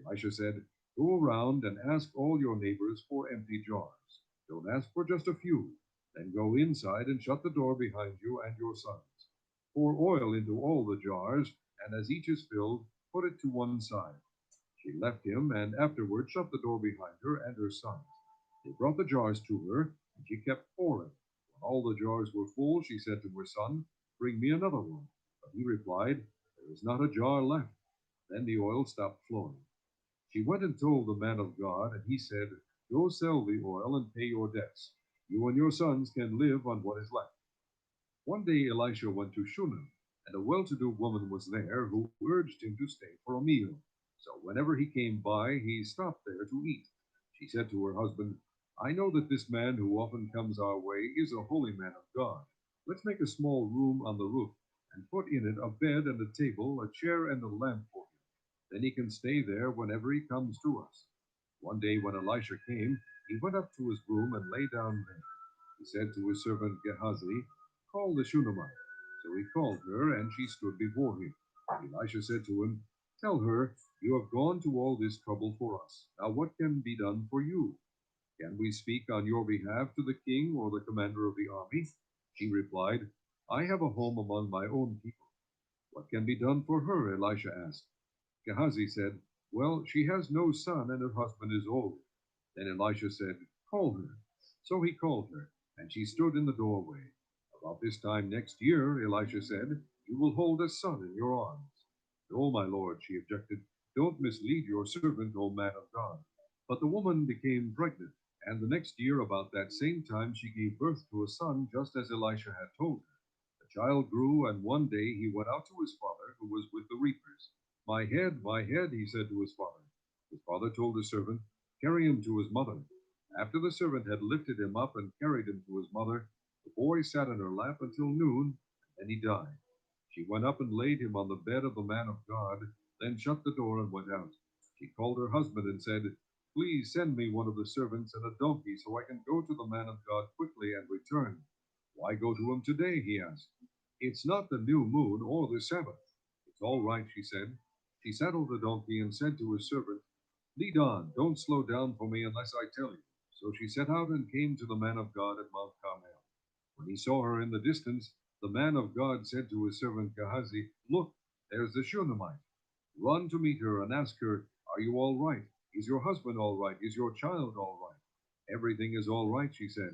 Elisha said, Go around and ask all your neighbors for empty jars. Don't ask for just a few. Then go inside and shut the door behind you and your sons. Pour oil into all the jars, and as each is filled, put it to one side. She left him, and afterward shut the door behind her and her sons. They brought the jars to her, and she kept pouring. When all the jars were full, she said to her son, Bring me another one. But he replied, There is not a jar left. Then the oil stopped flowing. She went and told the man of God, and he said, Go sell the oil and pay your debts. You and your sons can live on what is left. One day Elisha went to Shunem, and a well-to-do woman was there who urged him to stay for a meal. So whenever he came by, he stopped there to eat. She said to her husband, I know that this man who often comes our way is a holy man of God. Let's make a small room on the roof, and put in it a bed and a table, a chair and a lamp for him. Then he can stay there whenever he comes to us. One day when Elisha came, he went up to his room and lay down there. He said to his servant Gehazi, Call the Shunammite. So he called her, and she stood before him. Elisha said to him, Tell her, you have gone to all this trouble for us. Now what can be done for you? Can we speak on your behalf to the king or the commander of the army? She replied, I have a home among my own people. What can be done for her? Elisha asked. Gehazi said, Well, she has no son, and her husband is old. Then Elisha said, Call her. So he called her, and she stood in the doorway. About this time next year, Elisha said, you will hold a son in your arms. No, my lord, she objected. Don't mislead your servant, O man of God. But the woman became pregnant, and the next year, about that same time, she gave birth to a son, just as Elisha had told her. The child grew, and one day he went out to his father, who was with the reapers. My head, he said to his father. His father told the servant, carry him to his mother. After the servant had lifted him up and carried him to his mother, the boy sat in her lap until noon, and then he died. She went up and laid him on the bed of the man of God, then shut the door and went out. She called her husband and said, please send me one of the servants and a donkey so I can go to the man of God quickly and return. Why go to him today? He asked. It's not the new moon or the Sabbath. It's all right, she said. She saddled the donkey and said to his servant, lead on, don't slow down for me unless I tell you. So she set out and came to the man of God at Mount Carmel. When he saw her in the distance, the man of God said to his servant Gehazi, look, there's the Shunammite. Run to meet her and ask her, are you all right? Is your husband all right? Is your child all right? Everything is all right, she said.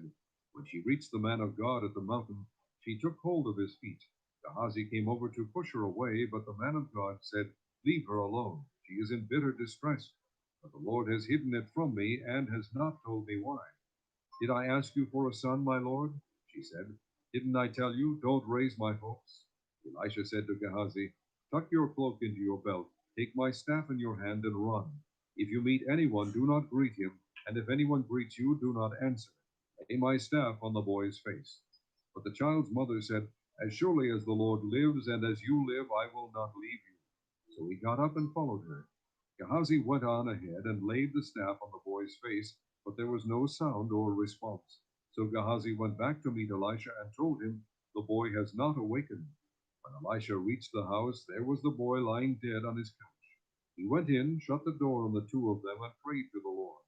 When she reached the man of God at the mountain, she took hold of his feet. Gehazi came over to push her away, but the man of God said, leave her alone. She is in bitter distress. But the Lord has hidden it from me and has not told me why. Did I ask you for a son, my Lord? She said. Didn't I tell you, don't raise my hopes? Elisha said to Gehazi, tuck your cloak into your belt, take my staff in your hand and run. If you meet anyone, do not greet him, and if anyone greets you, do not answer. Lay my staff on the boy's face. But the child's mother said, as surely as the Lord lives and as you live, I will not leave you. So he got up and followed her. Gehazi went on ahead and laid the staff on the boy's face, but there was no sound or response. So Gehazi went back to meet Elisha and told him, the boy has not awakened. When Elisha reached the house, there was the boy lying dead on his couch. He went in, shut the door on the two of them, and prayed to the Lord.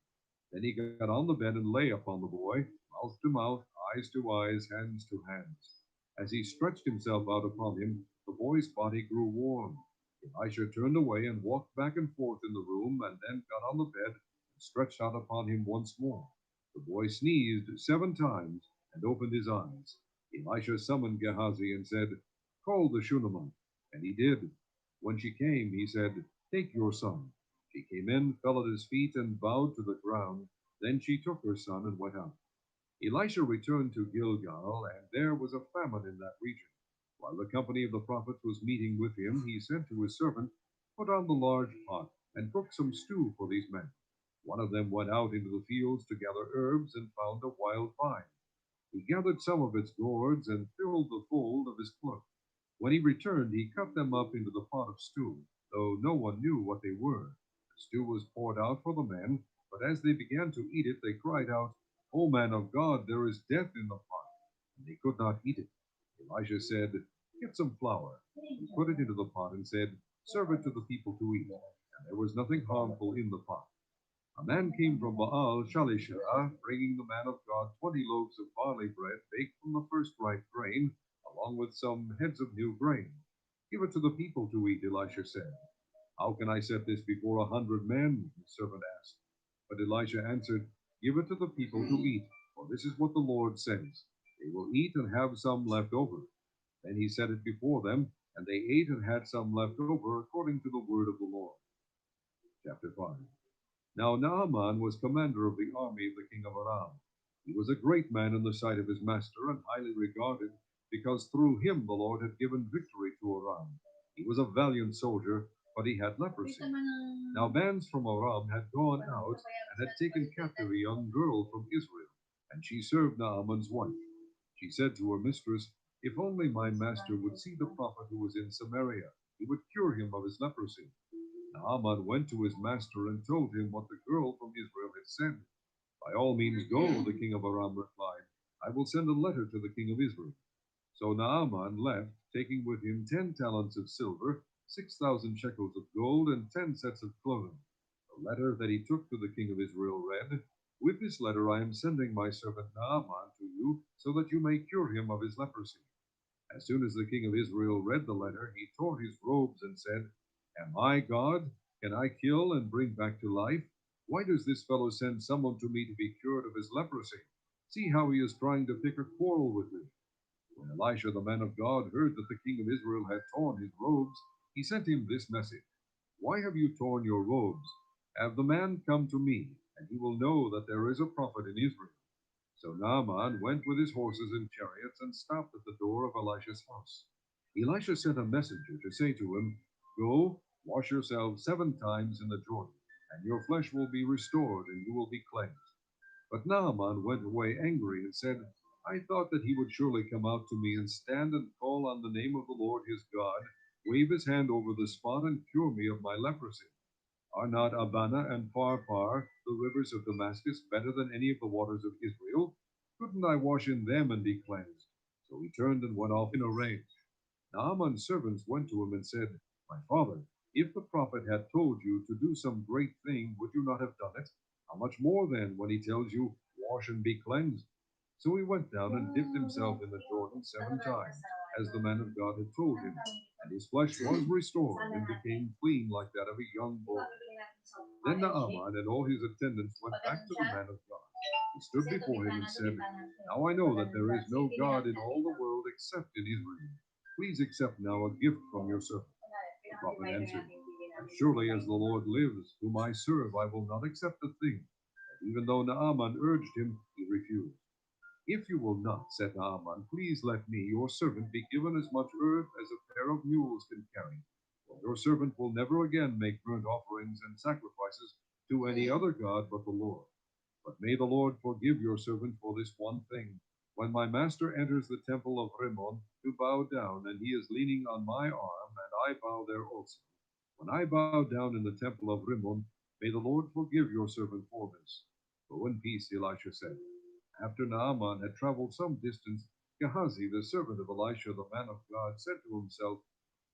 Then he got on the bed and lay upon the boy, mouth to mouth, eyes to eyes, hands to hands. As he stretched himself out upon him, the boy's body grew warm. Elisha turned away and walked back and forth in the room, and then got on the bed and stretched out upon him once more. The boy sneezed 7 times and opened his eyes. Elisha summoned Gehazi and said, call the Shunammite. And he did. When she came, he said, take your son. She came in, fell at his feet, and bowed to the ground. Then she took her son and went out. Elisha returned to Gilgal, and there was a famine in that region. While the company of the prophets was meeting with him, he said to his servant, put on the large pot, and cook some stew for these men. One of them went out into the fields to gather herbs, and found a wild vine. He gathered some of its gourds, and filled the fold of his cloak. When he returned, he cut them up into the pot of stew, though no one knew what they were. The stew was poured out for the men, but as they began to eat it, they cried out, O man of God, there is death in the pot. And they could not eat it. Elisha said, get some flour, and put it into the pot, and said, serve it to the people to eat. And there was nothing harmful in the pot. A man came from Baal Shalisha, bringing the man of God 20 loaves of barley bread baked from the first ripe grain, along with some heads of new grain. Give it to the people to eat, Elisha said. How can I set this before 100 men? The servant asked. But Elisha answered, give it to the people to eat, for this is what the Lord says. They will eat and have some left over. Then he set it before them, and they ate and had some left over, according to the word of the Lord. Chapter 5. Now Naaman was commander of the army of the king of Aram. He was a great man in the sight of his master, and highly regarded, because through him the Lord had given victory to Aram. He was a valiant soldier, but he had leprosy. Now bands from Aram had gone out and had taken captive a young girl from Israel, and she served Naaman's wife. She said to her mistress, if only my master would see the prophet who was in Samaria, he would cure him of his leprosy. Naaman went to his master and told him what the girl from Israel had said. By all means go, the king of Aram replied. I will send a letter to the king of Israel. So Naaman left, taking with him 10 talents of silver, 6,000 shekels of gold, and 10 sets of clothing. The letter that he took to the king of Israel read, with this letter I am sending my servant Naaman to you, so that you may cure him of his leprosy. As soon as the king of Israel read the letter, he tore his robes and said, Am I God? Can I kill and bring back to life? Why does this fellow send someone to me to be cured of his leprosy? See how he is trying to pick a quarrel with me. When Elisha the man of God heard that the king of Israel had torn his robes, he sent him this message: Why have you torn your robes? Have the man come to me, and he will know that there is a prophet in Israel. So Naaman went with his horses and chariots and stopped at the door of Elisha's house. Elisha sent a messenger to say to him, Go, wash yourself 7 times in the Jordan, and your flesh will be restored, and you will be cleansed. But Naaman went away angry and said, I thought that he would surely come out to me and stand and call on the name of the Lord his God, wave his hand over the spot, and cure me of my leprosy. Are not Abana and Pharpar, the rivers of Damascus, better than any of the waters of Israel? Couldn't I wash in them and be cleansed? So he turned and went off in a rage. Naaman's servants went to him and said, My father, if the prophet had told you to do some great thing, would you not have done it? How much more then when he tells you, Wash and be cleansed? So he went down and dipped himself in the Jordan 7 times, as the man of God had told him, and his flesh was restored and became clean like that of a young bull. Then Naaman and all his attendants went back to the man of God. He stood before him and said, Now I know that there is no God in all the world except in Israel. Please accept now a gift from your servant. The prophet answered, As surely as the Lord lives, whom I serve, I will not accept a thing. And even though Naaman urged him, he refused. If you will not, said Naaman, please let me, your servant, be given as much earth as a pair of mules can carry. For your servant will never again make burnt offerings and sacrifices to any other god but the Lord. But may the Lord forgive your servant for this one thing. When my master enters the temple of Rimmon to bow down, and he is leaning on my arm, and I bow there also. When I bow down in the temple of Rimmon, may the Lord forgive your servant for this. Go in peace, Elisha said. After Naaman had traveled some distance, Gehazi, the servant of Elisha, the man of God, said to himself,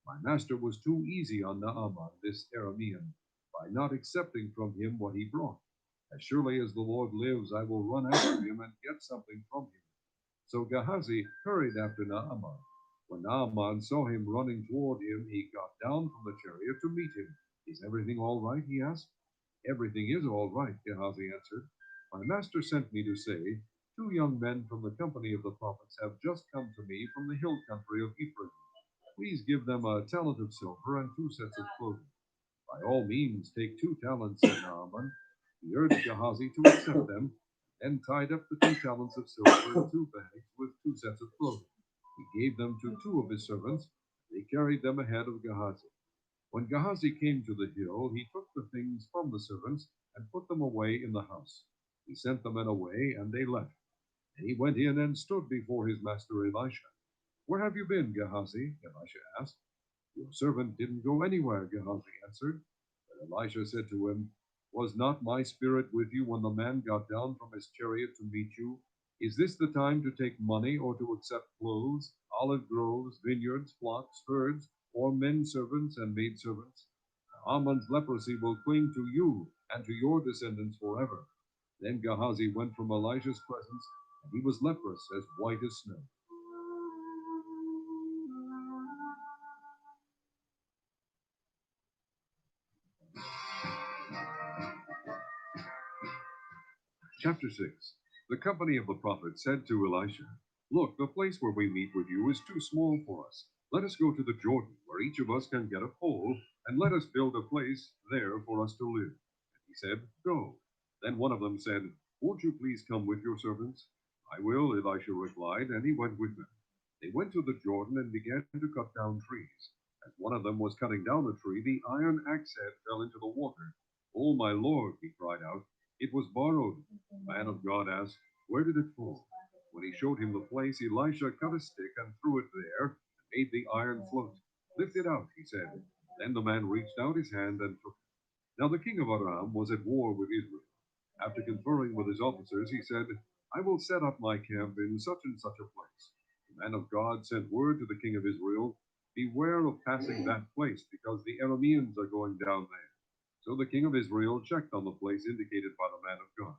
My master was too easy on Naaman, this Aramean, by not accepting from him what he brought. As surely as the Lord lives, I will run after him and get something from him. So Gehazi hurried after Naaman. When Naaman saw him running toward him, he got down from the chariot to meet him. Is everything all right? He asked. Everything is all right, Gehazi answered. My master sent me to say, 2 young men from the company of the prophets have just come to me from the hill country of Ephraim. Please give them a talent of silver and 2 sets of clothing. By all means, take 2 talents, said Naaman. He urged Gehazi to accept them, and tied up the 2 talents of silver in 2 bags with 2 sets of clothing. He gave them to 2 of his servants. They carried them ahead of Gehazi. When Gehazi came to the hill, he took the things from the servants and put them away in the house. He sent the men away, and they left. And he went in and stood before his master Elisha. Where have you been, Gehazi? Elisha asked. Your servant didn't go anywhere, Gehazi answered. But Elisha said to him, Was not my spirit with you when the man got down from his chariot to meet you? Is this the time to take money or to accept clothes, olive groves, vineyards, flocks, herds, or men servants and maidservants? Naaman's leprosy will cling to you and to your descendants forever. Then Gehazi went from Elisha's presence, and he was leprous as white as snow. Chapter 6. The company of the prophets said to Elisha, Look, the place where we meet with you is too small for us. Let us go to the Jordan, where each of us can get a pole, and let us build a place there for us to live. And he said, Go. Then one of them said, Won't you please come with your servants? I will, Elisha replied, and he went with them. They went to the Jordan and began to cut down trees. As one of them was cutting down a tree, the iron axe head fell into the water. Oh, my Lord, he cried out. It was borrowed. The man of God asked, Where did it fall? When he showed him the place, Elisha cut a stick and threw it there, and made the iron float. Lift it out, he said. Then the man reached out his hand and took it. Now the king of Aram was at war with Israel. After conferring with his officers, he said, I will set up my camp in such and such a place. The man of God sent word to the king of Israel, Beware of passing that place, because the Arameans are going down there. So the king of Israel checked on the place indicated by the man of God.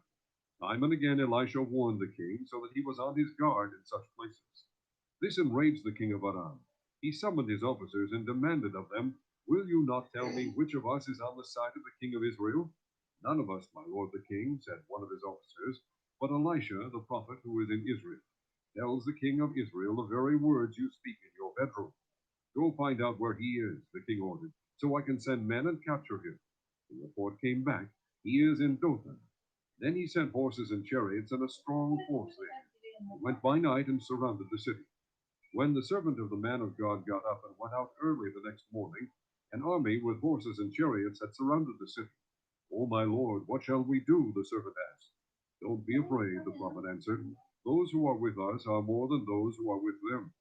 Time and again Elisha warned the king so that he was on his guard in such places. This enraged the king of Aram. He summoned his officers and demanded of them, Will you not tell me which of us is on the side of the king of Israel? None of us, my lord the king, said one of his officers, but Elisha the prophet who is in Israel. tells the king of Israel the very words you speak in your bedroom. Go find out where he is, the king ordered, so I can send men and capture him. The report came back, he is in Dothan. Then he sent horses and chariots and a strong force there. They went by night and surrounded the city. When the servant of the man of God got up and went out early the next morning, an army with horses and chariots had surrounded the city. "Oh, my lord, what shall we do?" the servant asked. "Don't be afraid," the prophet answered. "Those who are with us are more than those who are with them."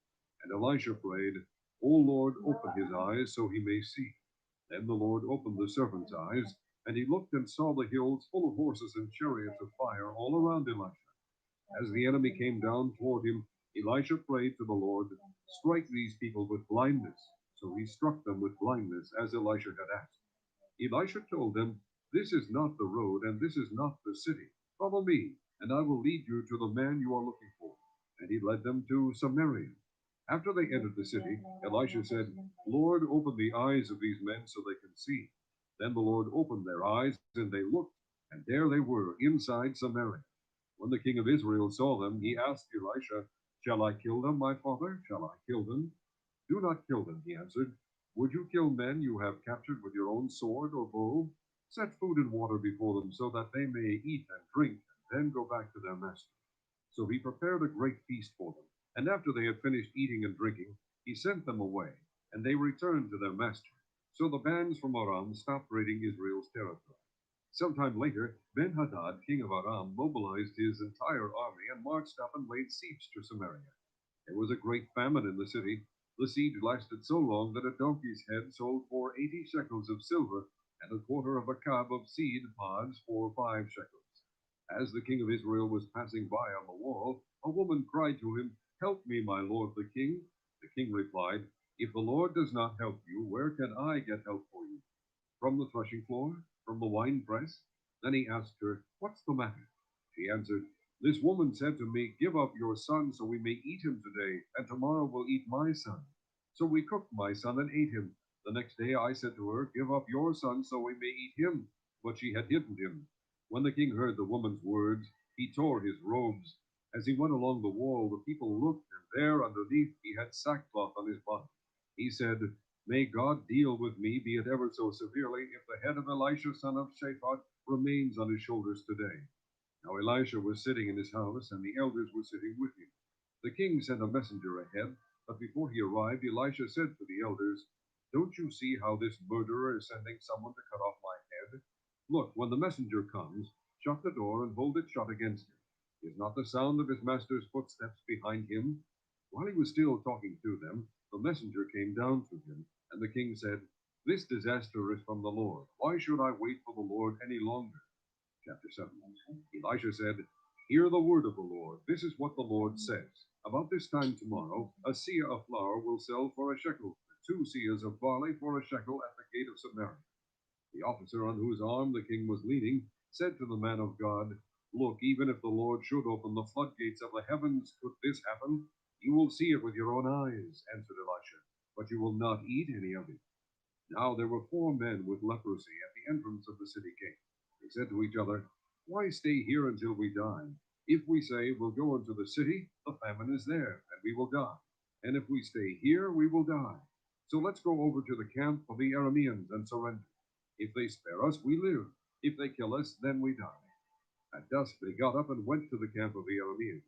And Elisha prayed, "O Lord, open his eyes so he may see." Then the Lord opened the servant's eyes, and he looked and saw the hills full of horses and chariots of fire all around Elisha. As the enemy came down toward him, Elisha prayed to the Lord, "Strike these people with blindness." So he struck them with blindness, as Elisha had asked. Elisha told them, "This is not the road, and this is not the city. Follow me, and I will lead you to the man you are looking for." And he led them to Samaria. After they entered the city, Elisha said, "Lord, open the eyes of these men so they can see." Then the Lord opened their eyes, and they looked, and there they were, inside Samaria. When the king of Israel saw them, he asked Elisha, "Shall I kill them, my father? Shall I kill them?" "Do not kill them," he answered. "Would you kill men you have captured with your own sword or bow? Set food and water before them so that they may eat and drink, and then go back to their master." So he prepared a great feast for them, and after they had finished eating and drinking, he sent them away, and they returned to their master. So the bands from Aram stopped raiding Israel's territory. Sometime later, Ben-Hadad, king of Aram, mobilized his entire army and marched up and laid siege to Samaria. There was a great famine in the city. The siege lasted so long that a donkey's head sold for 80 shekels of silver, and a quarter of a cab of seed pods for 5 shekels. As the king of Israel was passing by on the wall, a woman cried to him, "Help me, my lord the king." The king replied, "If the Lord does not help you, where can I get help for you? From the threshing floor? From the winepress?" Then he asked her, "What's the matter?" She answered, "This woman said to me, 'Give up your son so we may eat him today, and tomorrow we'll eat my son.' So we cooked my son and ate him. The next day I said to her, 'Give up your son so we may eat him.' But she had hidden him." When the king heard the woman's words, he tore his robes. As he went along the wall, the people looked, and there underneath he had sackcloth on his body. He said, "May God deal with me, be it ever so severely, if the head of Elisha son of Shaphat remains on his shoulders today." Now Elisha was sitting in his house, and the elders were sitting with him. The king sent a messenger ahead, but before he arrived, Elisha said to the elders, "Don't you see how this murderer is sending someone to cut off my head? Look, when the messenger comes, shut the door and hold it shut against him. Is not the sound of his master's footsteps behind him?" While he was still talking to them, the messenger came down to him, and the king said, "This disaster is from the Lord. Why should I wait for the Lord any longer?" Chapter 7. Elisha said, "Hear the word of the Lord. This is what the Lord says. About this time tomorrow, a seah of flour will sell for a shekel, 2 seahs of barley for a shekel at the gate of Samaria." The officer on whose arm the king was leaning said to the man of God, "Look, even if the Lord should open the floodgates of the heavens, could this happen?" "You will see it with your own eyes," answered Elisha, "but you will not eat any of it." Now there were 4 men with leprosy at the entrance of the city gate. They said to each other, "Why stay here until we die? If we say we'll go into the city, the famine is there, and we will die. And if we stay here, we will die. So let's go over to the camp of the Arameans and surrender. If they spare us, we live. If they kill us, then we die." At dusk they got up and went to the camp of the Arameans.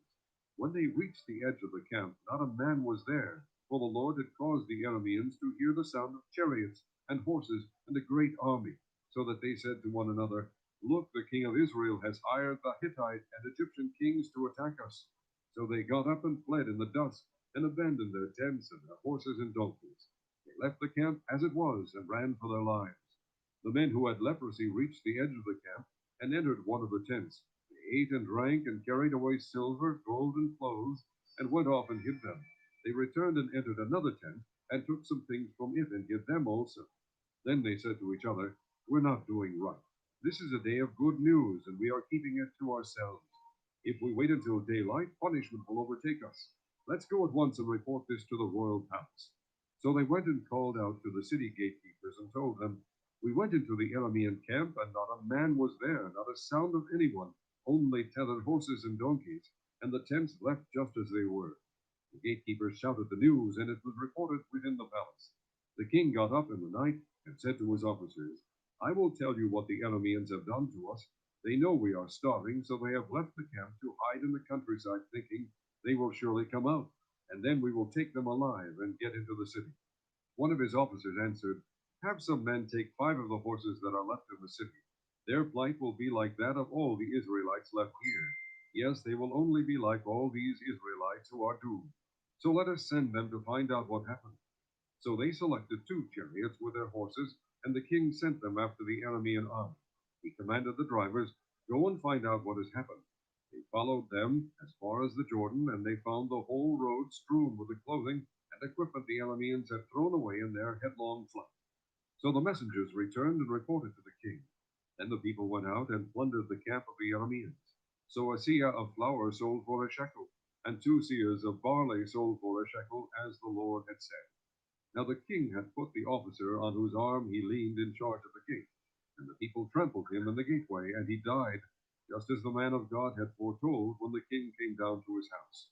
When they reached the edge of the camp, not a man was there, for the Lord had caused the Arameans to hear the sound of chariots and horses and a great army, so that they said to one another, "Look, the king of Israel has hired the Hittite and Egyptian kings to attack us." So they got up and fled in the dusk, and abandoned their tents and their horses and donkeys. They left the camp as it was and ran for their lives. The men who had leprosy reached the edge of the camp and entered one of the tents. They ate and drank and carried away silver, gold, and clothes, and went off and hid them. They returned and entered another tent and took some things from it and hid them also. Then they said to each other, "We're not doing right. This is a day of good news, and we are keeping it to ourselves. If we wait until daylight, punishment will overtake us. Let's go at once and report this to the royal palace." So they went and called out to the city gatekeepers and told them, "We went into the Aramean camp, and not a man was there, not a sound of anyone, only tethered horses and donkeys. and the tents left just as they were. The gatekeepers shouted the news, and it was reported within the palace. The king got up in the night and said to his officers, I will tell you what the Arameans have done to us. They know we are starving, so they have left the camp to hide in the countryside, thinking they will surely come out, and then we will take them alive and get into the city. One of his officers answered, Have some men take 5 of the horses that are left in the city. Their plight will be like that of all the Israelites left here. Yes, they will only be like all these Israelites who are doomed. So let us send them to find out what happened. So they selected 2 chariots with their horses, and the king sent them after the Aramean army. He commanded the drivers, Go and find out what has happened. They followed them as far as the Jordan, and they found the whole road strewn with the clothing and equipment the Arameans had thrown away in their headlong flight. So the messengers returned and reported to the king. Then the people went out and plundered the camp of the Arameans. So a seah of flour sold for a shekel, and 2 seahs of barley sold for a shekel, as the Lord had said. Now the king had put the officer on whose arm he leaned in charge of the gate, and the people trampled him in the gateway, and he died, just as the man of God had foretold when the king came down to his house.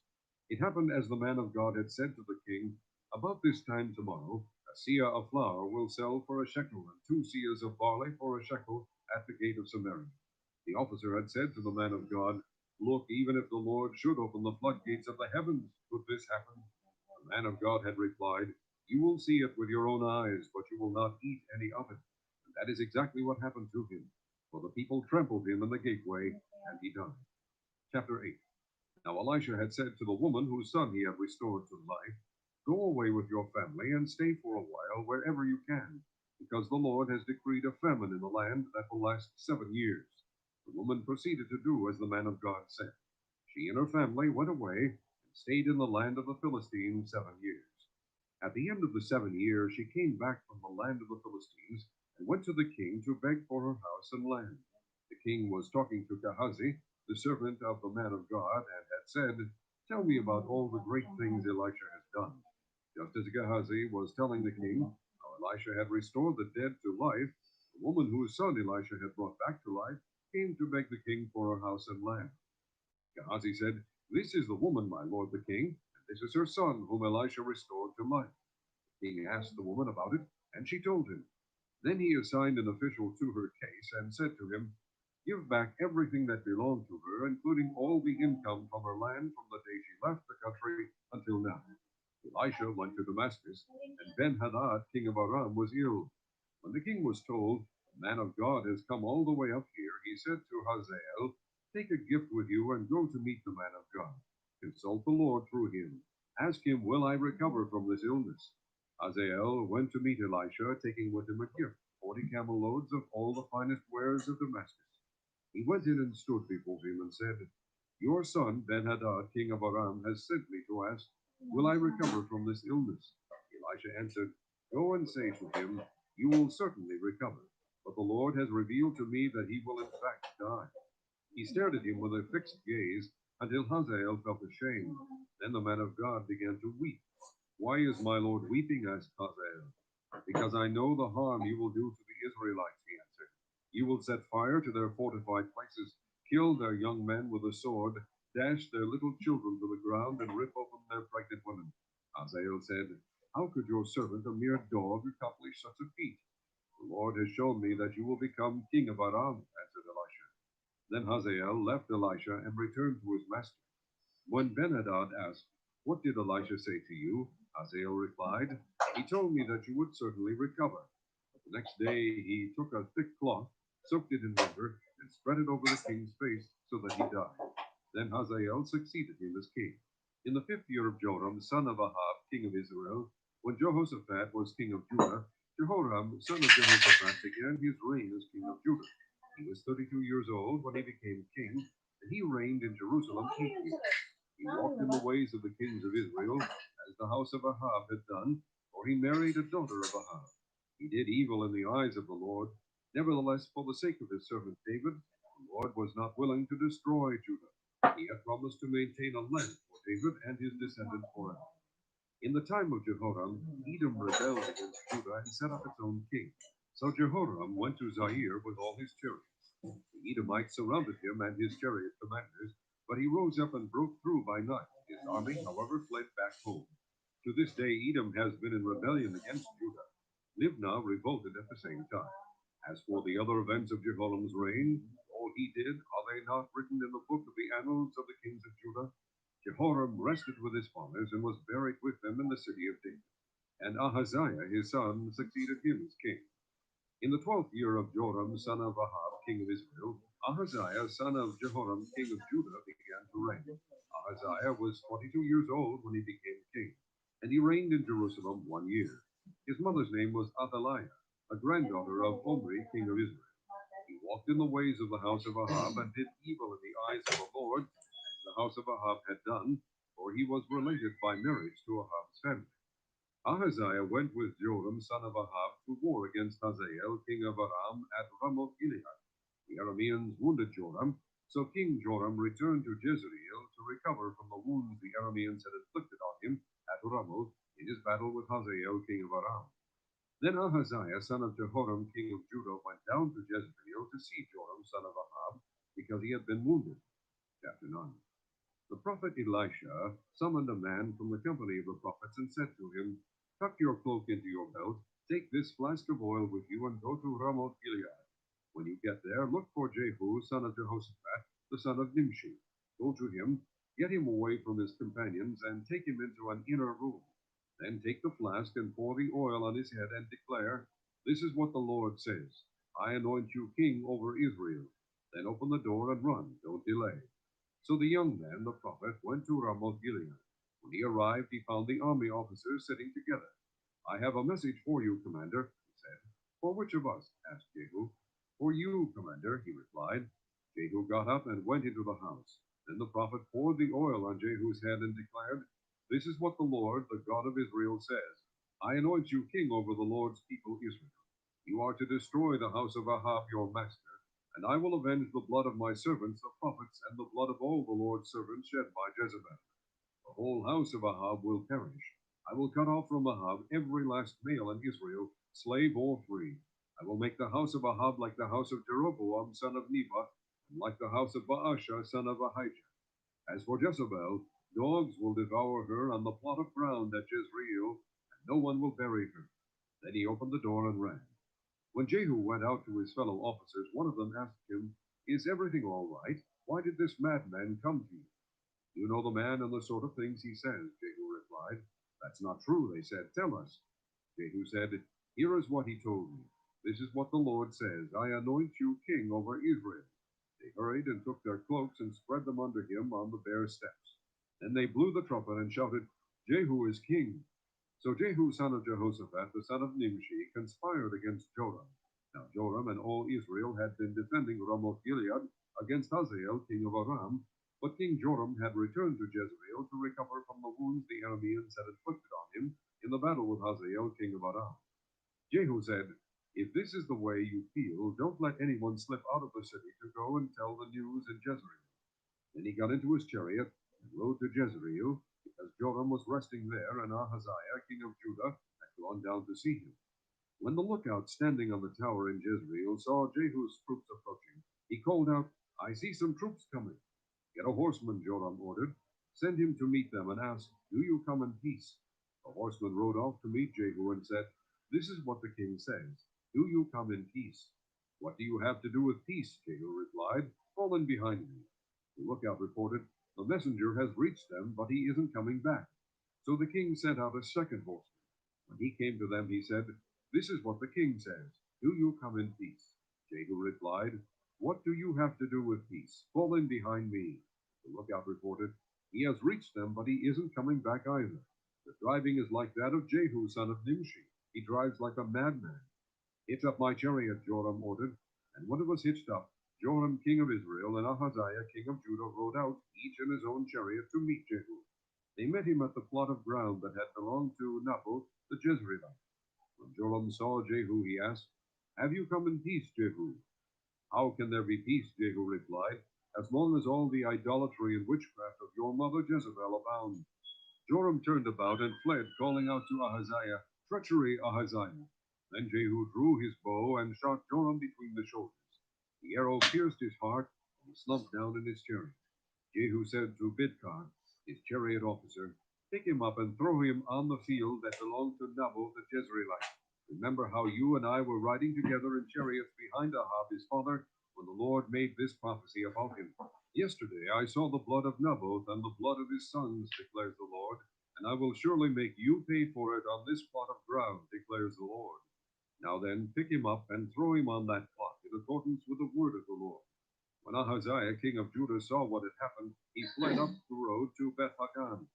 It happened as the man of God had said to the king, About this time tomorrow, a seah of flour will sell for a shekel, and 2 seahs of barley for a shekel at the gate of Samaria. The officer had said to the man of God, Look, even if the Lord should open the floodgates of the heavens, could this happen? The man of God had replied, You will see it with your own eyes, but you will not eat any of it. And that is exactly what happened to him. For the people trampled him in the gateway, and he died. Chapter 8. Now Elisha had said to the woman whose son he had restored to life, Go away with your family and stay for a while wherever you can, because the Lord has decreed a famine in the land that will last 7 years. The woman proceeded to do as the man of God said. She and her family went away and stayed in the land of the Philistines 7 years. At the end of the 7 years, she came back from the land of the Philistines and went to the king to beg for her house and land. The king was talking to Gehazi, the servant of the man of God, and had said, Tell me about all the great things Elisha has done. Just as Gehazi was telling the king how Elisha had restored the dead to life, the woman whose son Elisha had brought back to life came to beg the king for her house and land. Gehazi said, This is the woman, my lord the king, and this is her son whom Elisha restored to life. The king asked the woman about it, and she told him. Then he assigned an official to her case and said to him, Give back everything that belonged to her, including all the income from her land from the day she left the country until now. Elisha went to Damascus, and Ben-Hadad, king of Aram, was ill. When the king was told, The man of God has come all the way up here, he said to Hazael, Take a gift with you and go to meet the man of God. Consult the Lord through him. Ask him, Will I recover from this illness? Hazael went to meet Elisha, taking with him a gift, 40 camel loads of all the finest wares of Damascus. He went in and stood before him and said, Your son Ben-Hadad, king of Aram, has sent me to ask, Will I recover from this illness? Elisha answered, Go and say to him, You will certainly recover, but the Lord has revealed to me that he will in fact die. He stared at him with a fixed gaze until Hazael felt ashamed. Then the man of God began to weep. Why is my lord weeping? Asked Hazael. Because I know the harm you will do to the Israelites, he answered. You will set fire to their fortified places, kill their young men with a sword, dash their little children to the ground, and rip open their pregnant women. Hazael said, How could your servant, a mere dog, accomplish such a feat? The Lord has shown me that you will become king of Aram, answered Elisha. Then Hazael left Elisha and returned to his master. When Ben-Hadad asked, What did Elisha say to you? Hazael replied, He told me that you would certainly recover. But the next day he took a thick cloth, soaked it in water, and spread it over the king's face so that he died. Then Hazael succeeded him as king. In the 5th year of Joram, son of Ahab, king of Israel, when Jehoshaphat was king of Judah, Jehoram, son of Jehoshaphat, began his reign as king of Judah. He was 32 years old when he became king, and he reigned in Jerusalem 8 years. He walked in the ways of the kings of Israel, as the house of Ahab had done, for he married a daughter of Ahab. He did evil in the eyes of the Lord. Nevertheless, for the sake of his servant David, the Lord was not willing to destroy Judah. He had promised to maintain a land for David and his descendants forever. In the time of Jehoram, Edom rebelled against Judah and set up its own king. So Jehoram went to Zair with all his chariots. The Edomites surrounded him and his chariot commanders, but he rose up and broke through by night. His army, however, fled back home. To this day, Edom has been in rebellion against Judah. Libnah revolted at the same time. As for the other events of Jehoram's reign, all he did, are they not written in the book of the annals of the kings of Judah? Jehoram rested with his fathers and was buried with them in the city of David. And Ahaziah his son succeeded him as king. In the 12th year of Joram son of Ahab king of Israel, Ahaziah son of Jehoram king of Judah began to reign. Ahaziah was 22 years old when he became king, and he reigned in Jerusalem 1 year. His mother's name was Athaliah, a granddaughter of Omri king of Israel. He walked in the ways of the house of Ahab and did evil in the eyes of the Lord, as the house of Ahab had done, for he was related by marriage to Ahab's family. Ahaziah went with Joram son of Ahab to war against Hazael king of Aram at Ramoth Gilead. The Arameans wounded Joram, so King Joram returned to Jezreel to recover from the wounds the Arameans had inflicted on him at Ramoth in his battle with Hazael king of Aram. Then Ahaziah son of Jehoram king of Judah went down to Jezreel to see Joram son of Ahab, because he had been wounded. Chapter 9. The prophet Elisha summoned a man from the company of the prophets and said to him, "Tuck your cloak into your belt, take this flask of oil with you, and go to Ramoth Gilead. When you get there, look for Jehu, son of Jehoshaphat, the son of Nimshi. Go to him, get him away from his companions, and take him into an inner room. Then take the flask and pour the oil on his head and declare, 'This is what the Lord says. I anoint you king over Israel.' Then open the door and run, don't delay." So the young man, the prophet, went to Ramoth Gilead. When he arrived, he found the army officers sitting together. "I have a message for you, commander," he said. "For which of us?" asked Jehu. "For you, commander," he replied. Jehu got up and went into the house. Then the prophet poured the oil on Jehu's head and declared, "This is what the Lord, the God of Israel, says. I anoint you king over the Lord's people Israel. You are to destroy the house of Ahab your master, and I will avenge the blood of my servants, the prophets, and the blood of all the Lord's servants shed by Jezebel. The whole house of Ahab will perish. I will cut off from Ahab every last male in Israel, slave or free. I will make the house of Ahab like the house of Jeroboam son of Nebat, and like the house of Baasha son of Ahijah. As for Jezebel, dogs will devour her on the plot of ground at Jezreel, and no one will bury her." Then he opened the door and ran. When Jehu went out to his fellow officers, one of them asked him, "Is everything all right? Why did this madman come to you?" "You know the man and the sort of things he says," Jehu replied. "That's not true," they said. "Tell us." Jehu said, "Here is what he told me. This is what the Lord says. I anoint you king over Israel." They hurried and took their cloaks and spread them under him on the bare steps. Then they blew the trumpet and shouted, "Jehu is king." So Jehu son of Jehoshaphat, the son of Nimshi, conspired against Joram. Now Joram and all Israel had been defending Ramoth Gilead against Hazael king of Aram, but King Joram had returned to Jezreel to recover from the wounds the Arameans had inflicted on him in the battle with Hazael king of Aram. Jehu said, "If this is the way you feel, don't let anyone slip out of the city to go and tell the news in Jezreel." Then he got into his chariot and rode to Jezreel, because Joram was resting there, and Ahaziah king of Judah had gone down to see him. When the lookout standing on the tower in Jezreel saw Jehu's troops approaching, he called out, "I see some troops coming." "Get a horseman," Joram ordered. "Send him to meet them and ask, 'Do you come in peace?'" The horseman rode off to meet Jehu and said, "This is what the king says. Do you come in peace?" "What do you have to do with peace?" Jehu replied. "Fall in behind me." The lookout reported, "The messenger has reached them, but he isn't coming back." So the king sent out a second horseman. When he came to them, he said, "This is what the king says. Do you come in peace?" Jehu replied, "What do you have to do with peace? Fall in behind me." The lookout reported, "He has reached them, but he isn't coming back either. The driving is like that of Jehu son of Nimshi. He drives like a madman." "Hitch up my chariot," Joram ordered. And when it was hitched up, Joram king of Israel and Ahaziah king of Judah rode out, each in his own chariot, to meet Jehu. They met him at the plot of ground that had belonged to Naboth the Jezreelite. When Joram saw Jehu, he asked, "Have you come in peace, Jehu?" "How can there be peace?" Jehu replied, "as long as all the idolatry and witchcraft of your mother Jezebel abound." Joram turned about and fled, calling out to Ahaziah, "Treachery, Ahaziah!" Then Jehu drew his bow and shot Joram between the shoulders. The arrow pierced his heart, and he slumped down in his chariot. Jehu said to Bidkar, his chariot officer, "Pick him up and throw him on the field that belonged to Naboth the Jezreelite. Remember how you and I were riding together in chariots behind Ahab his father when the Lord made this prophecy about him. Yesterday I saw the blood of Naboth and the blood of his sons, declares the Lord, and I will surely make you pay for it on this plot of ground, declares the Lord. Now then, pick him up and throw him on that plot in accordance with the word of the Lord." When Ahaziah, king of Judah, saw what had happened, he fled up the road to Beth-Hagan.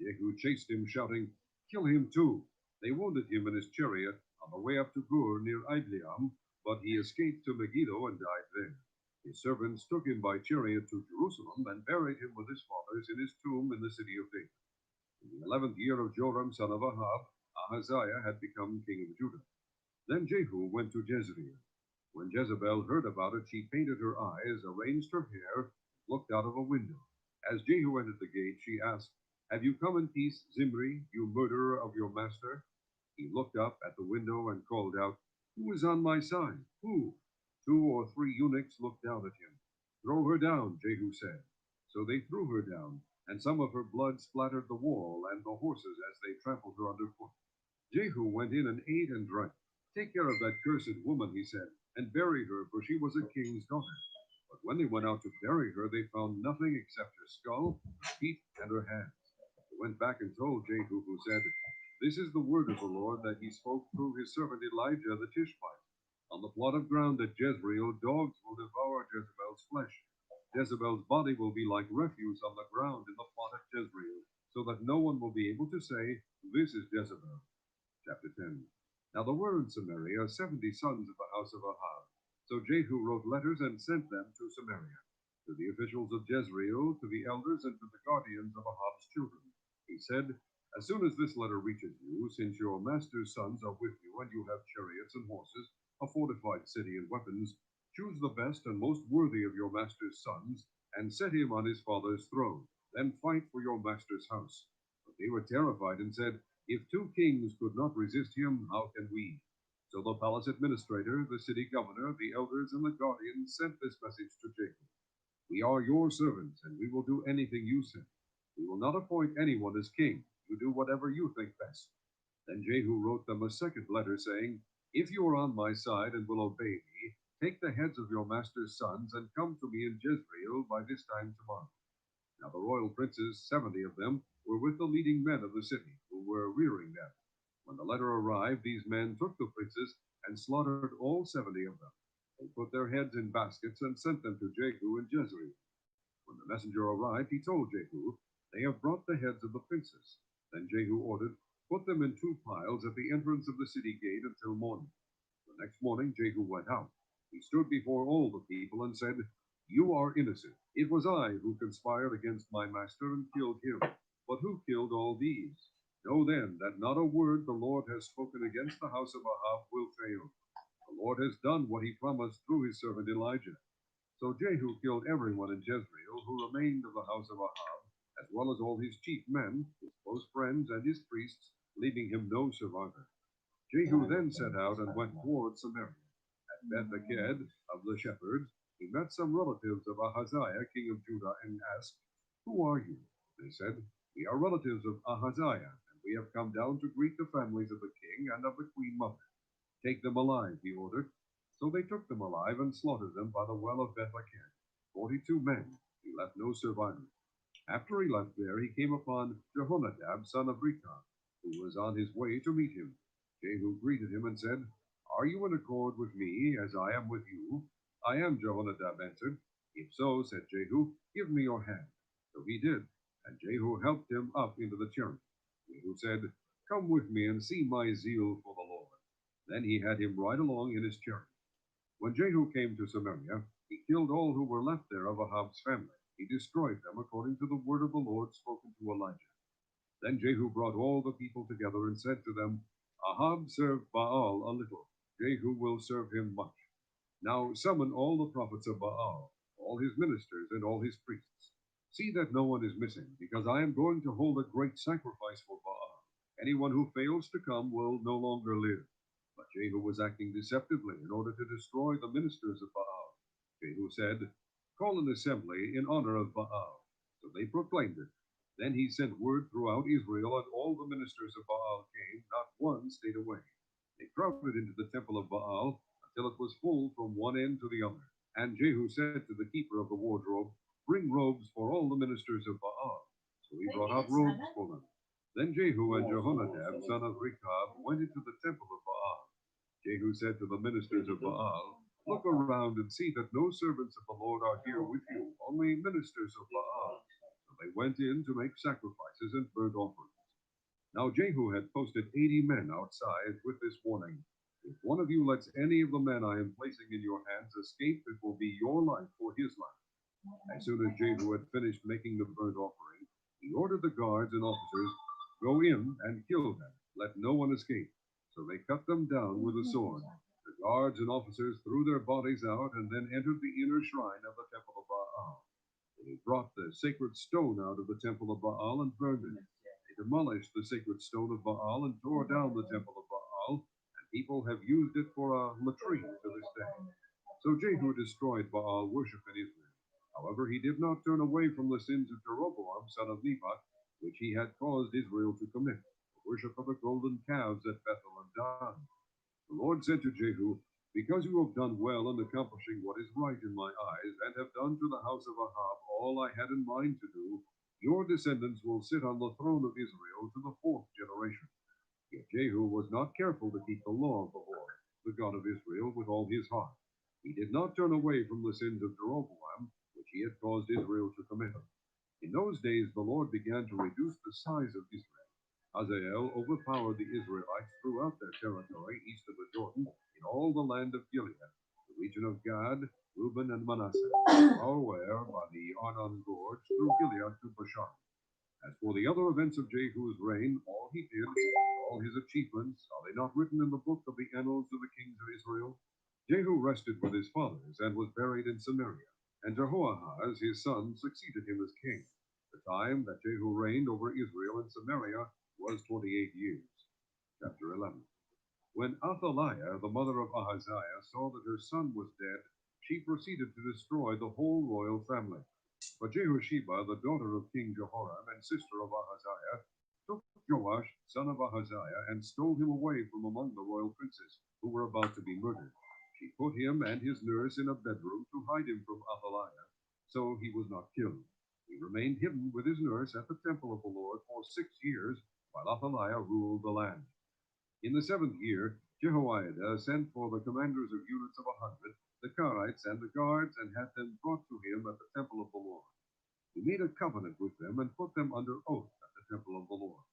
Jehu chased him, shouting, "Kill him too." They wounded him in his chariot on the way up to Gur near Ibleam, but he escaped to Megiddo and died there. His servants took him by chariot to Jerusalem and buried him with his fathers in his tomb in the city of David. In the 11th year of Joram son of Ahab, Ahaziah had become king of Judah. Then Jehu went to Jezreel. When Jezebel heard about it, she painted her eyes, arranged her hair, and looked out of a window. As Jehu entered the gate, she asked, "Have you come in peace, Zimri, you murderer of your master?" He looked up at the window and called out, "Who is on my side? Who?" 2 or 3 eunuchs looked down at him. "Throw her down," Jehu said. So they threw her down, and some of her blood splattered the wall and the horses as they trampled her underfoot. Jehu went in and ate and drank. "Take care of that cursed woman," he said, "and bury her, for she was a king's daughter." But when they went out to bury her, they found nothing except her skull, her feet, and her hands. They went back and told Jehu, who said, "This is the word of the Lord that he spoke through his servant Elijah the Tishbite. On the plot of ground at Jezreel, dogs will devour Jezebel's flesh. Jezebel's body will be like refuse on the ground in the plot at Jezreel, so that no one will be able to say, 'This is Jezebel.'" Chapter 10. Now there were in Samaria 70 sons of the house of Ahab. So Jehu wrote letters and sent them to Samaria, to the officials of Jezreel, to the elders, and to the guardians of Ahab's children. He said, "As soon as this letter reaches you, since your master's sons are with you, and you have chariots and horses, a fortified city and weapons, choose the best and most worthy of your master's sons, and set him on his father's throne. Then fight for your master's house." But they were terrified and said, "If 2 kings could not resist him, how can we?" So the palace administrator, the city governor, the elders, and the guardians sent this message to Jehu: "We are your servants, and we will do anything you say. We will not appoint anyone as king. You do whatever you think best." Then Jehu wrote them a second letter, saying, "If you are on my side and will obey me, take the heads of your master's sons and come to me in Jezreel by this time tomorrow." Now the royal princes, 70 of them, were with the leading men of the city, who were rearing them. When the letter arrived, these men took the princes and slaughtered all 70 of them. They put their heads in baskets and sent them to Jehu in Jezreel. When the messenger arrived, he told Jehu, "They have brought the heads of the princes." Then Jehu ordered, "Put them in 2 piles at the entrance of the city gate until morning." The next morning Jehu went out. He stood before all the people and said, "You are innocent. It was I who conspired against my master and killed him. But who killed all these? Know then that not a word the Lord has spoken against the house of Ahab will fail. The Lord has done what he promised through his servant Elijah." So Jehu killed everyone in Jezreel who remained of the house of Ahab, as well as all his chief men, his close friends, and his priests, leaving him no survivor. Jehu then set out and went toward Samaria. At Beth-Eked of the shepherds, he met some relatives of Ahaziah, king of Judah, and asked, "Who are you?" They said, "We are relatives of Ahaziah, and we have come down to greet the families of the king and of the queen mother." "Take them alive," he ordered. So they took them alive and slaughtered them by the well of Beth-Eked, 42 men. He left no survivors. After he left there, he came upon Jehonadab, son of Rechab, who was on his way to meet him. Jehu greeted him and said, "Are you in accord with me as I am with you?" "I am," Jehonadab answered. "If so," said Jehu, "give me your hand." So he did, and Jehu helped him up into the chariot. Jehu said, "Come with me and see my zeal for the Lord." Then he had him ride along in his chariot. When Jehu came to Samaria, he killed all who were left there of Ahab's family. He destroyed them according to the word of the Lord spoken to Elijah. Then Jehu brought all the people together and said to them, "Ahab served Baal a little. Jehu will serve him much. Now summon all the prophets of Baal, all his ministers and all his priests. See that no one is missing, because I am going to hold a great sacrifice for Baal. Anyone who fails to come will no longer live." But Jehu was acting deceptively in order to destroy the ministers of Baal. Jehu said, "Call an assembly in honor of Baal." So they proclaimed it. Then he sent word throughout Israel, and all the ministers of Baal came, not one stayed away. They crowded into the temple of Baal until it was full from one end to the other. And Jehu said to the keeper of the wardrobe, "Bring robes for all the ministers of Baal." So he brought out robes for them. Then Jehu and Jehonadab, son of Rechab, went into the temple of Baal. Jehu said to the ministers of Baal, "Look around and see that no servants of the Lord are here with you, only ministers of Baal." So they went in to make sacrifices and burnt offerings. Now Jehu had posted 80 men outside with this warning: "If one of you lets any of the men I am placing in your hands escape, it will be your life or his life." As soon as Jehu had finished making the burnt offering, he ordered the guards and officers, "Go in and kill them. Let no one escape." So they cut them down with the sword. The guards and officers threw their bodies out and then entered the inner shrine of the temple of Baal. They brought the sacred stone out of the temple of Baal and burned it. They demolished the sacred stone of Baal and tore down the temple of Baal, and people have used it for a latrine to this day. So Jehu destroyed Baal worship in Israel. However, he did not turn away from the sins of Jeroboam, son of Nebat, which he had caused Israel to commit, the worship of the golden calves at Bethel and Dan. The Lord said to Jehu, "Because you have done well in accomplishing what is right in my eyes, and have done to the house of Ahab all I had in mind to do, your descendants will sit on the throne of Israel to the 4th generation." Yet Jehu was not careful to keep the law of the Lord, the God of Israel, with all his heart. He did not turn away from the sins of Jeroboam, which he had caused Israel to commit. In those days the Lord began to reduce the size of Israel. Hazael overpowered the Israelites throughout their territory east of the Jordan, in all the land of Gilead, the region of Gad, Reuben, and Manasseh, all where by the Arnon gorge through Gilead to Bashan. As for the other events of Jehu's reign, all he did, all his achievements, are they not written in the book of the annals of the kings of Israel? Jehu rested with his fathers and was buried in Samaria, and Jehoahaz his son succeeded him as king. The time that Jehu reigned over Israel and Samaria was 28 years. Chapter 11. When Athaliah, the mother of Ahaziah, saw that her son was dead, she proceeded to destroy the whole royal family. But Jehosheba, the daughter of King Jehoram and sister of Ahaziah, took Joash, son of Ahaziah, and stole him away from among the royal princes, who were about to be murdered. She put him and his nurse in a bedroom to hide him from Athaliah, so he was not killed. He remained hidden with his nurse at the temple of the Lord for 6 years, while Athaliah ruled the land. In the 7th year, Jehoiada sent for the commanders of units of 100, the Karites and the guards, and had them brought to him at the temple of the Lord. He made a covenant with them and put them under oath at the temple of the Lord.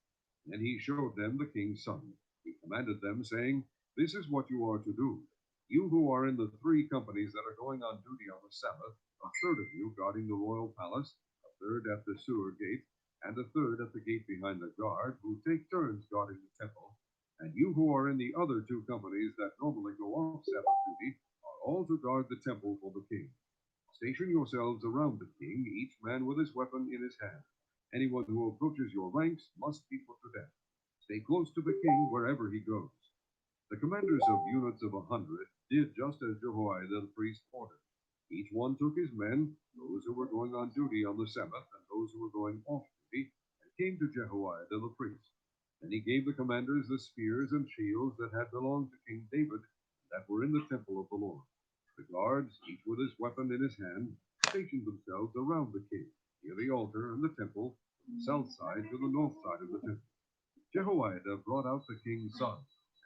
Then he showed them the king's son. He commanded them, saying, "This is what you are to do. You who are in the 3 companies that are going on duty on the Sabbath, a third of you guarding the royal palace, a third at the sewer gate, and a third at the gate behind the guard, who take turns guarding the temple. And you who are in the other 2 companies that normally go off Sabbath duty are all to guard the temple for the king. Station yourselves around the king, each man with his weapon in his hand. Anyone who approaches your ranks must be put to death. Stay close to the king wherever he goes." The commanders of units of 100 did just as Jehoiada the priest ordered. Each one took his men, those who were going on duty on the Sabbath and those who were going off duty, and came to Jehoiada the priest. Then he gave the commanders the spears and shields that had belonged to King David, and that were in the temple of the Lord. The guards, each with his weapon in his hand, stationed themselves around the king, near the altar and the temple, from the south side to the north side of the temple. Jehoiada brought out the king's son,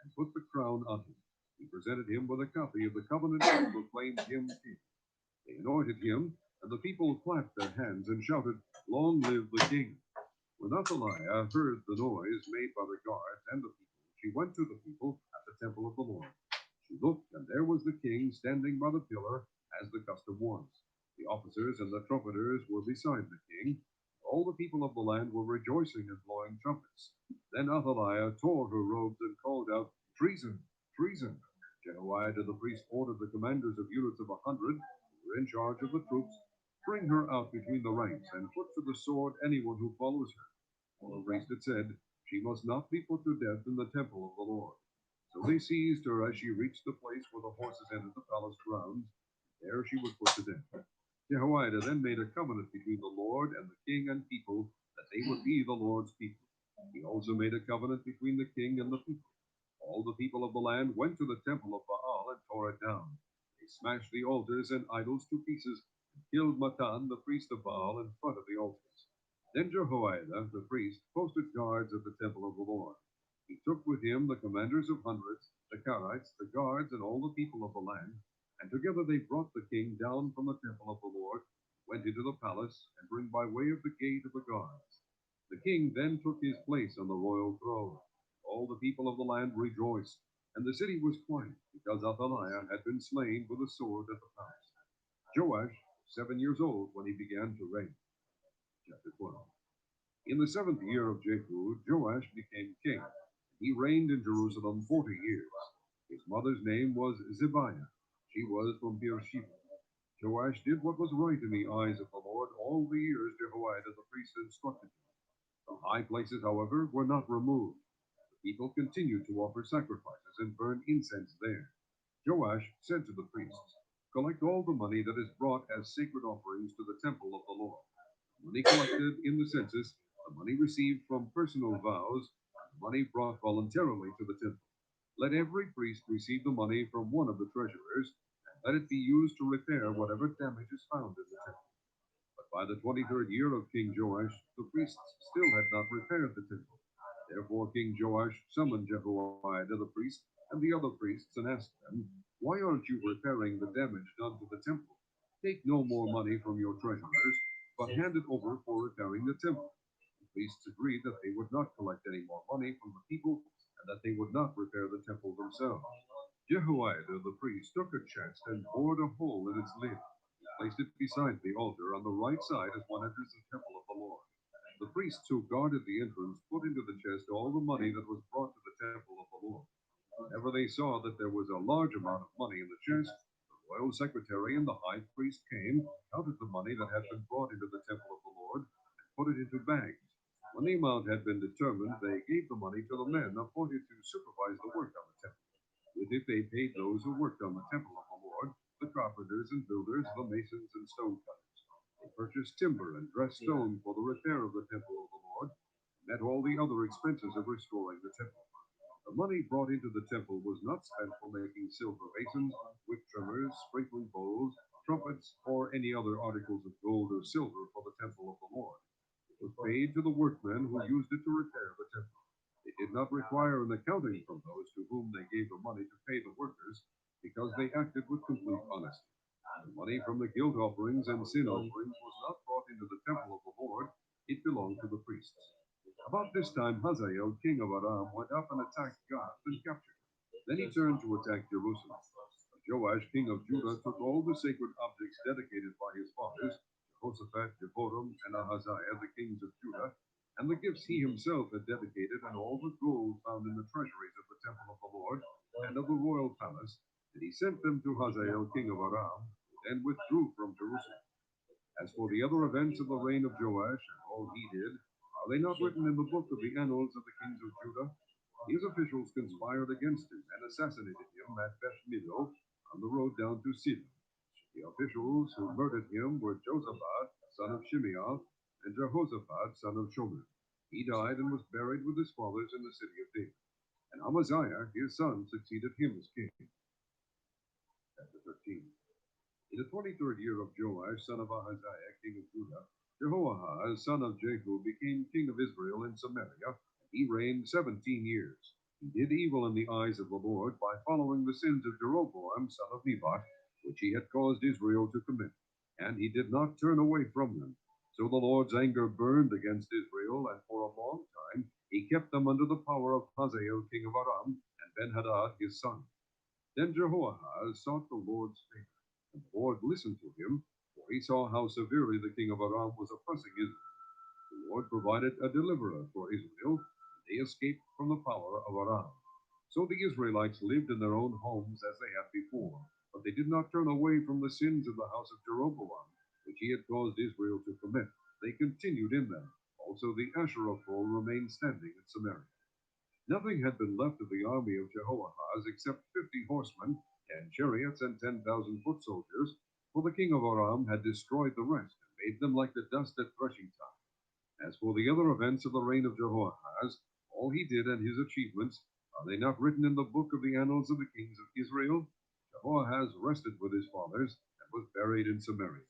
and put the crown on him. He presented him with a copy of the covenant and proclaimed him king. They anointed him, and the people clapped their hands and shouted, "Long live the king!" When Athaliah heard the noise made by the guards and the people, she went to the people at the temple of the Lord. She looked, and there was the king standing by the pillar, as the custom was. The officers and the trumpeters were beside the king. All the people of the land were rejoicing and blowing trumpets. Then Athaliah tore her robes and called out, "Treason! Treason!" Jehoiada the priest ordered the commanders of units of 100, who were in charge of the troops, "Bring her out between the ranks, and put to the sword anyone who follows her." For the priest had said, "She must not be put to death in the temple of the Lord." So they seized her as she reached the place where the horses entered the palace grounds. There she was put to death. Jehoiada then made a covenant between the Lord and the king and people that they would be the Lord's people. He also made a covenant between the king and the people. All the people of the land went to the temple of Baal and tore it down. They smashed the altars and idols to pieces and killed Matan, the priest of Baal, in front of the altars. Then Jehoiada, the priest, posted guards at the temple of the Lord. He took with him the commanders of hundreds, the Karites, the guards, and all the people of the land, and together they brought the king down from the temple of the Lord, went into the palace, and bring by way of the gate of the guards. The king then took his place on the royal throne. All the people of the land rejoiced, and the city was quiet, because Athaliah had been slain with a sword at the palace. Joash was 7 years old when he began to reign. Chapter 12. In the 7th year of Jehu, Joash became king. He reigned in Jerusalem 40 years. His mother's name was Zibiah. She was from Beersheba. Joash did what was right in the eyes of the Lord all the years Jehoiada the priest instructed him. The high places, however, were not removed. The people continued to offer sacrifices and burn incense there. Joash said to the priests, "Collect all the money that is brought as sacred offerings to the temple of the Lord. The money collected in the census, the money received from personal vows, and the money brought voluntarily to the temple. Let every priest receive the money from one of the treasurers, and let it be used to repair whatever damage is found in the temple." But by the 23rd year of King Joash, the priests still had not repaired the temple. Therefore King Joash summoned Jehoiada the priest and the other priests and asked them, "Why aren't you repairing the damage done to the temple? Take no more money from your treasurers, but hand it over for repairing the temple." The priests agreed that they would not collect any more money from the people and that they would not repair the temple themselves. Jehoiada the priest took a chest and bored a hole in its lid. He placed it beside the altar on the right side as one enters the temple of the Lord. The priests who guarded the entrance put into the chest all the money that was brought to the temple of the Lord. Whenever they saw that there was a large amount of money in the chest, the royal secretary and the high priest came, counted the money that had been brought into the temple of the Lord, and put it into bags. When the amount had been determined, they gave the money to the men appointed to supervise the work on the temple. With it they paid those who worked on the temple of the Lord, the carpenters and builders, the masons and stonecutters. They purchased timber and dressed stone for the repair of the temple of the Lord, and met all the other expenses of restoring the temple. The money brought into the temple was not spent for making silver basins, wick trimmers, sprinkling bowls, trumpets, or any other articles of gold or silver for the temple of the Lord. It was paid to the workmen who used it to repair the temple. They did not require an accounting from those to whom they gave the money to pay the workers, because they acted with complete honesty. The money from the guilt offerings and sin offerings was not brought into the temple of the Lord, it belonged to the priests. About this time Hazael, king of Aram, went up and attacked Gath and captured it. Then he turned to attack Jerusalem. But Joash, king of Judah, took all the sacred objects dedicated by his fathers, Jehoshaphat, Jehoram, and Ahaziah, the kings of Judah, and the gifts he himself had dedicated, and all the gold found in the treasuries of the temple of the Lord and of the royal palace, and he sent them to Hazael, king of Aram, and withdrew from Jerusalem. As for the other events of the reign of Joash and all he did, are they not written in the book of the annals of the kings of Judah? His officials conspired against him and assassinated him at Beth Millo on the road down to Sidon. The officials who murdered him were Josabad, son of Shimeah, and Jehoshaphat, son of Shomer. He died and was buried with his fathers in the city of David. And Amaziah, his son, succeeded him as king. Chapter 13. In the 23rd year of Joash, son of Ahaziah, king of Judah, Jehoahaz, son of Jehu, became king of Israel in Samaria, and he reigned 17 years. He did evil in the eyes of the Lord by following the sins of Jeroboam, son of Nebat, which he had caused Israel to commit, and he did not turn away from them. So the Lord's anger burned against Israel, and for a long time he kept them under the power of Hazael, king of Aram, and Ben-Hadad, his son. Then Jehoahaz sought the Lord's favor. And the Lord listened to him, for he saw how severely the king of Aram was oppressing Israel. The Lord provided a deliverer for Israel, and they escaped from the power of Aram. So the Israelites lived in their own homes as they had before, but they did not turn away from the sins of the house of Jeroboam, which he had caused Israel to commit. They continued in them. Also the Asherah pole remained standing in Samaria. Nothing had been left of the army of Jehoahaz except 50 horsemen, 10 chariots, and 10,000 foot soldiers, for the king of Aram had destroyed the rest and made them like the dust at threshing time. As for the other events of the reign of Jehoahaz, all he did and his achievements, are they not written in the book of the annals of the kings of Israel? Jehoahaz rested with his fathers and was buried in Samaria.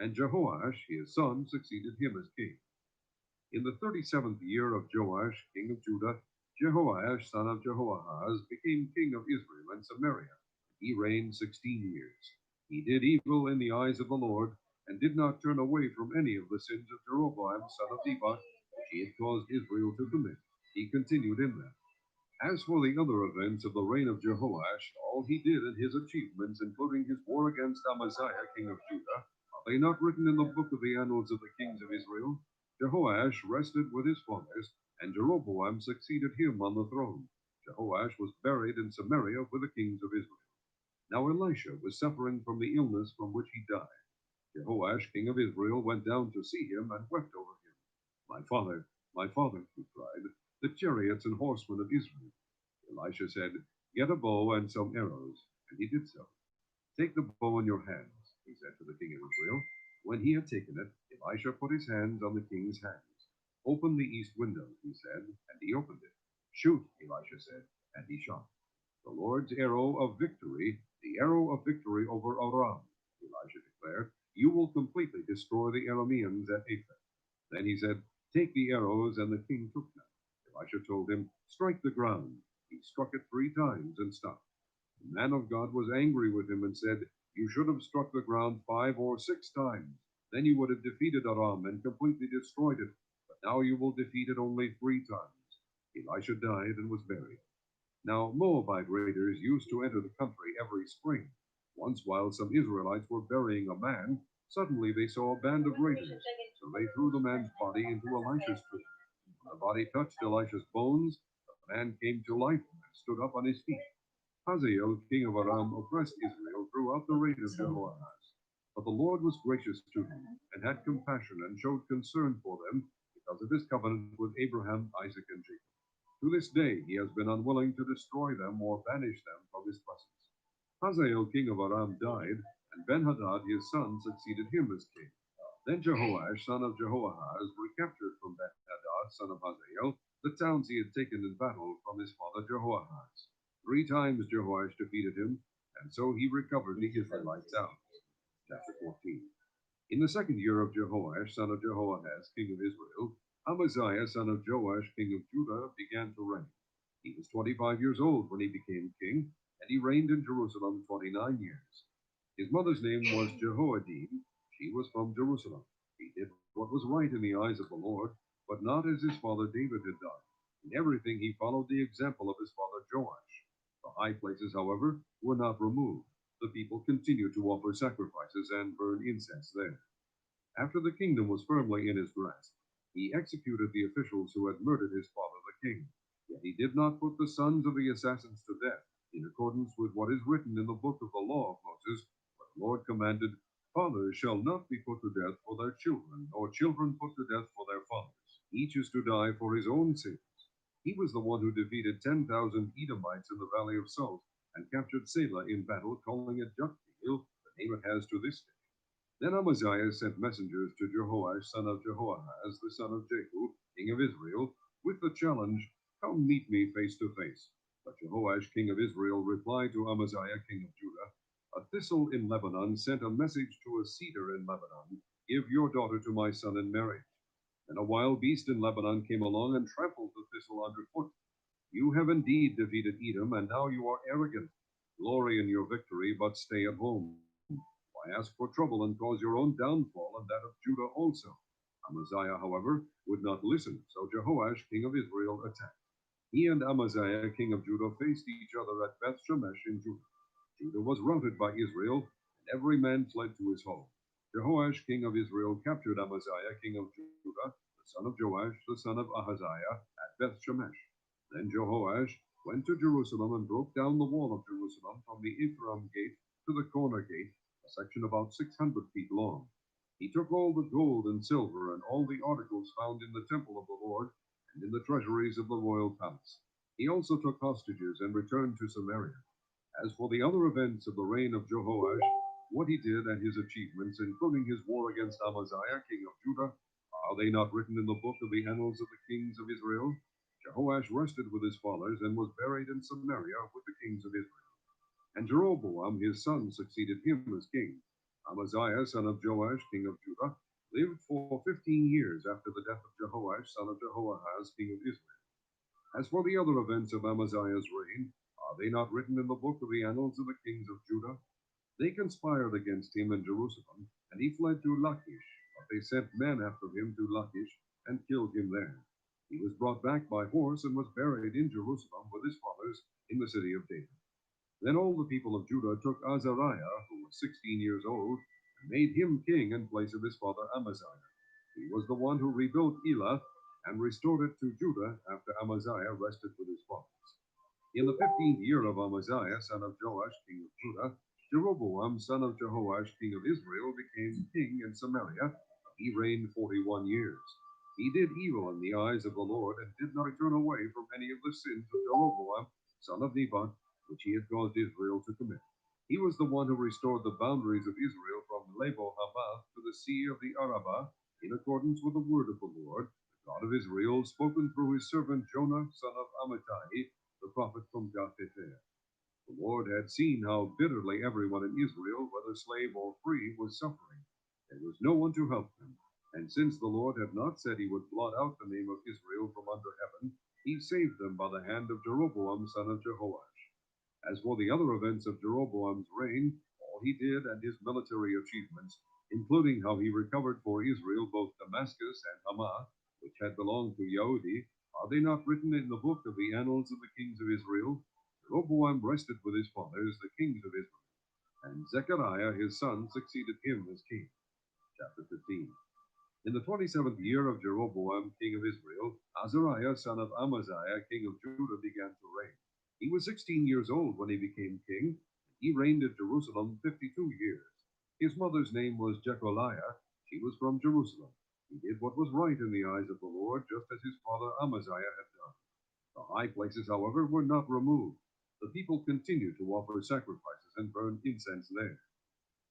And Jehoash, his son, succeeded him as king. In the 37th year of Joash, king of Judah, Jehoash, son of Jehoahaz, became king of Israel and Samaria. He reigned 16 years. He did evil in the eyes of the Lord, and did not turn away from any of the sins of Jeroboam, son of Nebat, which he had caused Israel to commit. He continued in them. As for the other events of the reign of Jehoash, all he did and his achievements, including his war against Amaziah, king of Judah, are they not written in the book of the annals of the kings of Israel? Jehoash rested with his fathers, and Jeroboam succeeded him on the throne. Jehoash was buried in Samaria with the kings of Israel. Now Elisha was suffering from the illness from which he died. Jehoash, king of Israel, went down to see him and wept over him. My father, he cried, the chariots and horsemen of Israel. Elisha said, Get a bow and some arrows. And he did so. Take the bow in your hands, he said to the king of Israel. When he had taken it, Elisha put his hands on the king's hands. Open the east window, he said, and he opened it. Shoot, Elisha said, and he shot. The Lord's arrow of victory, the arrow of victory over Aram, Elisha declared. You will completely destroy the Arameans at Aphek. Then he said, Take the arrows, and the king took them. Elisha told him, Strike the ground. He struck it 3 times and stopped. The man of God was angry with him and said, You should have struck the ground 5 or 6 times. Then you would have defeated Aram and completely destroyed it. But now you will defeat it only 3 times. Elisha died and was buried. Now Moabite raiders used to enter the country every spring. Once, while some Israelites were burying a man, suddenly they saw a band of raiders. So they threw the man's body into Elisha's tomb. When the body touched Elisha's bones, the man came to life and stood up on his feet. Hazael, king of Aram, oppressed Israel throughout the reign of Jehoahaz. But the Lord was gracious to him, and had compassion, and showed concern for them, because of his covenant with Abraham, Isaac, and Jacob. To this day he has been unwilling to destroy them or banish them from his presence. Hazael, king of Aram, died, and Ben-Hadad his son succeeded him as king. Then Jehoash, son of Jehoahaz, recaptured from Ben-Hadad, son of Hazael, the towns he had taken in battle from his father Jehoahaz. 3 times Jehoash defeated him, and so he recovered the Israelite towns. Chapter 14. In the 2nd year of Jehoash, son of Jehoahaz, king of Israel, Amaziah, son of Joash, king of Judah, began to reign. He was 25 years old when he became king, and he reigned in Jerusalem 29 years. His mother's name was Jehoadine. She was from Jerusalem. He did what was right in the eyes of the Lord, but not as his father David had done. In everything he followed the example of his father Joash. The high places, however, were not removed. The people continued to offer sacrifices and burn incense there. After the kingdom was firmly in his grasp, he executed the officials who had murdered his father the king. Yet he did not put the sons of the assassins to death, in accordance with what is written in the book of the law of Moses, where the Lord commanded, Fathers shall not be put to death for their children, nor children put to death for their fathers. Each is to die for his own sins. He was the one who defeated 10,000 Edomites in the valley of Salt, and captured Selah in battle, calling it Joktheel, the name it has to this day. Then Amaziah sent messengers to Jehoash, son of Jehoahaz, the son of Jehu, king of Israel, with the challenge, Come meet me face to face. But Jehoash, king of Israel, replied to Amaziah, king of Judah, A thistle in Lebanon sent a message to a cedar in Lebanon, Give your daughter to my son in marriage. Then a wild beast in Lebanon came along and trampled the thistle underfoot. You have indeed defeated Edom, and now you are arrogant. Glory in your victory, but stay at home. Why ask for trouble and cause your own downfall and that of Judah also? Amaziah, however, would not listen, so Jehoash, king of Israel, attacked. He and Amaziah, king of Judah, faced each other at Beth Shemesh in Judah. Judah was routed by Israel, and every man fled to his home. Jehoash, king of Israel, captured Amaziah, king of Judah, the son of Joash, the son of Ahaziah, at Beth Shemesh. Then Jehoash went to Jerusalem and broke down the wall of Jerusalem from the Ephraim gate to the corner gate, a section about 600 feet long. He took all the gold and silver and all the articles found in the temple of the Lord and in the treasuries of the royal palace. He also took hostages and returned to Samaria. As for the other events of the reign of Jehoash, what he did and his achievements, including his war against Amaziah, king of Judah, are they not written in the book of the annals of the kings of Israel? Jehoash rested with his fathers and was buried in Samaria with the kings of Israel. And Jeroboam his son succeeded him as king. Amaziah, son of Joash, king of Judah, lived for 15 years after the death of Jehoash, son of Jehoahaz, king of Israel. As for the other events of Amaziah's reign, are they not written in the book of the annals of the kings of Judah? They conspired against him in Jerusalem, and he fled to Lachish, but they sent men after him to Lachish and killed him there. He was brought back by horse and was buried in Jerusalem with his fathers in the city of David. Then all the people of Judah took Azariah, who was 16 years old, and made him king in place of his father Amaziah. He was the one who rebuilt Elath and restored it to Judah after Amaziah rested with his fathers. In the 15th year of Amaziah, son of Joash, king of Judah, Jeroboam, son of Jehoash, king of Israel, became king in Samaria. He reigned 41 years. He did evil in the eyes of the Lord and did not turn away from any of the sins of Jeroboam, son of Nebat, which he had caused Israel to commit. He was the one who restored the boundaries of Israel from Lebo Hamath to the sea of the Arabah, in accordance with the word of the Lord, the God of Israel, spoken through his servant Jonah, son of Amittai, the prophet from Gath-hepher. The Lord had seen how bitterly everyone in Israel, whether slave or free, was suffering. There was no one to help them. And since the Lord had not said he would blot out the name of Israel from under heaven, he saved them by the hand of Jeroboam, son of Jehoash. As for the other events of Jeroboam's reign, all he did and his military achievements, including how he recovered for Israel both Damascus and Hamath, which had belonged to Yehudi, are they not written in the book of the annals of the kings of Israel? Jeroboam rested with his fathers, the kings of Israel, and Zechariah his son succeeded him as king. Chapter 15. In the 27th year of Jeroboam, king of Israel, Azariah, son of Amaziah, king of Judah, began to reign. He was 16 years old when he became king. He reigned at Jerusalem 52 years. His mother's name was Jecholiah. She was from Jerusalem. He did what was right in the eyes of the Lord, just as his father Amaziah had done. The high places, however, were not removed. The people continued to offer sacrifices and burn incense there.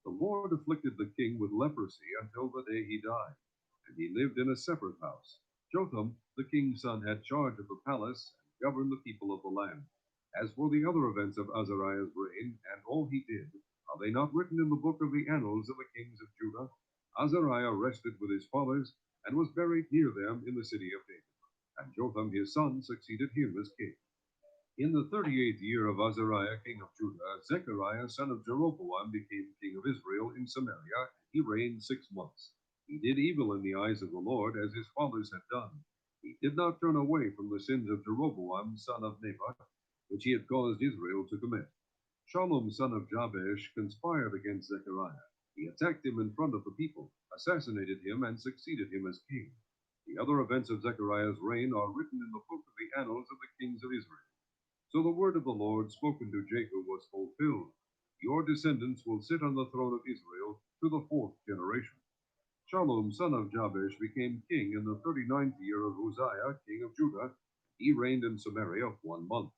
The Lord afflicted the king with leprosy until the day he died, and he lived in a separate house. Jotham, the king's son, had charge of the palace and governed the people of the land. As for the other events of Azariah's reign and all he did, are they not written in the book of the annals of the kings of Judah? Azariah rested with his fathers and was buried near them in the city of David, and Jotham his son succeeded him as king. In the 38th year of Azariah, king of Judah, Zechariah, son of Jeroboam, became king of Israel in Samaria. He reigned 6 months. He did evil in the eyes of the Lord, as his fathers had done. He did not turn away from the sins of Jeroboam, son of Nebat, which he had caused Israel to commit. Shallum, son of Jabesh, conspired against Zechariah. He attacked him in front of the people, assassinated him, and succeeded him as king. The other events of Zechariah's reign are written in the book of the annals of the kings of Israel. So the word of the Lord spoken to Jacob was fulfilled. Your descendants will sit on the throne of Israel to the 4th generation. Shallum, son of Jabesh, became king in the 39th year of Uzziah, king of Judah. He reigned in Samaria 1 month.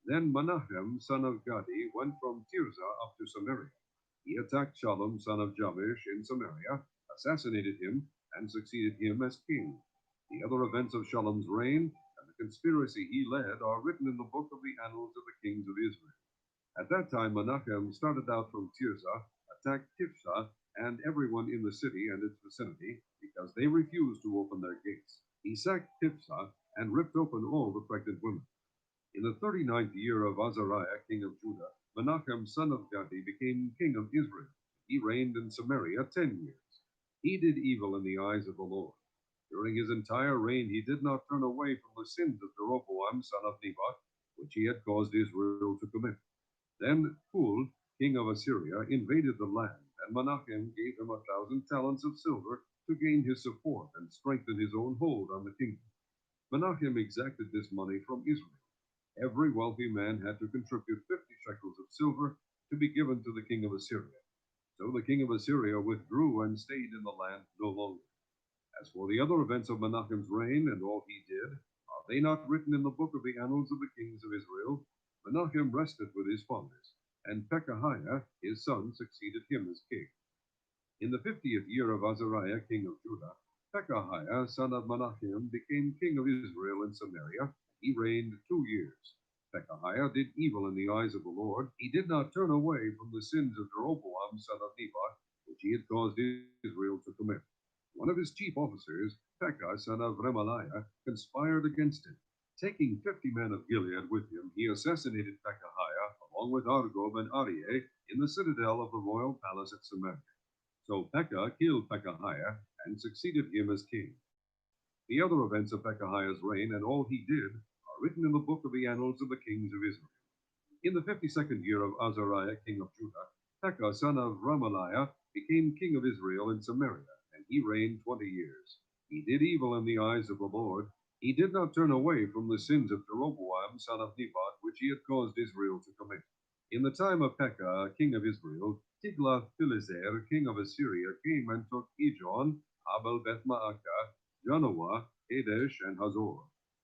Then Menachem, son of Gadi, went from Tirzah up to Samaria. He attacked Shallum, son of Jabesh, in Samaria, assassinated him, and succeeded him as king. The other events of Shallum's reign and the conspiracy he led are written in the book of the annals of the kings of Israel. At that time Menachem started out from Tirzah, attacked Tifsah and everyone in the city and its vicinity, because they refused to open their gates. He sacked Tifsah and ripped open all the pregnant women. In the 39th year of Azariah, king of Judah, Menachem, son of Gadi, became king of Israel. He reigned in Samaria 10 years. He did evil in the eyes of the Lord. During his entire reign, he did not turn away from the sins of Jeroboam, son of Nebat, which he had caused Israel to commit. Then Phul, king of Assyria, invaded the land, and Menachem gave him 1,000 talents of silver to gain his support and strengthen his own hold on the kingdom. Menachem exacted this money from Israel. Every wealthy man had to contribute 50 shekels of silver to be given to the king of Assyria. So the king of Assyria withdrew and stayed in the land no longer. As for the other events of Menachem's reign and all he did, are they not written in the book of the annals of the kings of Israel? Menachem rested with his fathers, and Pekahiah his son succeeded him as king. In the 50th year of Azariah king of Judah, Pekahiah son of Menachem became king of Israel in Samaria. He reigned 2 years. Pekahiah did evil in the eyes of the Lord. He did not turn away from the sins of Jeroboam son of Nebat, which he had caused Israel to commit. One of his chief officers, Pekah son of Remaliah, conspired against him. Taking 50 men of Gilead with him, he assassinated Pekahiah, along with Argob and Arieh, in the citadel of the royal palace at Samaria. So Pekah killed Pekahiah and succeeded him as king. The other events of Pekahiah's reign and all he did are written in the book of the annals of the kings of Israel. In the 52nd year of Azariah king of Judah, Pekah son of Remaliah became king of Israel in Samaria, and he reigned 20 years. He did evil in the eyes of the Lord. He did not turn away from the sins of Jeroboam son of Nebat, which he had caused Israel to commit. In the time of Pekah, king of Israel, Tiglath-Pileser, king of Assyria, came and took Ijon, Abel-Beth-Maacah, Janoah, Kadesh, and Hazor.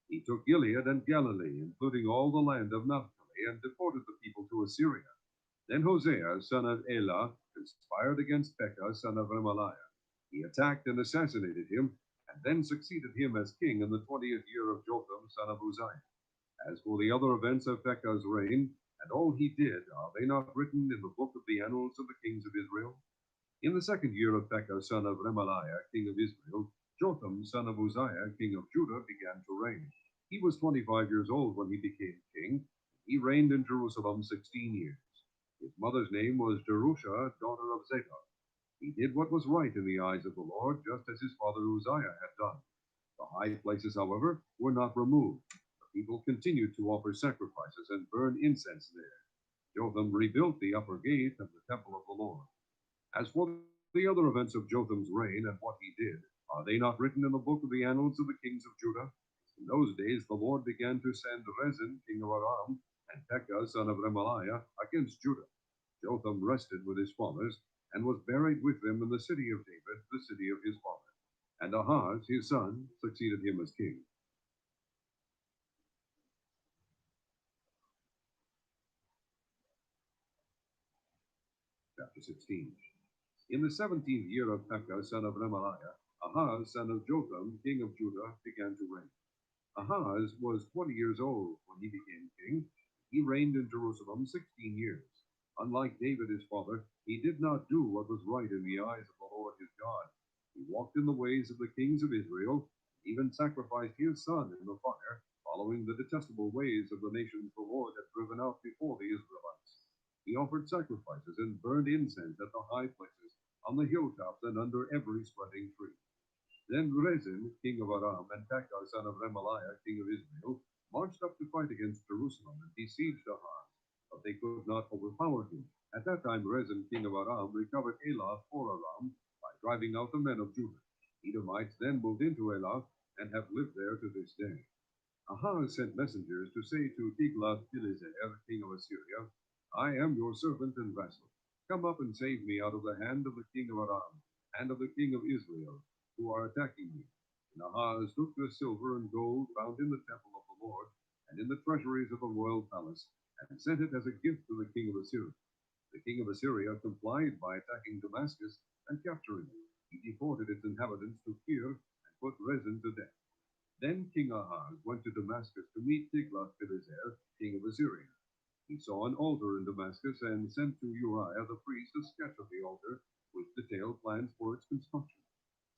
He took Gilead and Galilee, including all the land of Naphtali, and deported the people to Assyria. Then Hosea, son of Elah, conspired against Pekah, son of Remaliah. He attacked and assassinated him, and then succeeded him as king in the 20th year of Jotham, son of Uzziah. As for the other events of Pekah's reign, and all he did, are they not written in the book of the annals of the kings of Israel? In the 2nd year of Pekah, son of Remaliah, king of Israel, Jotham, son of Uzziah, king of Judah, began to reign. He was 25 years old when he became king. He reigned in Jerusalem 16 years. His mother's name was Jerusha, daughter of Zadok. He did what was right in the eyes of the Lord, just as his father Uzziah had done. The high places, however, were not removed. The people continued to offer sacrifices and burn incense there. Jotham rebuilt the upper gate and the temple of the Lord. As for the other events of Jotham's reign and what he did, are they not written in the book of the annals of the kings of Judah? In those days the Lord began to send Rezin, king of Aram, and Pekah, son of Remaliah, against Judah. Jotham rested with his fathers, and was buried with them in the city of David, the city of his father. And Ahaz, his son, succeeded him as king. Chapter 16. In the 17th year of Pekah, son of Remaliah, Ahaz, son of Jotham, king of Judah, began to reign. Ahaz was 20 years old when he became king. He reigned in Jerusalem 16 years. Unlike David his father, he did not do what was right in the eyes of the Lord his God. He walked in the ways of the kings of Israel, even sacrificed his son in the fire, following the detestable ways of the nations the Lord had driven out before the Israelites. He offered sacrifices and burned incense at the high places, on the hilltops, and under every spreading tree. Then Rezin, king of Aram, and Pekah, son of Remaliah, king of Israel, marched up to fight against Jerusalem and besieged Ahaz, but they could not overpower him. At that time Rezin, king of Aram, recovered Elath for Aram by driving out the men of Judah. Edomites then moved into Elath and have lived there to this day. Ahaz sent messengers to say to Tiglath-Pileser, king of Assyria, I am your servant and vassal. Come up and save me out of the hand of the king of Aram and of the king of Israel, who are attacking me. And Ahaz took the silver and gold found in the temple of the Lord and in the treasuries of the royal palace, and sent it as a gift to the king of Assyria. The king of Assyria complied by attacking Damascus and capturing it. He deported its inhabitants to Kir and put Rezin to death. Then King Ahaz went to Damascus to meet Tiglath-Pileser, king of Assyria. He saw an altar in Damascus and sent to Uriah the priest a sketch of the altar with detailed plans for its construction.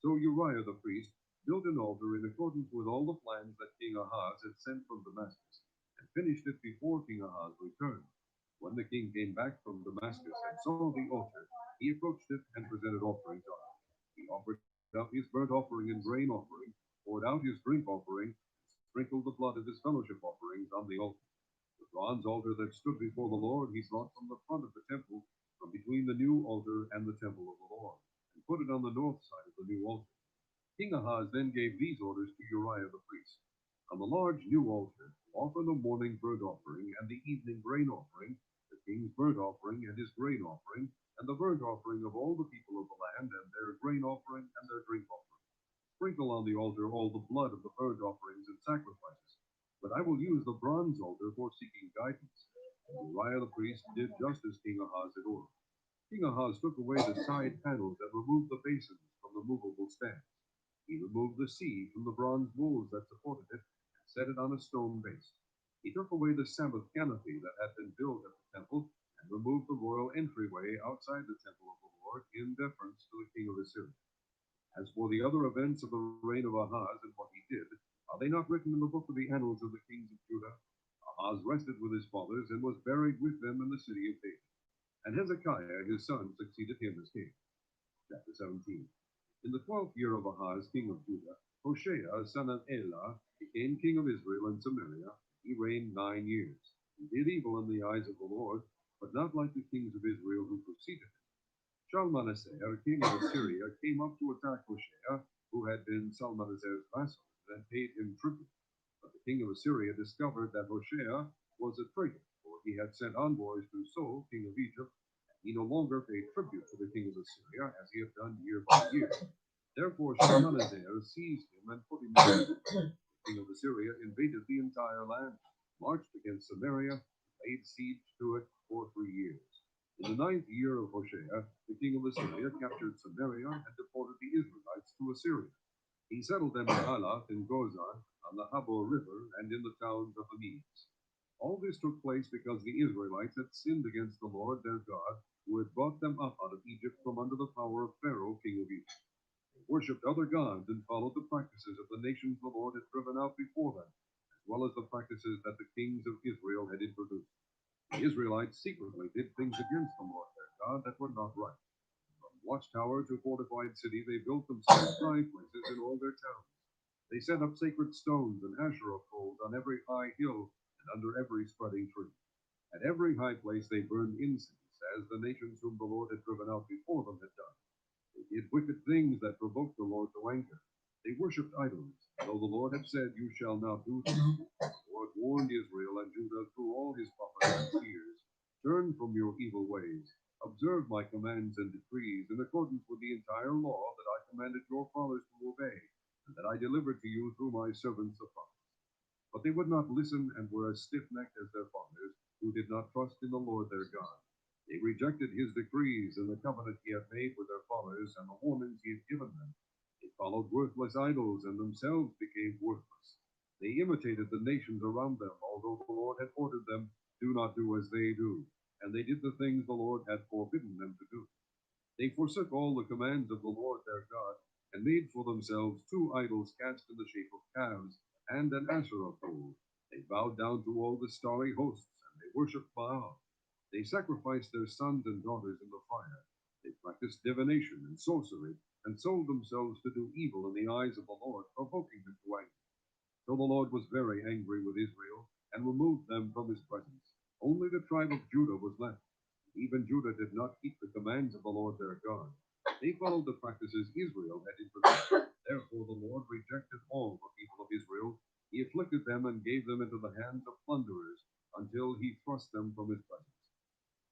So Uriah the priest built an altar in accordance with all the plans that King Ahaz had sent from Damascus, and finished it before King Ahaz returned. When the king came back from Damascus and saw the altar, he approached it and presented offerings on it. He offered up his burnt offering and grain offering, poured out his drink offering, and sprinkled the blood of his fellowship offerings on the altar. The bronze altar that stood before the Lord he brought from the front of the temple, from between the new altar and the temple of the Lord, and put it on the north side of the new altar. King Ahaz then gave these orders to Uriah the priest. On the large new altar, offer the morning burnt offering and the evening grain offering, the king's burnt offering and his grain offering, and the burnt offering of all the people of the land, and their grain offering and their drink offering. Sprinkle on the altar all the blood of the burnt offerings and sacrifices. But I will use the bronze altar for seeking guidance. And Uriah the priest did just as King Ahaz had ordered. King Ahaz took away the side panels that removed the basins from the movable stands. He removed the sea from the bronze bowls that supported it and set it on a stone base. He took away the Sabbath canopy that had been built at the temple and removed the royal entryway outside the temple of the Lord in deference to the king of Assyria. As for the other events of the reign of Ahaz and what he did, are they not written in the book of the annals of the kings of Judah? Ahaz rested with his fathers and was buried with them in the city of David. And Hezekiah his son succeeded him as king. Chapter 17. In the 12th year of Ahaz, king of Judah, Hoshea, son of Elah, became king of Israel and Samaria. He reigned 9 years. He did evil in the eyes of the Lord, but not like the kings of Israel who preceded him. Shalmaneser, king of Assyria, came up to attack Hoshea, who had been Shalmaneser's vassal, and paid him tribute. But the king of Assyria discovered that Hoshea was a traitor, for he had sent envoys to So, king of Egypt, and he no longer paid tribute to the king of Assyria as he had done year by year. Therefore Shalmaneser seized him and put him in prison. The king of Assyria invaded the entire land, marched against Samaria, and laid siege to it for 3 years. In the 9th year of Hoshea, the king of Assyria captured Samaria and deported the Israelites to Assyria. He settled them in Elath in Gozan, on the Habor River, and in the towns of the Medes. All this took place because the Israelites had sinned against the Lord their God, who had brought them up out of Egypt from under the power of Pharaoh, king of Egypt. They worshipped other gods and followed the practices of the nations the Lord had driven out before them, as well as the practices that the kings of Israel had introduced. The Israelites secretly did things against the Lord their God that were not right. From watchtower to fortified city, they built themselves high places in all their towns. They set up sacred stones and Asherah poles on every high hill and under every spreading tree. At every high place they burned incense, as the nations whom the Lord had driven out before them had done. They did wicked things that provoked the Lord to anger. They worshipped idols, though the Lord had said, "You shall not do this." The Lord warned Israel and Judah through all his prophets and seers. Turn from your evil ways. Observe my commands and decrees in accordance with the entire law that I commanded your fathers to obey, and that I delivered to you through my servants the prophets. But they would not listen and were as stiff-necked as their fathers, who did not trust in the Lord their God. They rejected his decrees and the covenant he had made with their fathers and the warnings he had given them. They followed worthless idols and themselves became worthless. They imitated the nations around them, although the Lord had ordered them, "Do not do as they do." And they did the things the Lord had forbidden them to do. They forsook all the commands of the Lord their God, and made for themselves 2 idols cast in the shape of calves, and an Asherah pole. They bowed down to all the starry hosts, and they worshipped Baal. They sacrificed their sons and daughters in the fire. They practiced divination and sorcery, and sold themselves to do evil in the eyes of the Lord, provoking him to anger. So the Lord was very angry with Israel, and removed them from his presence. Only the tribe of Judah was left. Even Judah did not keep the commands of the Lord their God. They followed the practices Israel had introduced. Therefore the Lord rejected all the people of Israel. He afflicted them and gave them into the hands of plunderers, until he thrust them from his presence.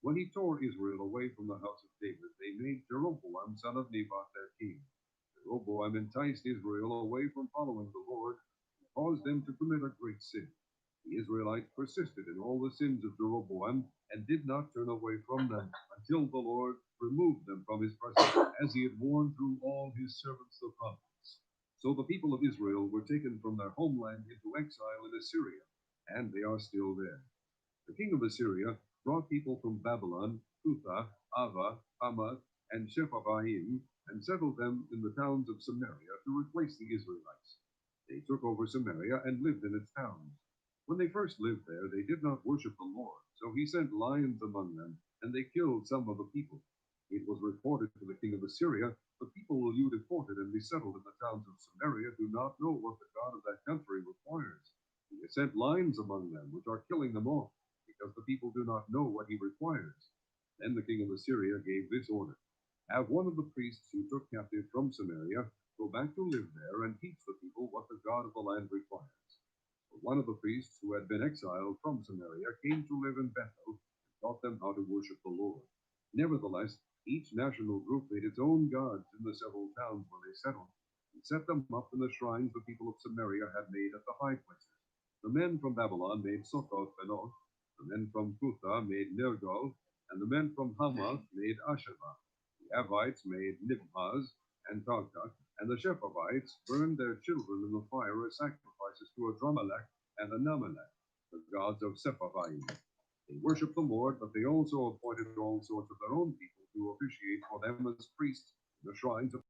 When he tore Israel away from the house of David, they made Jeroboam son of Nebat their king. Jeroboam enticed Israel away from following the Lord, and caused them to commit a great sin. The Israelites persisted in all the sins of Jeroboam, and did not turn away from them, until the Lord removed them from his presence, as he had warned through all his servants the prophets. So the people of Israel were taken from their homeland into exile in Assyria, and they are still there. The king of Assyria brought people from Babylon, Cutha, Ava, Hamath, and Sepharvaim, and settled them in the towns of Samaria to replace the Israelites. They took over Samaria and lived in its towns. When they first lived there, they did not worship the Lord, so he sent lions among them, and they killed some of the people. It was reported to the king of Assyria, "The people you deported and resettled in the towns of Samaria do not know what the God of that country requires. He has sent lions among them, which are killing them off, because the people do not know what he requires." Then the king of Assyria gave this order: "Have one of the priests you took captive from Samaria go back to live there and teach the people what the God of the land requires." So one of the priests who had been exiled from Samaria came to live in Bethel and taught them how to worship the Lord. Nevertheless, each national group made its own gods in the several towns where they settled, and set them up in the shrines the people of Samaria had made at the high places. The men from Babylon made Succoth Benoth, The men from Cutha made Nergal, and the men from Hamath made Asheva. The Avites made Nibhaz and Tartak, and the Shephavites burned their children in the fire as sacrifices to Adramelech and Anamelech, the gods of Sepharvaim. They worshipped the Lord, but they also appointed all sorts of their own people to officiate for them as priests in the shrines of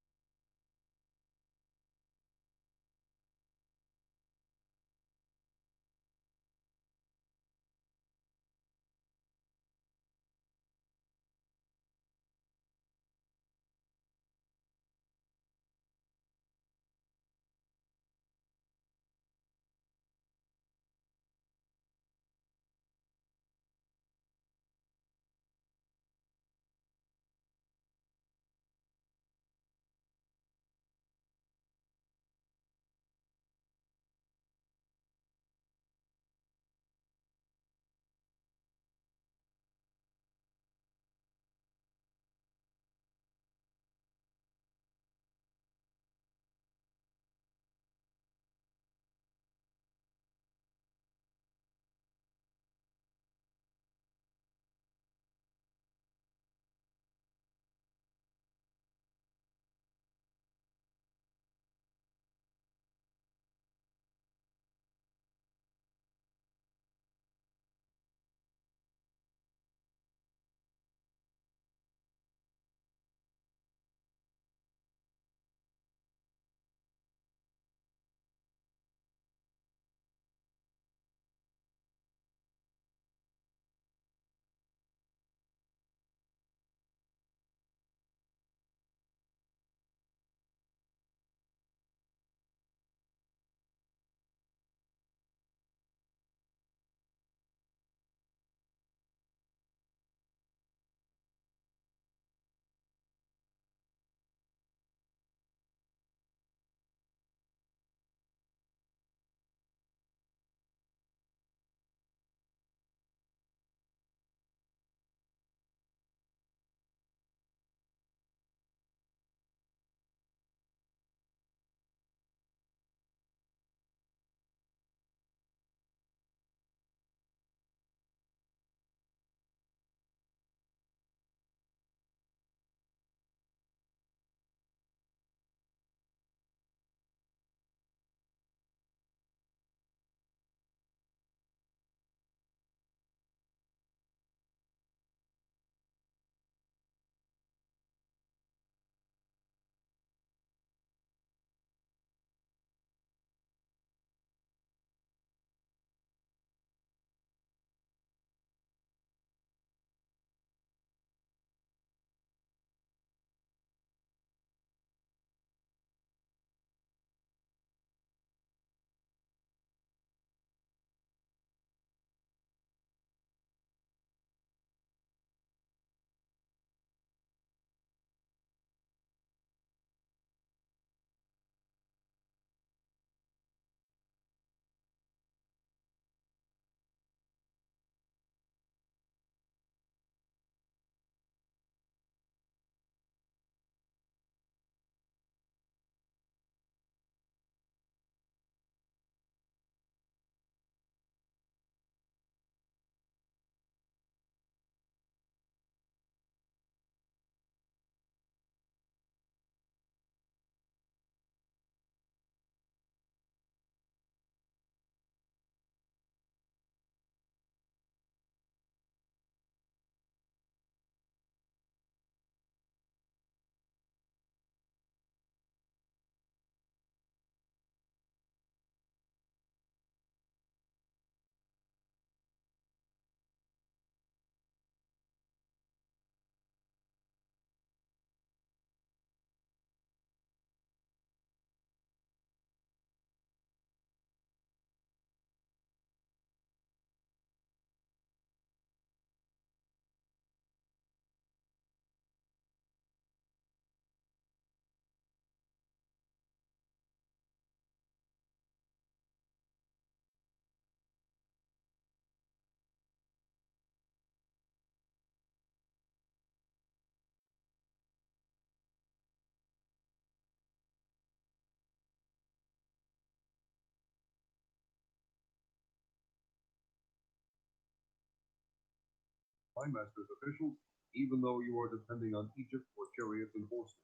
my master's officials, even though you are depending on Egypt for chariots and horses.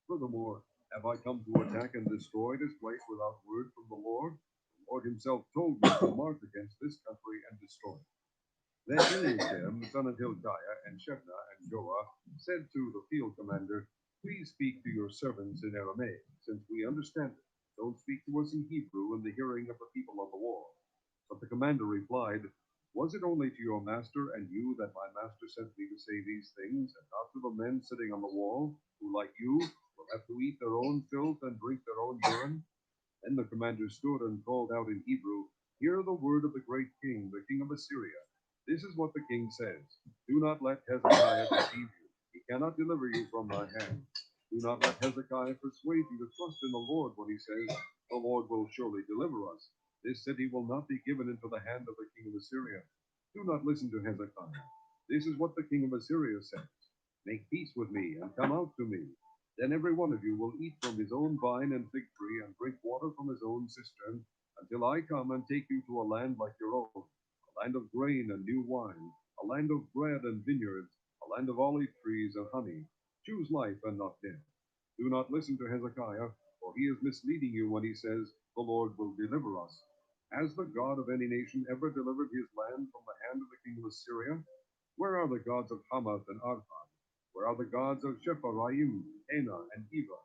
Furthermore, have I come to attack and destroy this place without word from the Lord? The Lord himself told me to march against this country and destroy it. Then Eliakim, the son of Hilkiah, and Shebna and Joah said to the field commander, "Please speak to your servants in Aramaic, since we understand it. Don't speak to us in Hebrew in the hearing of the people on the wall." But the commander replied, "Was it only to your master and you that my master sent me to say these things, and not to the men sitting on the wall, who, like you, will have to eat their own filth and drink their own urine?" Then the commander stood and called out in Hebrew, "Hear the word of the great king, the king of Assyria. This is what the king says. Do not let Hezekiah deceive you. He cannot deliver you from my hand. Do not let Hezekiah persuade you to trust in the Lord when he says, 'The Lord will surely deliver us.' This city will not be given into the hand of the king of Assyria. Do not listen to Hezekiah. This is what the king of Assyria says. Make peace with me and come out to me. Then every one of you will eat from his own vine and fig tree and drink water from his own cistern until I come and take you to a land like your own, a land of grain and new wine, a land of bread and vineyards, a land of olive trees and honey. Choose life and not death. Do not listen to Hezekiah, for he is misleading you when he says, 'The Lord will deliver us.' Has the God of any nation ever delivered his land from the hand of the king of Assyria? Where are the gods of Hamath and Arpad? Where are the gods of Shepharaim, Hena, and Eva?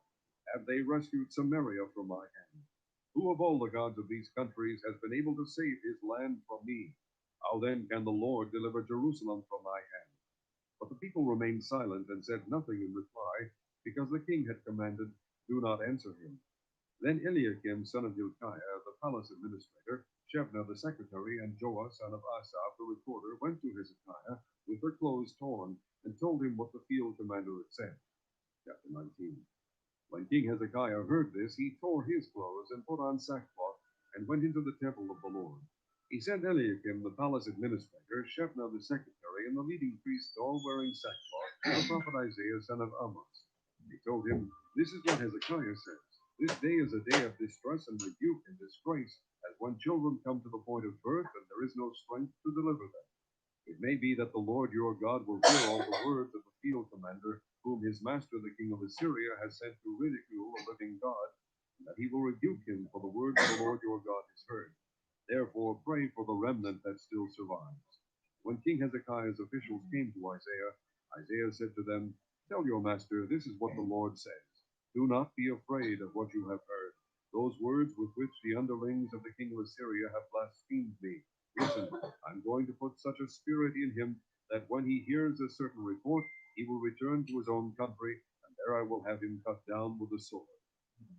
Have they rescued Samaria from my hand? Who of all the gods of these countries has been able to save his land from me? How then can the Lord deliver Jerusalem from my hand?" But the people remained silent and said nothing in reply, because the king had commanded, "Do not answer him." Then Eliakim, son of Hilkiah, the palace administrator, Shebna the secretary, and Joah, son of Asaph, the recorder, went to Hezekiah with their clothes torn and told him what the field commander had said. Chapter 19. When King Hezekiah heard this, he tore his clothes and put on sackcloth and went into the temple of the Lord. He sent Eliakim, the palace administrator, Shebna the secretary, and the leading priests, all wearing sackcloth, to the prophet Isaiah, son of Amoz. He told him, "This is what Hezekiah says. This day is a day of distress and rebuke and disgrace, as when children come to the point of birth and there is no strength to deliver them. It may be that the Lord your God will hear all the words of the field commander, whom his master the king of Assyria has sent to ridicule the living God, and that he will rebuke him for the words the Lord your God has heard. Therefore pray for the remnant that still survives." When King Hezekiah's officials came to Isaiah, Isaiah said to them, "Tell your master, this is what the Lord says. Do not be afraid of what you have heard, those words with which the underlings of the king of Assyria have blasphemed me. Listen, I'm going to put such a spirit in him that when he hears a certain report, he will return to his own country, and there I will have him cut down with the sword."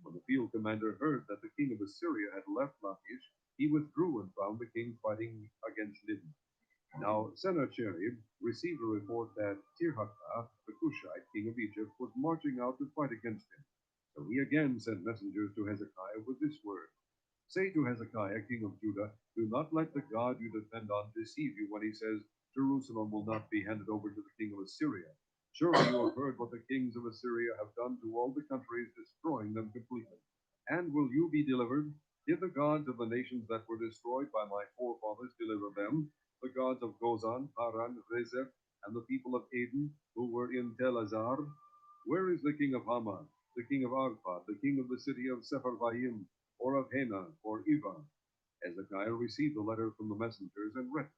When the field commander heard that the king of Assyria had left Lachish, he withdrew and found the king fighting against Libnah. Now Sennacherib received a report that Tirhakah, the Cushite king of Egypt, was marching out to fight against him. So he again sent messengers to Hezekiah with this word: "Say to Hezekiah, king of Judah, do not let the God you depend on deceive you when he says, 'Jerusalem will not be handed over to the king of Assyria.' Surely you have heard what the kings of Assyria have done to all the countries, destroying them completely. And will you be delivered? Did the gods of the nations that were destroyed by my forefathers deliver them? The gods of Gozan, Haran, Rezeph, and the people of Aden, who were in Tel Azar? Where is the king of Hamath, the king of Arpad, the king of the city of Sepharvaim, or of Hena, or Eva?" Hezekiah received the letter from the messengers and read it.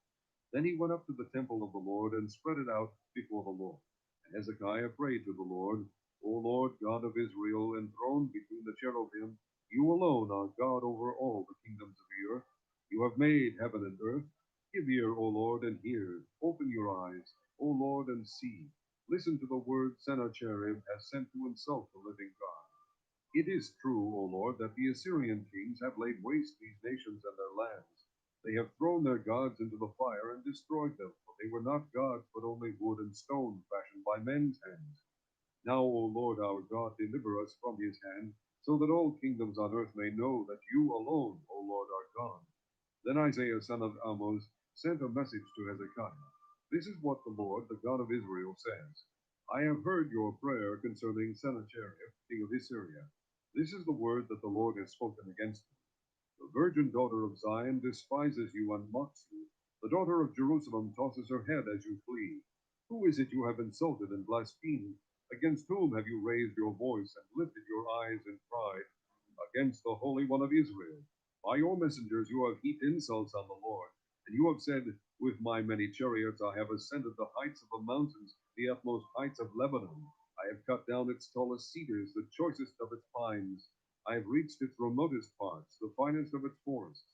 Then he went up to the temple of the Lord and spread it out before the Lord. And Hezekiah prayed to the Lord, "O Lord God of Israel, enthroned between the cherubim, you alone are God over all the kingdoms of the earth. You have made heaven and earth. Give ear, O Lord, and hear. Open your eyes, O Lord, and see. Listen to the word Sennacherib has sent to insult the living God. It is true, O Lord, that the Assyrian kings have laid waste these nations and their lands. They have thrown their gods into the fire and destroyed them, for they were not gods, but only wood and stone fashioned by men's hands. Now, O Lord our God, deliver us from his hand, so that all kingdoms on earth may know that you alone, O Lord, are God." Then Isaiah, son of Amoz, sent a message to Hezekiah. "This is what the Lord, the God of Israel, says: I have heard your prayer concerning Sennacherib, king of Assyria. This is the word that the Lord has spoken against him. The virgin daughter of Zion despises you and mocks you. The daughter of Jerusalem tosses her head as you flee. Who is it you have insulted and blasphemed? Against whom have you raised your voice and lifted your eyes in pride? Against the Holy One of Israel. By your messengers you have heaped insults on the Lord, and you have said, with my many chariots I have ascended the heights of the mountains, the utmost heights of Lebanon. I have cut down its tallest cedars, the choicest of its pines. I have reached its remotest parts, the finest of its forests.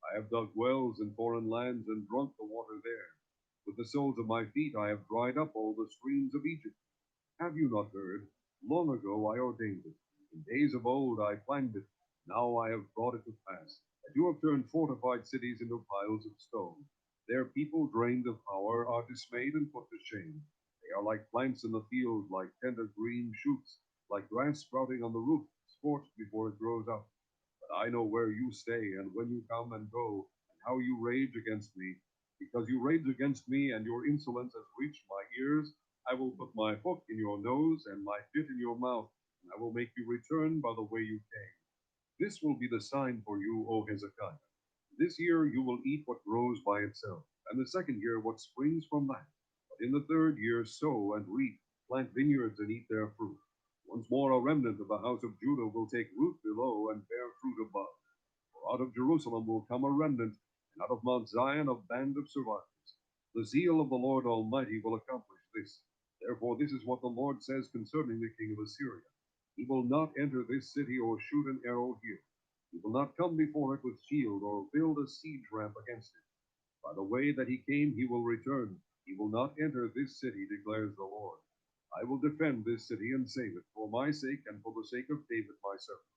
I have dug wells in foreign lands and drunk the water there. With the soles of my feet I have dried up all the streams of Egypt. Have you not heard? Long ago I ordained it. In days of old I planned it. Now I have brought it to pass. And you have turned fortified cities into piles of stone. Their people, drained of power, are dismayed and put to shame. They are like plants in the field, like tender green shoots, like grass sprouting on the roof, scorched before it grows up. But I know where you stay, and when you come and go, and how you rage against me. Because you rage against me, and your insolence has reached my ears, I will put my hook in your nose and my bit in your mouth, and I will make you return by the way you came. This will be the sign for you, O Hezekiah. This year you will eat what grows by itself, and the second year what springs from that. But in the third year sow and reap, plant vineyards and eat their fruit. Once more a remnant of the house of Judah will take root below and bear fruit above. For out of Jerusalem will come a remnant, and out of Mount Zion a band of survivors. The zeal of the Lord Almighty will accomplish this. Therefore this is what the Lord says concerning the king of Assyria. He will not enter this city or shoot an arrow here. He will not come before it with shield or build a siege ramp against it. By the way that he came, he will return. He will not enter this city, declares the Lord. I will defend this city and save it, for my sake and for the sake of David my servant.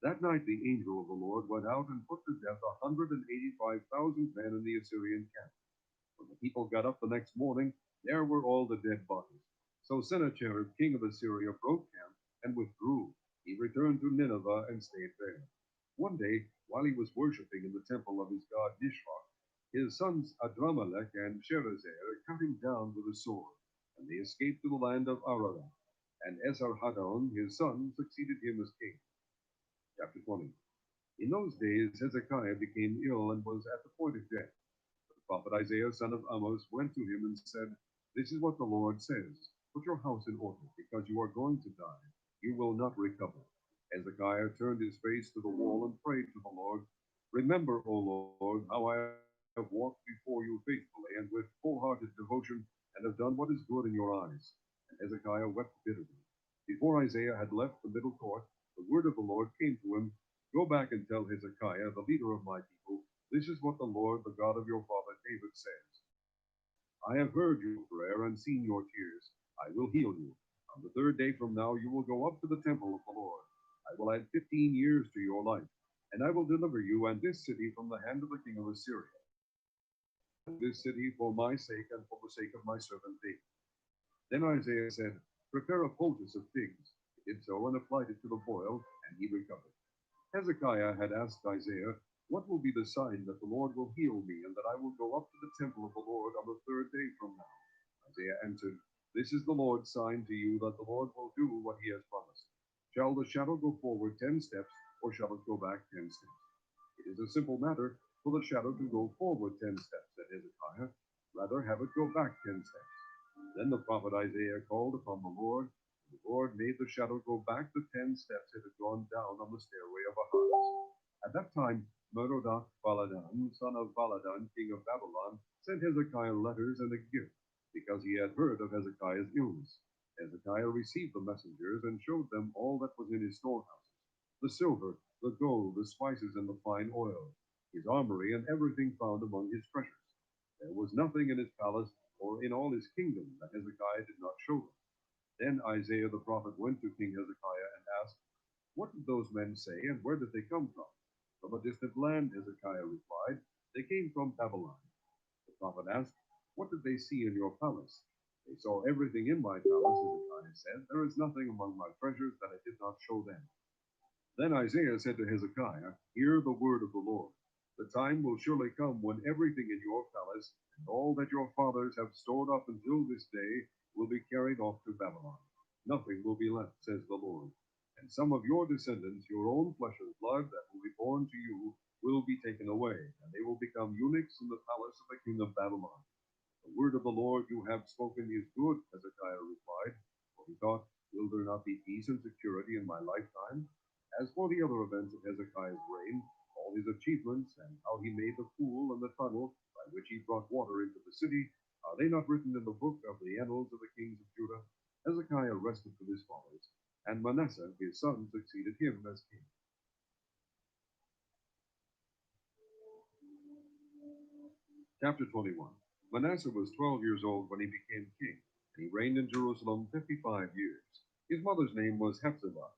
That night the angel of the Lord went out and put to death 185,000 men in the Assyrian camp. When the people got up the next morning, there were all the dead bodies. So Sennacherib, king of Assyria, broke camp and withdrew. He returned to Nineveh and stayed there. One day, while he was worshipping in the temple of his god Nisroch, his sons Adramelech and Sherezer cut him down with a sword, and they escaped to the land of Ararat. And Esarhaddon, his son, succeeded him as king. Chapter 20. In those days Hezekiah became ill and was at the point of death. The prophet Isaiah, son of Amos, went to him and said, This is what the Lord says, Put your house in order, because you are going to die. You will not recover. Hezekiah turned his face to the wall and prayed to the Lord, Remember, O Lord, how I have walked before you faithfully and with full-hearted devotion, and have done what is good in your eyes. And Hezekiah wept bitterly. Before Isaiah had left the middle court, the word of the Lord came to him, Go back and tell Hezekiah, the leader of my people, This is what the Lord, the God of your father David says. I have heard your prayer and seen your tears. I will heal you. On the third day from now you will go up to the temple of the Lord. I will add 15 years to your life, and I will deliver you and this city from the hand of the king of Assyria. This city for my sake and for the sake of my servant David. Then Isaiah said, Prepare a poultice of figs. He did so and applied it to the boil, and he recovered. Hezekiah had asked Isaiah, What will be the sign that the Lord will heal me, and that I will go up to the temple of the Lord on the third day from now? Isaiah answered, This is the Lord's sign to you that the Lord will do what he has promised. Shall the shadow go forward 10 steps, or shall it go back 10 steps? It is a simple matter for the shadow to go forward 10 steps, said Hezekiah. Rather have it go back 10 steps. Then the prophet Isaiah called upon the Lord, and the Lord made the shadow go back the 10 steps it had gone down on the stairway of Ahaz. At that time, Merodach-Baladan, son of Baladan, king of Babylon, sent Hezekiah letters and a gift, because he had heard of Hezekiah's illness. Hezekiah received the messengers and showed them all that was in his storehouses, the silver, the gold, the spices, and the fine oil, his armory, and everything found among his treasures. There was nothing in his palace or in all his kingdom that Hezekiah did not show them. Then Isaiah the prophet went to King Hezekiah and asked, What did those men say, and where did they come from? From a distant land, Hezekiah replied. They came from Babylon. The prophet asked, What did they see in your palace? They saw everything in my palace, Hezekiah said. There is nothing among my treasures that I did not show them. Then Isaiah said to Hezekiah, Hear the word of the Lord. The time will surely come when everything in your palace and all that your fathers have stored up until this day will be carried off to Babylon. Nothing will be left, says the Lord. And some of your descendants, your own flesh and blood that will be born to you, will be taken away, and they will become eunuchs in the palace of the king of Babylon. The word of the Lord you have spoken is good, Hezekiah replied, for he thought, will there not be peace and security in my lifetime? As for the other events of Hezekiah's reign, all his achievements, and how he made the pool and the tunnel by which he brought water into the city, are they not written in the book of the annals of the kings of Judah? Hezekiah rested with his fathers, and Manasseh his son succeeded him as king. Chapter 21. Manasseh was 12 years old when he became king, and he reigned in Jerusalem 55 years. His mother's name was Hephzibah.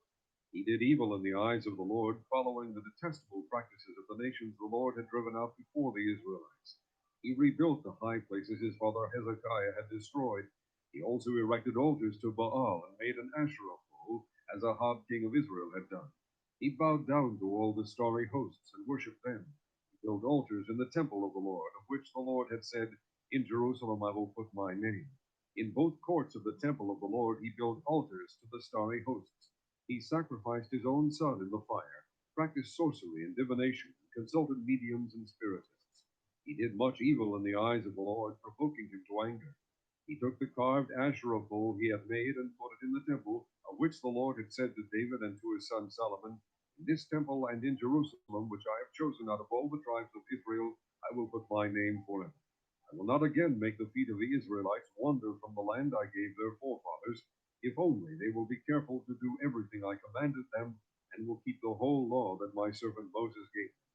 He did evil in the eyes of the Lord, following the detestable practices of the nations the Lord had driven out before the Israelites. He rebuilt the high places his father Hezekiah had destroyed. He also erected altars to Baal and made an Asherah pole, as Ahab king of Israel had done. He bowed down to all the starry hosts and worshipped them. He built altars in the temple of the Lord, of which the Lord had said, in Jerusalem I will put my name. In both courts of the temple of the Lord he built altars to the starry hosts. He sacrificed his own son in the fire, practiced sorcery and divination, and consulted mediums and spiritists. He did much evil in the eyes of the Lord, provoking him to anger. He took the carved Asherah pole he had made and put it in the temple, of which the Lord had said to David and to his son Solomon, in this temple and in Jerusalem, which I have chosen out of all the tribes of Israel, I will put my name forever. I will not again make the feet of the Israelites wander from the land I gave their forefathers, if only they will be careful to do everything I commanded them, and will keep the whole law that my servant Moses gave them.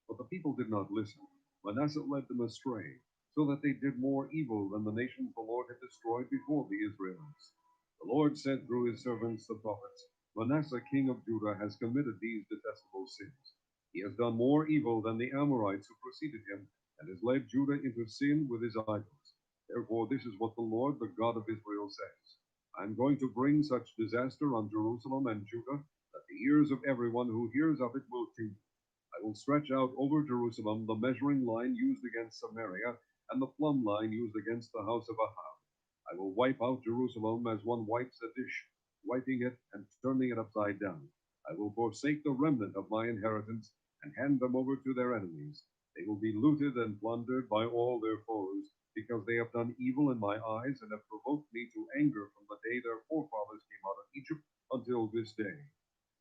But the people did not listen. Manasseh led them astray, so that they did more evil than the nations the Lord had destroyed before the Israelites. The Lord said through his servants the prophets, Manasseh king of Judah has committed these detestable sins. He has done more evil than the Amorites who preceded him, and has led Judah into sin with his idols. Therefore this is what the Lord, the God of Israel, says. I am going to bring such disaster on Jerusalem and Judah, that the ears of everyone who hears of it will tingle. I will stretch out over Jerusalem the measuring line used against Samaria, and the plumb line used against the house of Ahab. I will wipe out Jerusalem as one wipes a dish, wiping it and turning it upside down. I will forsake the remnant of my inheritance, and hand them over to their enemies. They will be looted and plundered by all their foes, because they have done evil in my eyes, and have provoked me to anger from the day their forefathers came out of Egypt until this day.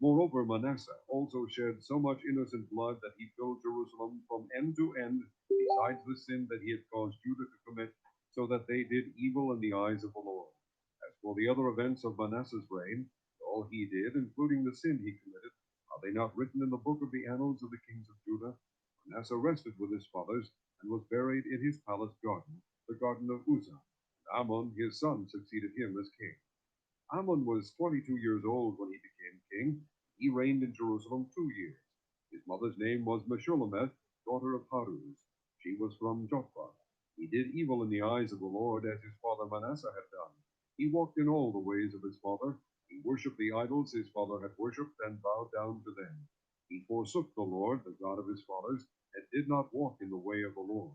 Moreover, Manasseh also shed so much innocent blood that he filled Jerusalem from end to end, besides the sin that he had caused Judah to commit, so that they did evil in the eyes of the Lord. As for the other events of Manasseh's reign, all he did, including the sin he committed, are they not written in the book of the annals of the kings of Judah? Manasseh rested with his fathers, and was buried in his palace garden, the garden of Uzzah. And Amon his son succeeded him as king. Amon was 22 years old when he became king. He reigned in Jerusalem 2 years. His mother's name was Meshullemeth, daughter of Haruz. She was from Jotbah. He did evil in the eyes of the Lord, as his father Manasseh had done. He walked in all the ways of his father. He worshipped the idols his father had worshipped, and bowed down to them. He forsook the Lord, the God of his fathers, and did not walk in the way of the Lord.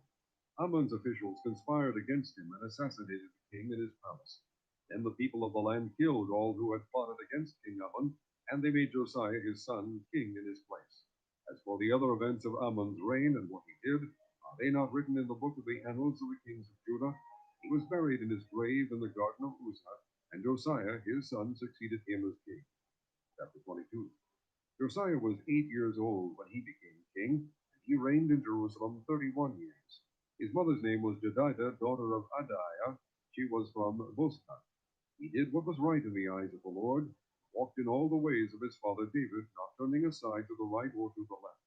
Amon's officials conspired against him and assassinated the king in his palace. Then the people of the land killed all who had plotted against King Amon, and they made Josiah his son king in his place. As for the other events of Amon's reign and what he did, are they not written in the book of the annals of the kings of Judah? He was buried in his grave in the garden of Uzzah, and Josiah his son succeeded him as king. Chapter 22. Josiah was 8 years old when he became king, and he reigned in Jerusalem 31 years. His mother's name was Jedidah, daughter of Adaiah. She was from Bozkath. He did what was right in the eyes of the Lord, walked in all the ways of his father David, not turning aside to the right or to the left.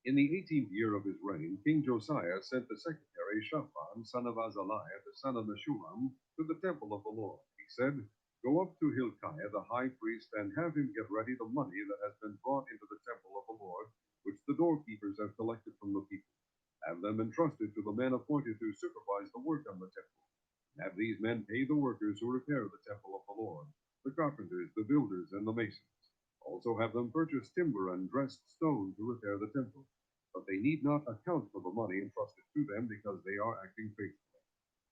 In the 18th year of his reign, King Josiah sent the secretary Shaphan, son of Azaliah, the son of Meshullam, to the temple of the Lord. He said, Go up to Hilkiah the high priest, and have him get ready the money that has been brought into the temple of the Lord, which the doorkeepers have collected from the people. Have them entrusted to the men appointed to supervise the work on the temple. Have these men pay the workers who repair the temple of the Lord, the carpenters, the builders, and the masons. Also have them purchase timber and dressed stone to repair the temple. But they need not account for the money entrusted to them, because they are acting faithfully.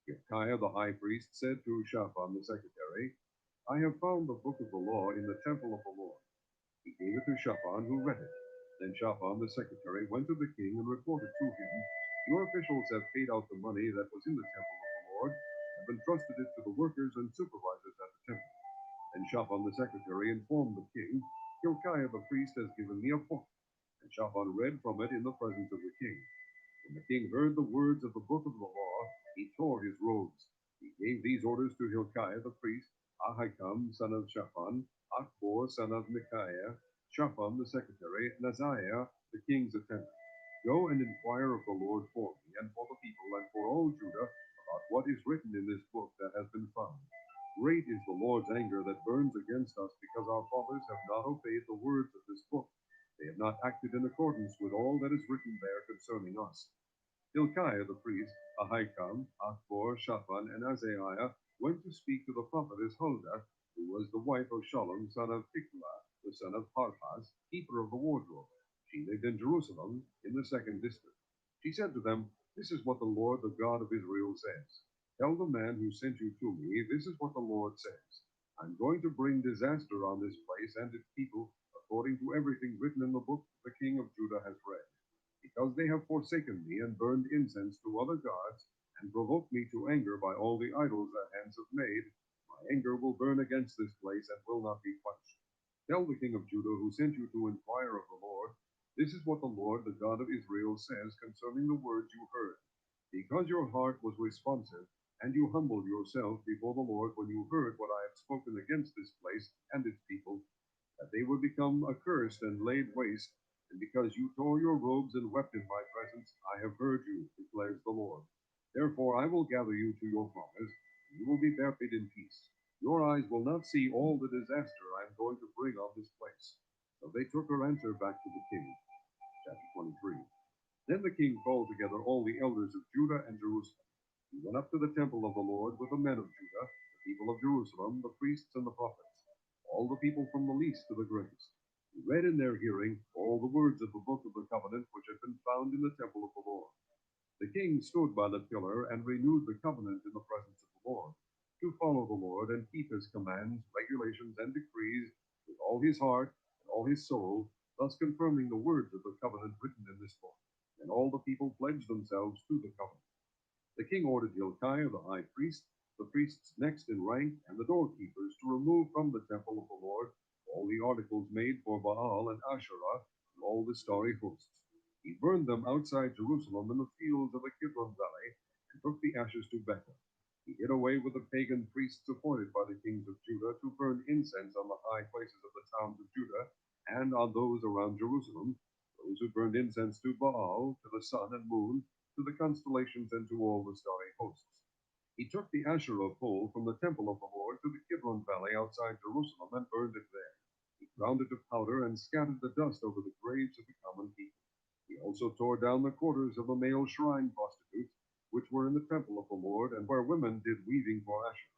Hilkiah the high priest said to Shaphan the secretary, I have found the book of the law in the temple of the Lord. He gave it to Shaphan, who read it. Then Shaphan the secretary went to the king and reported to him, Your officials have paid out the money that was in the temple of the Lord, Lord, have entrusted it to the workers and supervisors at the temple. And Shaphan the secretary informed the king, Hilkiah the priest has given me a book. And Shaphan read from it in the presence of the king. When the king heard the words of the book of the law, he tore his robes. He gave these orders to Hilkiah the priest, Ahikam son of Shaphan, Achbor son of Micaiah, Shaphan the secretary, and Azariah the king's attendant. Go and inquire of the Lord for me and for the people and for all Judah about what is written in this book that has been found. Great is the Lord's anger that burns against us because our fathers have not obeyed the words of this book. They have not acted in accordance with all that is written there concerning us. Hilkiah the priest, Ahikam, Achbor, Shaphan, and Azariah went to speak to the prophetess Huldah, who was the wife of Shallum, son of Tiklah, the son of Harhas, keeper of the wardrobe. She lived in Jerusalem, in the second district. She said to them, This is what the Lord, the God of Israel, says. Tell the man who sent you to me, this is what the Lord says. I'm going to bring disaster on this place and its people, according to everything written in the book the king of Judah has read. Because they have forsaken me and burned incense to other gods, and provoked me to anger by all the idols their hands have made, my anger will burn against this place and will not be quenched. Tell the king of Judah who sent you to inquire of the Lord, this is what the Lord, the God of Israel, says concerning the words you heard. Because your heart was responsive, and you humbled yourself before the Lord when you heard what I have spoken against this place and its people, that they would become accursed and laid waste, and because you tore your robes and wept in my presence, I have heard you, declares the Lord. Therefore I will gather you to your fathers, and you will be buried in peace. Your eyes will not see all the disaster I am going to bring on this place. So they took her answer back to the king. Chapter 23. Then the king called together all the elders of Judah and Jerusalem. He went up to the temple of the Lord with the men of Judah, the people of Jerusalem, the priests and the prophets, all the people from the least to the greatest. He read in their hearing all the words of the book of the covenant which had been found in the temple of the Lord. The king stood by the pillar and renewed the covenant in the presence of the Lord, to follow the Lord and keep his commands, regulations, and decrees with all his heart and all his soul, thus confirming the words of the covenant written in this book. And all the people pledged themselves to the covenant. The king ordered Hilkiah the high priest, the priests next in rank, and the doorkeepers to remove from the temple of the Lord all the articles made for Baal and Asherah and all the starry hosts. He burned them outside Jerusalem in the fields of the Kidron Valley and took the ashes to Bethel. He did away with the pagan priests appointed by the kings of Judah to burn incense on the high places of the towns of Judah and on those around Jerusalem, those who burned incense to Baal, to the sun and moon, to the constellations, and to all the starry hosts. He took the Asherah pole from the temple of the Lord to the Kidron Valley outside Jerusalem and burned it there. He ground it to powder and scattered the dust over the graves of the common people. He also tore down the quarters of the male shrine prostitutes, which were in the temple of the Lord, and where women did weaving for Asherah.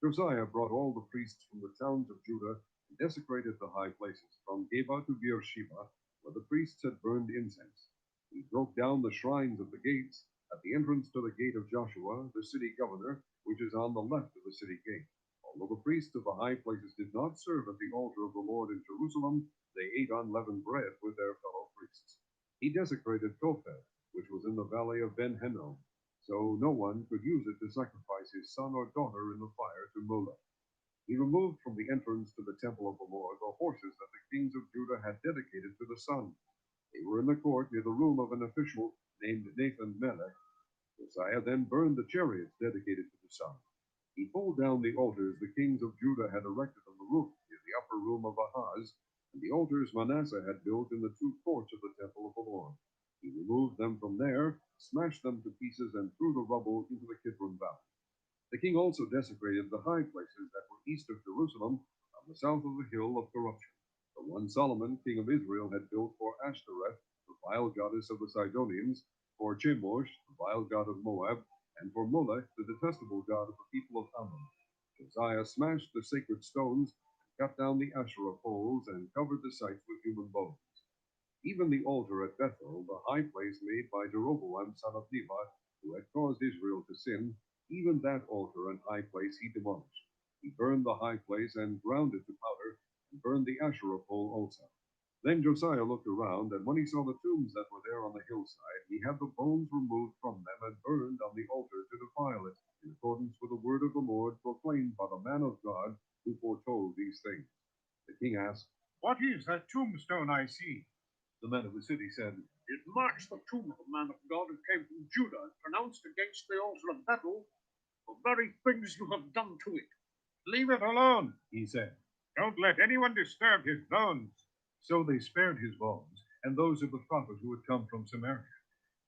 Josiah brought all the priests from the towns of Judah and desecrated the high places, from Geba to Beersheba, where the priests had burned incense. He broke down the shrines of the gates, at the entrance to the gate of Joshua, the city governor, which is on the left of the city gate. Although the priests of the high places did not serve at the altar of the Lord in Jerusalem, they ate unleavened bread with their fellow priests. He desecrated Tophet, which was in the valley of Ben Hinnom, so no one could use it to sacrifice his son or daughter in the fire to Molech. He removed from the entrance to the temple of the Lord the horses that the kings of Judah had dedicated to the sun. They were in the court near the room of an official named Nathan Melech. Josiah then burned the chariots dedicated to the sun. He pulled down the altars the kings of Judah had erected on the roof near the upper room of Ahaz, and the altars Manasseh had built in the two courts of the temple of the Lord. He removed them from there, smashed them to pieces, and threw the rubble into the Kidron Valley. The king also desecrated the high places that were east of Jerusalem, on the south of the hill of corruption, the one Solomon, king of Israel, had built for Ashtoreth, the vile goddess of the Sidonians, for Chemosh, the vile god of Moab, and for Molech, the detestable god of the people of Ammon. Josiah smashed the sacred stones, cut down the Asherah poles, and covered the sites with human bones. Even the altar at Bethel, the high place made by Jeroboam son of Nebat, who had caused Israel to sin, even that altar and high place he demolished. He burned the high place and ground it to powder, and burned the Asherah pole also. Then Josiah looked around, and when he saw the tombs that were there on the hillside, he had the bones removed from them and burned on the altar to defile it, in accordance with the word of the Lord proclaimed by the man of God who foretold these things. The king asked, What is that tombstone I see? The men of the city said, It marks the tomb of a man of God who came from Judah and pronounced against the altar of Bethel the very things you have done to it. Leave it alone, he said. Don't let anyone disturb his bones. So they spared his bones, and those of the prophet who had come from Samaria.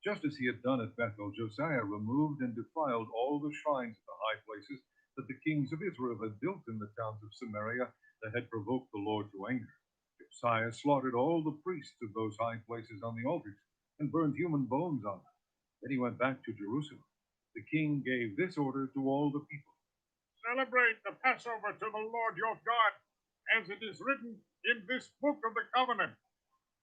Just as he had done at Bethel, Josiah removed and defiled all the shrines of the high places that the kings of Israel had built in the towns of Samaria that had provoked the Lord to anger. Josiah slaughtered all the priests of those high places on the altars and burned human bones on them. Then he went back to Jerusalem. The king gave this order to all the people. Celebrate the Passover to the Lord your God, as it is written in this book of the covenant.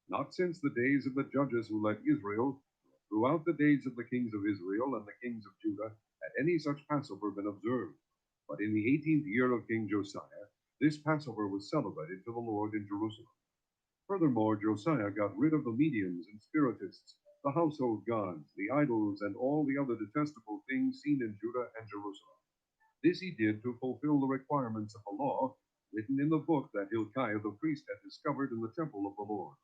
Not since the days of the judges who led Israel, throughout the days of the kings of Israel and the kings of Judah, had any such Passover been observed. But in the 18th year of King Josiah, this Passover was celebrated to the Lord in Jerusalem. Furthermore, Josiah got rid of the mediums and spiritists, the household gods, the idols, and all the other detestable things seen in Judah and Jerusalem. This he did to fulfill the requirements of the law written in the book that Hilkiah the priest had discovered in the temple of the Lord.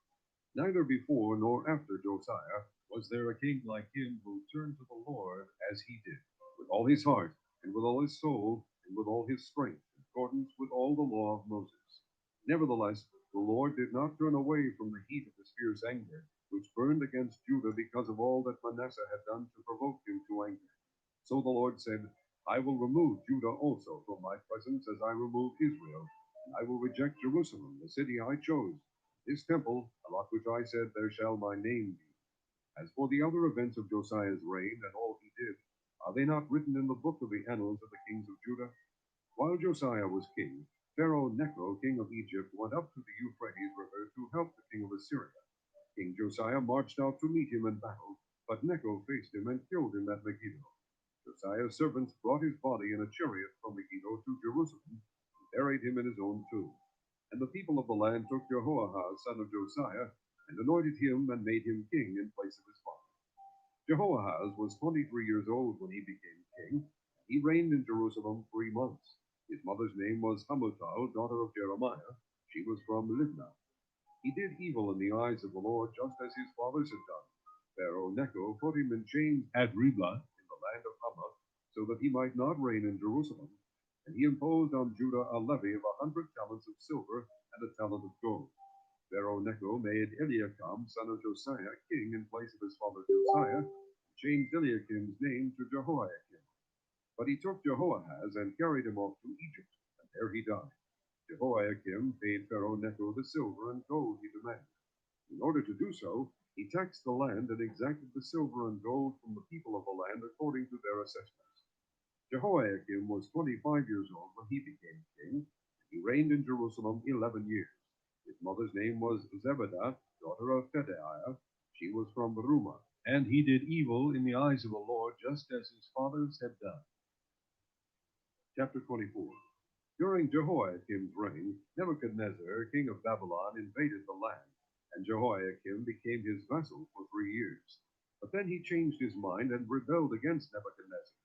Neither before nor after Josiah was there a king like him who turned to the Lord as he did, with all his heart, and with all his soul, and with all his strength, in accordance with all the law of Moses. Nevertheless, the Lord did not turn away from the heat of his fierce anger, which burned against Judah because of all that Manasseh had done to provoke him to anger. So the Lord said, I will remove Judah also from my presence as I removed Israel, and I will reject Jerusalem, the city I chose, this temple, about which I said, There shall my name be. As for the other events of Josiah's reign and all he did, are they not written in the book of the annals of the kings of Judah? While Josiah was king, Pharaoh Necho, king of Egypt, went up to the Euphrates River to help the king of Assyria. King Josiah marched out to meet him in battle, but Necho faced him and killed him at Megiddo. Josiah's servants brought his body in a chariot from Megiddo to Jerusalem and buried him in his own tomb. And the people of the land took Jehoahaz, son of Josiah, and anointed him and made him king in place of his father. Jehoahaz was 23 years old when he became king, and he reigned in Jerusalem 3 months. His mother's name was Hamutal, daughter of Jeremiah. She was from Libnah. He did evil in the eyes of the Lord, just as his fathers had done. Pharaoh Necho put him in chains at Riblah in the land of Hamath, so that he might not reign in Jerusalem. And he imposed on Judah a levy of 100 talents of silver and a talent of gold. Pharaoh Necho made Eliakim, son of Josiah, king in place of his father Josiah, and changed Eliakim's name to Jehoiakim. But he took Jehoahaz and carried him off to Egypt, and there he died. Jehoiakim paid Pharaoh Necho the silver and gold he demanded. In order to do so, he taxed the land and exacted the silver and gold from the people of the land according to their assessments. Jehoiakim was 25 years old when he became king, and he reigned in Jerusalem 11 years. His mother's name was Zebedah, daughter of Pedaiah. She was from Rumah, and he did evil in the eyes of the Lord, just as his fathers had done. Chapter 24. During Jehoiakim's reign, Nebuchadnezzar, king of Babylon, invaded the land, and Jehoiakim became his vassal for 3 years. But then he changed his mind and rebelled against Nebuchadnezzar.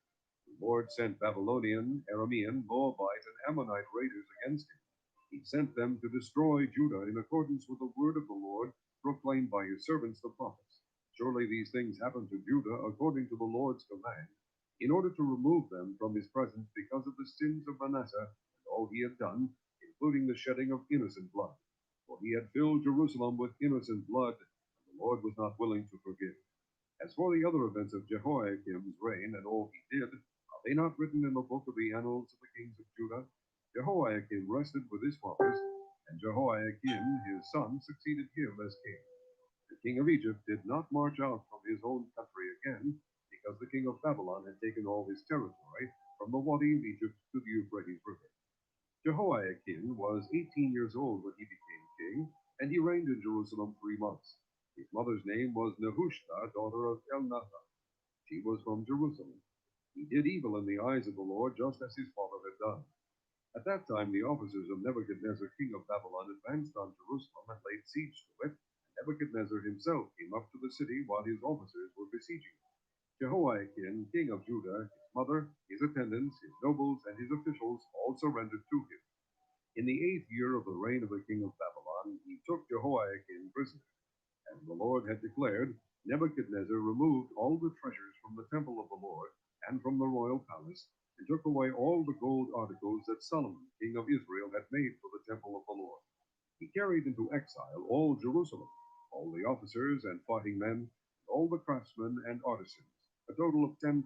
The Lord sent Babylonian, Aramean, Moabite, and Ammonite raiders against him. He sent them to destroy Judah in accordance with the word of the Lord proclaimed by his servants the prophets. Surely these things happened to Judah according to the Lord's command, in order to remove them from his presence because of the sins of Manasseh and all he had done, including the shedding of innocent blood. For he had filled Jerusalem with innocent blood, and the Lord was not willing to forgive. As for the other events of Jehoiakim's reign and all he did, are they not written in the book of the annals of the kings of Judah? Jehoiakim rested with his fathers, and Jehoiakim his son succeeded him as king. The king of Egypt did not march out from his own country again, because the king of Babylon had taken all his territory from the Wadi of Egypt to the Euphrates River. Jehoiakim was 18 years old when he became king, and he reigned in Jerusalem 3 months. His mother's name was Nehushta, daughter of Elnathan. She was from Jerusalem. He did evil in the eyes of the Lord, just as his father had done. At that time, the officers of Nebuchadnezzar, king of Babylon, advanced on Jerusalem and laid siege to it. Nebuchadnezzar himself came up to the city while his officers were besieging it. Jehoiakim, king of Judah, his mother, his attendants, his nobles, and his officials all surrendered to him. In the 8th year of the reign of the king of Babylon, he took Jehoiakim prisoner. And the Lord had declared, Nebuchadnezzar removed all the treasures from the temple of the Lord and from the royal palace, and took away all the gold articles that Solomon, king of Israel, had made for the temple of the Lord. He carried into exile all Jerusalem, all the officers and fighting men, all the craftsmen and artisans, a total of 10,000.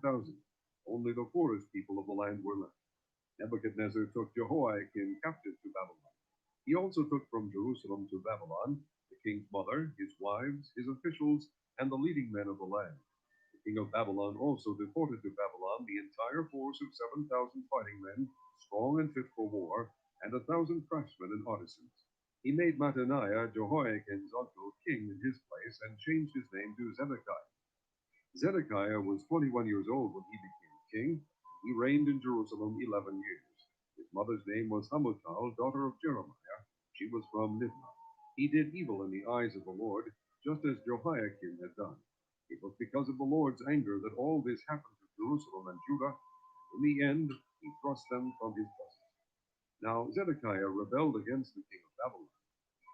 Only the poorest people of the land were left. Nebuchadnezzar took Jehoiakim captive to Babylon. He also took from Jerusalem to Babylon the king's mother, his wives, his officials, and the leading men of the land. The king of Babylon also deported to Babylon the entire force of 7,000 fighting men, strong and fit for war, and 1,000 craftsmen and artisans. He made Mattaniah, Jehoiakim's uncle, king in his place, and changed his name to Zedekiah. Zedekiah was 21 years old when he became king. He reigned in Jerusalem 11 years. His mother's name was Hamutal, daughter of Jeremiah. She was from Libnah. He did evil in the eyes of the Lord, just as Jehoiakim had done. It was because of the Lord's anger that all this happened to Jerusalem and Judah. In the end, he thrust them from his presence. Now Zedekiah rebelled against the king of Babylon.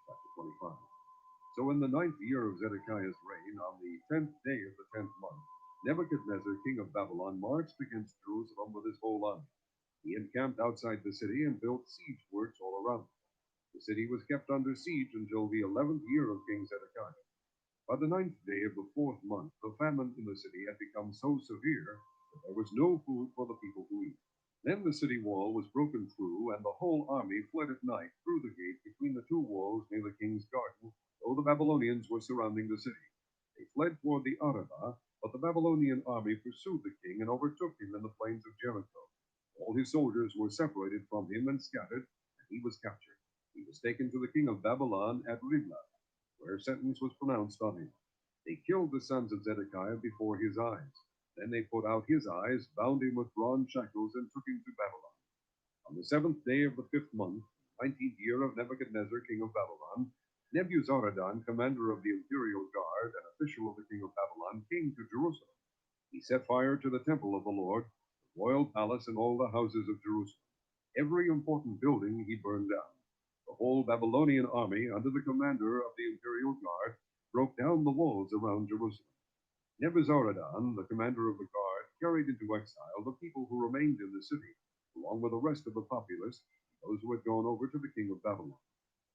Chapter 25. So in the 9th year of Zedekiah's reign, on the 10th day of the 10th month, Nebuchadnezzar, king of Babylon, marched against Jerusalem with his whole army. He encamped outside the city and built siege works all around it. The city was kept under siege until the 11th year of King Zedekiah. By the 9th day of the 4th month, the famine in the city had become so severe that there was no food for the people to eat. Then the city wall was broken through, and the whole army fled at night through the gate between the two walls near the king's garden, though the Babylonians were surrounding the city. They fled toward the Arabah, but the Babylonian army pursued the king and overtook him in the plains of Jericho. All his soldiers were separated from him and scattered, and he was captured. He was taken to the king of Babylon at Riblah, where sentence was pronounced on him. They killed the sons of Zedekiah before his eyes. Then they put out his eyes, bound him with bronze shackles, and took him to Babylon. On the 7th day of the 5th month, 19th year of Nebuchadnezzar, king of Babylon, Nebuzaradan, commander of the imperial guard and official of the king of Babylon, came to Jerusalem. He set fire to the temple of the Lord, the royal palace, and all the houses of Jerusalem. Every important building he burned down. The whole Babylonian army, under the commander of the imperial guard, broke down the walls around Jerusalem. Nebuzaradan, the commander of the guard, carried into exile the people who remained in the city, along with the rest of the populace, those who had gone over to the king of Babylon.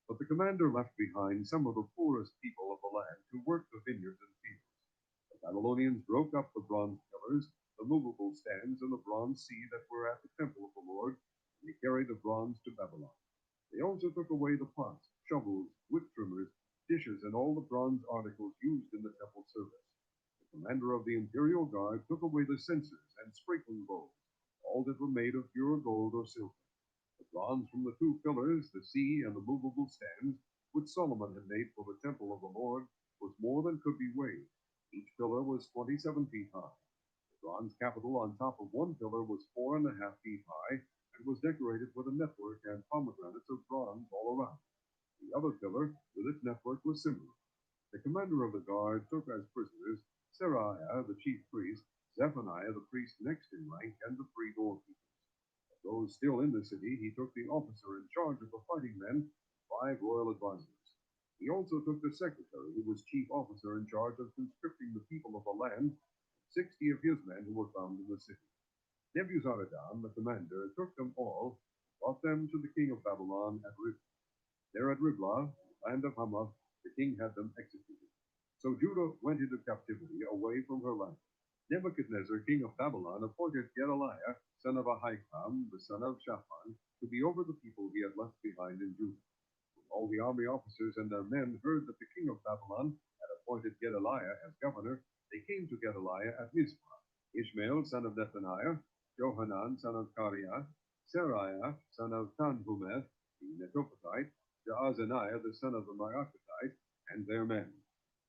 But the commander left behind some of the poorest people of the land to work the vineyards and fields. The Babylonians broke up the bronze pillars, the movable stands, and the bronze sea that were at the temple of the Lord, and they carried the bronze to Babylon. They also took away the pots, shovels, wood trimmers, dishes, and all the bronze articles used in the temple service. The commander of the imperial guard took away the censers and sprinkling bowls, all that were made of pure gold or silver. The bronze from the two pillars, the sea, and the movable stands, which Solomon had made for the temple of the Lord, was more than could be weighed. Each pillar was 27 feet high. The bronze capital on top of one pillar was 4.5 feet high, and was decorated with a network and pomegranates of bronze all around. The other pillar, with its network, was similar. The commander of the guard took as prisoners Seraiah, the chief priest, Zephaniah, the priest next in rank, and the 3 doorkeepers. Of those still in the city, he took the officer in charge of the fighting men, 5 royal advisors. He also took the secretary, who was chief officer in charge of conscripting the people of the land, 60 of his men who were found in the city. Nebuzaradan, the commander, took them all, and brought them to the king of Babylon at Riblah. There at Riblah, land of Hamath, the king had them executed. So Judah went into captivity away from her land. Nebuchadnezzar, king of Babylon, appointed Gedaliah, son of Ahikam, the son of Shaphan, to be over the people he had left behind in Judah. When all the army officers and their men heard that the king of Babylon had appointed Gedaliah as governor, they came to Gedaliah at Mizpah. Ishmael, son of Nethaniah, Johanan, son of Kareah, Seraiah, son of Tanhumeth, the Netophathite, Jaazaniah, the son of the Maacatite, and their men.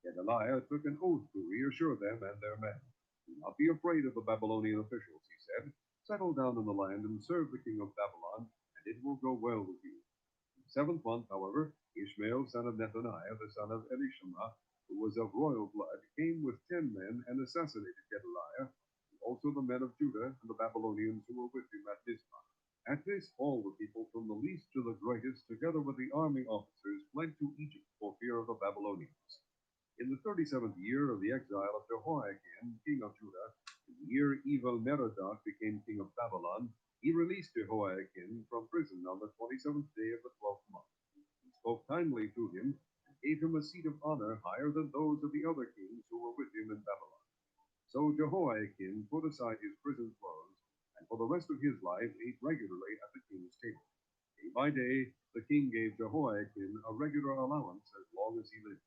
Gedaliah took an oath to reassure them and their men. Do not be afraid of the Babylonian officials, he said. Settle down in the land and serve the king of Babylon, and and it will go well with you. In the 7th month, however, Ishmael, son of Nethaniah, the son of Elishama, who was of royal blood, came with 10 men and assassinated Gedaliah, and also the men of Judah and the Babylonians who were with him at Mizpah. At this, all the people from the least to the greatest, together with the army officers, fled to Egypt for fear of the Babylonians. In the 37th year of the exile of Jehoiakim, king of Judah, in the year Evil-Merodach became king of Babylon, he released Jehoiakim from prison on the 27th day of the 12th month. He spoke kindly to him and gave him a seat of honor higher than those of the other kings who were with him in Babylon. So Jehoiakim put aside his prison clothes, and for the rest of his life ate regularly at the king's table. Day by day, the king gave Jehoiakim a regular allowance as long as he lived.